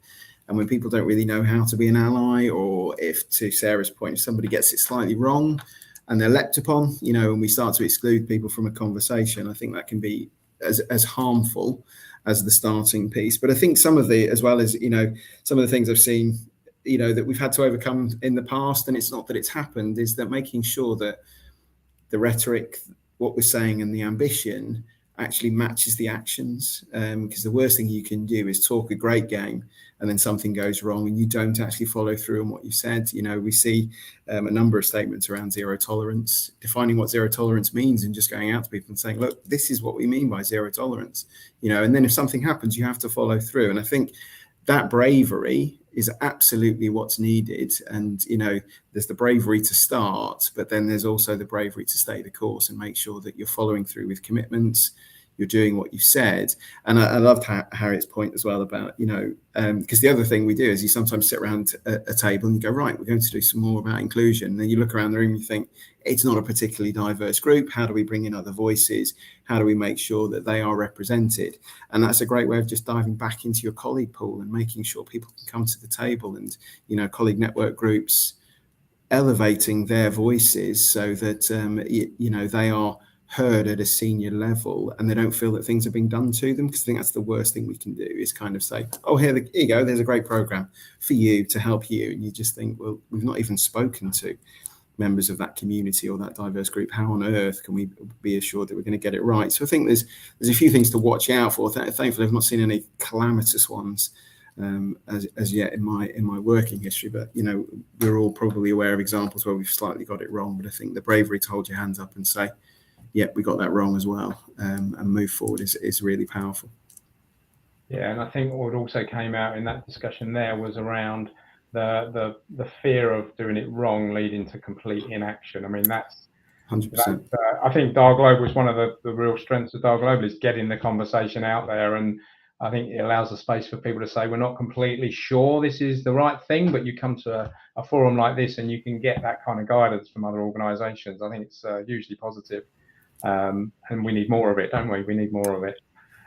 And when people don't really know how to be an ally, or if, to Sarah's point, if somebody gets it slightly wrong and they're leapt upon, and we start to exclude people from a conversation, I think that can be as harmful as the starting piece. But I think some of the, as well as, some of the things I've seen, that we've had to overcome in the past, and it's not that it's happened, is that making sure that the rhetoric, what we're saying, and the ambition actually matches the actions, because the worst thing you can do is talk a great game and then something goes wrong and you don't actually follow through on what you said. You know, we see a number of statements around zero tolerance, defining what zero tolerance means and just going out to people and saying, look, this is what we mean by zero tolerance, you know, and then if something happens, you have to follow through. And I think that bravery is absolutely what's needed. And, you know, there's the bravery to start, but then there's also the bravery to stay the course and make sure that you're following through with commitments, you're doing what you've said. And I loved Harriet's point as well about, you know, because the other thing we do is you sometimes sit around a table and you go, right, we're going to do some more about inclusion. And then you look around the room and you think, it's not a particularly diverse group. How do we bring in other voices? How do we make sure that they are represented? And that's a great way of just diving back into your colleague pool and making sure people can come to the table and, you know, colleague network groups elevating their voices so that, you know, they are heard at a senior level and they don't feel that things are being done to them, because I think that's the worst thing we can do is kind of say, oh, here you go, there's a great program for you to help you, and you just think, well, we've not even spoken to members of that community or that diverse group. How on earth can we be assured that we're going to get it right? So I think there's a few things to watch out for. Thankfully I've not seen any calamitous ones as yet in my working history, but you know, we're all probably aware of examples where we've slightly got it wrong. But I think the bravery to hold your hands up and say, yeah, we got that wrong as well, and move forward is really powerful. Yeah, and I think what also came out in that discussion there was around the fear of doing it wrong leading to complete inaction. I mean, that's 100%. I think Dial Global is one of the real strengths of Dial Global, is getting the conversation out there, and I think it allows a space for people to say, we're not completely sure this is the right thing, but you come to a forum like this and you can get that kind of guidance from other organisations. I think it's hugely positive. And we need more of it, don't we? We need more of it.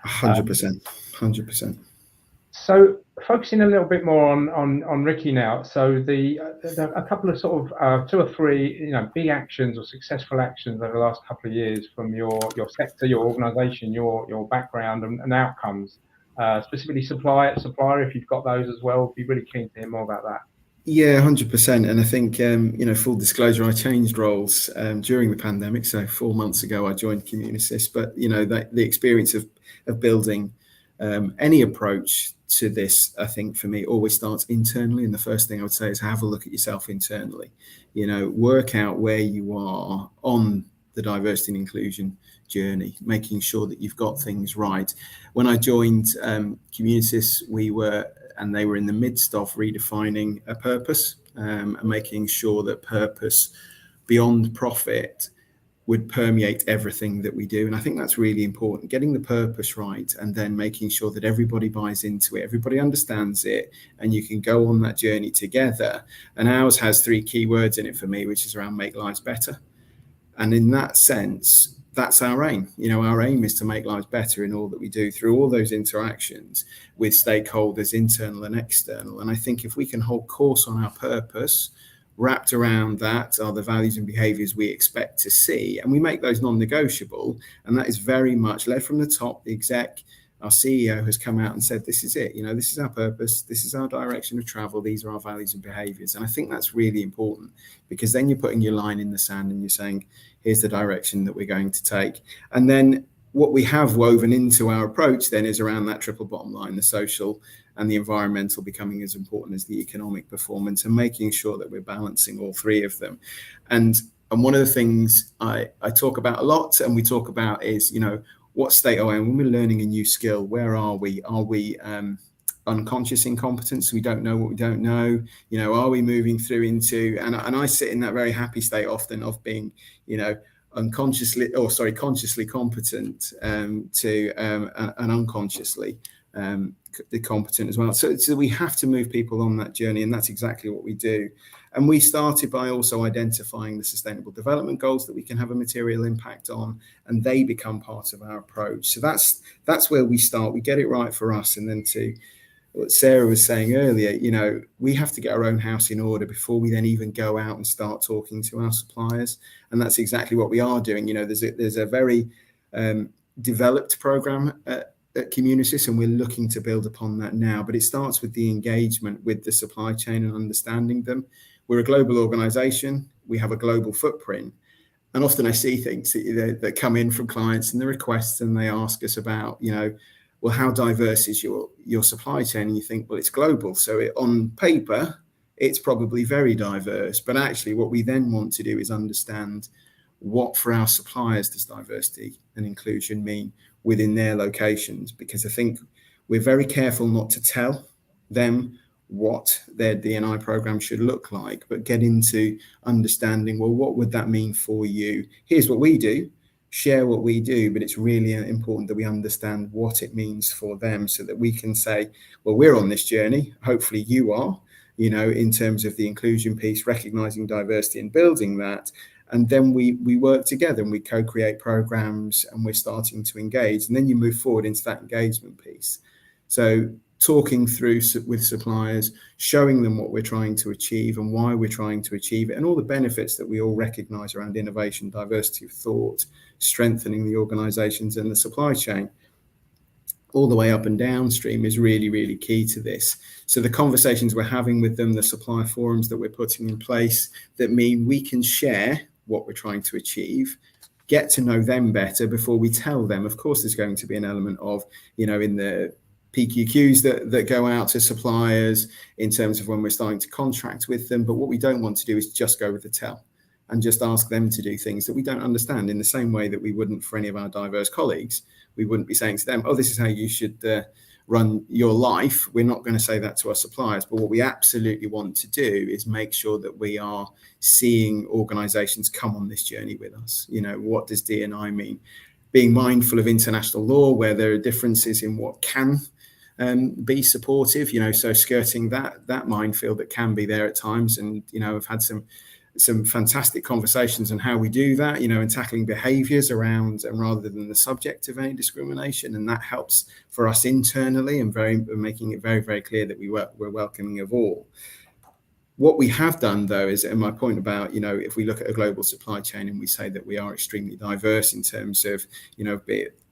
100%. 100%. So focusing a little bit more on Ricky now. So a couple of sort of 2 or 3, you know, big actions or successful actions over the last couple of years from your sector, your organisation, your background and outcomes. Specifically supplier, if you've got those as well, be really keen to hear more about that. Yeah, 100%. And I think, you know, full disclosure, I changed roles during the pandemic. So 4 months ago, I joined Communisys. But, you know, the experience of building any approach to this, I think for me, always starts internally. And the first thing I would say is have a look at yourself internally. You know, work out where you are on the diversity and inclusion journey, making sure that you've got things right. When I joined Communisys, they were in the midst of redefining a purpose and making sure that purpose beyond profit would permeate everything that we do. And I think that's really important, getting the purpose right and then making sure that everybody buys into it, everybody understands it, and you can go on that journey together. And ours has 3 key words in it for me, which is around make lives better. And in that sense, that's our aim. You know, our aim is to make lives better in all that we do through all those interactions with stakeholders, internal and external. And I think if we can hold course on our purpose, wrapped around that are the values and behaviors we expect to see, and we make those non-negotiable, and that is very much led from the top. The exec, our CEO, has come out and said, this is it. You know, this is our purpose. This is our direction of travel. These are our values and behaviors. And I think that's really important, because then you're putting your line in the sand and you're saying, here's the direction that we're going to take. And then what we have woven into our approach then is around that triple bottom line, the social and the environmental becoming as important as the economic performance, and making sure that we're balancing all 3 of them. And one of the things I talk about a lot, and we talk about, is, you know, what state are we in when we're learning a new skill? Where are we? Are we unconscious incompetence? We don't know what we don't know. You know, are we moving through into, and I sit in that very happy state often of being, you know, consciously competent to and unconsciously competent as well. So we have to move people on that journey, and that's exactly what we do. And we started by also identifying the sustainable development goals that we can have a material impact on, and they become part of our approach. So that's where we start. We get it right for us, and then to what Sarah was saying earlier, you know, we have to get our own house in order before we then even go out and start talking to our suppliers. And that's exactly what we are doing. You know, there's a very developed program at Communisys, and we're looking to build upon that now. But it starts with the engagement with the supply chain and understanding them. We're a global organization. We have a global footprint. And often I see things that come in from clients and the requests, and they ask us about, well, how diverse is your supply chain? And you think, well, it's global. So on paper, it's probably very diverse. But actually, what we then want to do is understand what for our suppliers does diversity and inclusion mean within their locations, because I think we're very careful not to tell them what their D&I program should look like, but get into understanding, well, what would that mean for you? Here's what we do, share what we do, but it's really important that we understand what it means for them so that we can say, well, we're on this journey, hopefully you are, in terms of the inclusion piece, recognizing diversity and building that. And then we work together and we co-create programs and we're starting to engage. And then you move forward into that engagement piece. So talking through with suppliers, showing them what we're trying to achieve and why we're trying to achieve it, and all the benefits that we all recognize around innovation, diversity of thought, strengthening the organizations and the supply chain, all the way up and downstream is really, really key to this. So the conversations we're having with them, the supplier forums that we're putting in place that mean we can share what we're trying to achieve, get to know them better before we tell them. Of course, there's going to be an element of, in the PQQs that go out to suppliers in terms of when we're starting to contract with them. But what we don't want to do is just go with the tell and just ask them to do things that we don't understand, in the same way that we wouldn't for any of our diverse colleagues. We wouldn't be saying to them, oh, this is how you should run your life. We're not going to say that to our suppliers. But what we absolutely want to do is make sure that we are seeing organizations come on this journey with us. What does D&I mean? Being mindful of international law, where there are differences in what can be supportive, so skirting that minefield that can be there at times. And, I've had some fantastic conversations on how we do that, and tackling behaviors around, and rather than the subject of any discrimination. And that helps for us internally and making it very, very clear that we're welcoming of all. What we have done, though, is, and my point about, if we look at a global supply chain and we say that we are extremely diverse in terms of,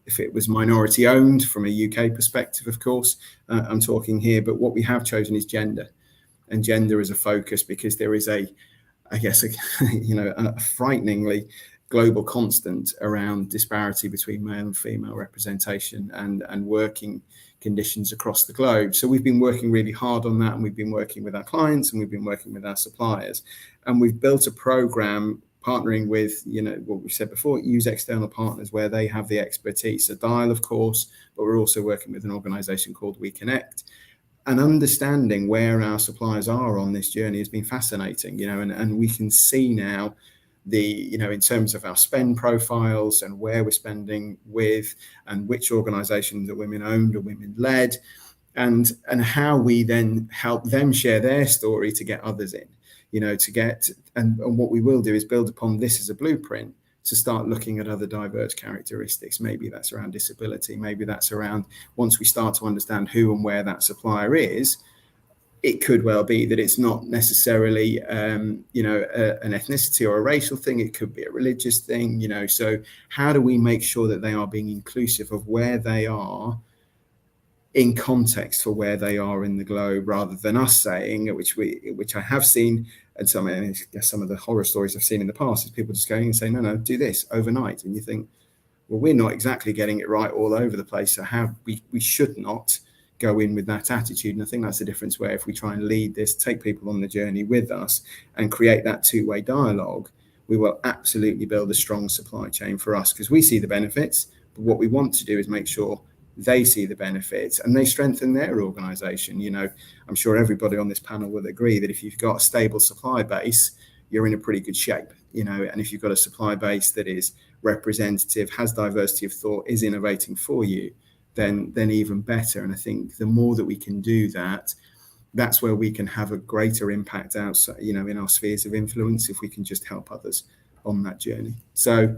if it was minority owned from a UK perspective, of course, I'm talking here, but what we have chosen is gender, and gender as a focus, because there is a frighteningly global constant around disparity between male and female representation and working conditions across the globe. So we've been working really hard on that, and we've been working with our clients and we've been working with our suppliers, and we've built a program partnering with, what we said before, use external partners where they have the expertise. So Dial, of course, but we're also working with an organization called We Connect. And understanding where our suppliers are on this journey has been fascinating, and we can see now in terms of our spend profiles and where we're spending with, and which organizations are women owned or women led, and how we then help them share their story to get others in, and what we will do is build upon this as a blueprint to start looking at other diverse characteristics. Maybe that's around disability. Maybe that's around, once we start to understand who and where that supplier is, it could well be that it's not necessarily, an ethnicity or a racial thing. It could be a religious thing, So how do we make sure that they are being inclusive of where they are in context for where they are in the globe, rather than us saying, which I have seen, and some of the horror stories I've seen in the past is people just going and saying, no, do this overnight. And you think, well, we're not exactly getting it right all over the place. So we should not go in with that attitude. And I think that's the difference, where if we try and lead this, take people on the journey with us and create that two-way dialogue, we will absolutely build a strong supply chain for us, because we see the benefits. But what we want to do is make sure they see the benefits and they strengthen their organization. I'm sure everybody on this panel will agree that if you've got a stable supply base, you're in a pretty good shape, and if you've got a supply base that is representative, has diversity of thought, is innovating for you, then even better. And I think the more that we can do that, that's where we can have a greater impact outside, in our spheres of influence, if we can just help others on that journey. So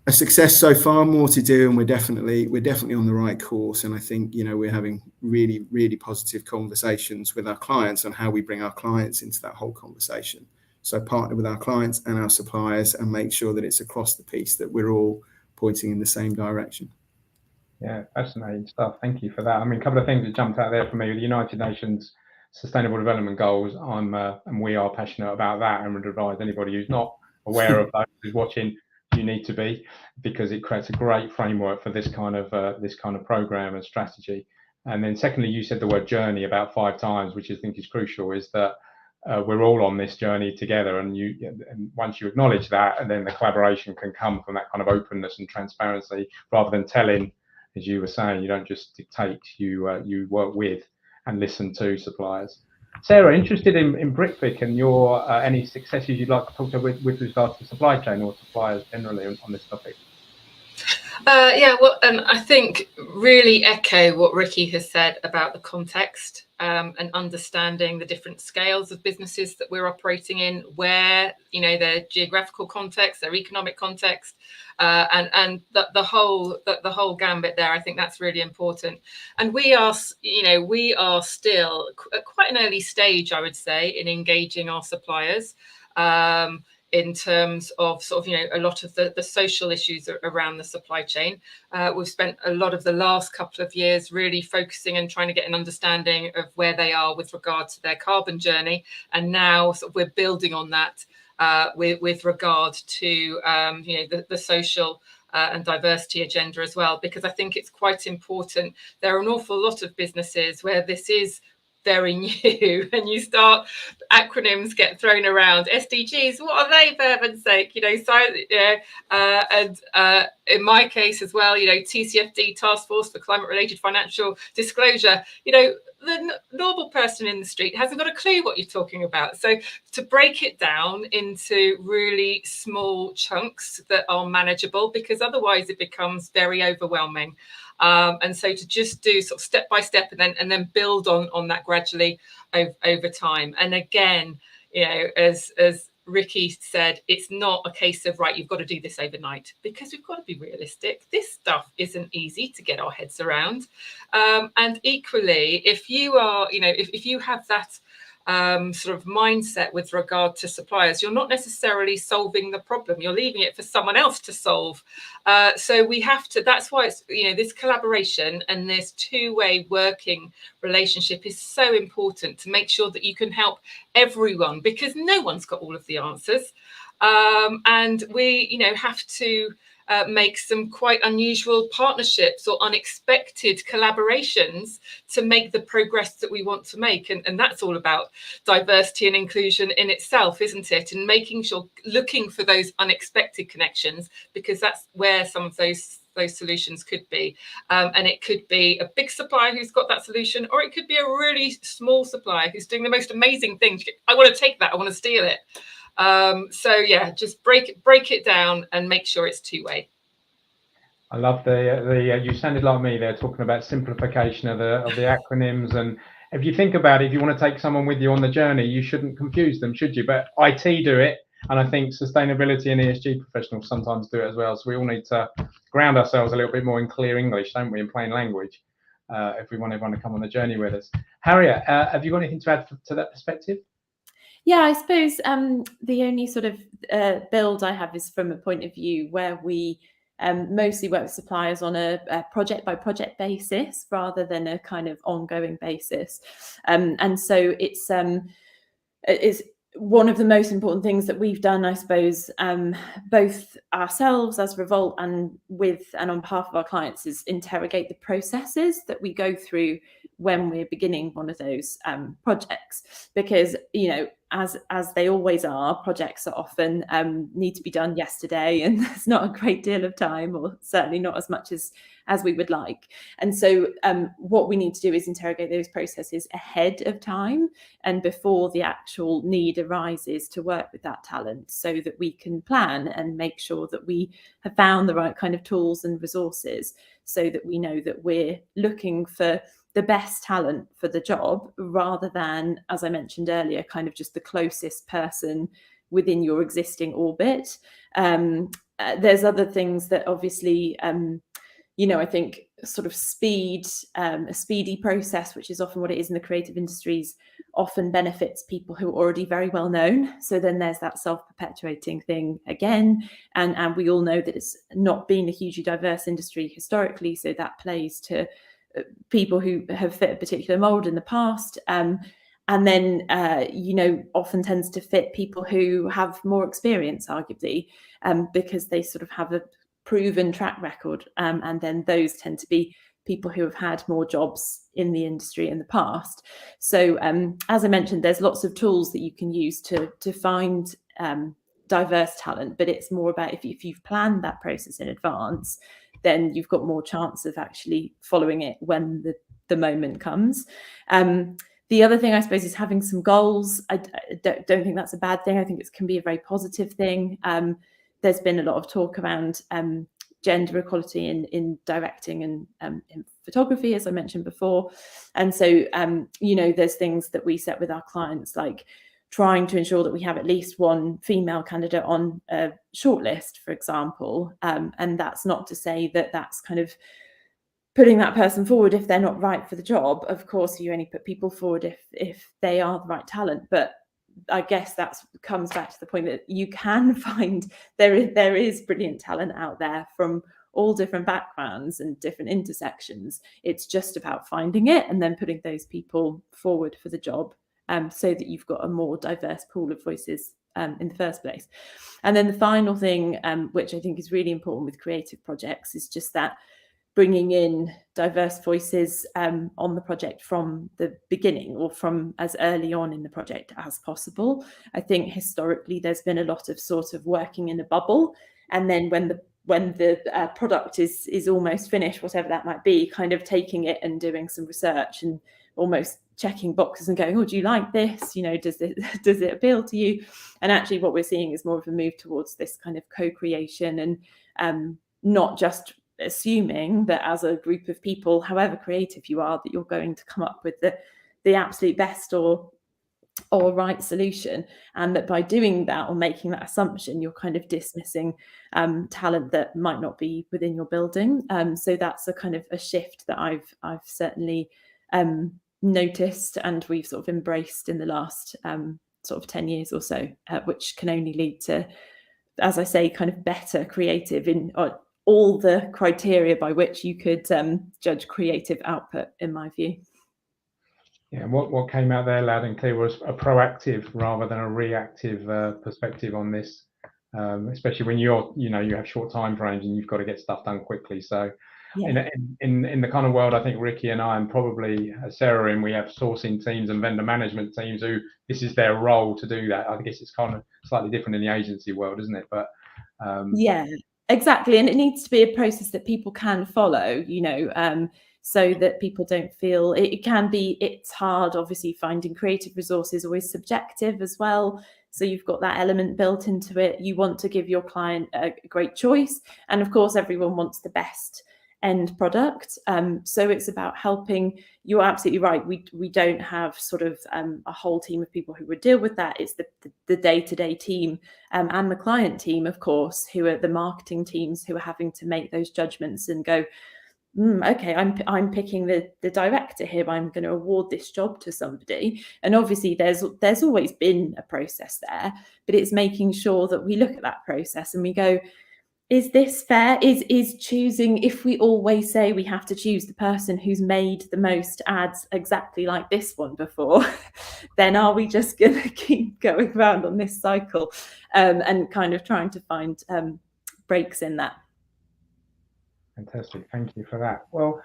a success so far, more to do, and we're definitely on the right course. And I think, we're having really, really positive conversations with our clients on how we bring our clients into that whole conversation. So partner with our clients and our suppliers and make sure that it's across the piece, that we're all pointing in the same direction. Yeah, fascinating stuff. Thank you for that. I mean, a couple of things that jumped out there for me. The United Nations Sustainable Development Goals, and we are passionate about that, and would advise anybody who's not aware of those who's watching, you need to be, because it creates a great framework for this kind of program and strategy. And then secondly, you said the word journey about 5 times, which I think is crucial, is that we're all on this journey together, and once you acknowledge that, and then the collaboration can come from that kind of openness and transparency, rather than telling, as you were saying. You don't just dictate, you work with and listen to suppliers. Sarah, interested in Britvic and your any successes you'd like to talk to with regards to supply chain or suppliers generally on this topic? Yeah, well, I think really echo what Ricky has said about the context and understanding the different scales of businesses that we're operating in, where, you know, their geographical context, their economic context, and the whole gambit there. I think that's really important. And we are still at quite an early stage, I would say, in engaging our suppliers. In terms of sort of, you know, a lot of the social issues around the supply chain. We've spent a lot of the last couple of years really focusing and trying to get an understanding of where they are with regard to their carbon journey. And now sort of we're building on that with regard to, you know, the social and diversity agenda as well, because I think it's quite important. There are an awful lot of businesses where this is very new, and you start, acronyms get thrown around. SDGs, what are they, for heaven's sake? You know, so and in my case as well, you know, TCFD, Task Force for Climate-Related Financial Disclosure. You know, the normal person in the street hasn't got a clue what you're talking about. So to break it down into really small chunks that are manageable, because otherwise it becomes very overwhelming. And so to just do sort of step by step and then build on that gradually over time. And again, you know, as Ricky said, it's not a case of, right, you've got to do this overnight, because we've got to be realistic. This stuff isn't easy to get our heads around. And equally, if you are, you know, if you have that sort of mindset with regard to suppliers, you're not necessarily solving the problem, you're leaving it for someone else to solve. So we have to, that's why it's, you know, this collaboration and this two-way working relationship is so important, to make sure that you can help everyone, because no one's got all of the answers. And we, you know, have to make some quite unusual partnerships or unexpected collaborations to make the progress that we want to make. And that's all about diversity and inclusion in itself, isn't it? And making sure, looking for those unexpected connections, because that's where some of those solutions could be. And it could be a big supplier who's got that solution, or it could be a really small supplier who's doing the most amazing things. I want to take that, I want to steal it. So yeah, just break it down and make sure it's two-way. I love the you sounded like me there, talking about simplification of the acronyms. And if you think about it, if you want to take someone with you on the journey, you shouldn't confuse them, should you? But IT do it, and I think sustainability and ESG professionals sometimes do it as well. So we all need to ground ourselves a little bit more in clear English, don't we, in plain language, if we want everyone to come on the journey with us. Harriet, have you got anything to add to that perspective? Yeah, I suppose the only sort of build I have is from a point of view where we mostly work with suppliers on a project by project basis rather than a kind of ongoing basis. And so it's one of the most important things that we've done, I suppose, both ourselves as Revolt and on behalf of our clients, is interrogate the processes that we go through when we're beginning one of those projects, because, you know, as they always are, projects are often need to be done yesterday, and there's not a great deal of time, or certainly not as much as we would like. And so what we need to do is interrogate those processes ahead of time and before the actual need arises to work with that talent, so that we can plan and make sure that we have found the right kind of tools and resources, so that we know that we're looking for the best talent for the job, rather than, as I mentioned earlier, kind of just the closest person within your existing orbit. There's other things that obviously, you know, I think sort of speed, a speedy process, which is often what it is in the creative industries, often benefits people who are already very well known. So then there's that self-perpetuating thing again. And we all know that it's not been a hugely diverse industry historically. So that plays to people who have fit a particular mold in the past. And and then often tends to fit people who have more experience, arguably, because they sort of have a proven track record, and then those tend to be people who have had more jobs in the industry in the past. So as I mentioned, there's lots of tools that you can use to find diverse talent, but it's more about if you've planned that process in advance, then you've got more chance of actually following it when the moment comes. The other thing, I suppose, is having some goals. I don't think that's a bad thing. I think it can be a very positive thing. There's been a lot of talk around gender equality in directing and in photography, as I mentioned before. And so, there's things that we set with our clients, like trying to ensure that we have at least one female candidate on a shortlist, for example. And that's not to say that that's kind of putting that person forward if they're not right for the job. Of course, you only put people forward if they are the right talent. But I guess that comes back to the point that you can find there is brilliant talent out there from all different backgrounds and different intersections. It's just about finding it and then putting those people forward for the job, so that you've got a more diverse pool of voices in the first place. And then the final thing, which I think is really important with creative projects, is just that bringing in diverse voices on the project from the beginning, or from as early on in the project as possible. I think historically there's been a lot of sort of working in a bubble, and then when the product is almost finished, whatever that might be, kind of taking it and doing some research and almost checking boxes and going, oh, do you like this? Does it appeal to you? And actually what we're seeing is more of a move towards this kind of co-creation, and not just assuming that as a group of people, however creative you are, that you're going to come up with the absolute best or right solution, and that by doing that or making that assumption, you're kind of dismissing talent that might not be within your building. So that's a kind of a shift that I've certainly noticed, and we've sort of embraced in the last sort of 10 years or so, which can only lead to, as I say, kind of better creative in all the criteria by which you could judge creative output, in my view. Yeah, what came out there loud and clear was a proactive rather than a reactive perspective on this, especially when you have short time frames and you've got to get stuff done quickly. So yeah. In the kind of world I think Ricky and I, and probably Sarah, we have sourcing teams and vendor management teams who this is their role to do that. I guess it's kind of slightly different in the agency world, isn't it? But yeah, exactly. And it needs to be a process that people can follow, so that people don't feel it's hard. Obviously, finding creative resources always subjective as well. So you've got that element built into it. You want to give your client a great choice. And of course, everyone wants the best end product. So it's about helping. You're absolutely right. We don't have sort of a whole team of people who would deal with that. It's the day-to-day team and the client team, of course, who are the marketing teams who are having to make those judgments and go, okay, I'm picking the director here. I'm going to award this job to somebody. And obviously there's always been a process there, but it's making sure that we look at that process and we go, is this fair? Is choosing, if we always say we have to choose the person who's made the most ads exactly like this one before, then are we just going to keep going around on this cycle and kind of trying to find breaks in that? Fantastic. Thank you for that. Well,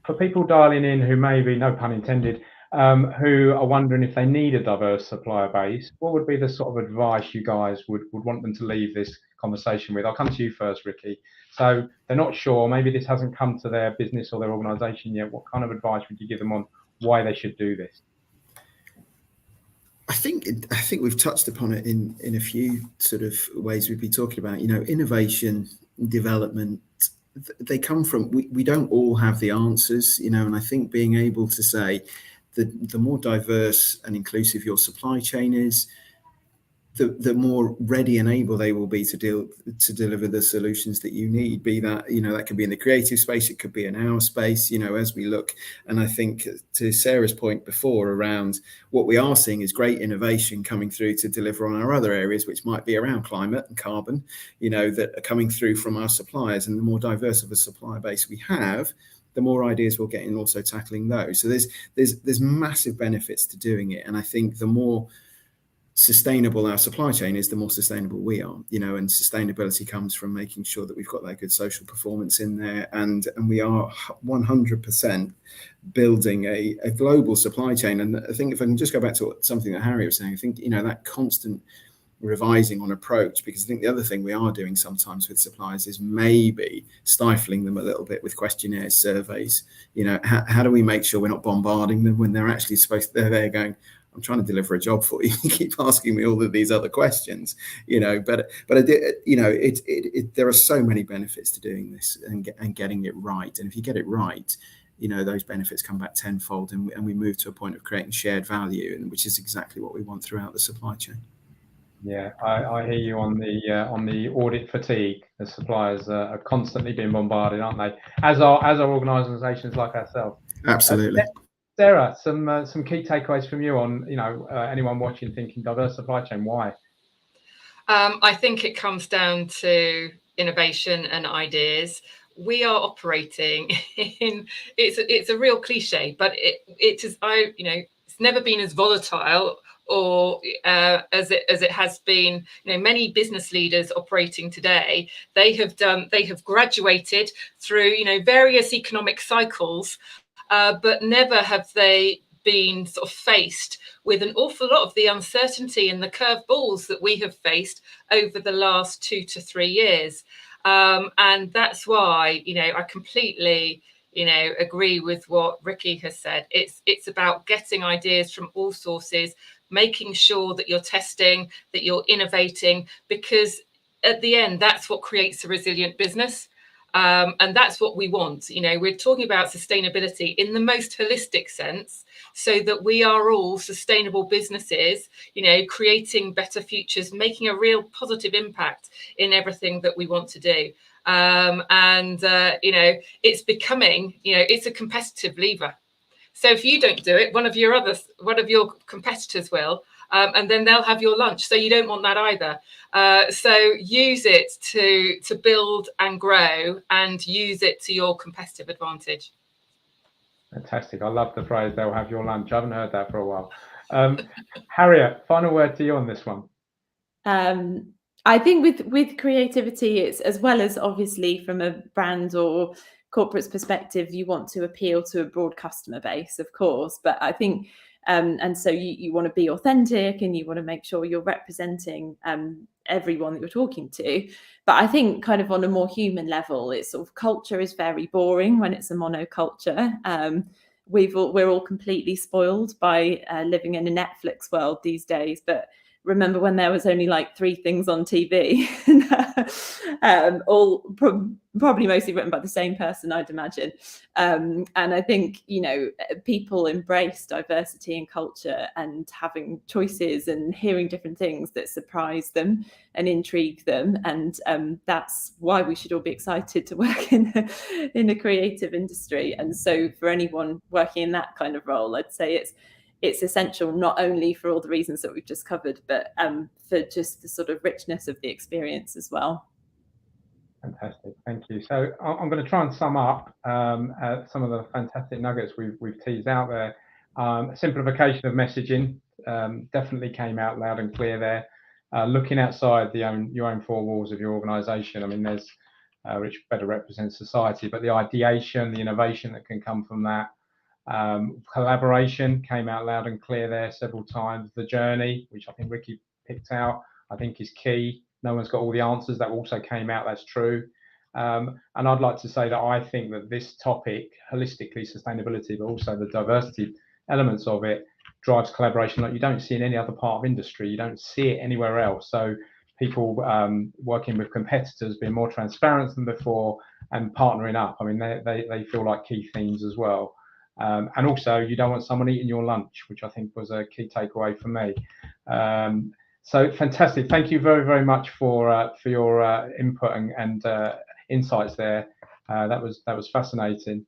for people dialing in who maybe, no pun intended, who are wondering if they need a diverse supplier base, what would be the sort of advice you guys would want them to leave this conversation with? I'll come to you first, Ricky. So they're not sure, maybe this hasn't come to their business or their organisation yet. What kind of advice would you give them on why they should do this? I think we've touched upon it in a few sort of ways we've been talking about, innovation, development. They come from, we don't all have the answers, and I think being able to say that the more diverse and inclusive your supply chain is, the more ready and able they will be to deliver the solutions that you need, be that, that could be in the creative space, it could be in our space, as we look. And I think to Sarah's point before around what we are seeing is great innovation coming through to deliver on our other areas, which might be around climate and carbon, that are coming through from our suppliers. And the more diverse of a supplier base we have, the more ideas we'll get in also tackling those. So there's massive benefits to doing it. And I think the more sustainable our supply chain is, the more sustainable we are, and sustainability comes from making sure that we've got that good social performance in there, and we are 100% building a global supply chain. And I think if I can just go back to something that Harry was saying, I think that constant revising on approach, because I think the other thing we are doing sometimes with suppliers is maybe stifling them a little bit with questionnaires, surveys. How do we make sure we're not bombarding them when they're actually they're there going, I'm trying to deliver a job for you. You keep asking me all of these other questions, But I did, there are so many benefits to doing this and getting it right. And if you get it right, those benefits come back tenfold, and we move to a point of creating shared value, and which is exactly what we want throughout the supply chain. Yeah, I hear you on the audit fatigue. The suppliers are constantly being bombarded, aren't they? As are organisations like ourselves. Absolutely. Sarah, some key takeaways from you on anyone watching thinking diverse supply chain. Why? I think it comes down to innovation and ideas. We are operating in it's a real cliche, but it is it's never been as volatile or as it has been. Many business leaders operating today, they have graduated through various economic cycles. But never have they been sort of faced with an awful lot of the uncertainty and the curveballs that we have faced over the last 2 to 3 years. And that's why, I completely, agree with what Ricky has said. It's about getting ideas from all sources, making sure that you're testing, that you're innovating, because at the end, that's what creates a resilient business. And that's what we want. We're talking about sustainability in the most holistic sense, so that we are all sustainable businesses, creating better futures, making a real positive impact in everything that we want to do. It's becoming, it's a competitive lever. So if you don't do it, one of your competitors will. And then they'll have your lunch. So you don't want that either. So use it to build and grow, and use it to your competitive advantage. Fantastic. I love the phrase, they'll have your lunch. I haven't heard that for a while. Harriet, final word to you on this one. I think with creativity, it's as well as obviously from a brand or corporate's perspective, you want to appeal to a broad customer base, of course. But I think and so you want to be authentic, and you want to make sure you're representing everyone that you're talking to. But I think kind of on a more human level, it's sort of culture is very boring when it's a monoculture. We're all completely spoiled by living in a Netflix world these days. But remember when there was only like 3 things on TV, all probably mostly written by the same person, I'd imagine. And I think, people embrace diversity in culture and having choices and hearing different things that surprise them and intrigue them. And that's why we should all be excited to work in a creative industry. And so for anyone working in that kind of role, I'd say it's essential, not only for all the reasons that we've just covered, but for just the sort of richness of the experience as well. Fantastic, thank you. So I'm going to try and sum up some of the fantastic nuggets we've teased out there. Simplification of messaging definitely came out loud and clear there. Looking outside your own 4 walls of your organisation. I mean, there's which better represents society, but the ideation, the innovation that can come from that. Collaboration came out loud and clear there several times. The journey, which I think Ricky picked out, I think is key. No one's got all the answers. That also came out, that's true. And I'd like to say that I think that this topic, holistically sustainability, but also the diversity elements of it, drives collaboration like you don't see in any other part of industry. You don't see it anywhere else. So people working with competitors being more transparent than before and partnering up. I mean, they feel like key themes as well. And also, you don't want someone eating your lunch, which I think was a key takeaway for me. So fantastic! Thank you very, very much for your input and insights there. That was fascinating.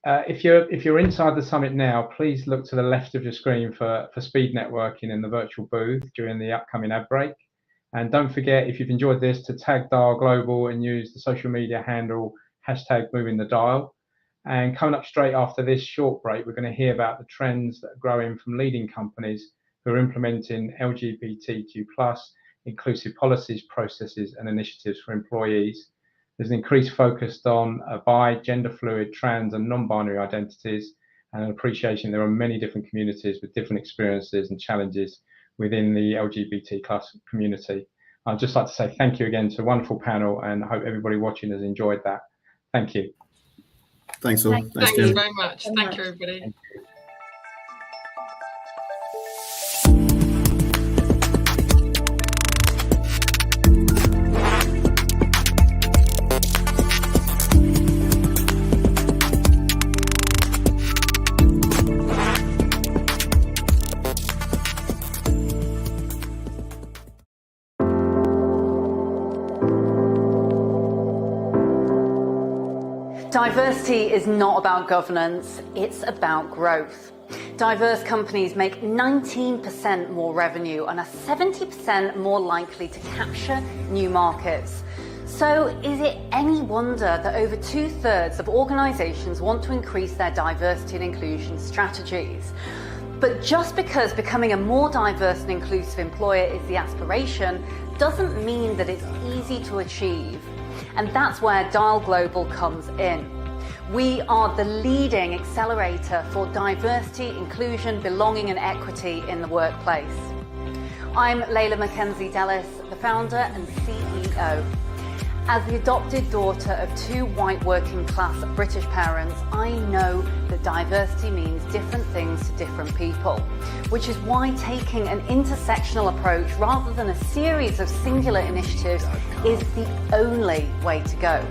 If you're inside the summit now, please look to the left of your screen for speed networking in the virtual booth during the upcoming ad break. And don't forget, if you've enjoyed this, to tag Dial Global and use the social media handle #Moving the Dial. And coming up straight after this short break, we're going to hear about the trends that are growing from leading companies who are implementing LGBTQ+ inclusive policies, processes, and initiatives for employees. There's an increased focus on bi, gender fluid, trans, and non-binary identities, and an appreciation there are many different communities with different experiences and challenges within the LGBT+ community. I'd just like to say thank you again to a wonderful panel, and I hope everybody watching has enjoyed that. Thank you. Thanks all. Thank you very much. Thank you, everybody. Thank you. Diversity is not about governance, it's about growth. Diverse companies make 19% more revenue and are 70% more likely to capture new markets. So is it any wonder that over 2/3 of organisations want to increase their diversity and inclusion strategies? But just because becoming a more diverse and inclusive employer is the aspiration, doesn't mean that it's easy to achieve. And that's where Dial Global comes in. We are the leading accelerator for diversity, inclusion, belonging and equity in the workplace. I'm Layla Mackenzie Dellis, the founder and CEO. As the adopted daughter of 2 white working class British parents, I know that diversity means different things to different people, which is why taking an intersectional approach rather than a series of singular initiatives is the only way to go.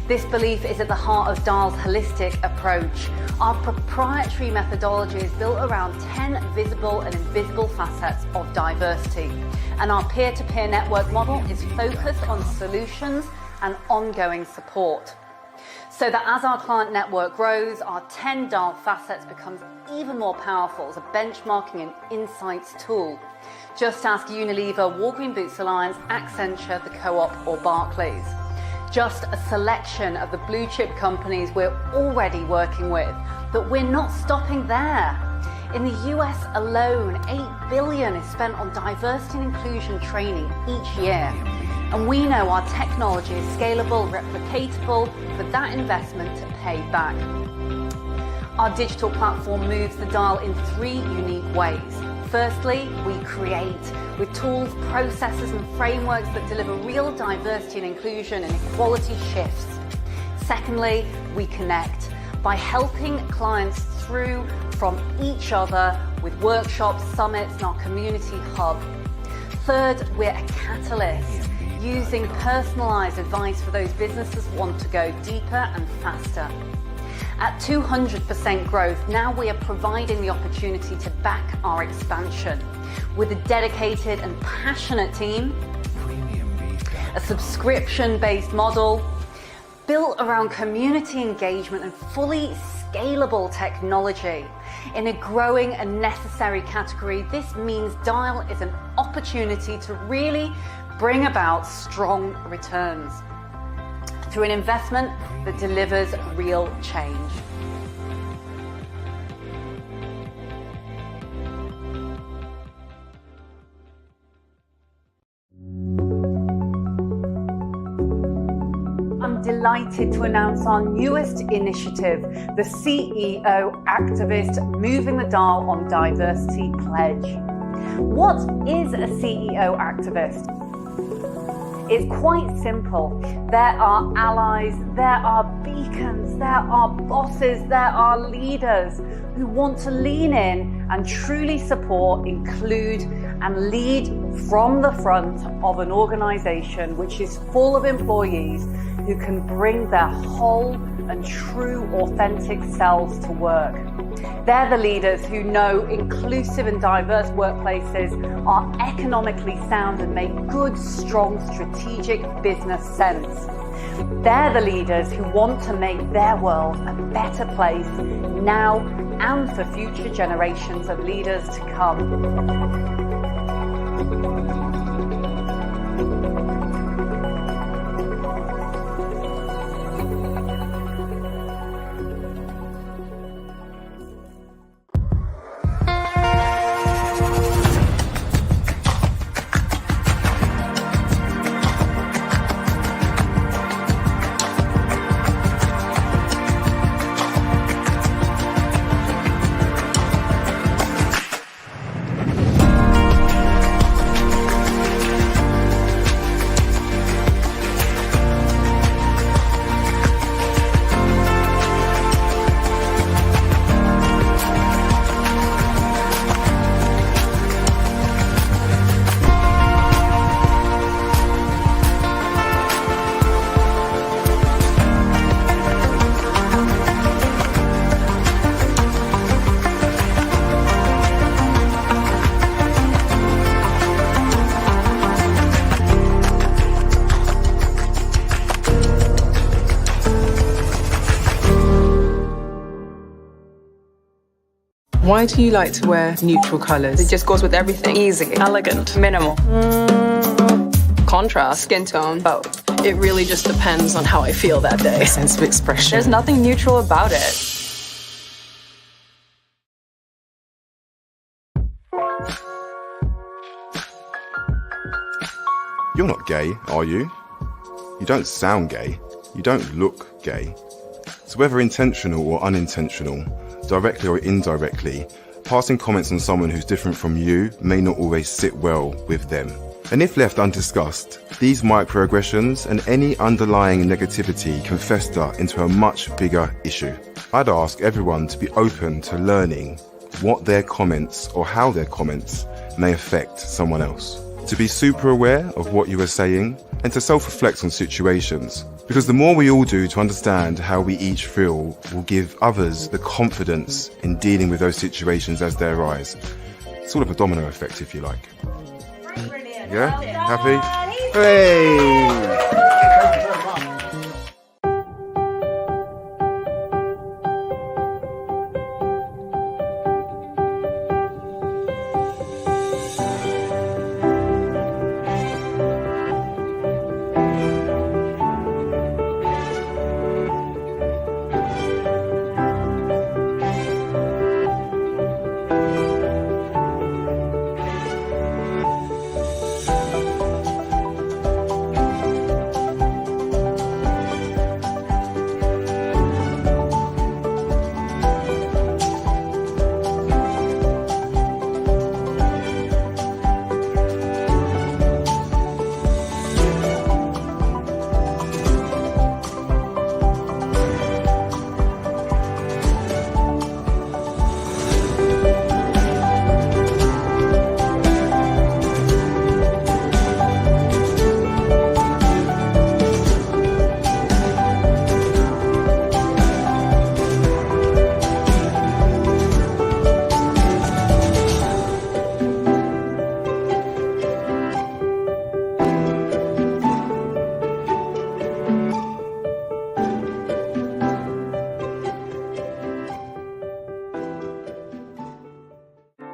This belief is at the heart of Dial's holistic approach. Our proprietary methodology is built around 10 visible and invisible facets of diversity. And our peer-to-peer network model is focused on solutions and ongoing support. So that as our client network grows, our 10 Dial facets becomes even more powerful as a benchmarking and insights tool. Just ask Unilever, Walgreen Boots Alliance, Accenture, the Co-op or Barclays. Just a selection of the blue chip companies we're already working with, but we're not stopping there. In the US alone, $8 billion is spent on diversity and inclusion training each year. And we know our technology is scalable, replicatable for that investment to pay back. Our digital platform moves the dial in 3 unique ways. Firstly, we create with tools, processes and frameworks that deliver real diversity and inclusion and equality shifts. Secondly, we connect by helping clients through from each other with workshops, summits and our community hub. Third, we're a catalyst, using personalised advice for those businesses who want to go deeper and faster. At 200% growth, now we are providing the opportunity to back our expansion with a dedicated and passionate team, a subscription-based model built around community engagement and fully scalable technology. In a growing and necessary category, this means Dial is an opportunity to really bring about strong returns through an investment that delivers real change. I'm delighted to announce our newest initiative, the CEO Activist Moving the Dial on Diversity Pledge. What is a CEO activist? It's quite simple. There are allies, there are beacons, there are bosses, there are leaders who want to lean in and truly support, include and lead from the front of an organisation which is full of employees who can bring their whole and true authentic selves to work. They're the leaders who know inclusive and diverse workplaces are economically sound and make good, strong, strategic business sense. They're the leaders who want to make their world a better place now and for future generations of leaders to come. Why do you like to wear neutral colours? It just goes with everything. Easy, elegant, minimal. Contrast, skin tone, both. It really just depends on how I feel that day. A sense of expression. There's nothing neutral about it. You're not gay, are you? You don't sound gay. You don't look gay. So whether intentional or unintentional, directly or indirectly, passing comments on someone who's different from you may not always sit well with them. And if left undiscussed, these microaggressions and any underlying negativity can fester into a much bigger issue. I'd ask everyone to be open to learning what their comments or how their comments may affect someone else. To be super aware of what you are saying and to self-reflect on situations. Because the more we all do to understand how we each feel will give others the confidence in dealing with those situations as they arise. Sort of a domino effect, if you like. Yeah? Happy? Hey!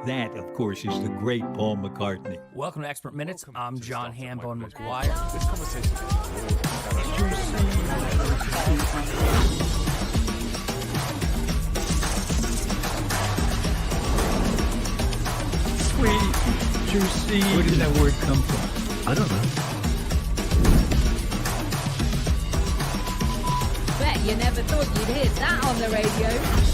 That, of course, is the great Paul McCartney. Welcome to Expert Minutes. I'm John Hambone McGuire. This conversation sweet, juicy. Where did that word come from? I don't know. Bet you never thought you'd hear that on the radio.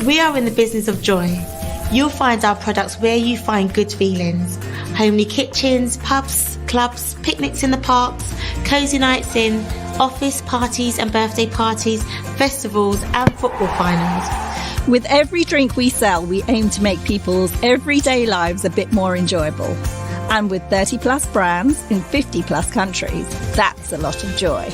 We are in the business of joy. You'll find our products where you find good feelings. Homely kitchens, pubs, clubs, picnics in the parks, cozy nights in, office parties and birthday parties, festivals and football finals. With every drink we sell, we aim to make people's everyday lives a bit more enjoyable. And with 30 plus brands in 50 plus countries, that's a lot of joy.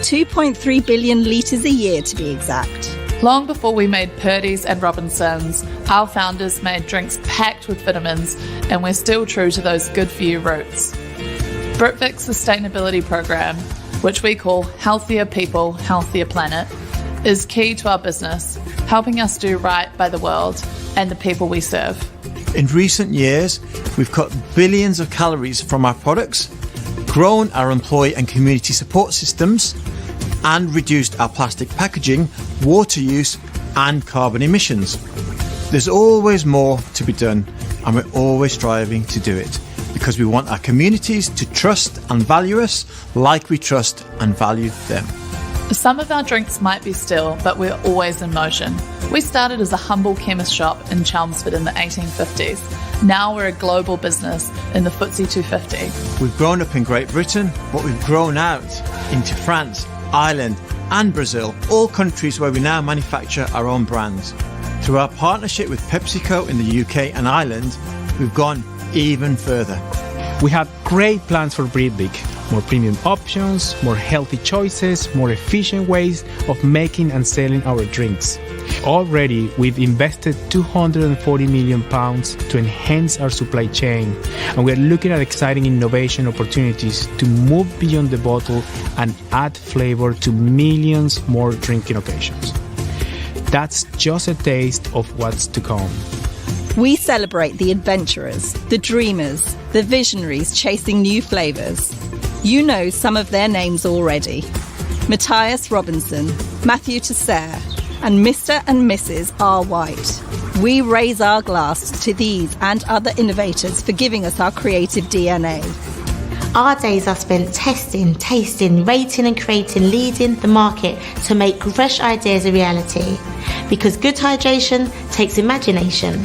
2.3 billion litres a year to be exact. Long before we made Purdy's and Robinsons, our founders made drinks packed with vitamins, and we're still true to those good for you roots. Britvic's sustainability program, which we call Healthier People, Healthier Planet, is key to our business, helping us do right by the world and the people we serve. In recent years, we've cut billions of calories from our products, grown our employee and community support systems, and reduced our plastic packaging, water use and carbon emissions. There's always more to be done, and we're always striving to do it because we want our communities to trust and value us like we trust and value them. Some of our drinks might be still, but we're always in motion. We started as a humble chemist shop in Chelmsford in the 1850s. Now we're a global business in the FTSE 250. We've grown up in Great Britain, but we've grown out into France, Ireland and Brazil, all countries where we now manufacture our own brands. Through our partnership with PepsiCo in the UK and Ireland, we've gone even further. We have great plans for Britvic, more premium options, more healthy choices, more efficient ways of making and selling our drinks. Already, we've invested £240 million to enhance our supply chain, and we're looking at exciting innovation opportunities to move beyond the bottle and add flavor to millions more drinking occasions. That's just a taste of what's to come. We celebrate the adventurers, the dreamers, the visionaries chasing new flavours. You know some of their names already. Matthias Robinson, Matthew Tesser, and Mr. and Mrs. R. White. We raise our glass to these and other innovators for giving us our creative DNA. Our days are spent testing, tasting, rating and creating, leading the market to make fresh ideas a reality. Because good hydration takes imagination.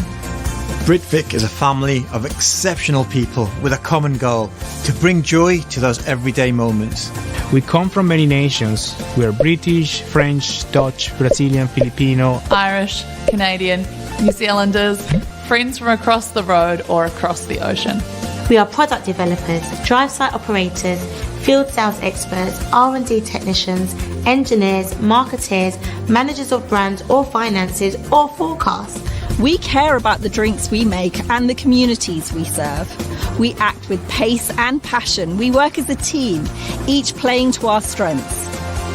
Britvic is a family of exceptional people with a common goal: to bring joy to those everyday moments. We come from many nations. We are British, French, Dutch, Brazilian, Filipino, Irish, Canadian, New Zealanders, friends from across the road or across the ocean. We are product developers, drive site operators, field sales experts, R&D technicians, engineers, marketeers, managers of brands or finances or forecasts. We care about the drinks we make and the communities we serve. We act with pace and passion. We work as a team, each playing to our strengths.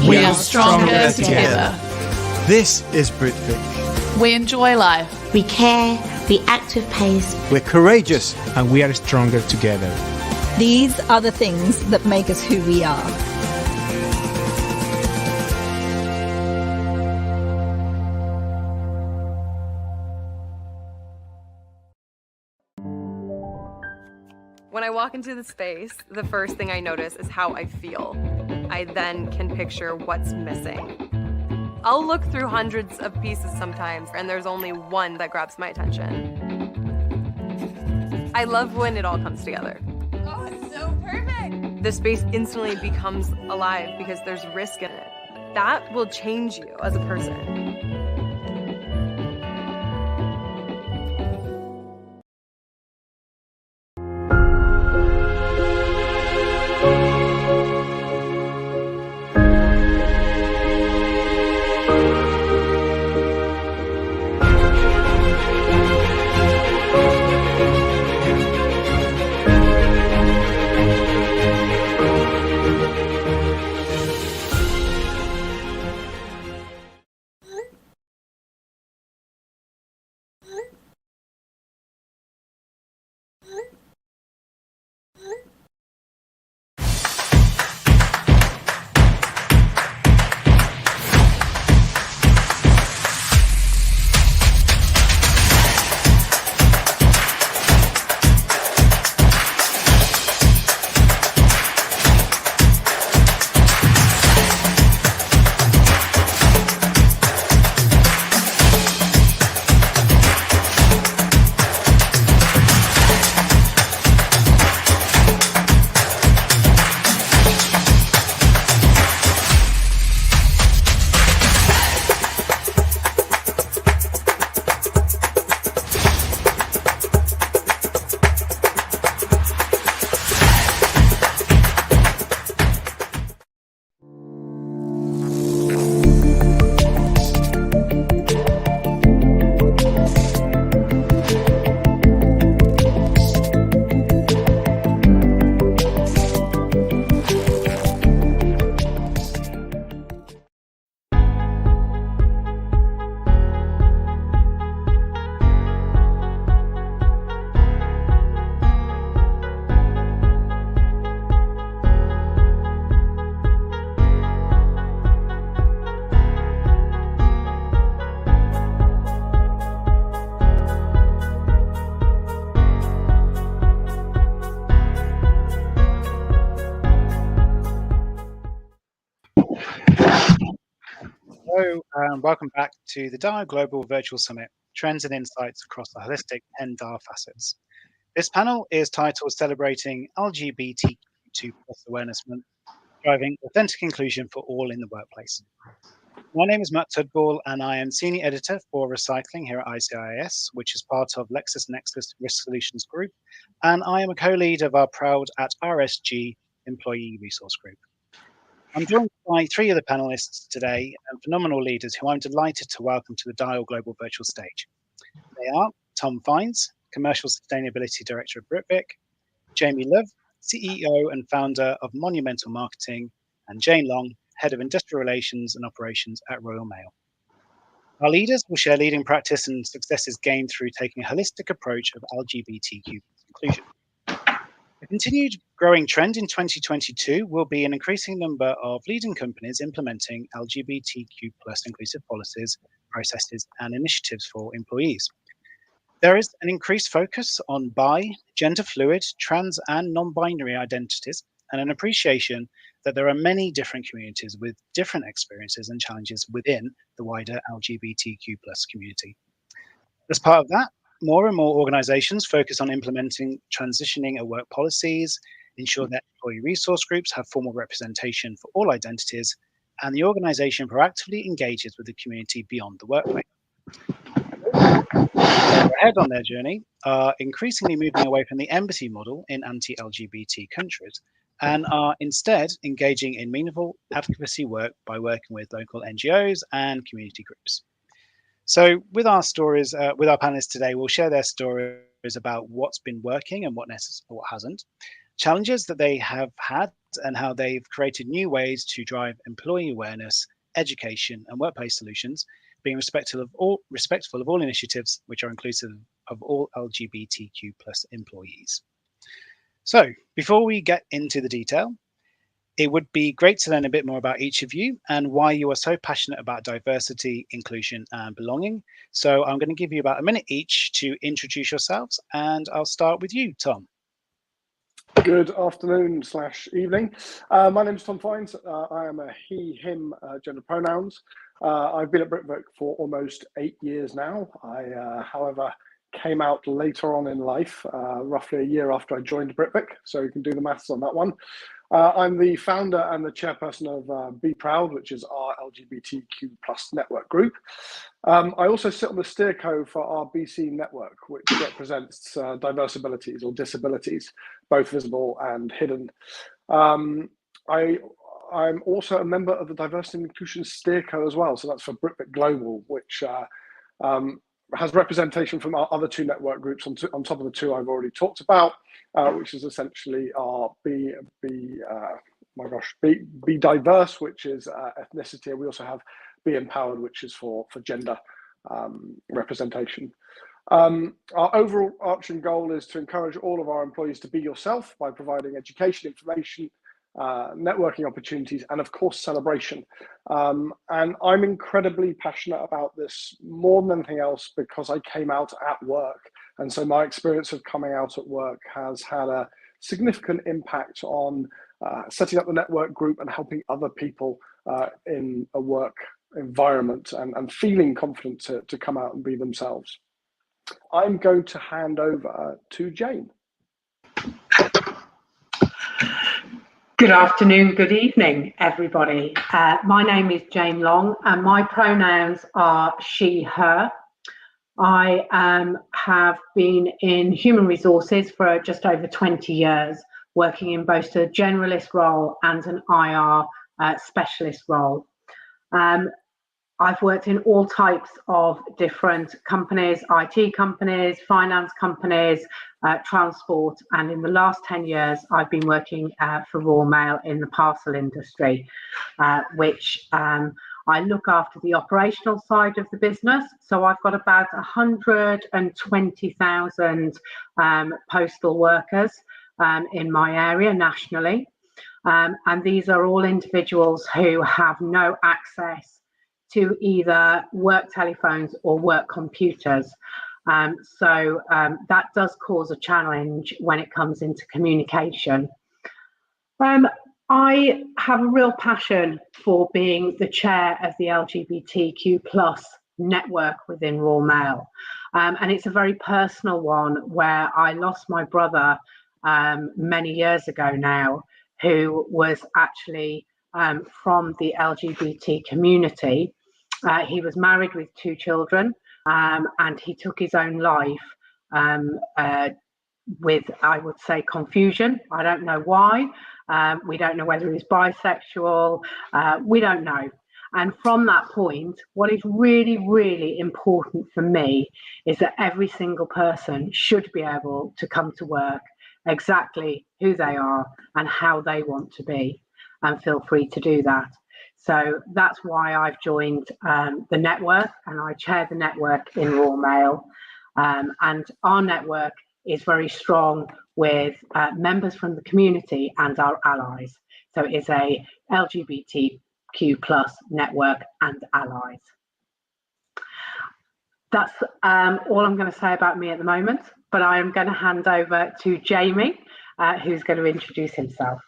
We are stronger together. This is Britvic. We enjoy life. We care, we act with pace. We're courageous. And we are stronger together. These are the things that make us who we are. When I walk into the space, the first thing I notice is how I feel. I then can picture what's missing. I'll look through hundreds of pieces sometimes, and there's only one that grabs my attention. I love when it all comes together. Oh, it's so perfect. The space instantly becomes alive because there's risk in it. That will change you as a person. Welcome back to the DAR Global Virtual Summit, Trends and Insights Across the Holistic 10 DAR Facets. This panel is titled Celebrating LGBTQ2+ Awareness Month, Driving Authentic Inclusion for All in the Workplace. My name is Matt Tudball, and I am Senior Editor for Recycling here at ICIS, which is part of LexisNexis Risk Solutions Group, and I am a co-lead of our Proud at RSG employee resource group. I'm joined by three of the panelists today and phenomenal leaders who I'm delighted to welcome to the Dial Global Virtual Stage. They are Tom Fines, Commercial Sustainability Director at Britvic, Jamie Love, CEO and founder of Monumental Marketing, and Jane Long, Head of Industrial Relations and Operations at Royal Mail. Our leaders will share leading practice and successes gained through taking a holistic approach of LGBTQ inclusion. A continued growing trend in 2022 will be an increasing number of leading companies implementing LGBTQ+ inclusive policies, processes, and initiatives for employees. There is an increased focus on bi, gender fluid, trans, and non-binary identities, and an appreciation that there are many different communities with different experiences and challenges within the wider LGBTQ+ community. As part of that, more and more organizations focus on implementing transitioning at work policies, ensure that employee resource groups have formal representation for all identities, and the organization proactively engages with the community beyond the workplace. Ahead on their journey are increasingly moving away from the embassy model in anti-LGBT countries and are instead engaging in meaningful advocacy work by working with local NGOs and community groups. So with our stories, with our panelists today, we'll share their stories about what's been working and what hasn't, challenges that they have had and how they've created new ways to drive employee awareness, education and workplace solutions, being respectful of all initiatives which are inclusive of all LGBTQ+ employees. So before we get into the detail, it would be great to learn a bit more about each of you and why you are so passionate about diversity, inclusion, and belonging. So I'm going to give you about a minute each to introduce yourselves, and I'll start with you, Tom. Good afternoon / evening. My name is Tom Fines. I am a he, him gender pronouns. I've been at Britvic for almost 8 years now. I, however, came out later on in life, roughly a year after I joined Britvic, so you can do the maths on that one. I'm the founder and the chairperson of Be Proud, which is our LGBTQ+ network group. I also sit on the steerco for our BC network, which represents diverse abilities or disabilities, both visible and hidden. I'm also a member of the Diversity and Inclusion Steerco as well, so that's for Britvic Global, which has representation from our other two network groups on top of the two I've already talked about, which is essentially our Be Diverse, which is ethnicity. We also have Be Empowered, which is for gender representation. Our overarching goal is to encourage all of our employees to be yourself by providing education, information, networking opportunities, and of course celebration. And I'm incredibly passionate about this more than anything else because I came out at work, and so my experience of coming out at work has had a significant impact on setting up the network group and helping other people in a work environment and feeling confident to come out and be themselves. I'm going to hand over to Jane. Good afternoon, good evening, everybody. My name is Jane Long and my pronouns are she, her. I have been in human resources for just over 20 years, working in both a generalist role and an IR specialist role. I've worked in all types of different companies, IT companies, finance companies, transport, and in the last 10 years, I've been working for Royal Mail in the parcel industry, which I look after the operational side of the business. So I've got about 120,000 postal workers in my area nationally. And these are all individuals who have no access to either work telephones or work computers. So that does cause a challenge when it comes into communication. I have a real passion for being the chair of the LGBTQ+ network within Royal Mail. And it's a very personal one where I lost my brother many years ago now, who was actually from the LGBT community. He was married with 2 children and he took his own life with, I would say, confusion. I don't know why. We don't know whether he's bisexual. We don't know. And from that point, what is really, really important for me is that every single person should be able to come to work exactly who they are and how they want to be, and feel free to do that. So that's why I've joined the network, and I chair the network in Royal Mail. And our network is very strong with members from the community and our allies. So it's a LGBTQ plus network and allies. That's all I'm going to say about me at the moment, but I am going to hand over to Jamie, who's going to introduce himself.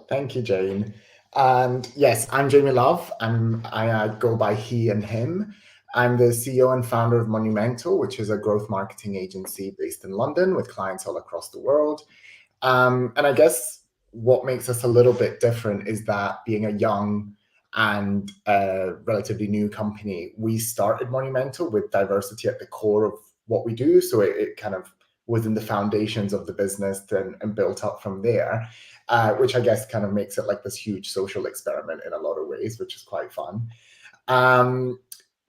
Thank you, Jane. And yes, I'm Jamie Love, and I go by he and him. I'm the CEO and founder of Monumental, which is a growth marketing agency based in London with clients all across the world. And I guess what makes us a little bit different is that being a young and relatively new company, we started Monumental with diversity at the core of what we do. So it kind of was in the foundations of the business and built up from there, which I guess kind of makes it like this huge social experiment in a lot of ways, which is quite fun.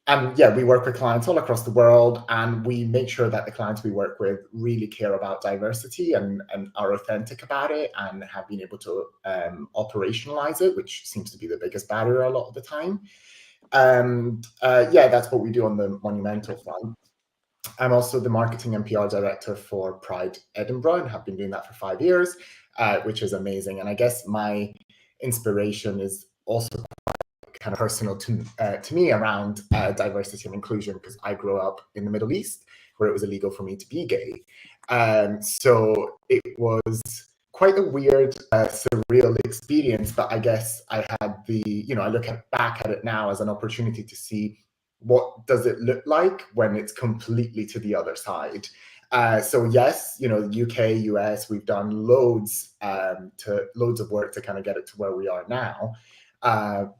And yeah, we work with clients all across the world, and we make sure that the clients we work with really care about diversity and are authentic about it and have been able to operationalize it, which seems to be the biggest barrier a lot of the time. Yeah, that's what we do on the Monumental front. I'm also the marketing and PR director for Pride Edinburgh and have been doing that for 5 years, which is amazing. And I guess my inspiration is also kind of personal to me around diversity and inclusion, because I grew up in the Middle East where it was illegal for me to be gay. So it was quite a weird, surreal experience, but I guess I had I look back at it now as an opportunity to see what does it look like when it's completely to the other side. So yes, UK, US, we've done loads of work to kind of get it to where we are now.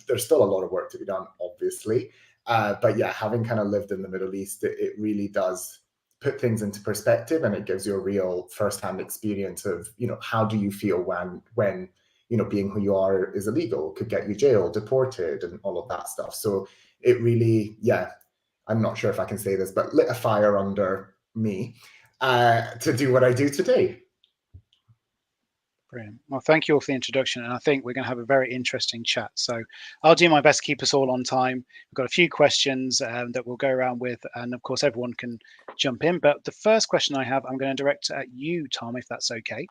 There's still a lot of work to be done, obviously. But yeah, having kind of lived in the Middle East, it really does put things into perspective, and it gives you a real firsthand experience of, how do you feel when being who you are is illegal, could get you jailed, deported, and all of that stuff. So it really, I'm not sure if I can say this, but lit a fire under me to do what I do today. Brilliant. Well, thank you all for the introduction, and I think we're going to have a very interesting chat. So I'll do my best to keep us all on time. We've got a few questions that we'll go around with, and of course everyone can jump in. But the first question I have, I'm going to direct at you, Tom, if that's okay.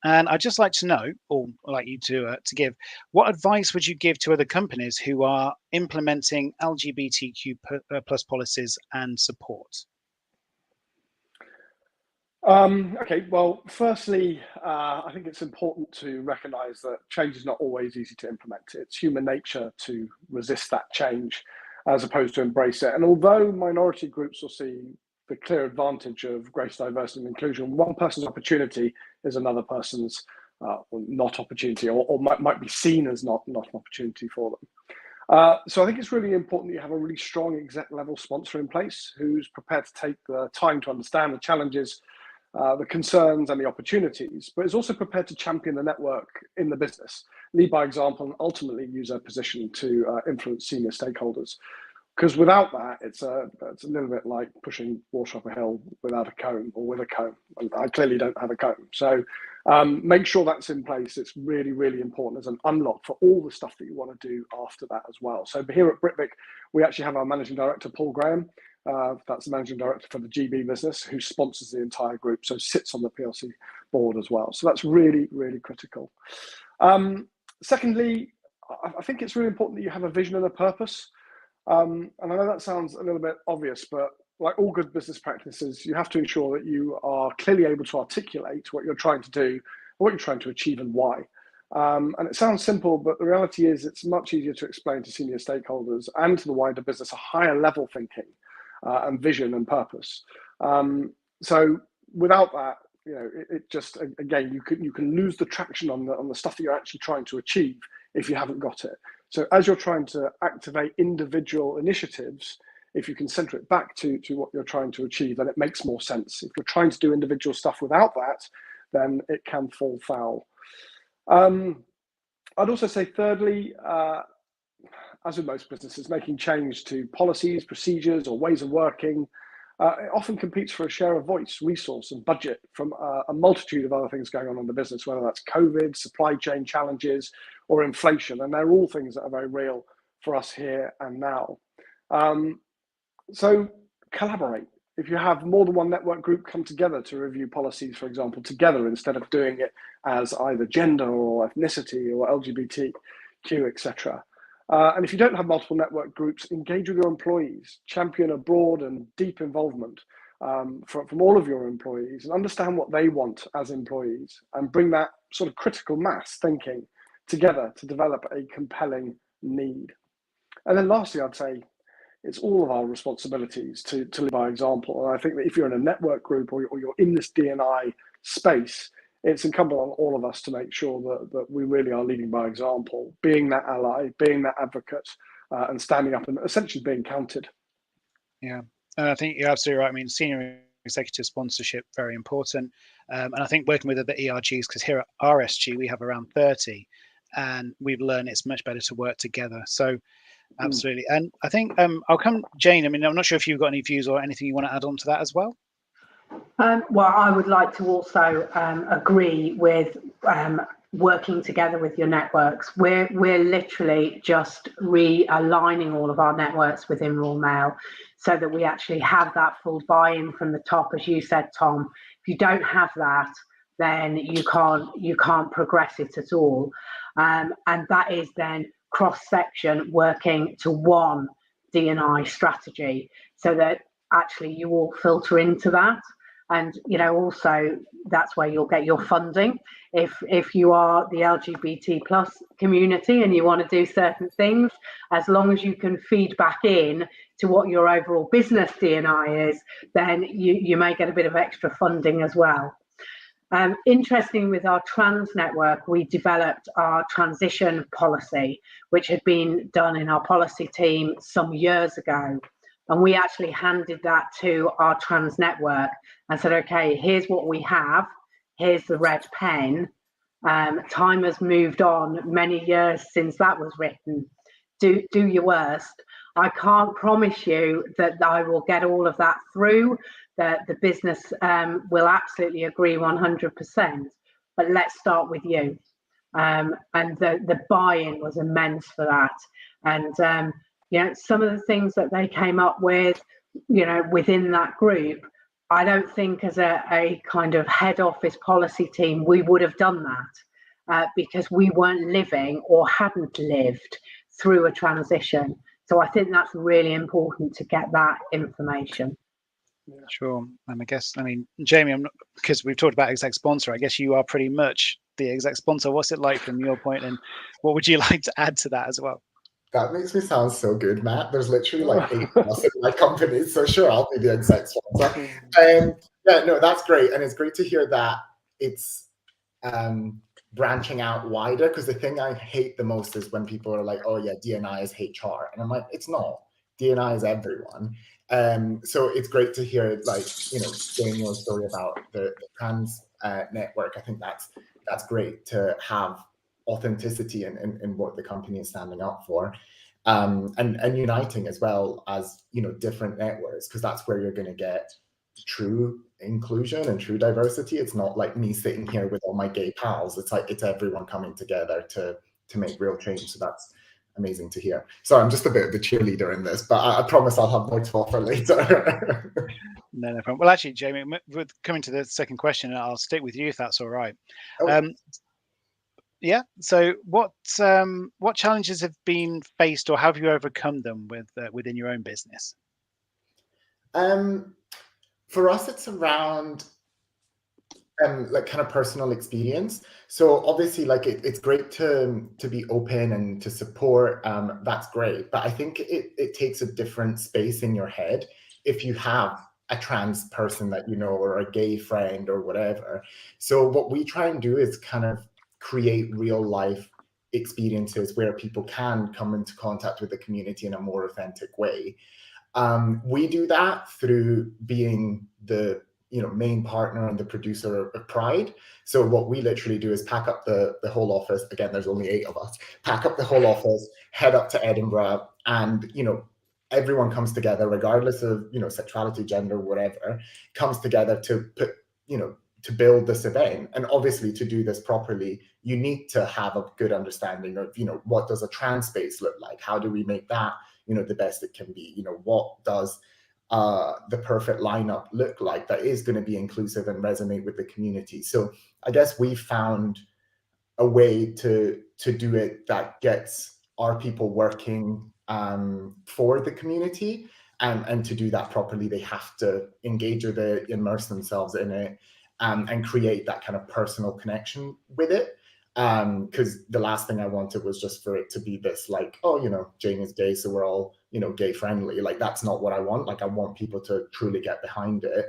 And I'd just like to know, or like you to give, what advice would you give to other companies who are implementing LGBTQ plus policies and support? Okay, well, firstly, I think it's important to recognise that change is not always easy to implement. It's human nature to resist that change as opposed to embrace it. And although minority groups will see the clear advantage of greater diversity and inclusion, one person's opportunity is another person's not opportunity, or might be seen as not an opportunity for them. So I think it's really important that you have a really strong exec level sponsor in place who's prepared to take the time to understand the challenges, the concerns and the opportunities, but is also prepared to champion the network in the business, lead by example, and ultimately use their position to influence senior stakeholders. Because without that, it's a little bit like pushing water up a hill without a comb, or with a comb. I clearly don't have a comb. So make sure that's in place. It's really, really important as an unlock for all the stuff that you want to do after that as well. So here at Britvic, we actually have our managing director, Paul Graham. That's the managing director for the GB business, who sponsors the entire group, so sits on the PLC board as well. So that's really, really critical. Secondly, I think it's really important that you have a vision and a purpose. And I know that sounds a little bit obvious, but like all good business practices, you have to ensure that you are clearly able to articulate what you're trying to do, what you're trying to achieve, and why. And it sounds simple, but the reality is it's much easier to explain to senior stakeholders and to the wider business a higher level thinking and vision and purpose. So without that, it just, again, you can lose the traction on the stuff that you're actually trying to achieve if you haven't got it. So as you're trying to activate individual initiatives, if you can center it back to what you're trying to achieve, then it makes more sense. If you're trying to do individual stuff without that, then it can fall foul. I'd also say thirdly, as with most businesses, making change to policies, procedures, or ways of working, it often competes for a share of voice, resource, and budget from a multitude of other things going on in the business, whether that's COVID, supply chain challenges, or inflation. And they're all things that are very real for us here and now. So collaborate. If you have more than one network group come together to review policies, for example, together, instead of doing it as either gender or ethnicity or LGBTQ, etc. And if you don't have multiple network groups, engage with your employees, champion a broad and deep involvement from all of your employees, and understand what they want as employees, and bring that sort of critical mass thinking together to develop a compelling need. And then lastly, I'd say it's all of our responsibilities to live by example. And I think that if you're in a network group or you're in this D&I space, it's incumbent on all of us to make sure that we really are leading by example, being that ally, being that advocate, and standing up and essentially being counted. Yeah, and I think you're absolutely right. I mean, senior executive sponsorship, very important. And I think working with other ERGs, because here at RSG, we have around 30, and we've learned it's much better to work together. So absolutely. And I think I'll come, Jane, I mean, I'm not sure if you've got any views or anything you want to add on to that as well. Well, I would like to also agree with working together with your networks. We're literally just realigning all of our networks within Royal Mail so that we actually have that full buy-in from the top, as you said, Tom. If you don't have that, then you can't progress it at all. And that is then cross-section working to one D&I strategy, so that actually you all filter into that. And also that's where you'll get your funding. If you are the LGBT plus community and you want to do certain things, as long as you can feed back in to what your overall business D&I is, then you may get a bit of extra funding as well. Interesting, with our trans network, we developed our transition policy, which had been done in our policy team some years ago. And we actually handed that to our trans network and said, okay, here's what we have. Here's the red pen. Time has moved on many years since that was written. Do your worst. I can't promise you that I will get all of that through, that the business will absolutely agree 100%, but let's start with you. And the buy-in was immense for that. And some of the things that they came up with, within that group, I don't think as a kind of head office policy team, we would have done that because we weren't living or hadn't lived through a transition. So I think that's really important to get that information. Yeah. Sure. And I mean, Jamie, because we've talked about exec sponsor, I guess you are pretty much the exec sponsor. What's it like from your point, and what would you like to add to that as well? That makes me sound so good, Matt. There's literally like 8 of us in my company, so sure, I'll be the exec sponsor. Yeah, no, that's great, and it's great to hear that it's branching out wider, because the thing I hate the most is when people are like, "Oh yeah, D&I is HR," and I'm like, "It's not. D&I is everyone." So it's great to hear, like, sharing your story about the trans network. I think that's great to have authenticity in what the company is standing up for, and uniting as well as different networks, because that's where you're going to get true inclusion and true diversity. It's not like me sitting here with all my gay pals. It's like it's everyone coming together to make real change. So that's amazing to hear. Sorry, I'm just a bit of the cheerleader in this, but I promise I'll have more to offer later. No problem. Well, actually, Jamie, with coming to the second question, I'll stick with you if that's all right. Yeah. So, what challenges have been faced, or have you overcome them within your own business? For us, it's around like kind of personal experience. So obviously, like it's great to be open and to support. That's great, but I think it takes a different space in your head if you have a trans person that or a gay friend or whatever. So what we try and do is kind of create real life experiences where people can come into contact with the community in a more authentic way. We do that through being the main partner and the producer of Pride. So what we literally do is pack up the whole office. Again, there's only 8 of us. Pack up the whole office, head up to Edinburgh, and everyone comes together, regardless of sexuality, gender, whatever, comes together to put to build this event. And obviously, to do this properly, you need to have a good understanding of what does a trans space look like? How do we make that the best it can be? What does the perfect lineup look like that is going to be inclusive and resonate with the community? So I guess we found a way to do it that gets our people working for the community, and to do that properly, they have to engage with it, immerse themselves in it, and create that kind of personal connection with it. Because the last thing I wanted was just for it to be this like, oh, Jane is gay, so we're all, gay friendly. Like, that's not what I want. Like, I want people to truly get behind it,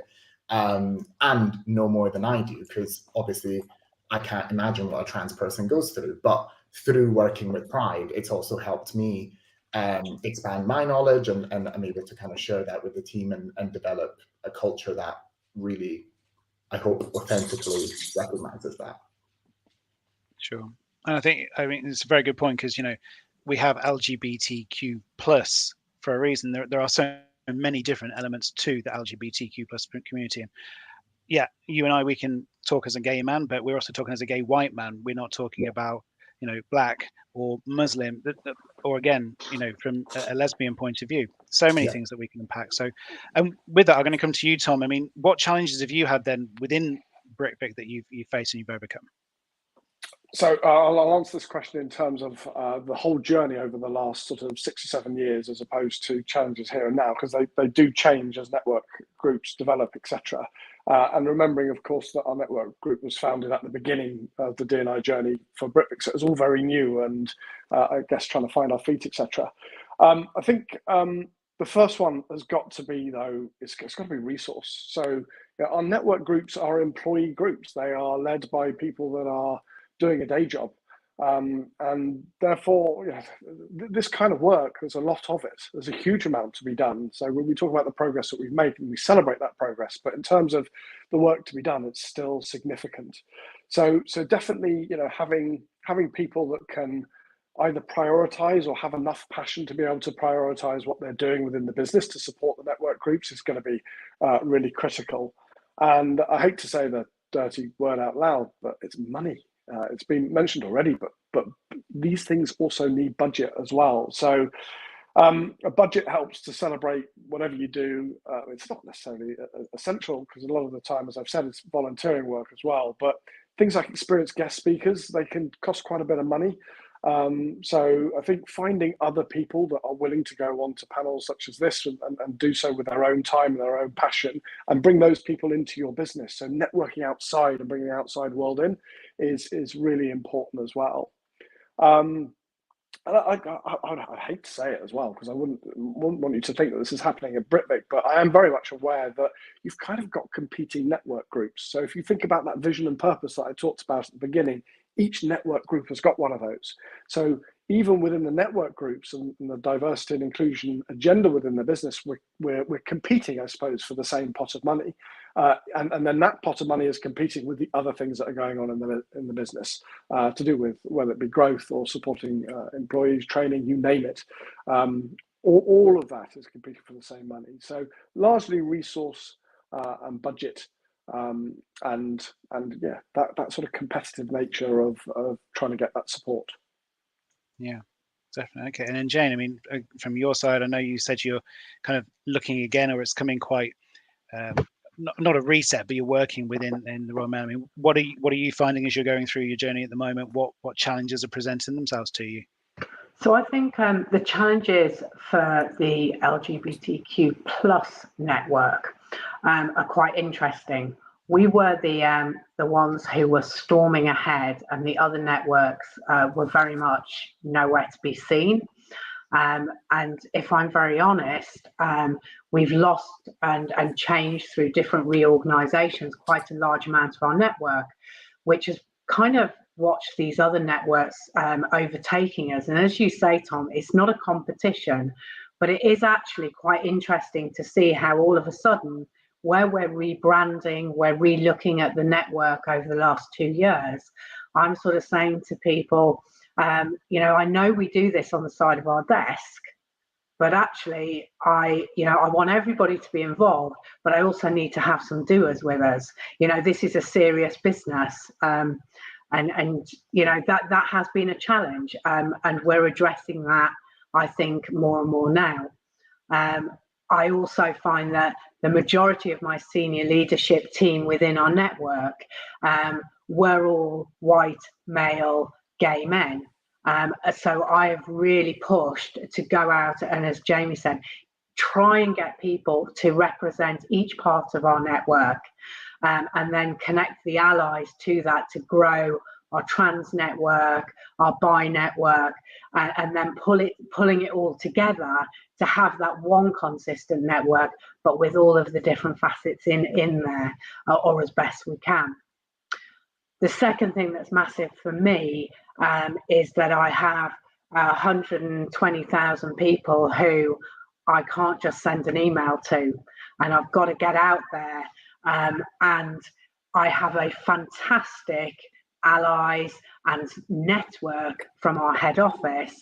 and know more than I do, because obviously I can't imagine what a trans person goes through. But through working with Pride, it's also helped me expand my knowledge, and I'm able to kind of share that with the team and develop a culture that really, I hope, authentically recognizes that. Sure. And I mean, it's a very good point, because, we have LGBTQ plus for a reason. There are so many different elements to the LGBTQ plus community. And yeah, you and I, we can talk as a gay man, but we're also talking as a gay white man. We're not talking about, black or Muslim, or again, from a lesbian point of view. So many things that we can unpack. So, and with that, I'm going to come to you, Tom. I mean, what challenges have you had then within Britvic that you've faced and you've overcome? So I'll answer this question in terms of the whole journey over the last sort of 6 or 7 years, as opposed to challenges here and now, because they do change as network groups develop, etc. And remembering, of course, that our network group was founded at the beginning of the D&I journey for Britvic, so it was all very new, and I guess trying to find our feet, etc. I think the first one has got to be, though, it's got to be resource. So our network groups are employee groups. They are led by people that are doing a day job, and therefore this kind of work, there's a lot of it. There's a huge amount to be done. So when we talk about the progress that we've made, and we celebrate that progress, but in terms of the work to be done, it's still significant. So definitely, having people that can either prioritize or have enough passion to be able to prioritize what they're doing within the business to support the network groups is going to be really critical. And I hate to say the dirty word out loud, but it's money. It's been mentioned already, but these things also need budget as well. So a budget helps to celebrate whatever you do. It's not necessarily essential, because a lot of the time, as I've said, it's volunteering work as well. But things like experienced guest speakers, they can cost quite a bit of money. So I think finding other people that are willing to go on to panels such as this and do so with their own time and their own passion, and bring those people into your business. So networking outside and bringing the outside world in is really important as well. And I hate to say it as well, because I wouldn't want you to think that this is happening at Britvic, but I am very much aware that you've kind of got competing network groups. So if you think about that vision and purpose that I talked about at the beginning, each network group has got one of those. So even within the network groups and the diversity and inclusion agenda within the business, we're competing, I suppose, for the same pot of money. And then that pot of money is competing with the other things that are going on in the business to do with whether it be growth or supporting employees, training, you name it. All of that is competing for the same money. So largely resource and budget, and yeah, that sort of competitive nature of trying to get that support. Yeah, definitely. Okay. And then Jane, I mean, from your side, I know you said you're kind of looking again, or it's coming quite not a reset, but you're working within the Royal Mail. I mean, what are you finding as you're going through your journey at the moment? What challenges are presenting themselves to you? So I think the challenges for the LGBTQ plus network are quite interesting. We were the ones who were storming ahead, and the other networks were very much nowhere to be seen. And if I'm very honest, we've lost and changed through different reorganisations quite a large amount of our network, which has kind of watched these other networks overtaking us. And as you say, Tom, it's not a competition. But it is actually quite interesting to see how all of a sudden, where we're rebranding, we're re-looking at the network over the last 2 years, I'm sort of saying to people, you know, I know we do this on the side of our desk, but actually I want everybody to be involved, but I also need to have some doers with us. You know, this is a serious business. And you know, that has been a challenge, and we're addressing that, I think, more and more now. I also find that the majority of my senior leadership team within our network were all white, male, gay men. So I have really pushed to go out and, as Jamie said, try and get people to represent each part of our network, and then connect the allies to that to grow our trans network, our bi network, and then pulling it all together to have that one consistent network, but with all of the different facets in there, or as best we can. The second thing that's massive for me is that I have 120,000 people who I can't just send an email to, and I've got to get out there. And I have a fantastic allies and network from our head office.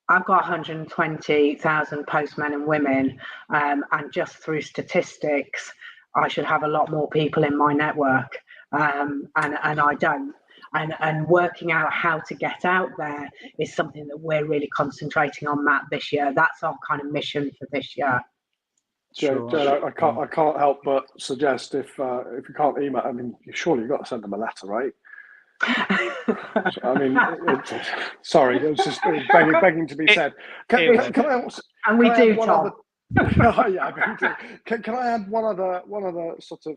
I've got 120,000 postmen and women, and just through statistics, I should have a lot more people in my network, and I don't. And working out how to get out there is something that we're really concentrating on, Matt, this year. That's our kind of mission for this year. Jane, I can't help but suggest, if you can't email, I mean, surely you've got to send them a letter, right? I mean, sorry, it was just begging to be said. Can I also, and we do, Tom. Yeah, can I add one other sort of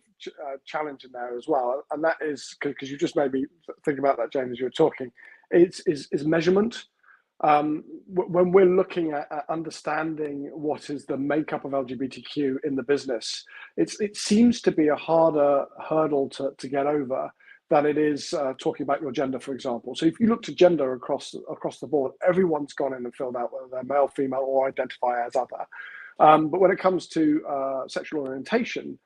challenge in there as well, and that is because you just made me think about that, Jane, as you were talking. Is measurement. When we're looking at understanding what is the makeup of LGBTQ in the business, it seems to be a harder hurdle to get over than it is talking about your gender, for example. So if you look to gender across the board, everyone's gone in and filled out whether they're male, female, or identify as other. But when it comes to sexual orientation,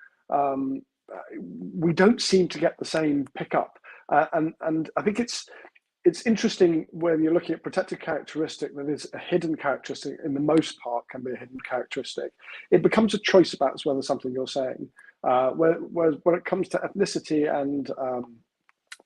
we don't seem to get the same pickup. And I think it's interesting when you're looking at protected characteristic that is a hidden characteristic, in the most part can be a hidden characteristic. It becomes a choice about whether something you're saying. Whereas when it comes to ethnicity and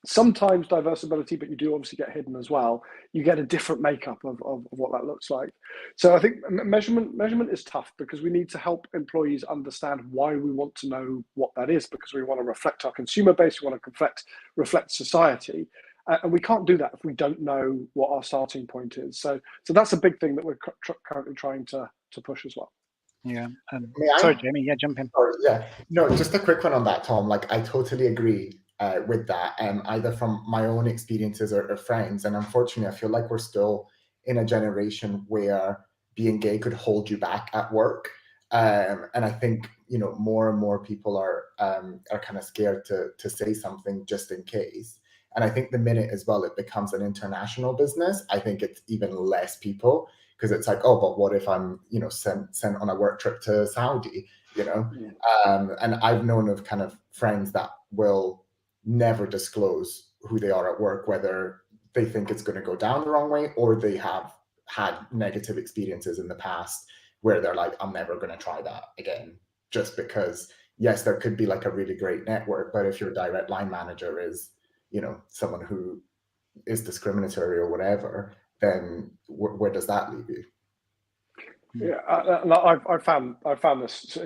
sometimes diversibility, but you do obviously get hidden as well, you get a different makeup of what that looks like. So I think measurement is tough, because we need to help employees understand why we want to know what that is, because we want to reflect our consumer base, we want to reflect society. And we can't do that if we don't know what our starting point is. So that's a big thing that we're currently trying to push as well. Yeah. Sorry, Jamie. Yeah, jump in. Yeah. No, just a quick one on that, Tom. Like, I totally agree with that, either from my own experiences or friends. And unfortunately, I feel like we're still in a generation where being gay could hold you back at work. And I think, you know, more and more people are kind of scared to say something just in case. And I think the minute as well it becomes an international business, I think it's even less people, because it's like, oh, but what if I'm, you know, sent on a work trip to Saudi, you know? And I've known of kind of friends that will never disclose who they are at work, whether they think it's going to go down the wrong way or they have had negative experiences in the past where they're like, I'm never going to try that again, just because, yes, there could be like a really great network, but if your direct line manager is, you know, someone who is discriminatory or whatever, then where does that leave you? Yeah, I found this.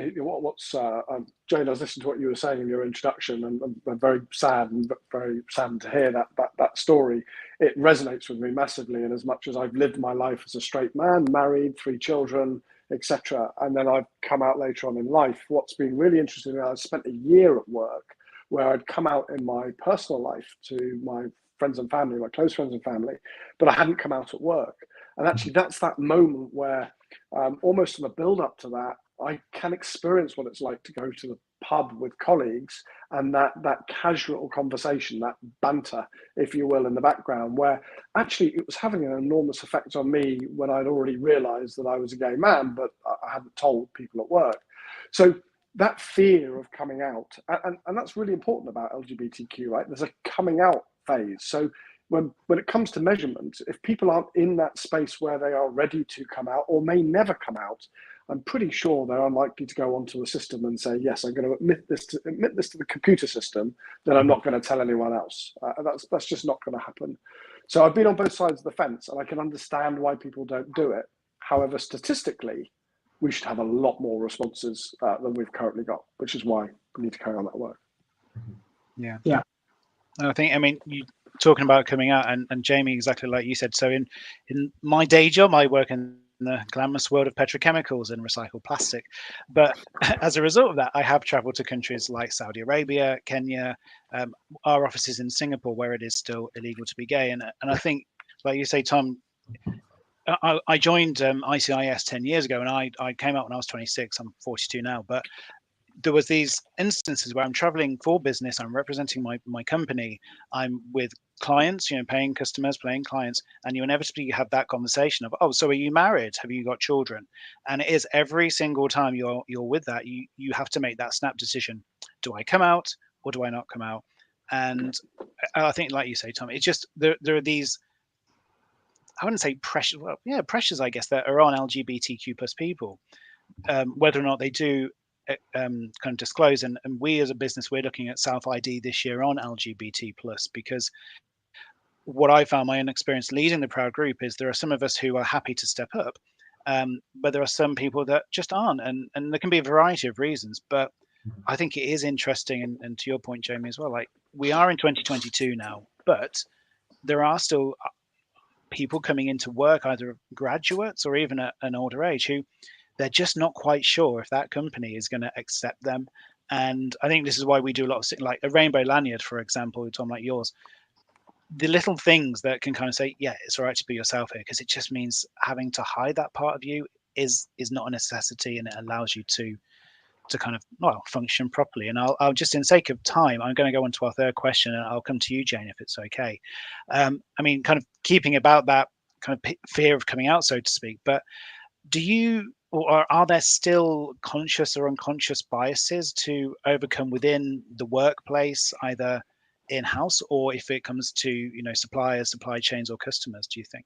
Jane, I was listening to what you were saying in your introduction, and I'm very saddened to hear that story. It resonates with me massively, and as much as I've lived my life as a straight man, married, 3 children, etc., and then I've come out later on in life, what's been really interesting, I spent a year at work where I'd come out in my personal life to my friends and family, my close friends and family, but I hadn't come out at work. And actually that's that moment where almost in the build up to that, I can experience what it's like to go to the pub with colleagues, and that casual conversation, that banter, if you will, in the background, where actually it was having an enormous effect on me when I'd already realised that I was a gay man, but I hadn't told people at work. So that fear of coming out, and that's really important about LGBTQ, right? There's a coming out phase. So when it comes to measurement, if people aren't in that space where they are ready to come out or may never come out, I'm pretty sure they're unlikely to go onto a system and say, yes, I'm going to admit this to the computer system, that I'm not going to tell anyone else. That's just not going to happen. So I've been on both sides of the fence, and I can understand why people don't do it. However, statistically, we should have a lot more responses than we've currently got, which is why we need to carry on that work. Yeah. Yeah. I think, I mean, you talking about coming out, and Jamie, exactly like you said. So in my day job, I work in the glamorous world of petrochemicals and recycled plastic. But as a result of that, I have traveled to countries like Saudi Arabia, Kenya, our offices in Singapore, where it is still illegal to be gay. And I think, like you say, Tom, I joined ICIS 10 years ago, and I came out when I was 26. I'm 42 now. But there was these instances where I'm traveling for business, I'm representing my company, I'm with clients, paying customers, paying clients, and you inevitably have that conversation of, oh, so are you married? Have you got children? And it is every single time you're with that, you have to make that snap decision. Do I come out or do I not come out? And I think, like you say, Tom, it's just there are these, I wouldn't say pressures, well, yeah, pressures, I guess, that are on LGBTQ plus people, whether or not they do kind of disclose. And we as a business, we're looking at Self ID this year on LGBT plus, because what I found, my own experience leading the Proud Group, is there are some of us who are happy to step up, but there are some people that just aren't, and there can be a variety of reasons. But I think it is interesting, and to your point, Jamie, as well, like, we are in 2022 now, but there are still people coming into work, either graduates or even at an older age, who they're just not quite sure if that company is going to accept them. And I think this is why we do a lot of, like a rainbow lanyard, for example, Tom, like yours, the little things that can kind of say, yeah, it's all right to be yourself here, because it just means having to hide that part of you is not a necessity, and it allows you to kind of, well, function properly. And I'll just, in sake of time, I'm going to go on to our third question, and I'll come to you, Jane, if it's okay. I mean, kind of keeping about that kind of fear of coming out, so to speak, but do you, or are there still conscious or unconscious biases to overcome within the workplace, either in-house or if it comes to, suppliers, supply chains, or customers, do you think?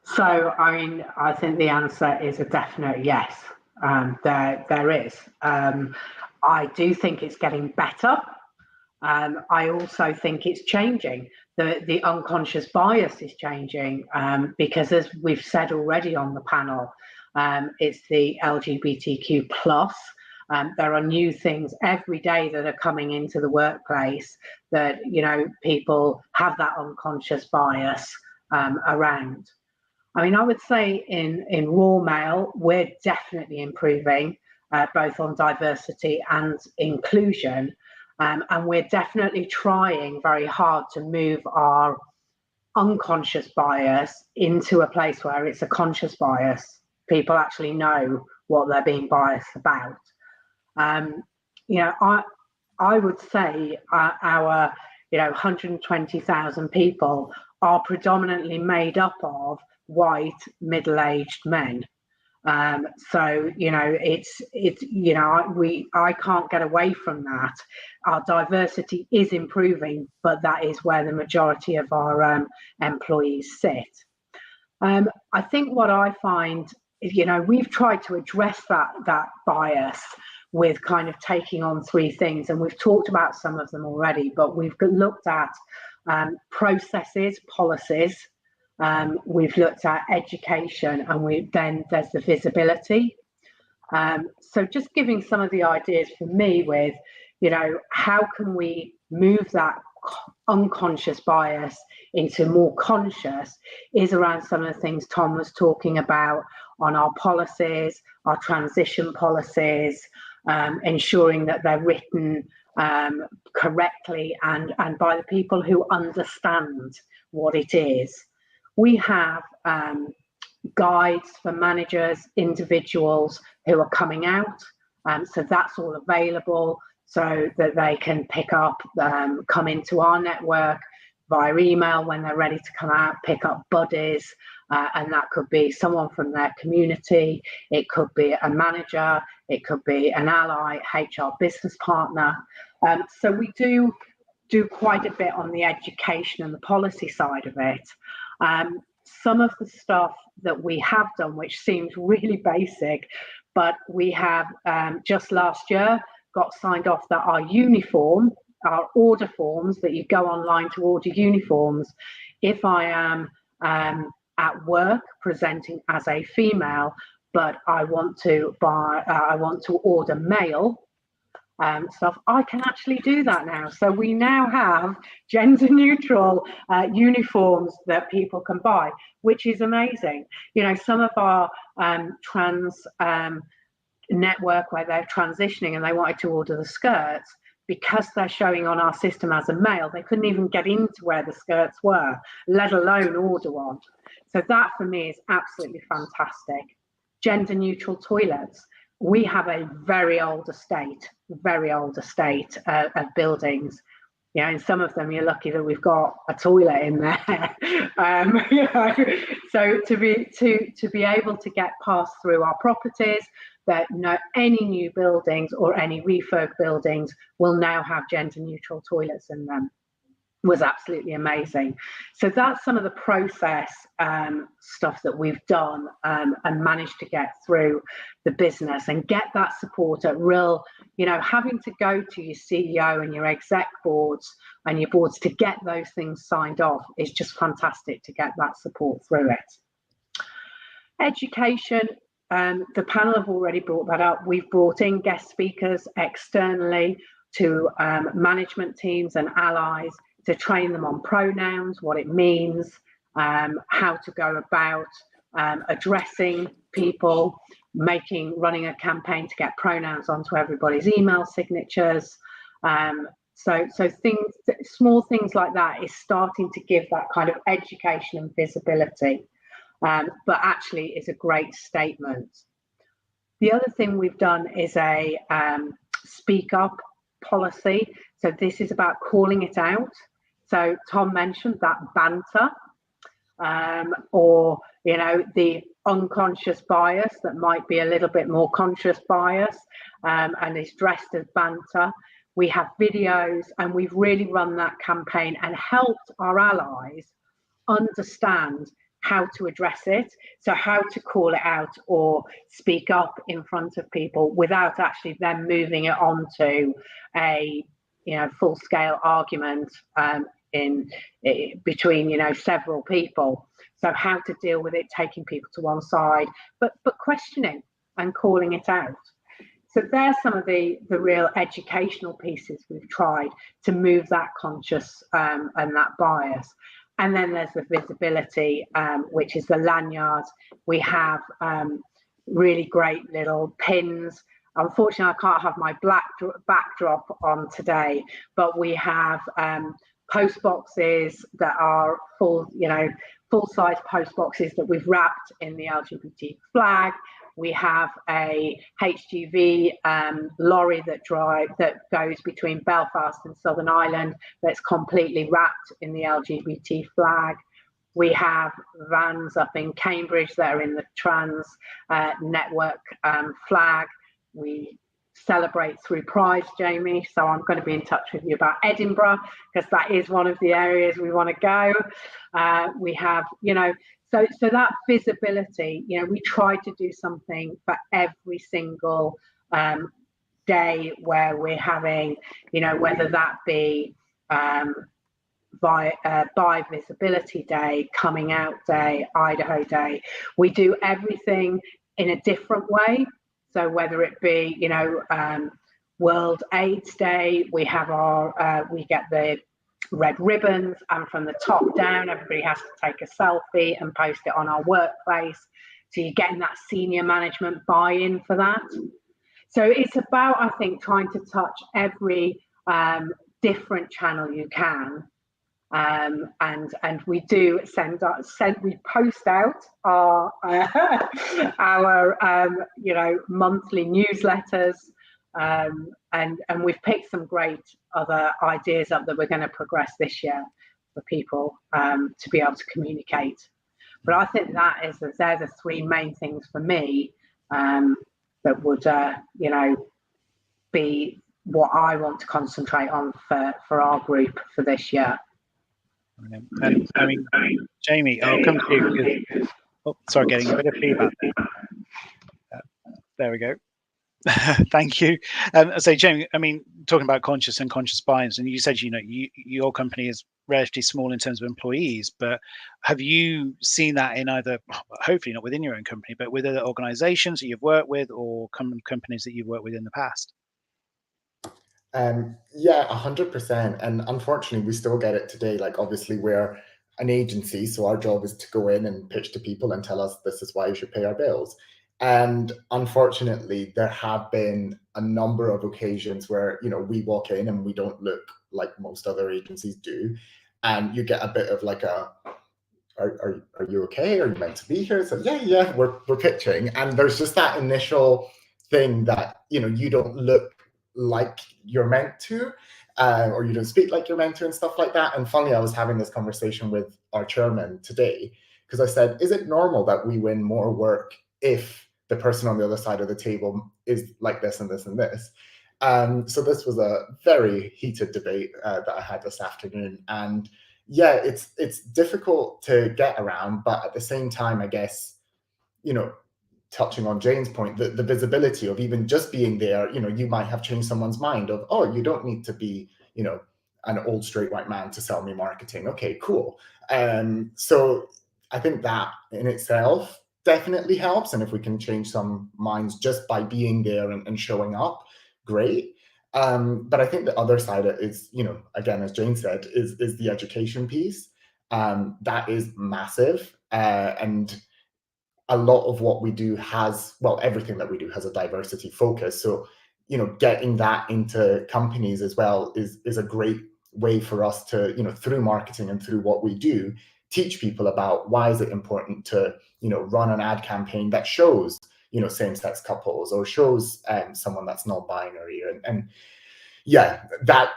So, I mean, I think the answer is a definite yes. There is. I do think it's getting better. I also think it's changing. The unconscious bias is changing because, as we've said already on the panel, it's the LGBTQ plus. There are new things every day that are coming into the workplace that, people have that unconscious bias around. I mean, I would say in Royal Mail, we're definitely improving both on diversity and inclusion. And we're definitely trying very hard to move our unconscious bias into a place where it's a conscious bias. People actually know what they're being biased about. I would say our 120,000 people are predominantly made up of white middle-aged men. So I can't get away from that. Our diversity is improving, but that is where the majority of our employees sit. I think what I find is, we've tried to address that bias with kind of taking on three things, and we've talked about some of them already, but we've looked at processes, policies, we've looked at education, and then there's the visibility. So just giving some of the ideas for me with, how can we move that unconscious bias into more conscious, is around some of the things Tom was talking about on our policies, our transition policies, ensuring that they're written correctly and by the people who understand what it is. We have guides for managers, individuals who are coming out, So that's all available so that they can pick up, come into our network via email when they're ready to come out, pick up buddies, and that could be someone from their community, it could be a manager, it could be an ally, HR business partner. So we do quite a bit on the education and the policy side of it. Some of the stuff that we have done, which seems really basic, but we have just last year got signed off that our uniform, our order forms that you go online to order uniforms, if I am at work presenting as a female, but I want to order male stuff, I can actually do that now. So we now have gender neutral uniforms that people can buy, which is amazing. You know, some of our trans network where they're transitioning and they wanted to order the skirts, because they're showing on our system as a male, they couldn't even get into where the skirts were, let alone order one. So that for me is absolutely fantastic. Gender neutral toilets. We have a very old estate of buildings. You know, in some of them, you're lucky that we've got a toilet in there. You know, so to be able to get passed through our properties, that any new buildings or any refurb buildings will now have gender neutral toilets in them, was absolutely amazing. So that's some of the process stuff that we've done and managed to get through the business and get that support at real, you know, having to go to your CEO and your exec boards and your boards to get those things signed off is just fantastic to get that support through it. Education. The panel have already brought that up. We've brought in guest speakers externally to management teams and allies to train them on pronouns, what it means, how to go about addressing people, running a campaign to get pronouns onto everybody's email signatures. So small things like that is starting to give that kind of education and visibility. But actually is a great statement. The other thing we've done is a speak up policy. So this is about calling it out. So Tom mentioned that banter or, you know, the unconscious bias that might be a little bit more conscious bias and is dressed as banter. We have videos and we've really run that campaign and helped our allies understand how to address it, so how to call it out or speak up in front of people without actually then moving it on to a, you know, full-scale argument between, you know, several people. So how to deal with it, taking people to one side, but questioning and calling it out. So there's some of the real educational pieces we've tried to move that conscious and that bias. And then there's the visibility, which is the lanyards. We have really great little pins. Unfortunately, I can't have my black backdrop on today, but we have post boxes that are full-size post boxes that we've wrapped in the LGBT flag. We have a HGV lorry that goes between Belfast and Southern Ireland that's completely wrapped in the LGBT flag. We have vans up in Cambridge that are in the trans network flag. We celebrate through Pride, Jamie, so I'm going to be in touch with you about Edinburgh because that is one of the areas we want to go. We have, you know, so that visibility, you know, we try to do something for every single day where we're having, you know, whether that be by Visibility Day, Coming Out Day, Idaho Day. We do everything in a different way. So whether it be, you know, World AIDS Day, we have we get the red ribbons, and from the top down, everybody has to take a selfie and post it on our workplace. So you're getting that senior management buy-in for that. So it's about, I think, trying to touch every different channel you can and we do we post out our our monthly newsletters, and we've picked some great other ideas up that we're going to progress this year for people to be able to communicate. But I think they're the three main things for me that would be what I want to concentrate on for our group for this year. And I mean, Jamie, I'll come to you because, sorry, getting a bit of feedback there. There we go. Thank you. So, Jamie, I mean, talking about conscious and conscious buyers, and you said, your company is relatively small in terms of employees, but have you seen that in either, hopefully not within your own company, but with other organizations that you've worked with or companies that you've worked with in the past? Yeah, 100%. And unfortunately, we still get it today. Like, obviously, we're an agency, so our job is to go in and pitch to people and tell us this is why you should pay our bills. And unfortunately, there have been a number of occasions where, we walk in and we don't look like most other agencies do. And you get a bit of like are you okay? Are you meant to be here? So yeah, we're pitching. And there's just that initial thing that, you don't look like you're meant to, or you don't speak like you're meant to and stuff like that. And finally, I was having this conversation with our chairman today, because I said, is it normal that we win more work if the person on the other side of the table is like this and this and this? So this was a very heated debate that I had this afternoon. And yeah, it's difficult to get around, but at the same time, I guess, touching on Jane's point, the visibility of even just being there, you might have changed someone's mind of, oh, you don't need to be, an old straight white man to sell me marketing. Okay, cool. So I think that in itself definitely helps. And if we can change some minds just by being there and showing up, great. But I think the other side is, again, as Jane said, is the education piece. That is massive. And a lot of what we do everything that we do has a diversity focus. So, getting that into companies as well is a great way for us to, through marketing and through what we do, teach people about why is it important to, run an ad campaign that shows, same-sex couples or shows someone that's non-binary. And yeah, that,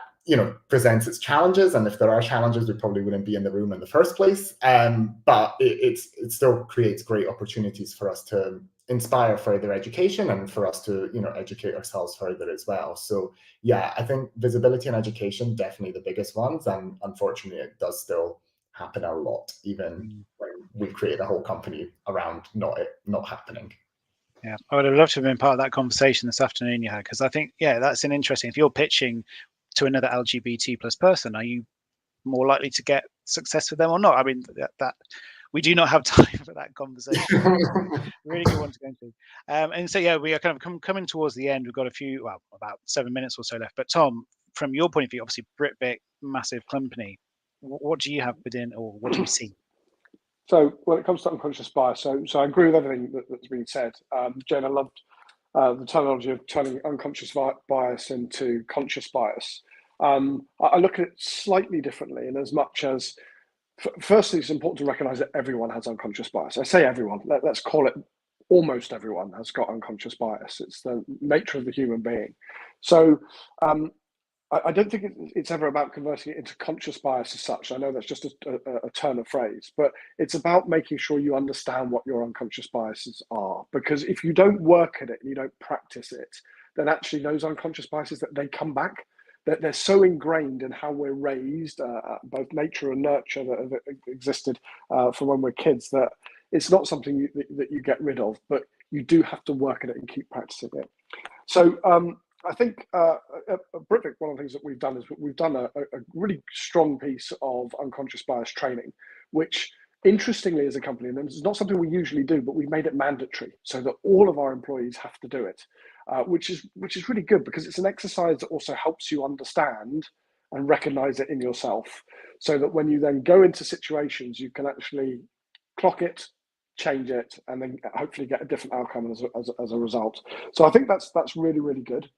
presents its challenges. And if there are challenges, we probably wouldn't be in the room in the first place. But it still creates great opportunities for us to inspire further education and for us to, educate ourselves further as well. So yeah, I think visibility and education, definitely the biggest ones. And unfortunately, it does still happen a lot, even when we create a whole company around not happening. Yeah, I would have loved to have been part of that conversation this afternoon you had, because I think, that's an interesting, if you're pitching to another LGBT plus person, are you more likely to get success with them or not? I mean, that we do not have time for that conversation. Really good one to go into. And so, yeah, we are kind of coming towards the end. We've got about 7 minutes or so left. But Tom, from your point of view, obviously Britvic, massive company, what do you have within, or what do you see? So when it comes to unconscious bias, so I agree with everything that's been said. Jane, I loved the terminology of turning unconscious bias into conscious bias. I look at it slightly differently, in as much as, firstly, it's important to recognize that everyone has unconscious bias. I say everyone, let's call it almost everyone has got unconscious bias. It's the nature of the human being. So I don't think it's ever about converting it into conscious bias as such. I know that's just a turn of phrase, but it's about making sure you understand what your unconscious biases are. Because if you don't work at it and you don't practice it, then actually those unconscious biases, that they come back. That they're so ingrained in how we're raised, both nature and nurture, that have existed from when we're kids, that it's not something that you get rid of, but you do have to work at it and keep practicing it. So I think at Britvic, one of the things that we've done is we've done a really strong piece of unconscious bias training, which interestingly as a company, and it's not something we usually do, but we've made it mandatory so that all of our employees have to do it, which is really good, because it's an exercise that also helps you understand and recognize it in yourself, so that when you then go into situations, you can actually clock it, change it, and then hopefully get a different outcome as a result. So I think that's really, really good.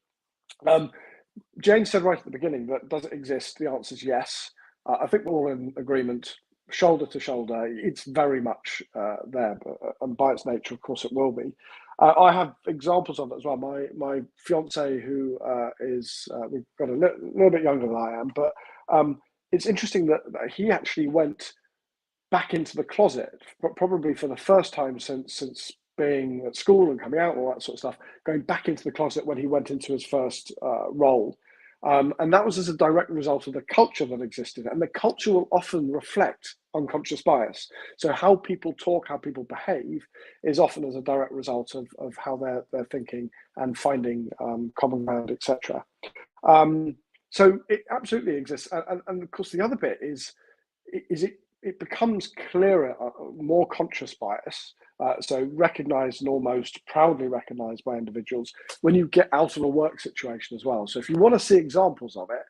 Jane said right at the beginning that does it exist? The answer is yes. I think we're all in agreement, shoulder to shoulder. It's very much there, and by its nature, of course, it will be. I have examples of it as well. My fiance, who is we've got a little bit younger than I am, but it's interesting that he actually went back into the closet, probably for the first time since being at school and coming out, all that sort of stuff, going back into the closet when he went into his first role. And that was as a direct result of the culture that existed. And the culture will often reflect unconscious bias. So how people talk, how people behave is often as a direct result of how they're thinking and finding common ground, etc. So it absolutely exists. And of course, the other bit is it becomes clearer, more conscious bias. So recognized and almost proudly recognized by individuals when you get out of a work situation as well. So if you want to see examples of it,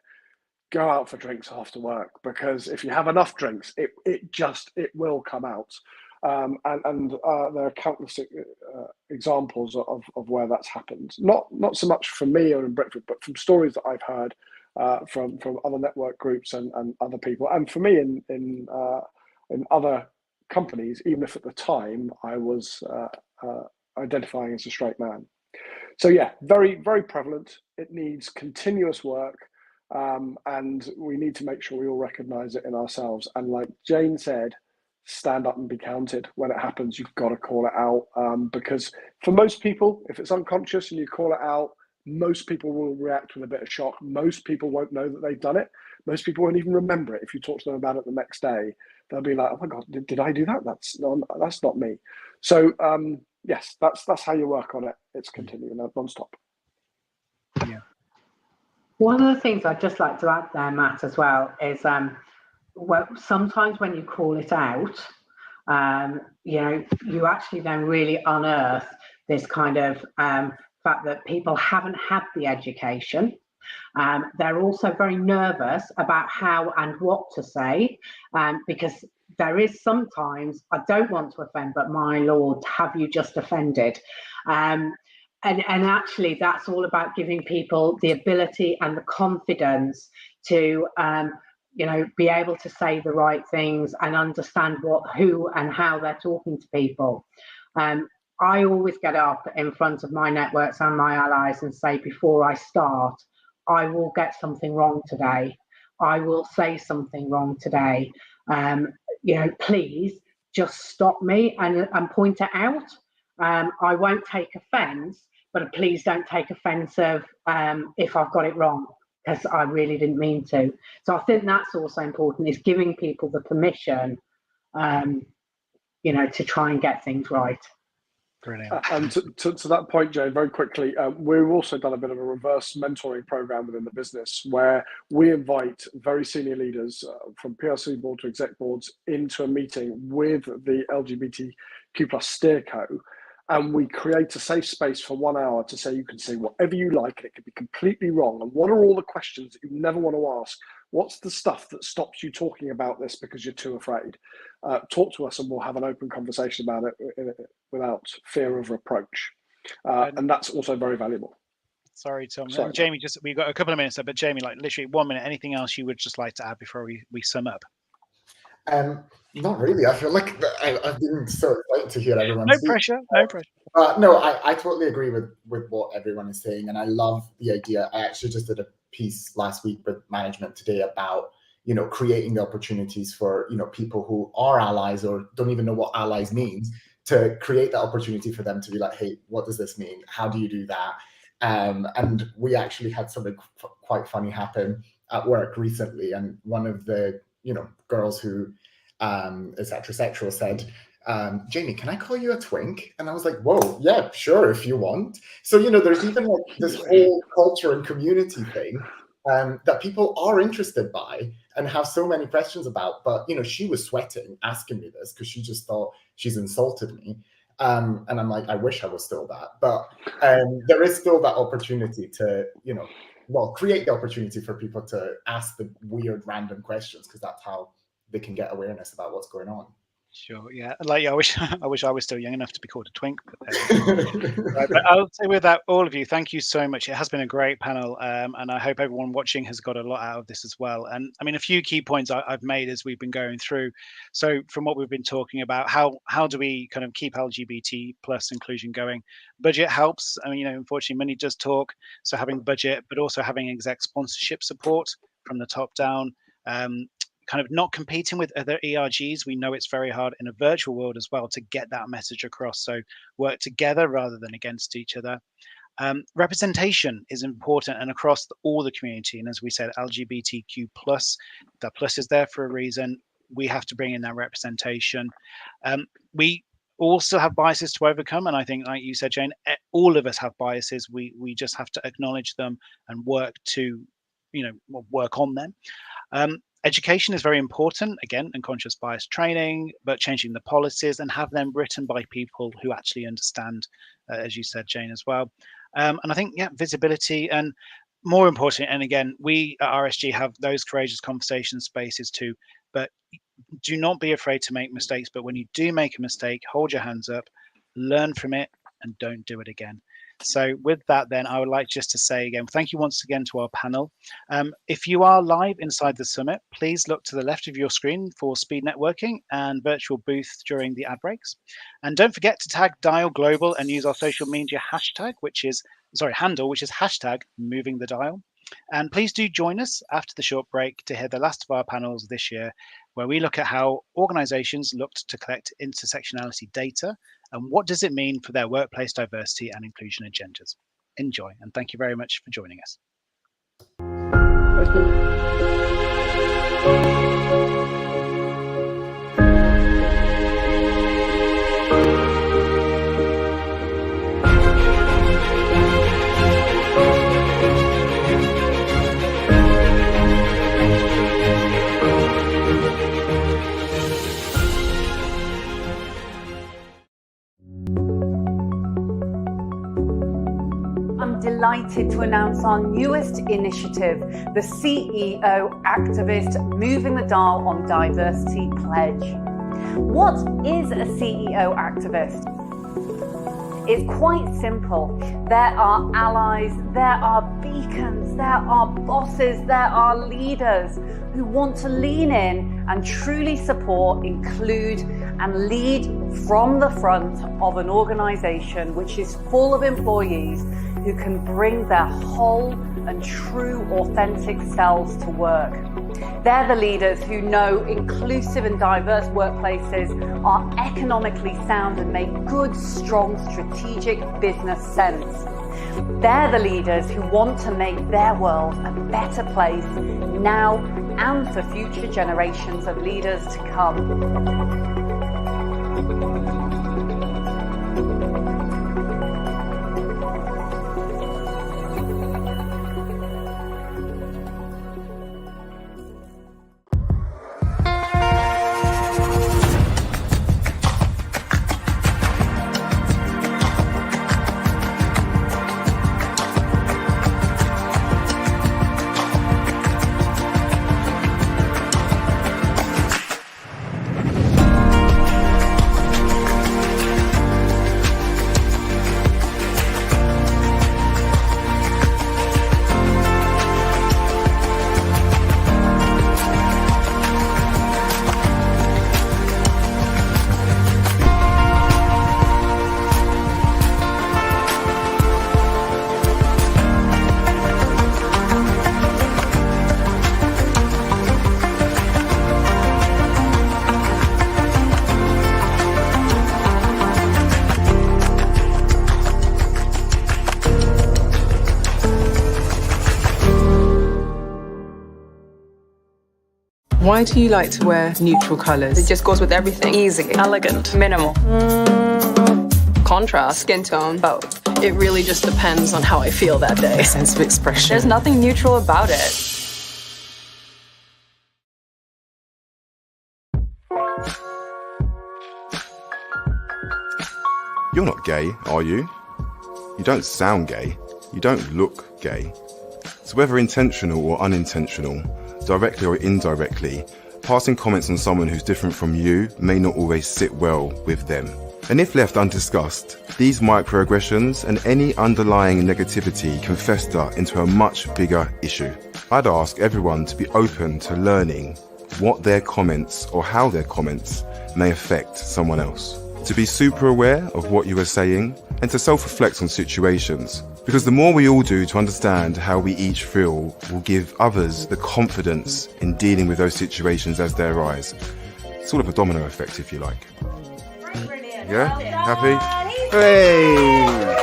go out for drinks after work, because if you have enough drinks, it will come out. And there are countless examples of where that's happened. Not so much from me or in Britvic, but from stories that I've heard from other network groups and other people, and for me in other companies, even if at the time I was identifying as a straight man. So yeah, very, very prevalent. It needs continuous work, and we need to make sure we all recognize it in ourselves. And like Jane said, stand up and be counted. When it happens, you've got to call it out, because for most people, if it's unconscious and you call it out, most people will react with a bit of shock. Most people won't know that they've done it. Most people won't even remember it. If you talk to them about it the next day, they'll be like, "Oh my God, did I do that? That's not me." So yes, that's how you work on it. It's continuing non-stop. Yeah. One of the things I'd just like to add there, Matt, as well, is well, sometimes when you call it out, you actually then really unearth this kind of fact that people haven't had the education. They're also very nervous about how and what to say, because there is sometimes, I don't want to offend, but my Lord, have you just offended? And actually, that's all about giving people the ability and the confidence to, be able to say the right things and understand who and how they're talking to people. I always get up in front of my networks and my allies and say, before I start, I will get something wrong today. I will say something wrong today. Please just stop me and point it out. I won't take offense, but please don't take offense of if I've got it wrong, because I really didn't mean to. So I think that's also important, is giving people the permission, to try and get things right. Brilliant. And to that point, Jane, very quickly, we've also done a bit of a reverse mentoring program within the business, where we invite very senior leaders from PLC board to exec boards into a meeting with the LGBTQ+ steerco, and we create a safe space for 1 hour to say you can say whatever you like, and it could be completely wrong. And what are all the questions that you never want to ask? What's the stuff that stops you talking about this because you're too afraid? Talk to us and we'll have an open conversation about it without fear of reproach. And that's also very valuable. Sorry, Tom. Sorry. Jamie, we've got a couple of minutes there, but Jamie, like literally 1 minute, anything else you would just like to add before we sum up? Not really. I feel like I've been so excited to hear everyone No speak. pressure, no pressure. No, I totally agree with what everyone is saying, and I love the idea. I actually just did a piece last week with management today about creating the opportunities for people who are allies or don't even know what allies means, to create that opportunity for them to be like, hey, what does this mean? How do you do that? And we actually had something quite funny happen at work recently, and one of the girls who is heterosexual said, Jamie, can I call you a twink? And I was like, whoa, yeah, sure, if you want. So, there's even like this whole culture and community thing that people are interested by and have so many questions about. But, she was sweating asking me this because she just thought she's insulted me. And I'm like, I wish I was still that. But there is still that opportunity to, create the opportunity for people to ask the weird random questions, because that's how they can get awareness about what's going on. Sure. Yeah. Like, I wish I was still young enough to be called a twink. But I'll say with that, all of you, thank you so much. It has been a great panel, and I hope everyone watching has got a lot out of this as well. And I mean, a few key points I've made as we've been going through. So from what we've been talking about, how do we kind of keep LGBT plus inclusion going? Budget helps. I mean, unfortunately, money does talk. So having budget, but also having exec sponsorship support from the top down. Kind of not competing with other ERGs. We know it's very hard in a virtual world as well to get that message across. So work together rather than against each other. Representation is important and across all the community. And as we said, LGBTQ+, that plus is there for a reason. We have to bring in that representation. We also have biases to overcome. And I think, like you said, Jane, all of us have biases. We just have to acknowledge them and work to, work on them. Education is very important, again, unconscious bias training, but changing the policies and have them written by people who actually understand, as you said, Jane, as well. And I think, visibility and more important, and again, we at RSG have those courageous conversation spaces too, but do not be afraid to make mistakes. But when you do make a mistake, hold your hands up, learn from it, and don't do it again. So with that, then, I would like just to say again, thank you once again to our panel. If you are live inside the summit, please look to the left of your screen for speed networking and virtual booth during the ad breaks. And don't forget to tag Dial Global and use our social media handle, which is hashtag Moving the Dial. And please do join us after the short break to hear the last of our panels this year, where we look at how organizations looked to collect intersectionality data and what does it mean for their workplace diversity and inclusion agendas. Enjoy, and thank you very much for joining us. Delighted to announce our newest initiative, the CEO Activist Moving the Dial on Diversity Pledge. What is a CEO activist? It's quite simple. There are allies, there are beacons, there are bosses, there are leaders who want to lean in and truly support, include, and lead from the front of an organization which is full of employees who can bring their whole and true authentic selves to work. They're the leaders who know inclusive and diverse workplaces are economically sound and make good, strong, strategic business sense. They're the leaders who want to make their world a better place now and for future generations of leaders to come. Why do you like to wear neutral colours? It just goes with everything. Easy, elegant, minimal. Contrast, skin tone, both. It really just depends on how I feel that day. A sense of expression. There's nothing neutral about it. You're not gay, are you? You don't sound gay. You don't look gay. So whether intentional or unintentional, directly or indirectly, passing comments on someone who's different from you may not always sit well with them. And if left undiscussed, these microaggressions and any underlying negativity can fester into a much bigger issue. I'd ask everyone to be open to learning what their comments or how their comments may affect someone else. To be super aware of what you are saying and to self-reflect on situations. Because the more we all do to understand how we each feel will give others the confidence in dealing with those situations as they arise. Sort of a domino effect, if you like. Yeah? Happy? Hey!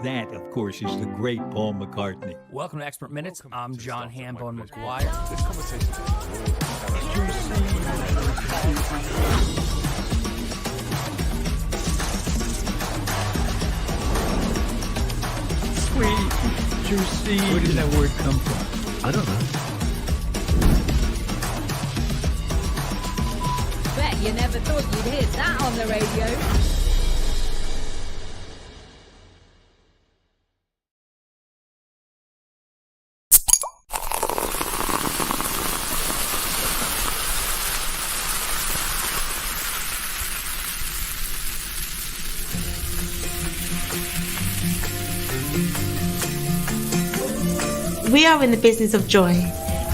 That, of course, is the great Paul McCartney. Welcome to Expert Minutes. I'm John Hambone McGuire. This conversation sweet, juicy. Where did that word come from? I don't know. Bet you never thought you'd hear that on the radio. We are in the business of joy.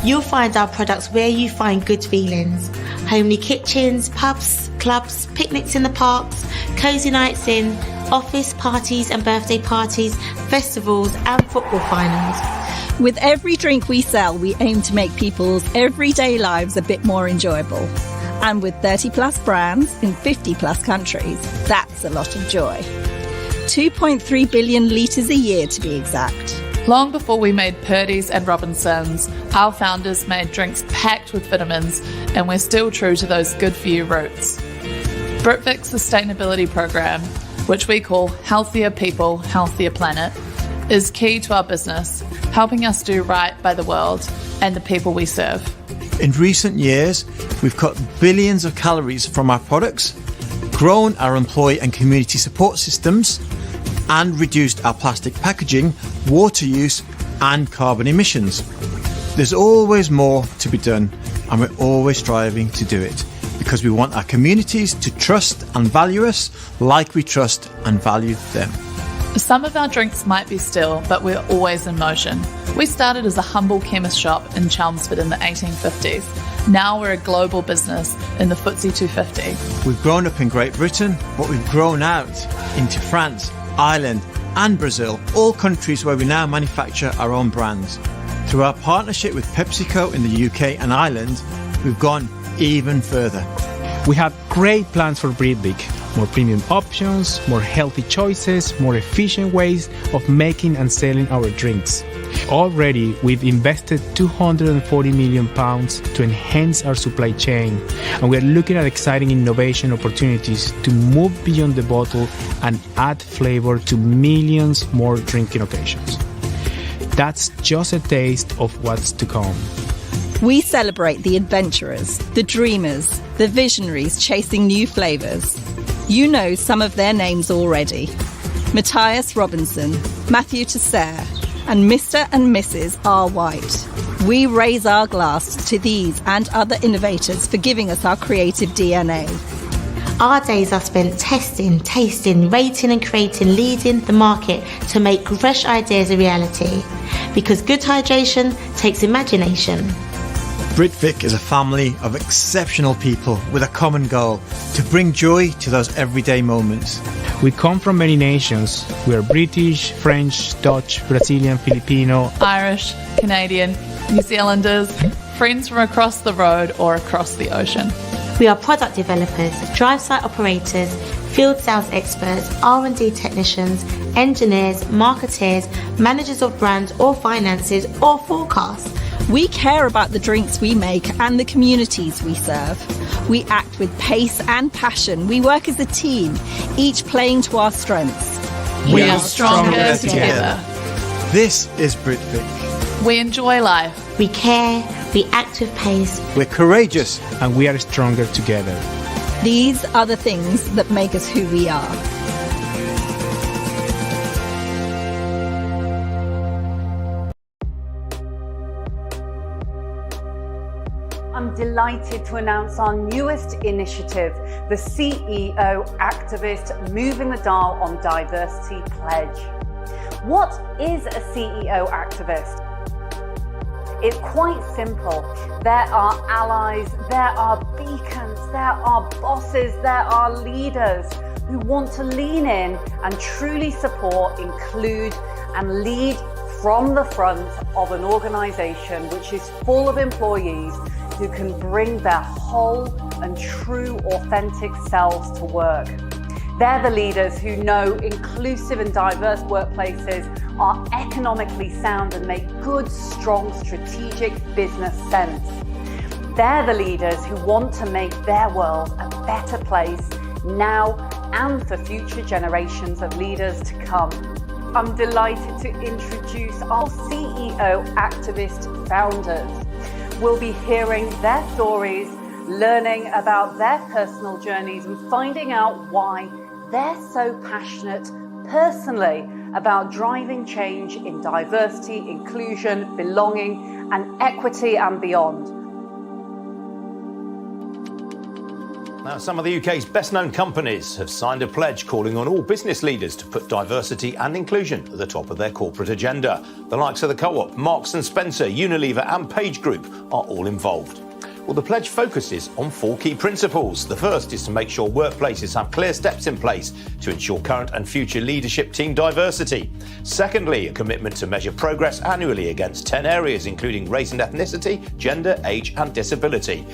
You'll find our products where you find good feelings. Homely kitchens, pubs, clubs, picnics in the parks, cozy nights in, office parties and birthday parties, festivals and football finals. With every drink we sell, we aim to make people's everyday lives a bit more enjoyable. And with 30 plus brands in 50 plus countries, that's a lot of joy. 2.3 billion litres a year to be exact. Long before we made Purdy's and Robinsons, our founders made drinks packed with vitamins, and we're still true to those good for you roots. Britvic's sustainability program, which we call Healthier People, Healthier Planet, is key to our business, helping us do right by the world and the people we serve. In recent years, we've cut billions of calories from our products, grown our employee and community support systems, and reduced our plastic packaging, water use and carbon emissions. There's always more to be done, and we're always striving to do it because we want our communities to trust and value us like we trust and value them. Some of our drinks might be still, but we're always in motion. We started as a humble chemist shop in Chelmsford in the 1850s. Now we're a global business in the FTSE 250. We've grown up in Great Britain, but we've grown out into France, Ireland and Brazil, all countries where we now manufacture our own brands. Through our partnership with PepsiCo in the UK and Ireland, we've gone even further. We have great plans for Britvic. More premium options, more healthy choices, more efficient ways of making and selling our drinks. Already, we've invested £240 million to enhance our supply chain, and we're looking at exciting innovation opportunities to move beyond the bottle and add flavor to millions more drinking occasions. That's just a taste of what's to come. We celebrate the adventurers, the dreamers, the visionaries chasing new flavours. You know some of their names already. Matthias Robinson, Matthew Tesser, and Mr. and Mrs. R. White. We raise our glass to these and other innovators for giving us our creative DNA. Our days are spent testing, tasting, rating and creating, leading the market to make fresh ideas a reality. Because good hydration takes imagination. Britvic is a family of exceptional people with a common goal: to bring joy to those everyday moments. We come from many nations. We are British, French, Dutch, Brazilian, Filipino, Irish, Canadian, New Zealanders, friends from across the road or across the ocean. We are product developers, drive site operators, field sales experts, R&D technicians, engineers, marketeers, managers of brands or finances or forecasts. We care about the drinks we make and the communities we serve. We act with pace and passion. We work as a team, each playing to our strengths. We are stronger together. This is Britvic. We enjoy life. We care, we act with pace. We're courageous. And we are stronger together. These are the things that make us who we are. I'm delighted to announce our newest initiative, the CEO Activist Moving the Dial on Diversity Pledge. What is a CEO activist? It's quite simple. There are allies, there are beacons, there are bosses, there are leaders who want to lean in and truly support, include and lead from the front of an organisation which is full of employees who can bring their whole and true authentic selves to work. They're the leaders who know inclusive and diverse workplaces are economically sound and make good, strong, strategic business sense. They're the leaders who want to make their world a better place now and for future generations of leaders to come. I'm delighted to introduce our CEO Activist founders. We'll be hearing their stories, learning about their personal journeys and finding out why they're so passionate personally about driving change in diversity, inclusion, belonging and equity and beyond. Now, some of the UK's best-known companies have signed a pledge calling on all business leaders to put diversity and inclusion at the top of their corporate agenda. The likes of the Co-op, Marks & Spencer, Unilever and Page Group are all involved. Well, the pledge focuses on 4 key principles. The first is to make sure workplaces have clear steps in place to ensure current and future leadership team diversity. Secondly, a commitment to measure progress annually against 10 areas, including race and ethnicity, gender, age and disability.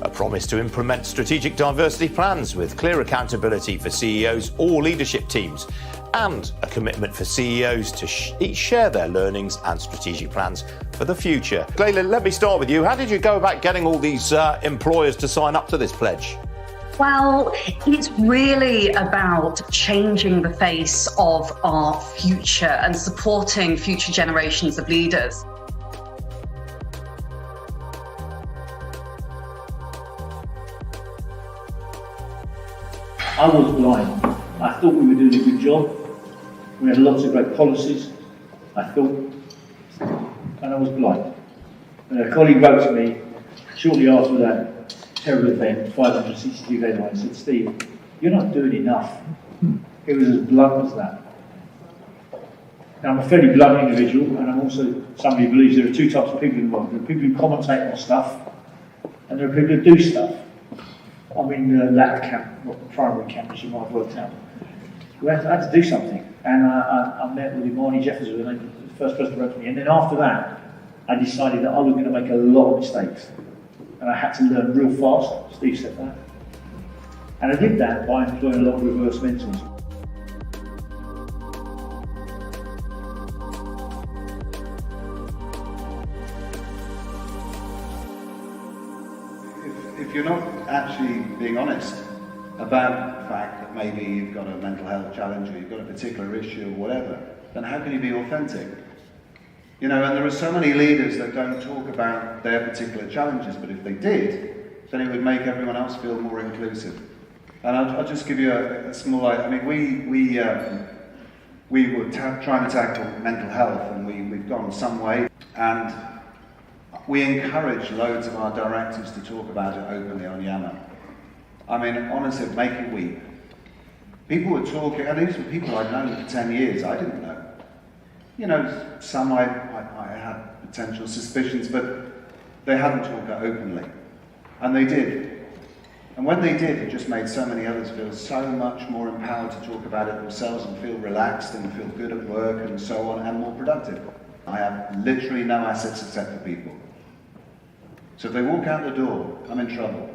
A promise to implement strategic diversity plans with clear accountability for CEOs or leadership teams. And a commitment for CEOs to each share their learnings and strategic plans for the future. Layla, let me start with you. How did you go about getting all these employers to sign up to this pledge? Well, it's really about changing the face of our future and supporting future generations of leaders. I was blind. I thought we were doing a good job. We had lots of great policies, I thought, and I was blind. And a colleague wrote to me shortly after that terrible event, 562 days ago, and said, Steve, you're not doing enough. It was as blunt as that. Now, I'm a fairly blunt individual, and I'm also somebody who believes there are 2 types of people involved. There are people who commentate on stuff, and there are people who do stuff. I'm in the latter camp, not the primary camp, as you might have worked out. We had to do something, and I met with Imani Jeffers, the first person who wrote to me, and then after that, I decided that I was going to make a lot of mistakes, and I had to learn real fast. Steve said that, and I did that by employing a lot of reverse mentors. If you're not actually being honest about the fact that maybe you've got a mental health challenge or you've got a particular issue or whatever, then how can you be authentic? You know, and there are so many leaders that don't talk about their particular challenges, but if they did, then it would make everyone else feel more inclusive. And I'll just give you a small, I mean, We were trying to tackle mental health, and we've gone some way, and we encourage loads of our directors to talk about it openly on Yammer. I mean, honestly, it'd make you weep. People were talking, and these were people I'd known for 10 years, I didn't know. You know, some I had potential suspicions, but they hadn't talked it openly. And they did. And when they did, it just made so many others feel so much more empowered to talk about it themselves and feel relaxed and feel good at work and so on, and more productive. I have literally no assets except for people. So if they walk out the door, I'm in trouble.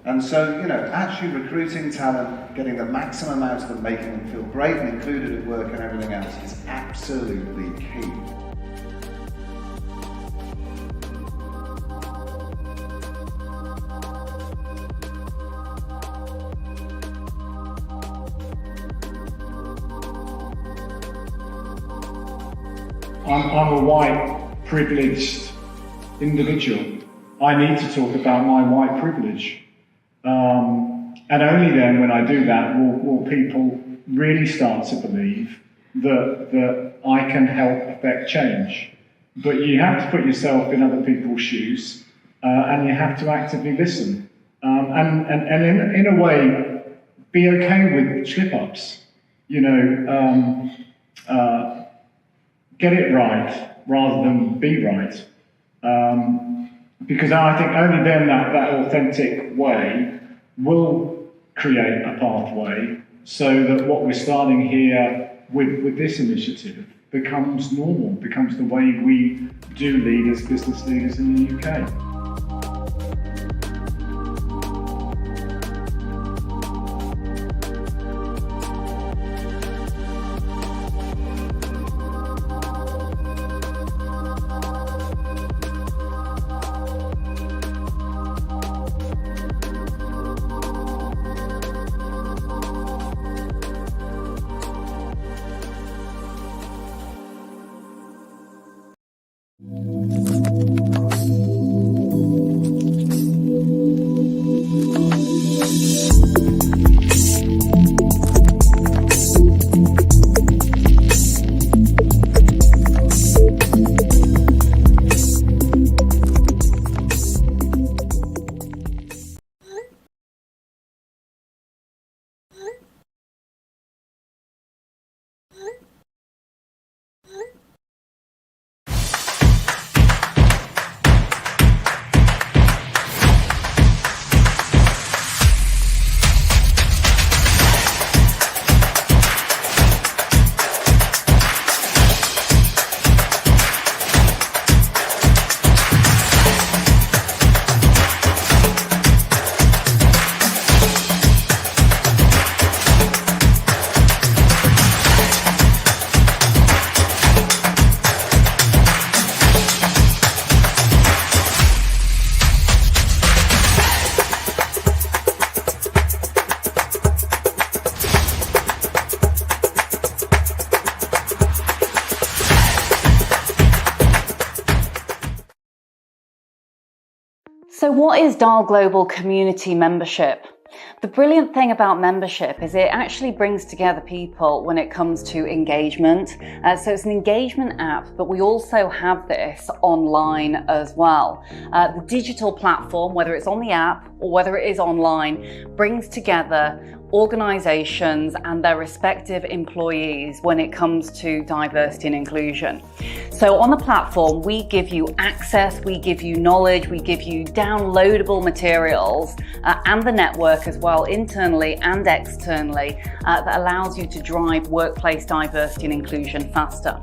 And so, you know, actually recruiting talent, getting the maximum out of them, making them feel great and included at work and everything else is absolutely key. I'm a white, privileged individual. I need to talk about my white privilege. And only then, when I do that, will people really start to believe that I can help affect change. But you have to put yourself in other people's shoes, and you have to actively listen. And in a way, be okay with slip-ups. You know, get it right rather than be right. Because I think only then that authentic way will create a pathway so that what we're starting here with this initiative becomes normal, becomes the way we do lead as business leaders in the UK. So what is Dial Global Community Membership? The brilliant thing about membership is it actually brings together people when it comes to engagement. So it's an engagement app, but we also have this online as well. The digital platform, whether it's on the app or whether it is online, brings together organisations and their respective employees when it comes to diversity and inclusion. So on the platform, we give you access, we give you knowledge, we give you downloadable materials and the network as well, internally and externally, that allows you to drive workplace diversity and inclusion faster.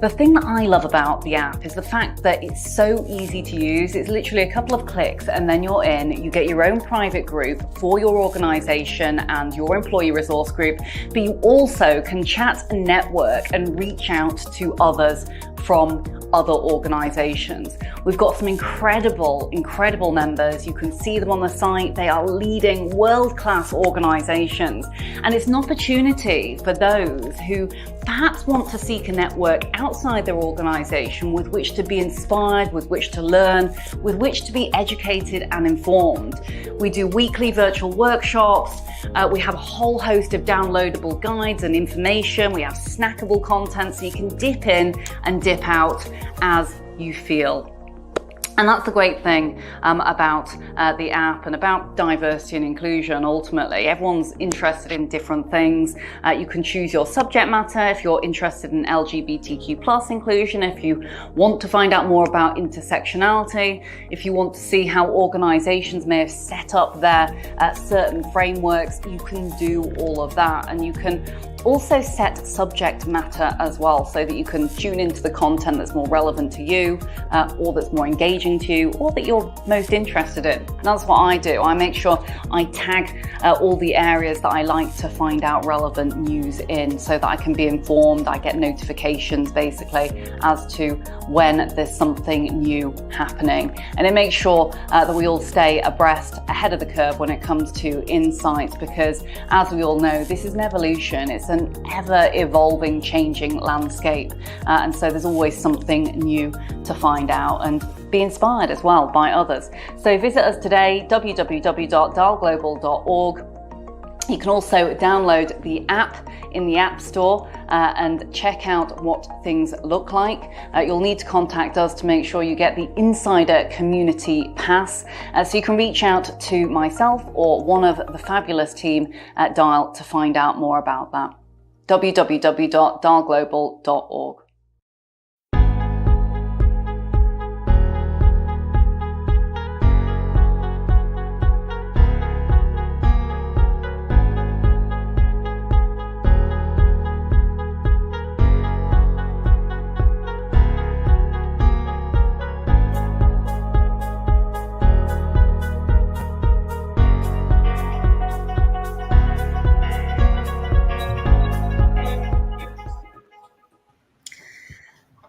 The thing that I love about the app is the fact that it's so easy to use. It's literally a couple of clicks and then you're in. You get your own private group for your organisation and your employee resource group, but you also can chat and network and reach out to others from other organizations. We've got some incredible members. You can see them on the site. They are leading world-class organizations. And it's an opportunity for those who perhaps want to seek a network outside their organization with which to be inspired, with which to learn, with which to be educated and informed. We do weekly virtual workshops. We have a whole host of downloadable guides and information. We have snackable content so you can dip in and dip out as you feel. And that's the great thing about the app and about diversity and inclusion. Ultimately, everyone's interested in different things. You can choose your subject matter if you're interested in LGBTQ+ inclusion, if you want to find out more about intersectionality, if you want to see how organizations may have set up their certain frameworks, you can do all of that. And you can also set subject matter as well, so that you can tune into the content that's more relevant to you, or that's more engaging to you, or that you're most interested in. And that's what I do. I make sure I tag all the areas that I like to find out relevant news in, so that I can be informed. I get notifications basically as to when there's something new happening. And it makes sure that we all stay abreast, ahead of the curve when it comes to insights, because as we all know, this is an evolution. It's an ever evolving, changing landscape. And so there's always something new to find out and be inspired as well by others. So visit us today, www.dialglobal.org. You can also download the app in the App Store and check out what things look like. You'll need to contact us to make sure you get the Insider Community Pass, so you can reach out to myself or one of the fabulous team at Dial to find out more about that. www.dialglobal.org.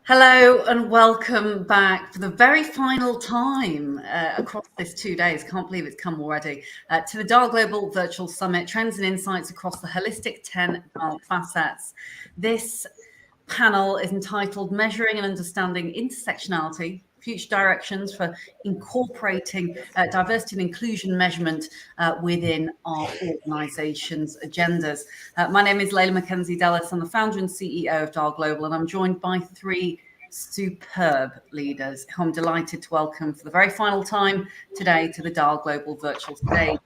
Hello and welcome back for the very final time across this 2 days. Can't believe it's come already to the Dial Global Virtual Summit, Trends and Insights across the Holistic 10 Dial Facets. This panel is entitled Measuring and Understanding Intersectionality, Future Directions for Incorporating Diversity and Inclusion Measurement within our organisation's agendas. My name is Layla Mackenzie Dallas. I'm the founder and CEO of Dial Global, and I'm joined by three superb leaders who I'm delighted to welcome for the very final time today to the Dial Global Virtual Stage.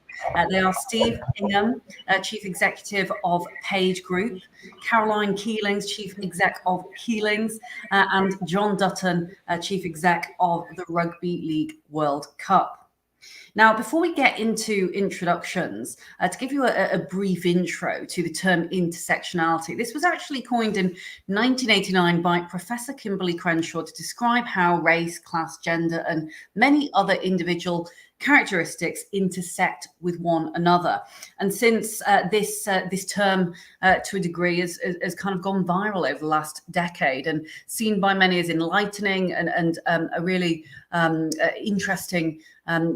They are Steve Ingham, Chief Executive of Page Group, Caroline Keelings, Chief Exec of Keelings, and John Dutton, Chief Exec of the Rugby League World Cup. Now, before we get into introductions, to give you a brief intro to the term intersectionality, this was actually coined in 1989 by Professor Kimberly Crenshaw to describe how race, class, gender, and many other individual characteristics intersect with one another. And since this term, to a degree, has kind of gone viral over the last decade and seen by many as enlightening and a really interesting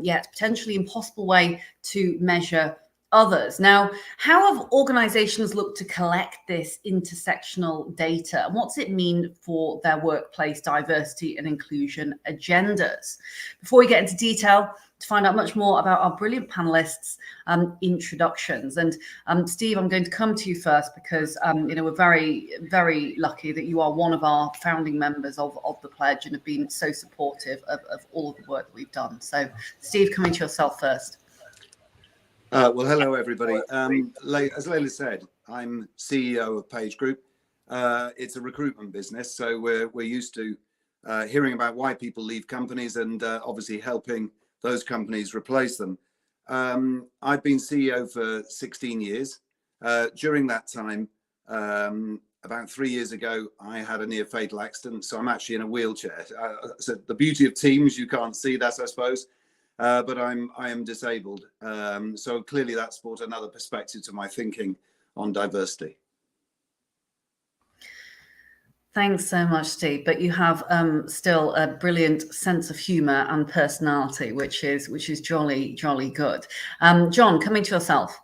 yet potentially impossible way to measure others. Now, how have organizations looked to collect this intersectional data, and what's it mean for their workplace diversity and inclusion agendas? Before we get into detail, to find out much more about our brilliant panelists, introductions. And Steve, I'm going to come to you first because we're very, very lucky that you are one of our founding members of the pledge and have been so supportive of all of the work that we've done. So Steve, coming to yourself first. Well, hello, everybody. As Layla said, I'm CEO of Page Group. It's a recruitment business, so we're used to hearing about why people leave companies and obviously helping those companies replace them. I've been CEO for 16 years. During that time, about 3 years ago, I had a near fatal accident, so I'm actually in a wheelchair. So the beauty of Teams, you can't see that, I suppose. But I am disabled. So clearly that's brought another perspective to my thinking on diversity. Thanks so much, Steve. But you have still a brilliant sense of humour and personality, which is jolly good. John, coming to yourself.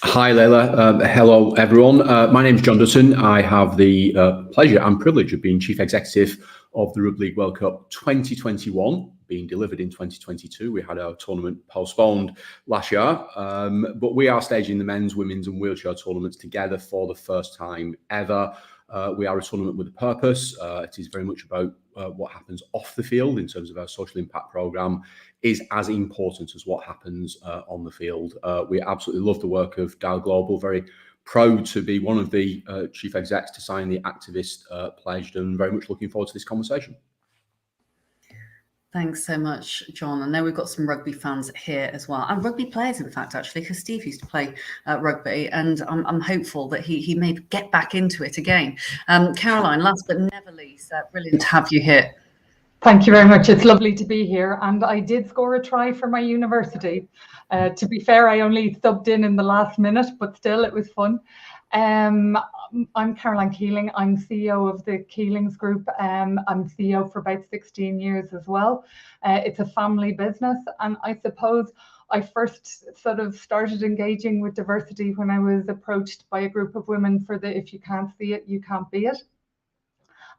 Hi, Layla. Hello, everyone. My name is John Dutton. I have the pleasure and privilege of being Chief Executive of the Rugby League World Cup 2021, being delivered in 2022. We had our tournament postponed last year, but we are staging the men's, women's and wheelchair tournaments together for the first time ever. We are a tournament with a purpose. It is very much about what happens off the field in terms of our social impact programme is as important as what happens on the field. We absolutely love the work of Dial Global. Very proud to be one of the chief execs to sign the activist pledge, and very much looking forward to this conversation. Thanks so much, John. I know we've got some rugby fans here as well, and rugby players, in fact, actually, because Steve used to play rugby, and I'm hopeful that he may get back into it again. Caroline, last but never least, brilliant to have you here. Thank you very much. It's lovely to be here, and I did score a try for my university. To be fair, I only subbed in the last minute, but still, it was fun. I'm Caroline Keeling. I'm CEO of the Keelings Group. I'm CEO for about 16 years as well. It's a family business, and I suppose I first sort of started engaging with diversity when I was approached by a group of women for the "If you can't see it, you can't be it."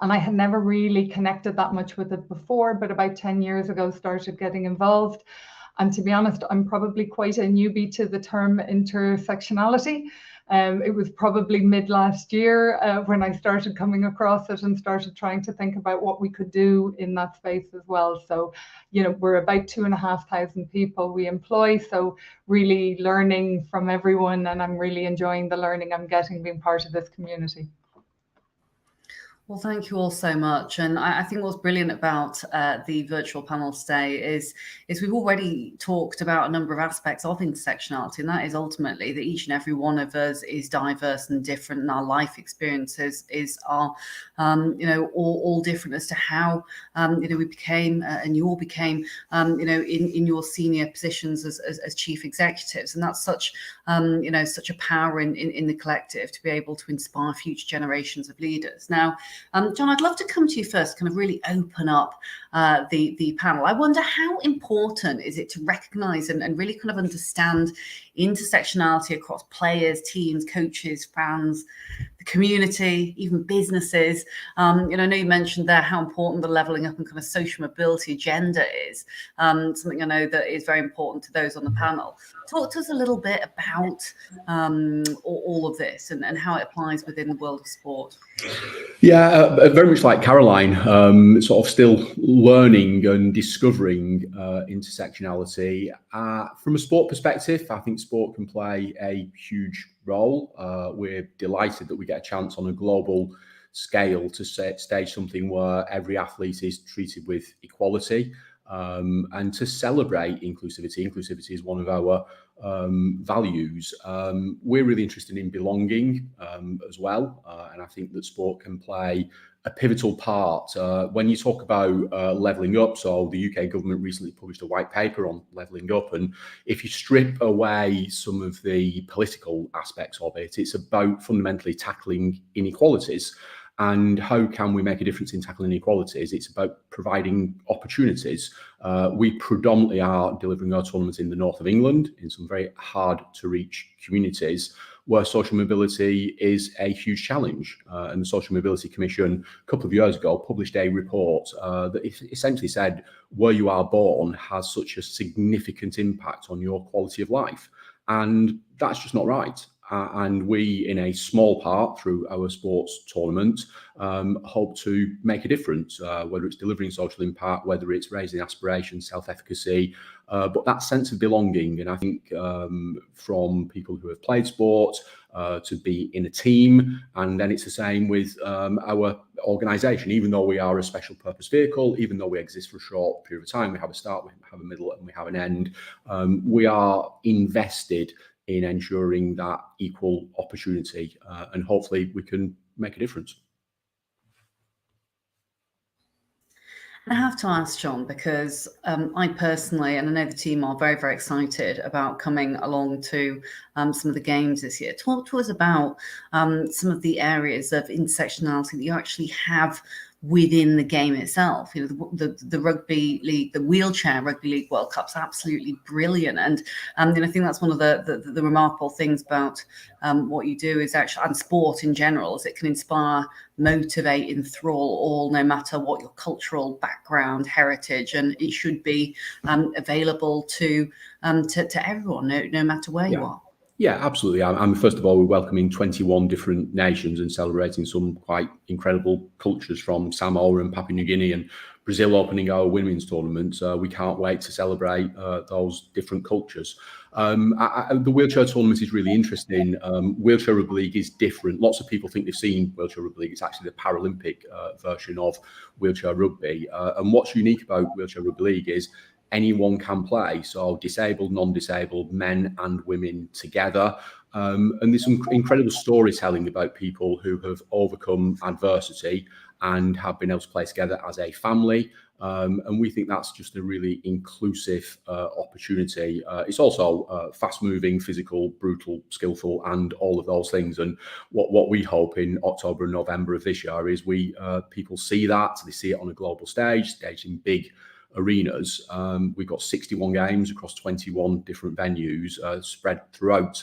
And I had never really connected that much with it before, but about 10 years ago started getting involved. And to be honest, I'm probably quite a newbie to the term intersectionality. It was probably mid last year when I started coming across it and started trying to think about what we could do in that space as well. So, you know, we're about 2,500 people we employ. So really learning from everyone, and I'm really enjoying the learning I'm getting being part of this community. Well, thank you all so much. And I think what's brilliant about the virtual panel today is we've already talked about a number of aspects of intersectionality, and that is ultimately that each and every one of us is diverse and different, and our life experiences are, all different as to how, we became and you all became, in your senior positions as chief executives. And that's such, such a power in the collective to be able to inspire future generations of leaders. Now, John, I'd love to come to you first, kind of really open up the panel. I wonder how important is it to recognise and really kind of understand intersectionality across players, teams, coaches, fans, the community, even businesses. I know you mentioned there how important the levelling up and kind of social mobility agenda is, something I know that is very important to those on the panel. Talk to us a little bit about all of this and how it applies within the world of sport. Yeah, very much like Caroline, sort of still learning and discovering intersectionality. From a sport perspective, I think sport can play a huge role. We're delighted that we get a chance on a global scale to stage something where every athlete is treated with equality. And to celebrate inclusivity. Inclusivity is one of our values. We're really interested in belonging as well, and I think that sport can play a pivotal part. When you talk about levelling up, so the UK government recently published a white paper on levelling up, and if you strip away some of the political aspects of it, it's about fundamentally tackling inequalities. And how can we make a difference in tackling inequalities? It's about providing opportunities. We predominantly are delivering our tournaments in the north of England, in some very hard to reach communities where social mobility is a huge challenge. And the Social Mobility Commission, a couple of years ago, published a report that essentially said where you are born has such a significant impact on your quality of life. And that's just not right. And we, in a small part through our sports tournament, hope to make a difference, whether it's delivering social impact, whether it's raising aspiration, self-efficacy, but that sense of belonging. And I think from people who have played sport to be in a team, and then it's the same with our organisation. Even though we are a special purpose vehicle, even though we exist for a short period of time, we have a start, we have a middle, and we have an end, we are invested in ensuring that equal opportunity, and hopefully we can make a difference. I have to ask, John, because I personally, and I know the team are very, very excited about coming along to some of the games this year. Talk to us about some of the areas of intersectionality that you actually have within the game itself. You know, the rugby league, the wheelchair rugby league World Cup's absolutely brilliant, and I think that's one of the remarkable things about what you do is actually, and sport in general, is it can inspire, motivate, enthrall all, no matter what your cultural background, heritage, and it should be available to everyone, no matter where you are. Yeah, absolutely. I'm first of all, we're welcoming 21 different nations and celebrating some quite incredible cultures from Samoa and Papua New Guinea and Brazil opening our women's tournament. We can't wait to celebrate those different cultures. The wheelchair tournament is really interesting. Wheelchair Rugby League is different. Lots of people think they've seen Wheelchair Rugby League. It's actually the Paralympic version of wheelchair rugby. And what's unique about Wheelchair Rugby League is anyone can play, so disabled, non-disabled, men and women together. And there's some incredible storytelling about people who have overcome adversity and have been able to play together as a family. And we think that's just a really inclusive opportunity. It's also fast-moving, physical, brutal, skillful, and all of those things. And what we hope in October and November of this year is people see that, they see it on a global stage, staged in big arenas. We've got 61 games across 21 different venues spread throughout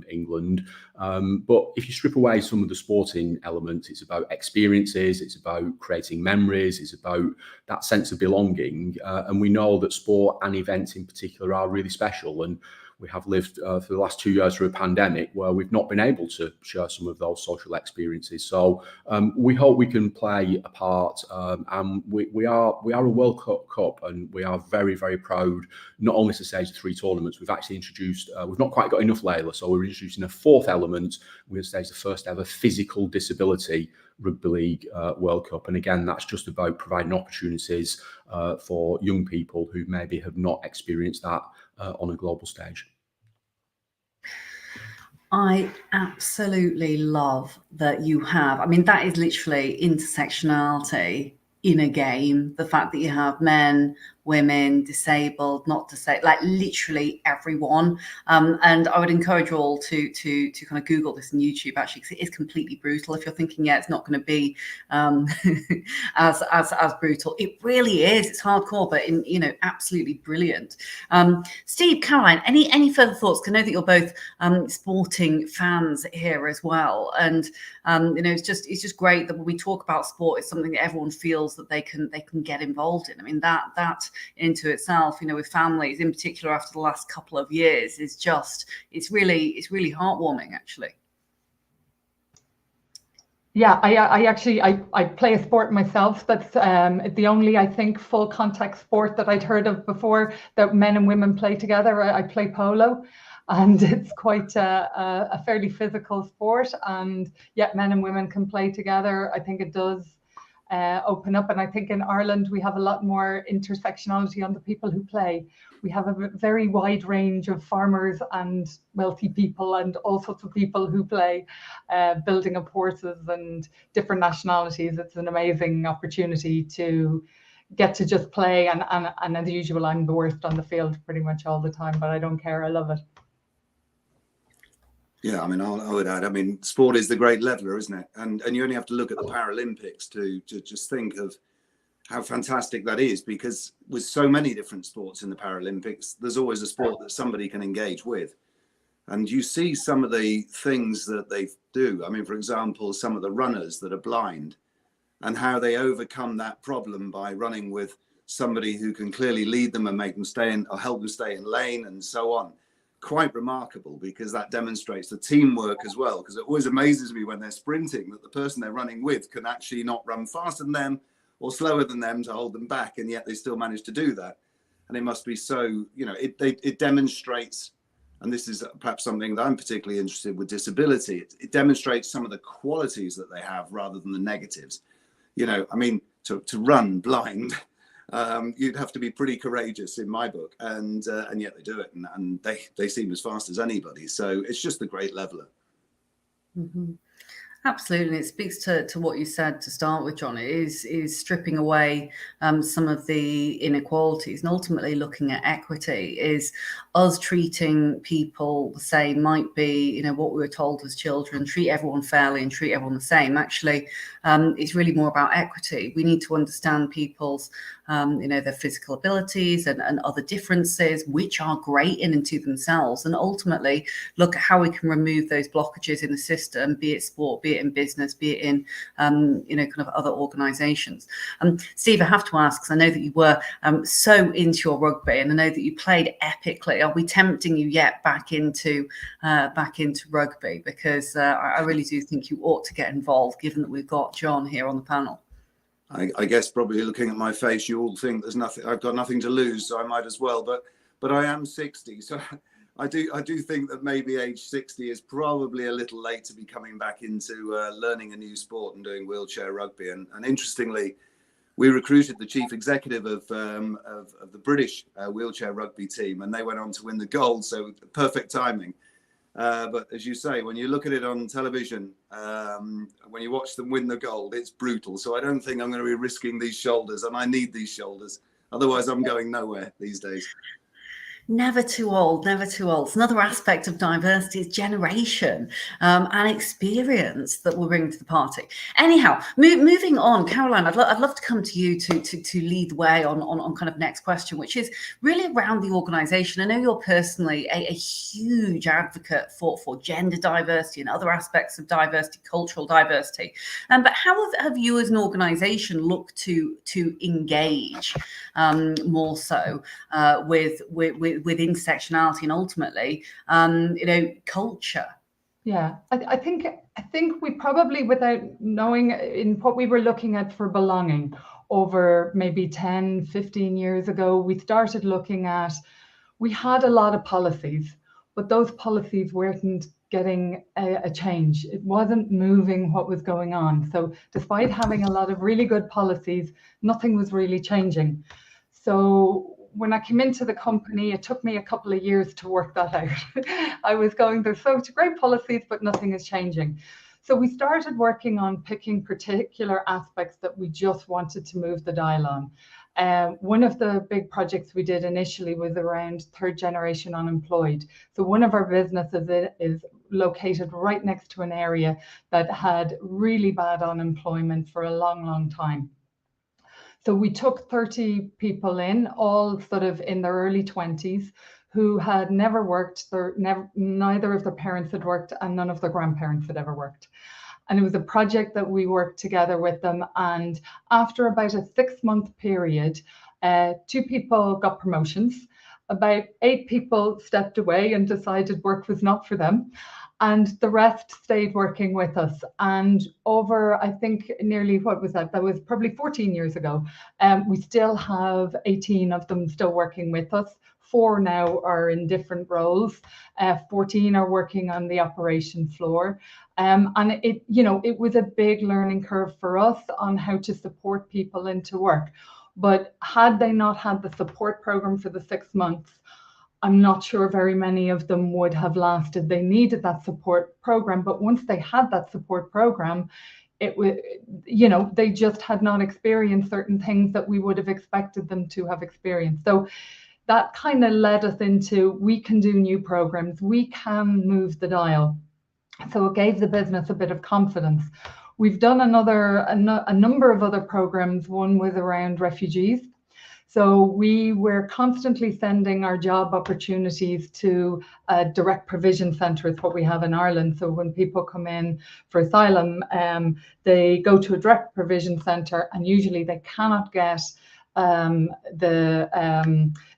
England. But if you strip away some of the sporting elements, it's about experiences, it's about creating memories, it's about that sense of belonging. And we know that sport and events in particular are really special. And we have lived for the last 2 years through a pandemic where we've not been able to share some of those social experiences. So we hope we can play a part. And we are a World Cup, and we are very, very proud not only to stage 3 tournaments. We've actually introduced, we've not quite got enough, Layla, so we're introducing a 4th element. We're going to stage the first ever physical disability Rugby League World Cup. And again, that's just about providing opportunities for young people who maybe have not experienced that on a global stage. I absolutely love that you have, I mean, that is literally intersectionality in a game. The fact that you have men, women, disabled, not disabled, like literally everyone. And I would encourage you all to kind of Google this on YouTube, actually, because it is completely brutal. If you're thinking, yeah, it's not going to be as brutal, it really is. It's hardcore, but absolutely brilliant. Steve, Caroline, any further thoughts? Because I know that you're both sporting fans here as well, and it's just great that when we talk about sport, it's something that everyone feels that they can get involved in. I mean, that into itself, with families in particular after the last couple of years is just, it's really heartwarming, actually. Yeah, I play a sport myself. That's the only, I think, full contact sport that I'd heard of before that men and women play together. I play polo, and it's quite a fairly physical sport, and yet men and women can play together. I think it does open up, and I think in Ireland we have a lot more intersectionality on the people who play. We have a very wide range of farmers and wealthy people and all sorts of people who play, building up horses and different nationalities. It's an amazing opportunity to get to just play, and as usual, I'm the worst on the field pretty much all the time, but I don't care. I love it. Yeah, I mean, I would add, I mean, sport is the great leveler, isn't it? And you only have to look at the Paralympics to just think of how fantastic that is, because with so many different sports in the Paralympics, there's always a sport that somebody can engage with. And you see some of the things that they do. I mean, for example, some of the runners that are blind and how they overcome that problem by running with somebody who can clearly lead them and make them stay in, or help them stay in lane and so on. Quite remarkable, because that demonstrates the teamwork as well, because it always amazes me when they're sprinting that the person they're running with can actually not run faster than them or slower than them to hold them back, and yet they still manage to do that. And it must be so, it demonstrates, and this is perhaps something that I'm particularly interested with disability, it demonstrates some of the qualities that they have rather than the negatives. I mean, to run blind, you'd have to be pretty courageous in my book, and yet they do it, and they seem as fast as anybody. So it's just a great leveler. Mm-hmm. Absolutely. It speaks to what you said to start with, John. It is stripping away some of the inequalities and ultimately looking at equity, is us treating people the same, might be, you know, what we were told as children, treat everyone fairly and treat everyone the same. Actually, it's really more about equity. We need to understand people's, you know, their physical abilities and other differences, which are great in and to themselves, and ultimately look at how we can remove those blockages in the system, be it sport, be it in business, be it in, you know, kind of other organisations. Steve, I have to ask, because I know that you were so into your rugby, and I know that you played epically. Are we tempting you yet back into rugby? Because I really do think you ought to get involved, given that we've got John here on the panel. I guess probably looking at my face, you all think there's nothing. I've got nothing to lose, so I might as well. But I am 60, so I do think that maybe age 60 is probably a little late to be coming back into learning a new sport and doing wheelchair rugby. And interestingly, we recruited the chief executive of the British wheelchair rugby team, and they went on to win the gold. So perfect timing. But as you say, when you look at it on television, when you watch them win the gold, it's brutal. So I don't think I'm going to be risking these shoulders, and I need these shoulders. Otherwise, I'm going nowhere these days. Never too old, never too old. It's another aspect of diversity is generation and experience that we'll bring to the party. Anyhow, moving on, Caroline, I'd love to come to you to lead the way on kind of next question, which is really around the organisation. I know you're personally a huge advocate for gender diversity and other aspects of diversity, cultural diversity. But how have you as an organisation looked to engage more so with intersectionality and ultimately, you know, culture? Yeah, I think we probably, without knowing in what we were looking at for belonging over maybe 10, 15 years ago, we started looking at, we had a lot of policies, but those policies weren't getting a change. It wasn't moving what was going on. So despite having a lot of really good policies, nothing was really changing. So when I came into the company, it took me a couple of years to work that out. I was going, there's such great policies, but nothing is changing. So we started working on picking particular aspects that we just wanted to move the dial on. One of the big projects we did initially was around third generation unemployed. So one of our businesses is located right next to an area that had really bad unemployment for a long, long time. So we took 30 people in, all sort of in their early 20s, who had never worked, neither of their parents had worked, and none of their grandparents had ever worked. And it was a project that we worked together with them. And after about a 6-month period, 2 people got promotions. About 8 people stepped away and decided work was not for them. And the rest stayed working with us. And over, I think, nearly, what was that? That was probably 14 years ago. We still have 18 of them still working with us. 4 now are in different roles. 14 are working on the operation floor. And it, you know, it was a big learning curve for us on how to support people into work. But had they not had the support program for the 6 months, I'm not sure very many of them would have lasted. They needed that support program, but once they had that support program, it was, you know, they just had not experienced certain things that we would have expected them to have experienced. So that kind of led us into, we can do new programs, we can move the dial. So it gave the business a bit of confidence. We've done a number of other programs. One was around refugees. So we were constantly sending our job opportunities to a direct provision centre, is what we have in Ireland. So when people come in for asylum, they go to a direct provision centre, and usually they cannot get the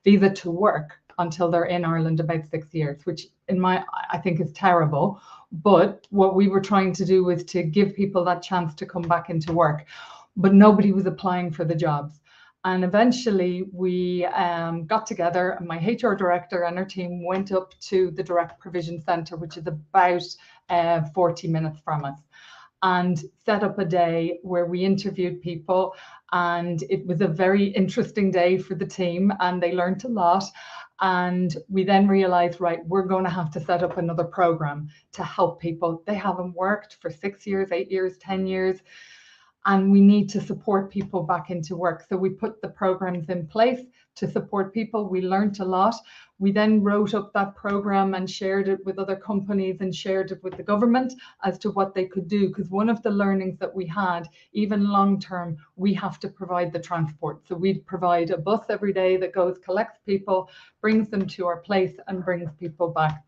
visa to work until they're in Ireland about 6 years, which I think is terrible. But what we were trying to do was to give people that chance to come back into work, but nobody was applying for the jobs. And eventually we got together, and my HR director and her team went up to the Direct Provision Centre, which is about 40 minutes from us. and set up a day where we interviewed people. And it was a very interesting day for the team, and they learned a lot. And we then realized, right, we're going to have to set up another program to help people. They haven't worked for 6 years, 8 years, 10 years, and we need to support people back into work. So we put the programs in place to support people. We learned a lot. We then wrote up that program and shared it with other companies and shared it with the government as to what they could do. Because one of the learnings that we had, even long term, we have to provide the transport. So we provide a bus every day that goes, collects people, brings them to our place and brings people back.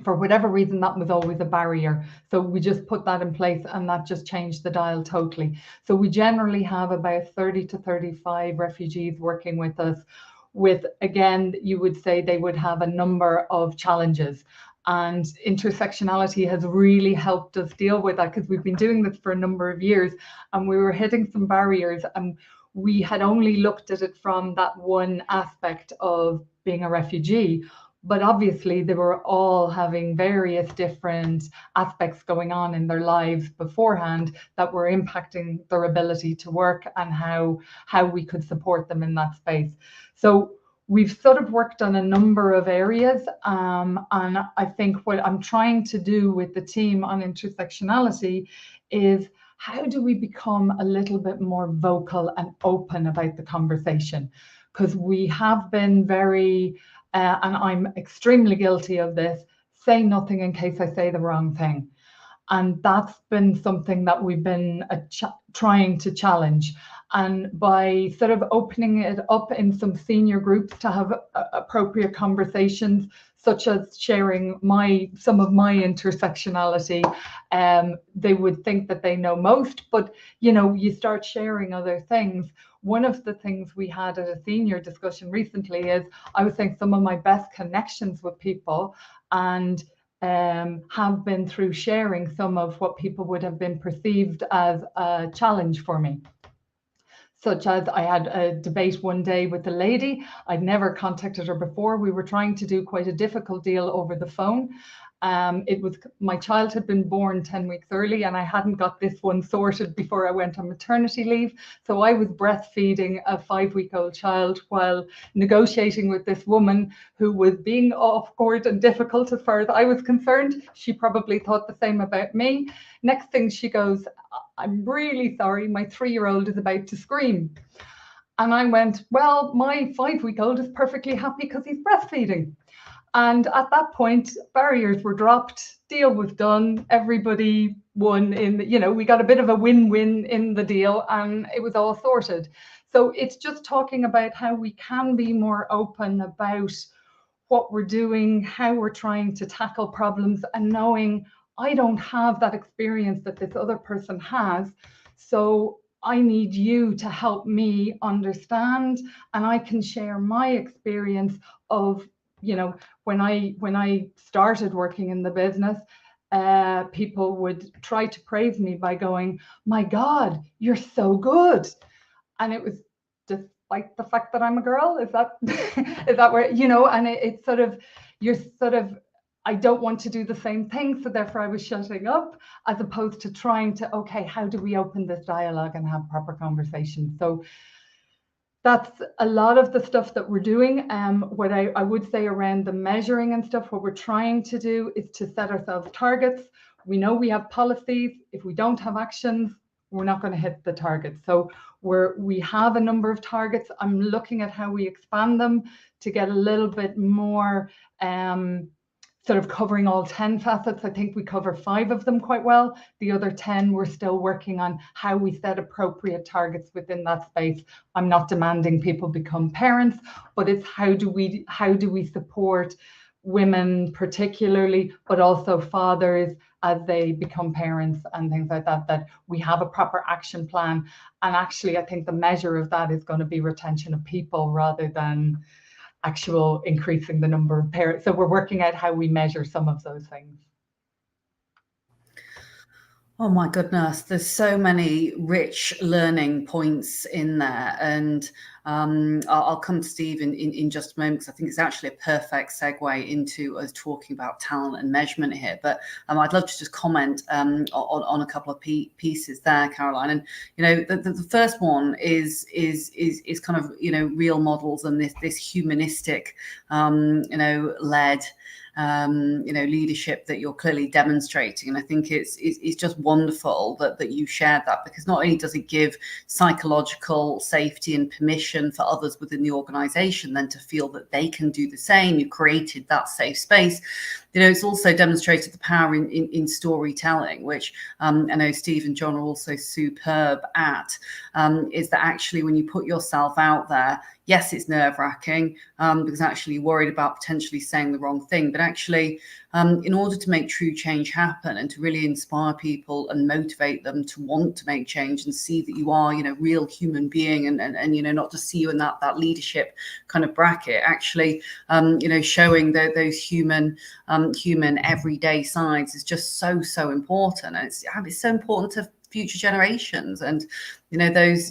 For whatever reason, that was always a barrier. So we just put that in place, and that just changed the dial totally. So we generally have about 30 to 35 refugees working with us with, again, you would say they would have a number of challenges. And intersectionality has really helped us deal with that, because we've been doing this for a number of years and we were hitting some barriers, and we had only looked at it from that one aspect of being a refugee. But obviously they were all having various different aspects going on in their lives beforehand that were impacting their ability to work and how we could support them in that space. So we've sort of worked on a number of areas, and I think what I'm trying to do with the team on intersectionality is, how do we become a little bit more vocal and open about the conversation? Because we have been very, and I'm extremely guilty of this, say nothing in case I say the wrong thing. And that's been something that we've been trying to challenge. And by sort of opening it up in some senior groups to have appropriate conversations, such as sharing some of my intersectionality, they would think that they know most, but you start sharing other things. One of the things we had at a senior discussion recently is, I was saying some of my best connections with people and have been through sharing some of what people would have been perceived as a challenge for me. Such as, I had a debate one day with a lady. I'd never contacted her before. We were trying to do quite a difficult deal over the phone. My child had been born 10 weeks early, and I hadn't got this one sorted before I went on maternity leave. So I was breastfeeding a 5-week-old child while negotiating with this woman who was being awkward and difficult as far as I was concerned. She probably thought the same about me. Next thing she goes, "I'm really sorry, my 3-year-old is about to scream." And I went, "Well, my 5-week-old is perfectly happy because he's breastfeeding." And at that point, barriers were dropped, deal was done, everybody won we got a bit of a win-win in the deal, and it was all sorted. So it's just talking about how we can be more open about what we're doing, how we're trying to tackle problems, and knowing I don't have that experience that this other person has. So I need you to help me understand, and I can share my experience of, when I started working in the business, people would try to praise me by going, "My God, you're so good." And it was despite the fact that I'm a girl. Is that where, and it's sort of, I don't want to do the same thing. So therefore I was shutting up, as opposed to trying to, okay, how do we open this dialogue and have proper conversations? So that's a lot of the stuff that we're doing. What I would say around the measuring and stuff, what we're trying to do is to set ourselves targets. We know we have policies. If we don't have actions, we're not going to hit the targets. So we have a number of targets. I'm looking at how we expand them to get a little bit more sort of covering all 10 facets. I think we cover 5 of them quite well. The other 10, we're still working on how we set appropriate targets within that space. I'm not demanding people become parents, but it's how do we support women particularly, but also fathers as they become parents and things like that, that we have a proper action plan. And actually, I think the measure of that is going to be retention of people rather than actual increasing the number of parents. So we're working out how we measure some of those things. Oh my goodness, there's so many rich learning points in there. And I'll come to Steve in just a moment, because I think it's actually a perfect segue into us talking about talent and measurement here. But I'd love to just comment on a couple of pieces there, Caroline. And the first one is kind of real models and this humanistic led leadership that you're clearly demonstrating. And I think it's just wonderful that you shared that, because not only does it give psychological safety and permission for others within the organization then to feel that they can do the same, you created that safe space. It's also demonstrated the power in storytelling, which I know Steve and John are also superb at, is that actually when you put yourself out there, yes, it's nerve-wracking because actually you're worried about potentially saying the wrong thing, but actually in order to make true change happen and to really inspire people and motivate them to want to make change and see that you are, real human being and not just see you in that leadership kind of bracket, actually, showing those human everyday sides is just so important. And it's so important to future generations, and those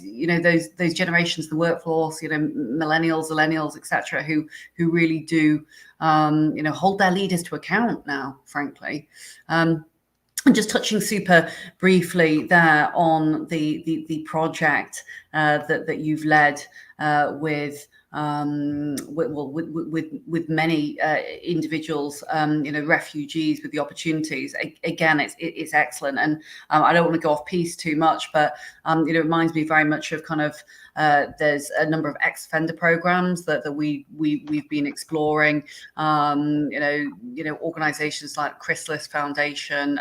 generations, the workforce, millennials, etc., who really do hold their leaders to account now, frankly. And just touching super briefly there on the project that you've led with many individuals, refugees, with the opportunities. Again, it's excellent, and I don't want to go off piece too much, but it reminds me very much of kind of there's a number of ex-offender programs that we've been exploring. Organizations like Chrysalis Foundation,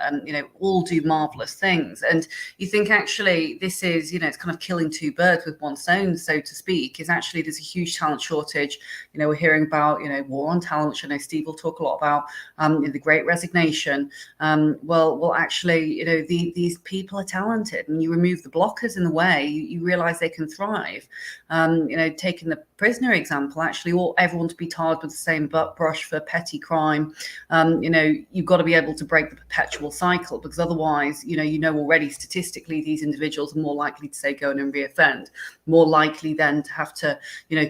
all do marvelous things. And you think actually this is, it's kind of killing two birds with one stone, so to speak. Is actually there's a huge talent shortage. We're hearing about war on talent, which I know Steve will talk a lot about. The Great Resignation. Well, actually, these people are talented, and you remove the blockers in the way, you realize they can thrive. Taking the prisoner example, actually, everyone to be tarred with the same brush for petty crime. You've got to be able to break the perpetual cycle, because otherwise, already statistically these individuals are more likely to say go in and reoffend, more likely then to have to,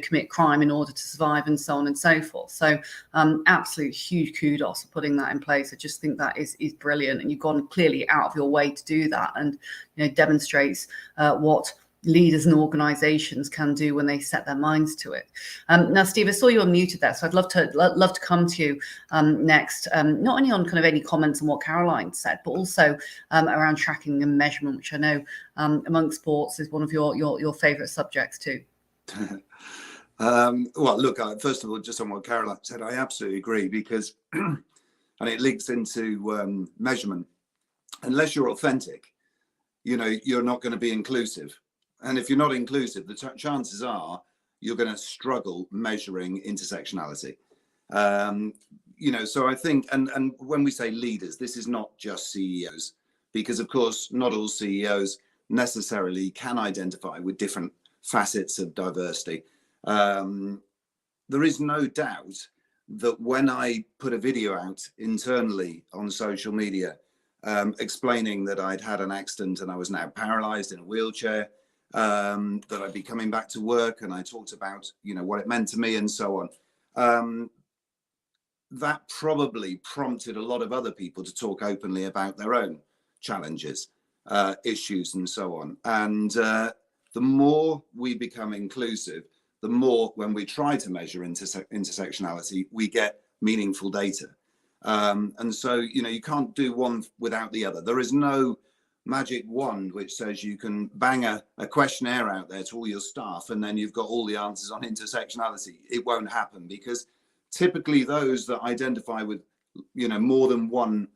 commit crime in order to survive, and so on and so forth. So absolute huge kudos for putting that in place. I just think that is brilliant, and you've gone clearly out of your way to do that, and demonstrates what leaders and organizations can do when they set their minds to it. Now, Steve, I saw you unmuted there, so I'd love to come to you next, not only on kind of any comments on what Caroline said, but also around tracking and measurement, which I know amongst sports is one of your favorite subjects too. Well, look, first of all, just on what Caroline said, I absolutely agree, because and it links into measurement. Unless you're authentic, you're not going to be inclusive. And if you're not inclusive, the chances are you're going to struggle measuring intersectionality. So I think, and when we say leaders, this is not just CEOs, because of course, not all CEOs necessarily can identify with different facets of diversity. There is no doubt that when I put a video out internally on social media, explaining that I'd had an accident and I was now paralyzed in a wheelchair, that I'd be coming back to work, and I talked about, what it meant to me and so on. That probably prompted a lot of other people to talk openly about their own challenges, issues and so on. And the more we become inclusive, the more, when we try to measure intersectionality, we get meaningful data. And so, you can't do one without the other. There is no magic wand which says you can bang a questionnaire out there to all your staff and then you've got all the answers on intersectionality. It won't happen, because typically those that identify with more than one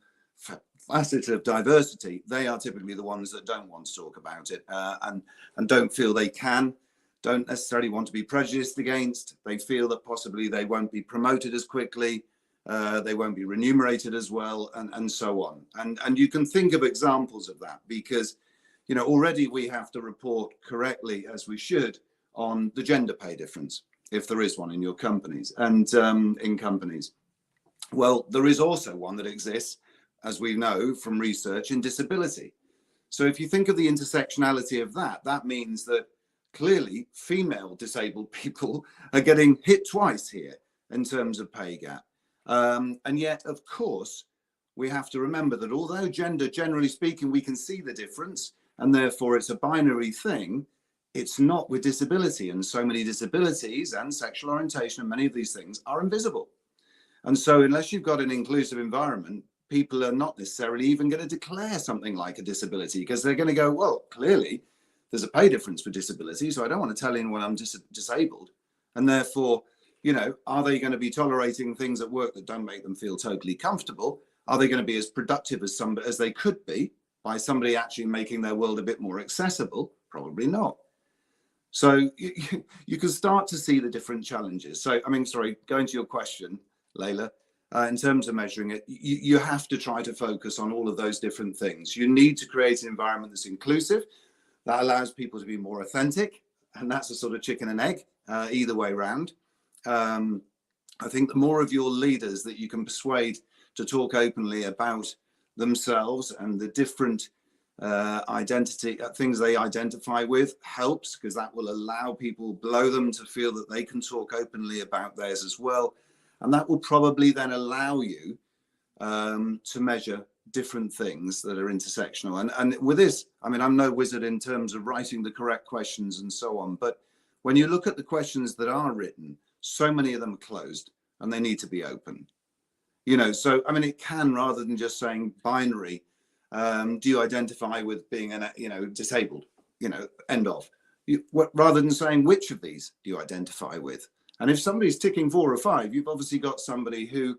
facet of diversity, they are typically the ones that don't want to talk about it, and don't feel they can, don't necessarily want to be prejudiced against. They feel that possibly they won't be promoted as quickly, they won't be remunerated as well, and so on. And you can think of examples of that, because already we have to report correctly, as we should, on the gender pay difference, if there is one in your companies and in companies. Well, there is also one that exists, as we know from research, in disability. So if you think of the intersectionality of that, that means that clearly female disabled people are getting hit twice here in terms of pay gap. And yet, of course, we have to remember that although gender, generally speaking, we can see the difference, and therefore it's a binary thing, it's not with disability. And so many disabilities and sexual orientation and many of these things are invisible. And so unless you've got an inclusive environment, people are not necessarily even going to declare something like a disability, because they're going to go, well, clearly there's a pay difference for disability, so I don't want to tell anyone I'm disabled. And therefore, you know, are they going to be tolerating things at work that don't make them feel totally comfortable? Are they going to be as productive as they could be by somebody actually making their world a bit more accessible? Probably not. So you can start to see the different challenges. So, I mean, sorry, going to your question, Layla, in terms of measuring it, you have to try to focus on all of those different things. You need to create an environment that's inclusive, that allows people to be more authentic, and that's a sort of chicken and egg, either way around. I think the more of your leaders that you can persuade to talk openly about themselves and the different things they identify with helps, because that will allow people below them to feel that they can talk openly about theirs as well. And that will probably then allow you to measure different things that are intersectional. And with this, I mean, I'm no wizard in terms of writing the correct questions and so on, but when you look at the questions that are written, so many of them are closed and they need to be open. You know, so, I mean, it can, rather than just saying binary, do you identify with being, disabled, end of. Rather than saying which of these do you identify with? And if somebody's ticking 4 or 5, you've obviously got somebody who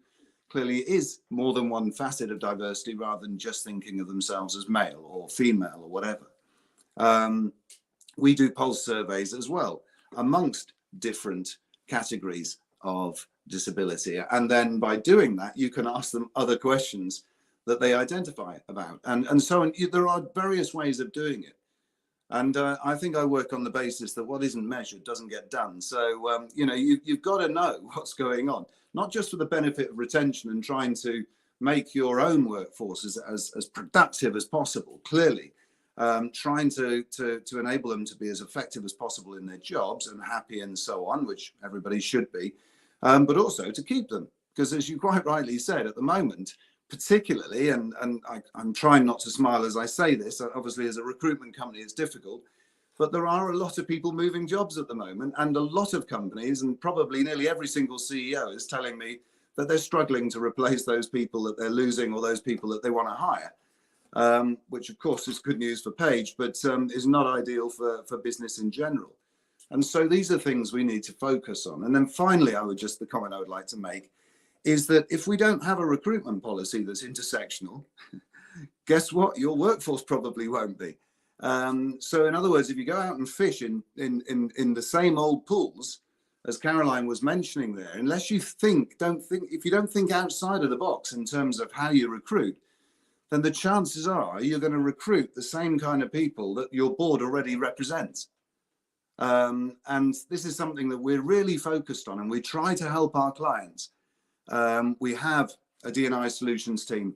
clearly is more than one facet of diversity, rather than just thinking of themselves as male or female or whatever. We do pulse surveys as well amongst different categories of disability. And then by doing that, you can ask them other questions that they identify about. And so on. There are various ways of doing it. And I think I work on the basis that what isn't measured doesn't get done. So, you've got to know what's going on, not just for the benefit of retention and trying to make your own workforce as productive as possible, clearly, trying to enable them to be as effective as possible in their jobs and happy and so on, which everybody should be, but also to keep them. Because as you quite rightly said, at the moment, particularly, and I'm trying not to smile as I say this, obviously as a recruitment company it's difficult, but there are a lot of people moving jobs at the moment, and a lot of companies, and probably nearly every single CEO is telling me that they're struggling to replace those people that they're losing or those people that they want to hire, which of course is good news for Page, but is not ideal for business in general. And so these are things we need to focus on. And then finally, the comment I would like to make is that if we don't have a recruitment policy that's intersectional, guess what? Your workforce probably won't be. So in other words, if you go out and fish in the same old pools, as Caroline was mentioning there, unless you if you don't think outside of the box in terms of how you recruit, then the chances are you're going to recruit the same kind of people that your board already represents. And this is something that we're really focused on, and we try to help our clients. We have a D&I solutions team,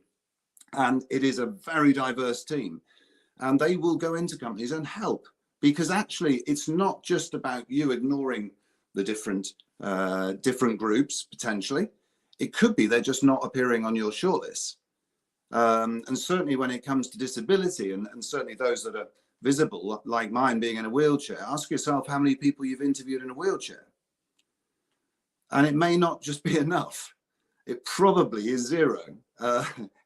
and it is a very diverse team, and they will go into companies and help, because actually it's not just about you ignoring the different groups potentially. It could be they're just not appearing on your shortlist. And certainly when it comes to disability, and certainly those that are visible, like mine being in a wheelchair, ask yourself how many people you've interviewed in a wheelchair. And it may not just be enough. It probably is 0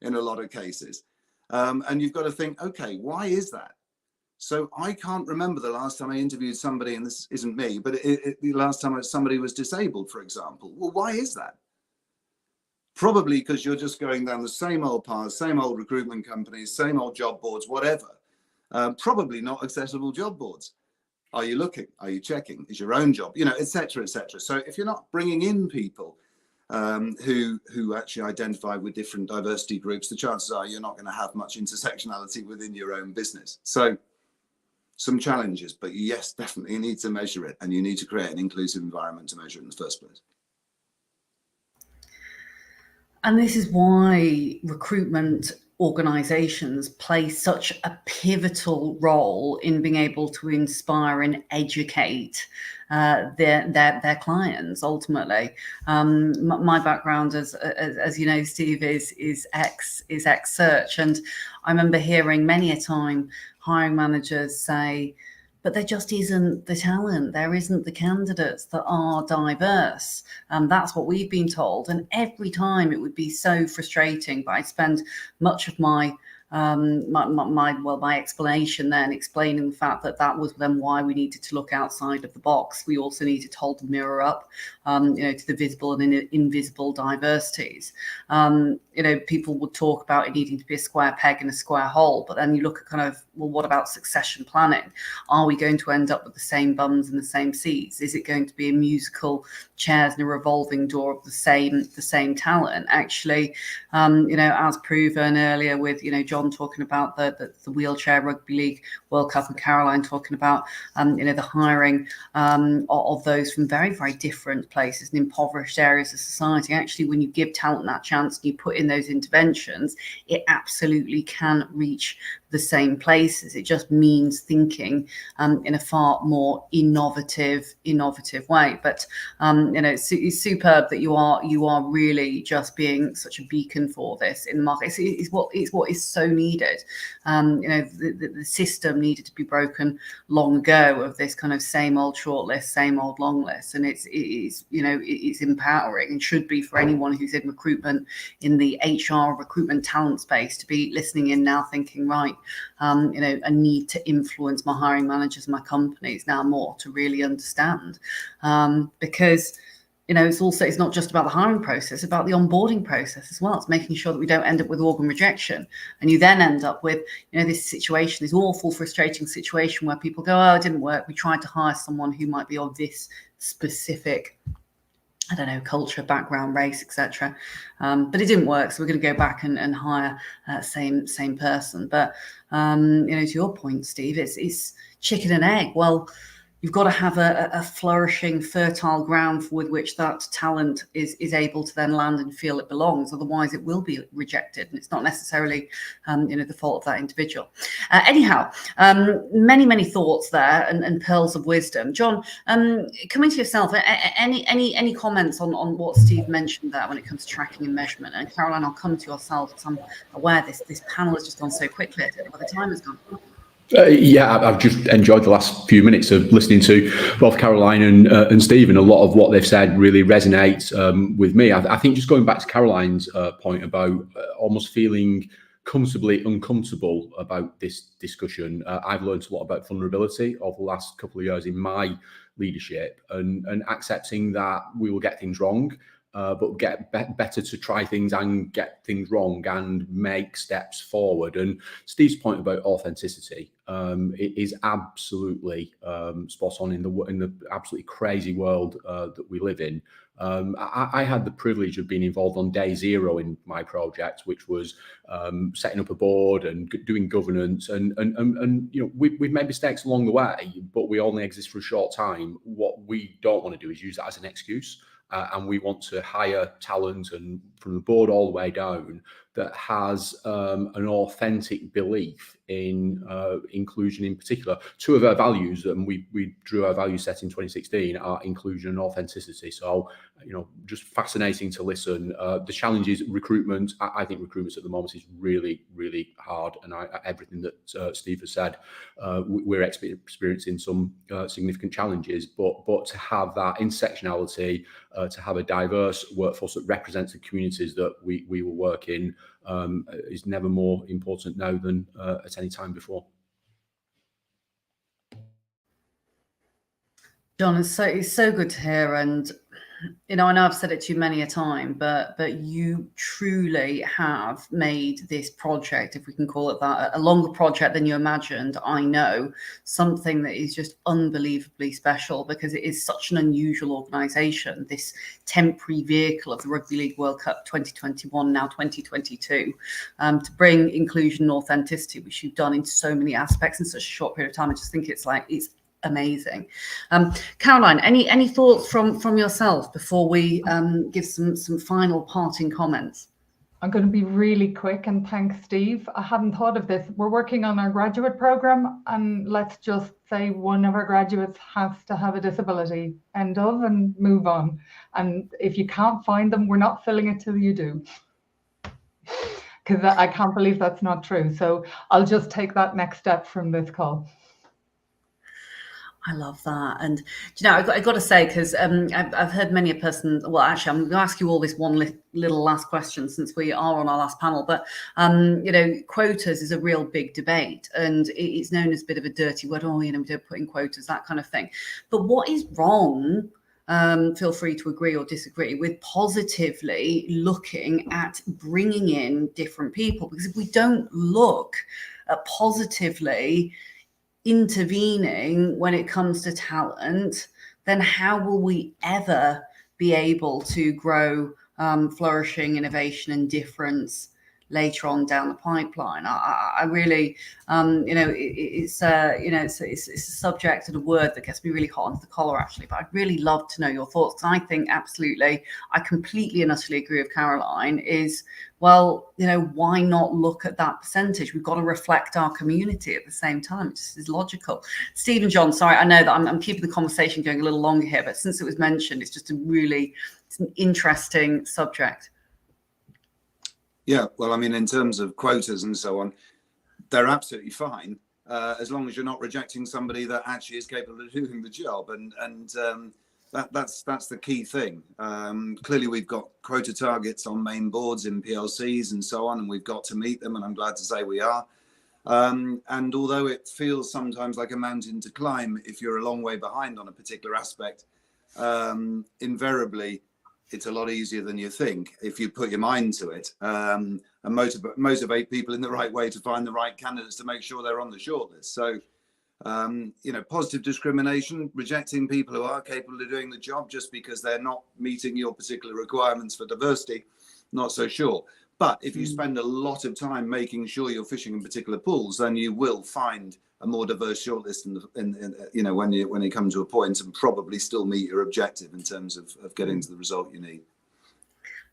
in a lot of cases. And you've got to think, okay, why is that? So I can't remember the last time I interviewed somebody, and this isn't me, but the last time somebody was disabled, for example. Well, why is that? Probably because you're just going down the same old paths, same old recruitment companies, same old job boards, whatever. Probably not accessible job boards. Are you looking? Are you checking? Is your own job? Et cetera, et cetera. So if you're not bringing in people who actually identify with different diversity groups, the chances are you're not going to have much intersectionality within your own business. So some challenges, but yes, definitely you need to measure it, and you need to create an inclusive environment to measure it in the first place. And this is why recruitment organizations play such a pivotal role in being able to inspire and educate their clients. Ultimately, my background, as you know, Steve, is ex search, and I remember hearing many a time hiring managers say, but there just isn't the talent. There isn't the candidates that are diverse. That's what we've been told. And every time it would be so frustrating. But I spend much of my explanation then explaining the fact that was then why we needed to look outside of the box. We also needed to hold the mirror up, to the visible and invisible diversities. People would talk about it needing to be a square peg in a square hole, but then you look at kind of, well, what about succession planning? Are we going to end up with the same bums and the same seats? Is it going to be a musical chairs and a revolving door of the same talent? Actually, as proven earlier with, John talking about the wheelchair rugby league World Cup and Caroline talking about, the hiring of those from very, very different places and impoverished areas of society. Actually, when you give talent that chance and you put in those interventions, it absolutely can reach the same places. It just means thinking in a far more innovative way. But it's superb that you are really just being such a beacon for this in the market. It's what is so needed. The system needed to be broken long ago of this kind of same old short list, same old long list, and it's empowering and should be for anyone who's in recruitment, in the HR recruitment talent space, to be listening in now, thinking, right, I need to influence my hiring managers, my companies now more to really understand, because it's not just about the hiring process, it's about the onboarding process as well. It's making sure that we don't end up with organ rejection, and you then end up with this situation, this awful, frustrating situation where people go, oh, it didn't work. We tried to hire someone who might be of this specific, I don't know, culture, background, race, etc. But it didn't work, so we're going to go back and hire same person. But to your point, Steve, it's chicken and egg. Well, you've got to have a flourishing, fertile ground with which that talent is able to then land and feel it belongs. Otherwise, it will be rejected, and it's not necessarily the fault of that individual. Anyhow, many thoughts there and pearls of wisdom. John, coming to yourself, any comments on what Steve mentioned there when it comes to tracking and measurement? And Caroline, I'll come to yourself, because I'm aware this panel has just gone so quickly. I don't know where the time has gone. I've just enjoyed the last few minutes of listening to both Caroline and Stephen. A lot of what they've said really resonates with me. I think just going back to Caroline's point about almost feeling comfortably uncomfortable about this discussion, I've learned a lot about vulnerability over the last couple of years in my leadership, and accepting that we will get things wrong, but get better to try things and get things wrong and make steps forward. And Steve's point about authenticity, it is absolutely spot on in the absolutely crazy world that we live in. I had the privilege of being involved on day zero in my project, which was setting up a board and doing governance, and we've made mistakes along the way, but we only exist for a short time. What we don't want to do is use that as an excuse. And we want to hire talent, and from the board all the way down, that has an authentic belief in inclusion in particular. Two of our values, and we drew our value set in 2016, are inclusion and authenticity. So, just fascinating to listen. The challenge is recruitment. I think recruitment at the moment is really, really hard. And everything that Steve has said, we're experiencing some significant challenges. But to have that intersectionality, to have a diverse workforce that represents the communities that we will work in, is never more important now than at any time before. John, it's so good to hear, and I know I've said it to you many a time, but you truly have made this project, if we can call it that, a longer project than you imagined. I know, something that is just unbelievably special, because it is such an unusual organisation, this temporary vehicle of the Rugby League World Cup 2021, now 2022, to bring inclusion and authenticity, which you've done in so many aspects in such a short period of time. I just think it's amazing. Caroline, any thoughts from yourself before we give some final parting comments? I'm going to be really quick, and thanks, Steve. I hadn't thought of this. We're working on our graduate program, and let's just say one of our graduates has to have a disability. End of, and move on. And if you can't find them, we're not filling it till you do. Because I can't believe that's not true. So I'll just take that next step from this call. I love that. And, you know, I got to say, because I've heard many a person, well, actually, I'm going to ask you all this one little last question since we are on our last panel. But, you know, quotas is a real big debate, and it's known as a bit of a dirty word. Oh, you know, we don't put in quotas, that kind of thing. But what is wrong? Feel free to agree or disagree with positively looking at bringing in different people, because if we don't look at positively intervening when it comes to talent, then how will we ever be able to grow flourishing innovation and difference later on down the pipeline? I really, you know, it's a subject and a word that gets me really hot under the collar, actually. But I'd really love to know your thoughts. I think absolutely, I completely and utterly agree with Caroline. Is, well, you know, why not look at that percentage? We've got to reflect our community at the same time. It just is logical. Steve and John, sorry, I know that I'm keeping the conversation going a little longer here, but since it was mentioned, it's just it's an interesting subject. Yeah, well, I mean, in terms of quotas and so on, they're absolutely fine as long as you're not rejecting somebody that actually is capable of doing the job, and that's the key thing. Clearly, we've got quota targets on main boards in PLCs and so on, and we've got to meet them, and I'm glad to say we are. And although it feels sometimes like a mountain to climb if you're a long way behind on a particular aspect, invariably, it's a lot easier than you think if you put your mind to it and motivate people in the right way to find the right candidates to make sure they're on the shortlist. So, you know, positive discrimination, rejecting people who are capable of doing the job just because they're not meeting your particular requirements for diversity, not so sure. But if you spend a lot of time making sure you're fishing in particular pools, then you will find a more diverse shortlist you know, when you come to a point, and probably still meet your objective in terms of getting to the result you need.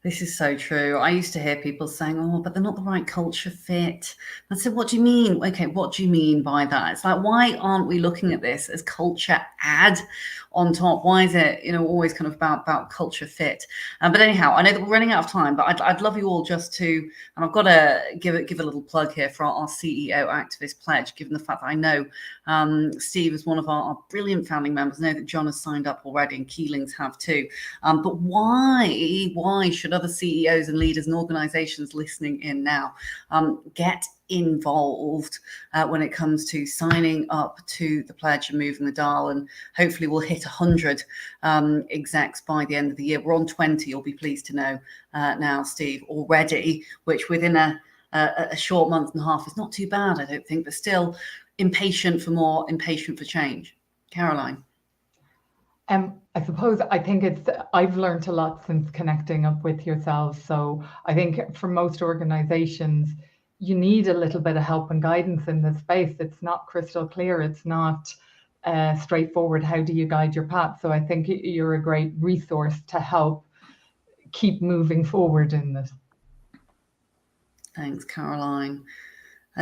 This is so true. I used to hear people saying, oh, but they're not the right culture fit. I said, what do you mean? Okay, what do you mean by that? It's like, why aren't we looking at this as culture add on top? Why is it, you know, always kind of about culture fit? But anyhow, I know that we're running out of time, but I'd love you all just to, and I've got to give a little plug here for our CEO activist pledge, given the fact that I know Steve is one of our brilliant founding members. I know that John has signed up already, and Keelings have too. But why should other CEOs and leaders and organizations listening in now get involved when it comes to signing up to the pledge and moving the dial? And hopefully we'll hit 100 execs by the end of the year. We're on 20, you'll be pleased to know now, Steve, already, which within a short month and a half is not too bad, I don't think, but still impatient for more, impatient for change. Caroline. I suppose I think I've learned a lot since connecting up with yourselves. So I think for most organizations, you need a little bit of help and guidance in this space. It's not crystal clear. It's not straightforward. How do you guide your path? So I think you're a great resource to help keep moving forward in this. Thanks, Caroline.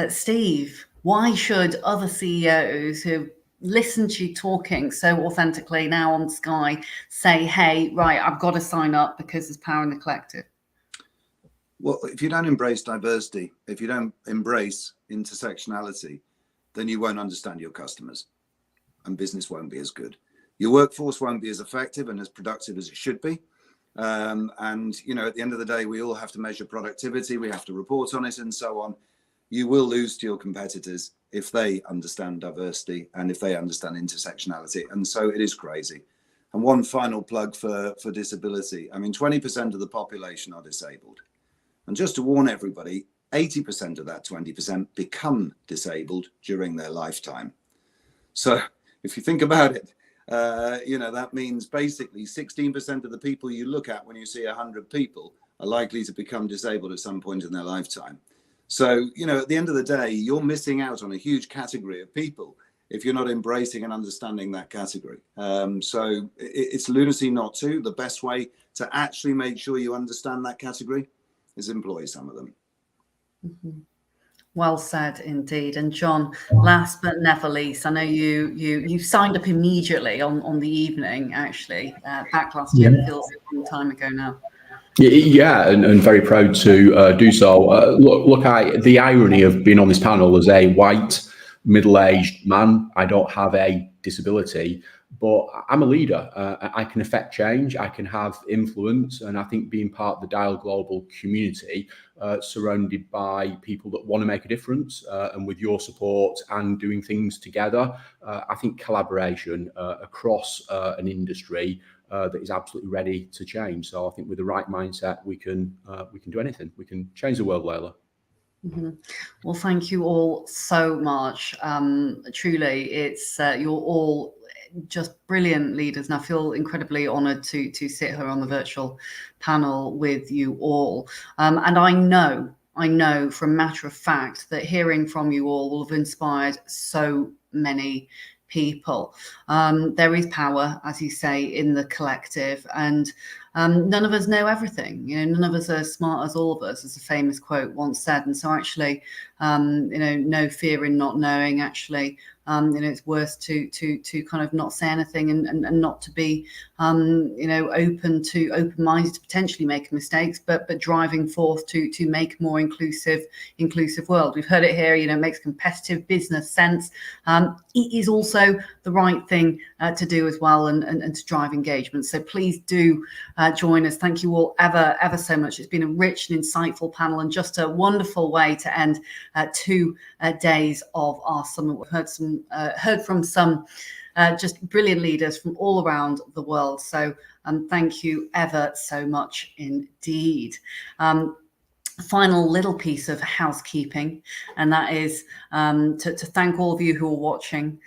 Steve, why should other CEOs who listen to you talking so authentically now on Sky say, hey, right, I've got to sign up because there's power in the collective? Well, if you don't embrace diversity, if you don't embrace intersectionality, then you won't understand your customers, and business won't be as good. Your workforce won't be as effective and as productive as it should be. And, you know, at the end of the day, we all have to measure productivity. We have to report on it and so on. You will lose to your competitors if they understand diversity and if they understand intersectionality. And so it is crazy. And one final plug for disability. I mean, 20% of the population are disabled. And just to warn everybody, 80% of that 20% become disabled during their lifetime. So if you think about it, you know, that means basically 16% of the people you look at when you see 100 people are likely to become disabled at some point in their lifetime. So, you know, at the end of the day, you're missing out on a huge category of people if you're not embracing and understanding that category. So it's lunacy not to. The best way to actually make sure you understand that category is employ some of them. Mm-hmm. Well said indeed. And John, last but never least, I know you signed up immediately on the evening, actually, back last year. It feels a long time ago now. Yeah, and very proud to do so. Look, the irony of being on this panel as a white, middle-aged man, I don't have a disability, but I'm a leader. I can affect change, I can have influence, and I think being part of the Dial Global community, surrounded by people that want to make a difference, and with your support and doing things together, I think collaboration across an industry that is absolutely ready to change. So I think with the right mindset, we can do anything. We can change the world, Layla. Mm-hmm. Well, thank you all so much. Truly, it's you're all just brilliant leaders, and I feel incredibly honoured to sit here on the virtual panel with you all. And I know from matter of fact that hearing from you all will have inspired so many people. There is power, as you say, in the collective, and none of us know everything. None of us are as smart as all of us, as a famous quote once said. And so actually, no fear in not knowing. Actually, it's worse to kind of not say anything and not to be, open-minded to potentially making mistakes, but driving forth to make a more inclusive world. We've heard it here. It makes competitive business sense. It is also the right thing to do as well, and to drive engagement. So please do join us. Thank you all ever so much. It's been a rich and insightful panel, and just a wonderful way to end 2 days of our summit. We've heard from some just brilliant leaders from all around the world. So thank you ever so much indeed. Final little piece of housekeeping, and that is to thank all of you who are watching.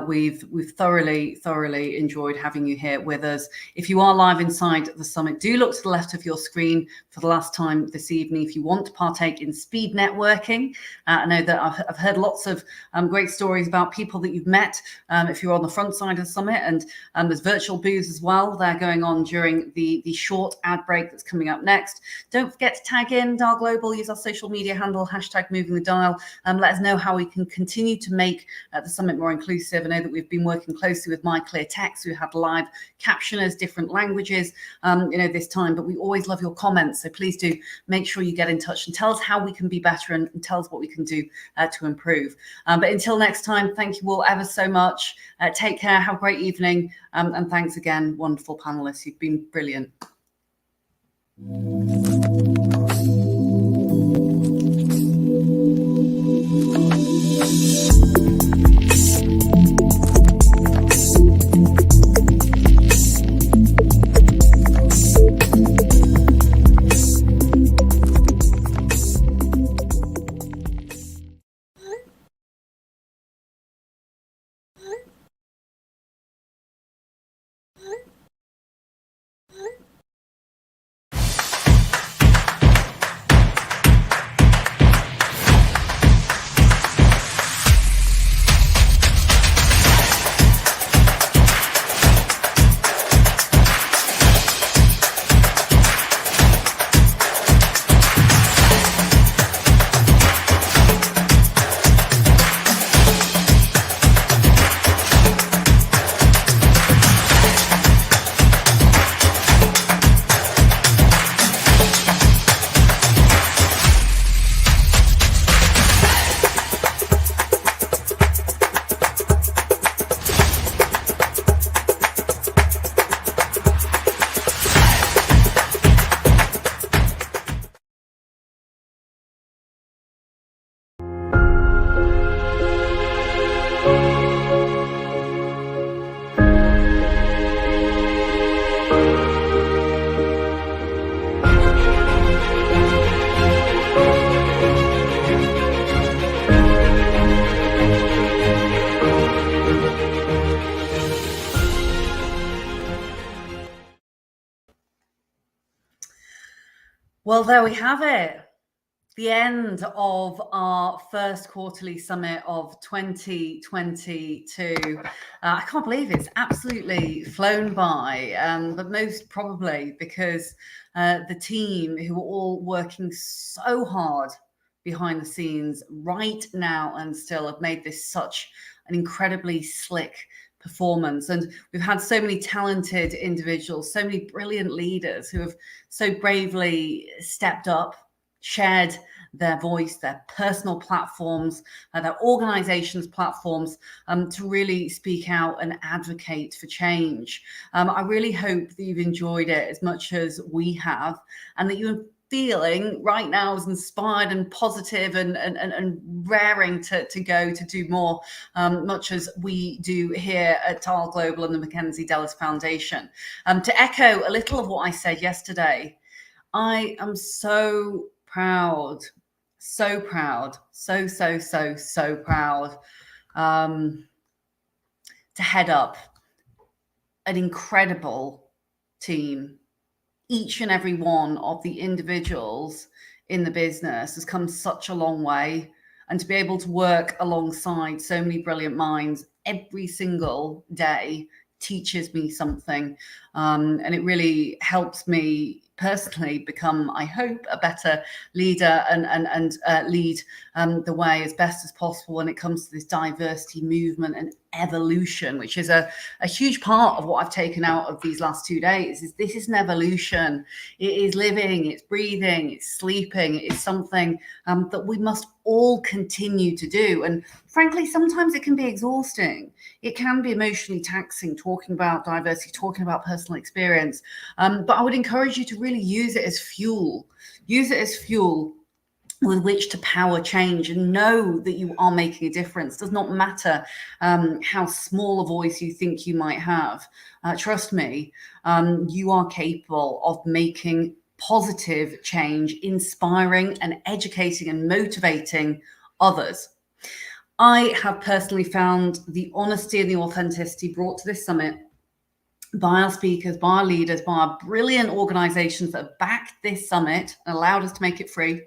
We've thoroughly enjoyed having you here with us. If you are live inside the summit, do look to the left of your screen for the last time this evening if you want to partake in speed networking. I know that I've heard lots of great stories about people that you've met if you're on the front side of the summit, and there's virtual booths as well. They're going on during the short ad break that's coming up next. Don't forget to tag in Dial Global, use our social media handle, #MovingTheDial, and let us know how we can continue to make the summit more inclusive. I know that we've been working closely with MyClearText, who had live captioners, different languages, this time, but we always love your comments. So please do make sure you get in touch and tell us how we can be better, and tell us what we can do to improve. But until next time, thank you all ever so much. Take care, have a great evening, and thanks again, wonderful panelists. You've been brilliant. Well, there we have it. the end of our first quarterly summit of 2022. I can't believe it's absolutely flown by, but most probably because the team who are all working so hard behind the scenes right now and still have made this such an incredibly slick performance. And we've had so many talented individuals, so many brilliant leaders who have so bravely stepped up, shared their voice, their personal platforms, their organizations' platforms, to really speak out and advocate for change. I really hope that you've enjoyed it as much as we have, and that you're feeling right now is inspired and positive and raring to go to do more, much as we do here at TAL Global and the Mackenzie Dellis Foundation. To echo a little of what I said yesterday, I am so proud, so proud, so proud to head up an incredible team. Each and every one of the individuals in the business has come such a long way, and to be able to work alongside so many brilliant minds every single day teaches me something, and it really helps me personally become, I hope, a better leader and lead the way as best as possible when it comes to this diversity movement and evolution, which is a huge part of what I've taken out of these last 2 days. Is this is an evolution. It is living, it's breathing, it's sleeping. It is something that we must all continue to do. And frankly, sometimes it can be exhausting. It can be emotionally taxing talking about diversity, talking about personal experience. But I would encourage you to really use it as fuel. Use it as fuel with which to power change, and know that you are making a difference. It does not matter how small a voice you think you might have. Trust me, you are capable of making positive change, inspiring and educating and motivating others. I have personally found the honesty and the authenticity brought to this summit by our speakers, by our leaders, by our brilliant organizations that have backed this summit and allowed us to make it free,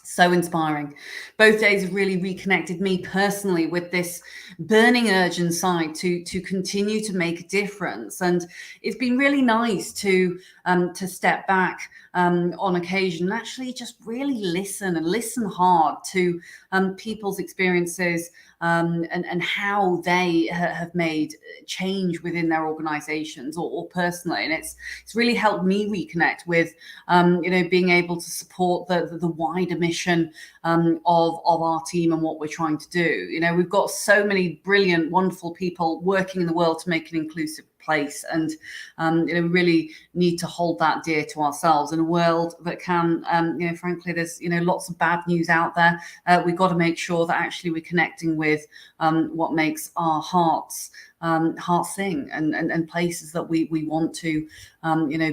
so inspiring. Both days have really reconnected me personally with this burning urge inside to continue to make a difference. And it's been really nice to step back on occasion and actually just really listen and listen hard to people's experiences and how they have made change within their organizations or personally. And it's really helped me reconnect with, being able to support the wider mission of our team and what we're trying to do. We've got so many brilliant, wonderful people working in the world to make an inclusive place, and we really need to hold that dear to ourselves in a world that can, frankly, there's lots of bad news out there. We've got to make sure that actually we're connecting with what makes our hearts sing, and places that we want to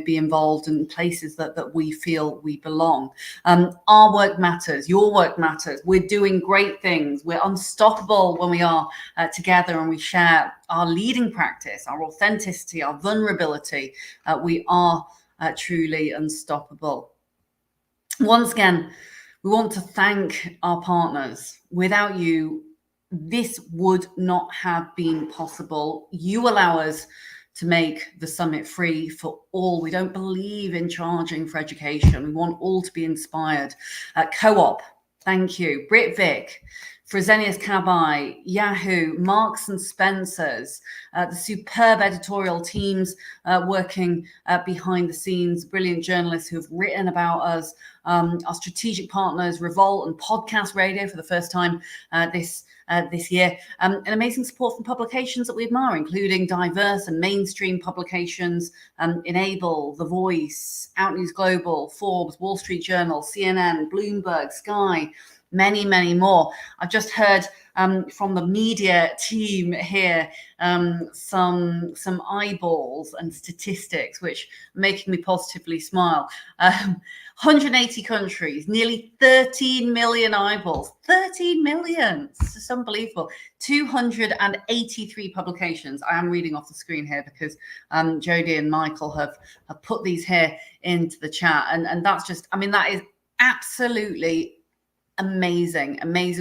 be involved, and places that we feel we belong. Our work matters, your work matters. We're doing great things. We're unstoppable when we are together and we share our leading practice, our authenticity, our vulnerability. We are truly unstoppable. Once again, we want to thank our partners. Without you, this would not have been possible. You allow us to make the summit free for all. We don't believe in charging for education. We want all to be inspired. Co-op, thank you. Britvic, Fresenius Cabai, Yahoo, Marks and Spencer's, the superb editorial teams working behind the scenes, brilliant journalists who have written about us, our strategic partners, Revolt and Podcast Radio for the first time this year, and amazing support from publications that we admire, including diverse and mainstream publications, Enable, The Voice, Outnews Global, Forbes, Wall Street Journal, CNN, Bloomberg, Sky, many, many more. I've just heard from the media team here some eyeballs and statistics which are making me positively smile. 180 countries, nearly 13 million eyeballs. 13 million! It's just unbelievable. 283 publications. I am reading off the screen here because Jodie and Michael have put these here into the chat, and that's just, that is absolutely amazing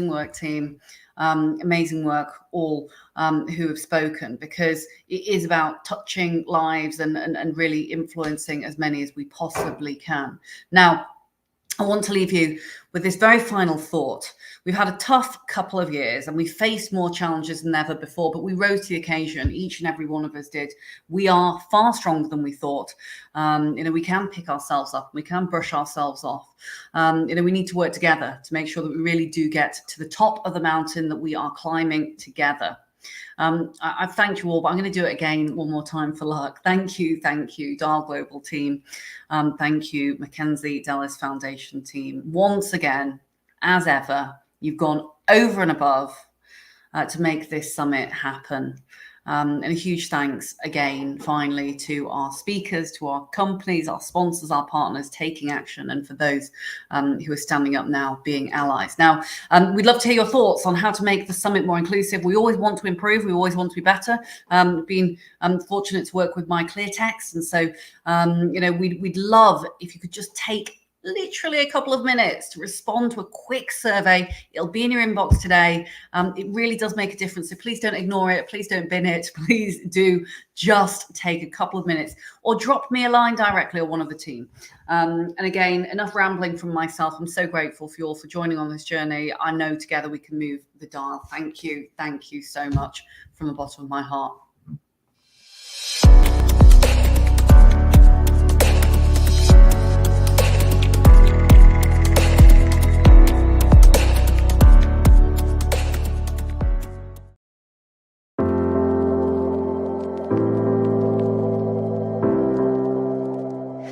work, team. Amazing work, all who have spoken, because it is about touching lives and really influencing as many as we possibly can. Now, I want to leave you with this very final thought. We've had a tough couple of years and we faced more challenges than ever before, but we rose to the occasion. Each and every one of us did. We are far stronger than we thought. We can pick ourselves up. We can brush ourselves off. We need to work together to make sure that we really do get to the top of the mountain that we are climbing together. I thank you all, but I'm going to do it again one more time for luck. Thank you, Dial Global team. Thank you, Mackenzie Dellis Foundation team. Once again, as ever, you've gone over and above to make this summit happen. And a huge thanks again, finally, to our speakers, to our companies, our sponsors, our partners taking action, and for those who are standing up now, being allies. Now, we'd love to hear your thoughts on how to make the summit more inclusive. We always want to improve. We always want to be better. Been fortunate to work with MyClearText, and so we'd love if you could just take literally a couple of minutes to respond to a quick survey. It'll be in your inbox today. It really does make a difference. So please don't ignore it. Please don't bin it. Please do just take a couple of minutes, or drop me a line directly, or one of the team. And again, enough rambling from myself. I'm so grateful for you all for joining on this journey. I know together we can move the dial. Thank you. Thank you so much from the bottom of my heart.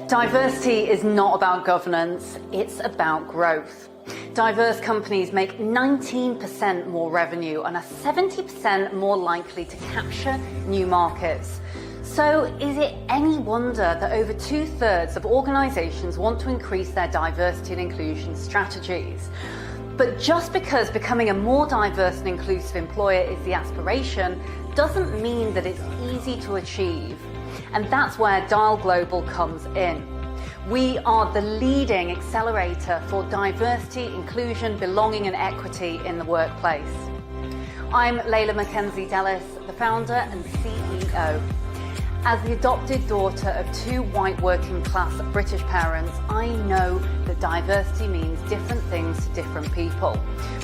Diversity is not about governance, it's about growth. Diverse companies make 19% more revenue and are 70% more likely to capture new markets. So is it any wonder that over 2/3 of organizations want to increase their diversity and inclusion strategies? But just because becoming a more diverse and inclusive employer is the aspiration, doesn't mean that it's easy to achieve. And that's where Dial Global comes in. We are the leading accelerator for diversity, inclusion, belonging and equity in the workplace. I'm Layla Mackenzie Dellis, the founder and CEO. As the adopted daughter of 2 white working class British parents, I know that diversity means different things to different people,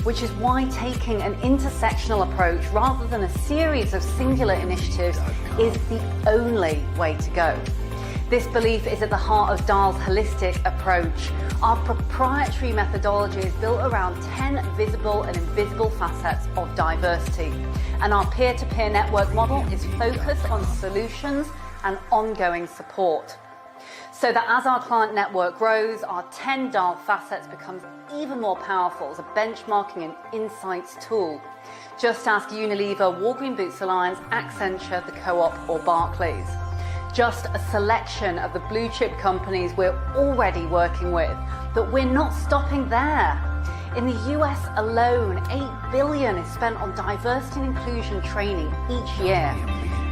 which is why taking an intersectional approach rather than a series of singular initiatives is the only way to go. This belief is at the heart of Dial's holistic approach. Our proprietary methodology is built around 10 visible and invisible facets of diversity. And our peer-to-peer network model is focused on solutions and ongoing support. So that as our client network grows, our 10 Dial facets becomes even more powerful as a benchmarking and insights tool. Just ask Unilever, Walgreen Boots Alliance, Accenture, the Co-op or Barclays. Just a selection of the blue chip companies we're already working with, but we're not stopping there. In the US alone, $8 billion is spent on diversity and inclusion training each year.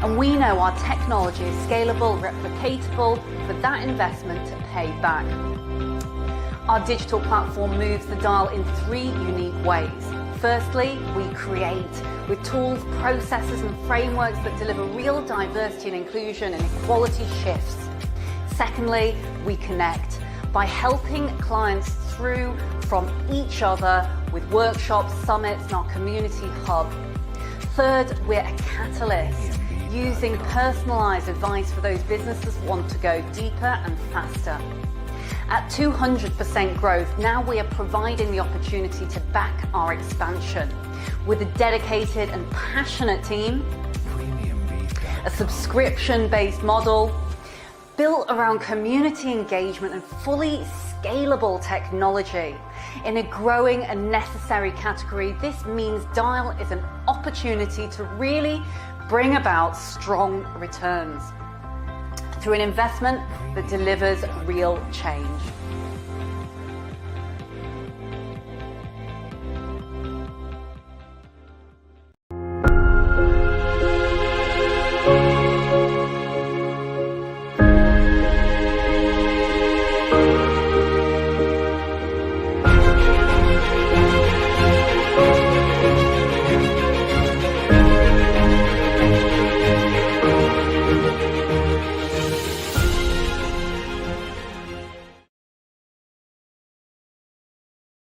And we know our technology is scalable, replicatable, for that investment to pay back. Our digital platform moves the dial in 3 unique ways. Firstly, we create with tools, processes and frameworks that deliver real diversity and inclusion and equality shifts. Secondly, we connect by helping clients through from each other with workshops, summits and our community hub. Third, we're a catalyst, using personalised advice for those businesses who want to go deeper and faster. At 200% growth, now we are providing the opportunity to back our expansion with a dedicated and passionate team, a subscription-based model built around community engagement and fully scalable technology. In a growing and necessary category, this means Dial is an opportunity to really bring about strong returns through an investment that delivers real change.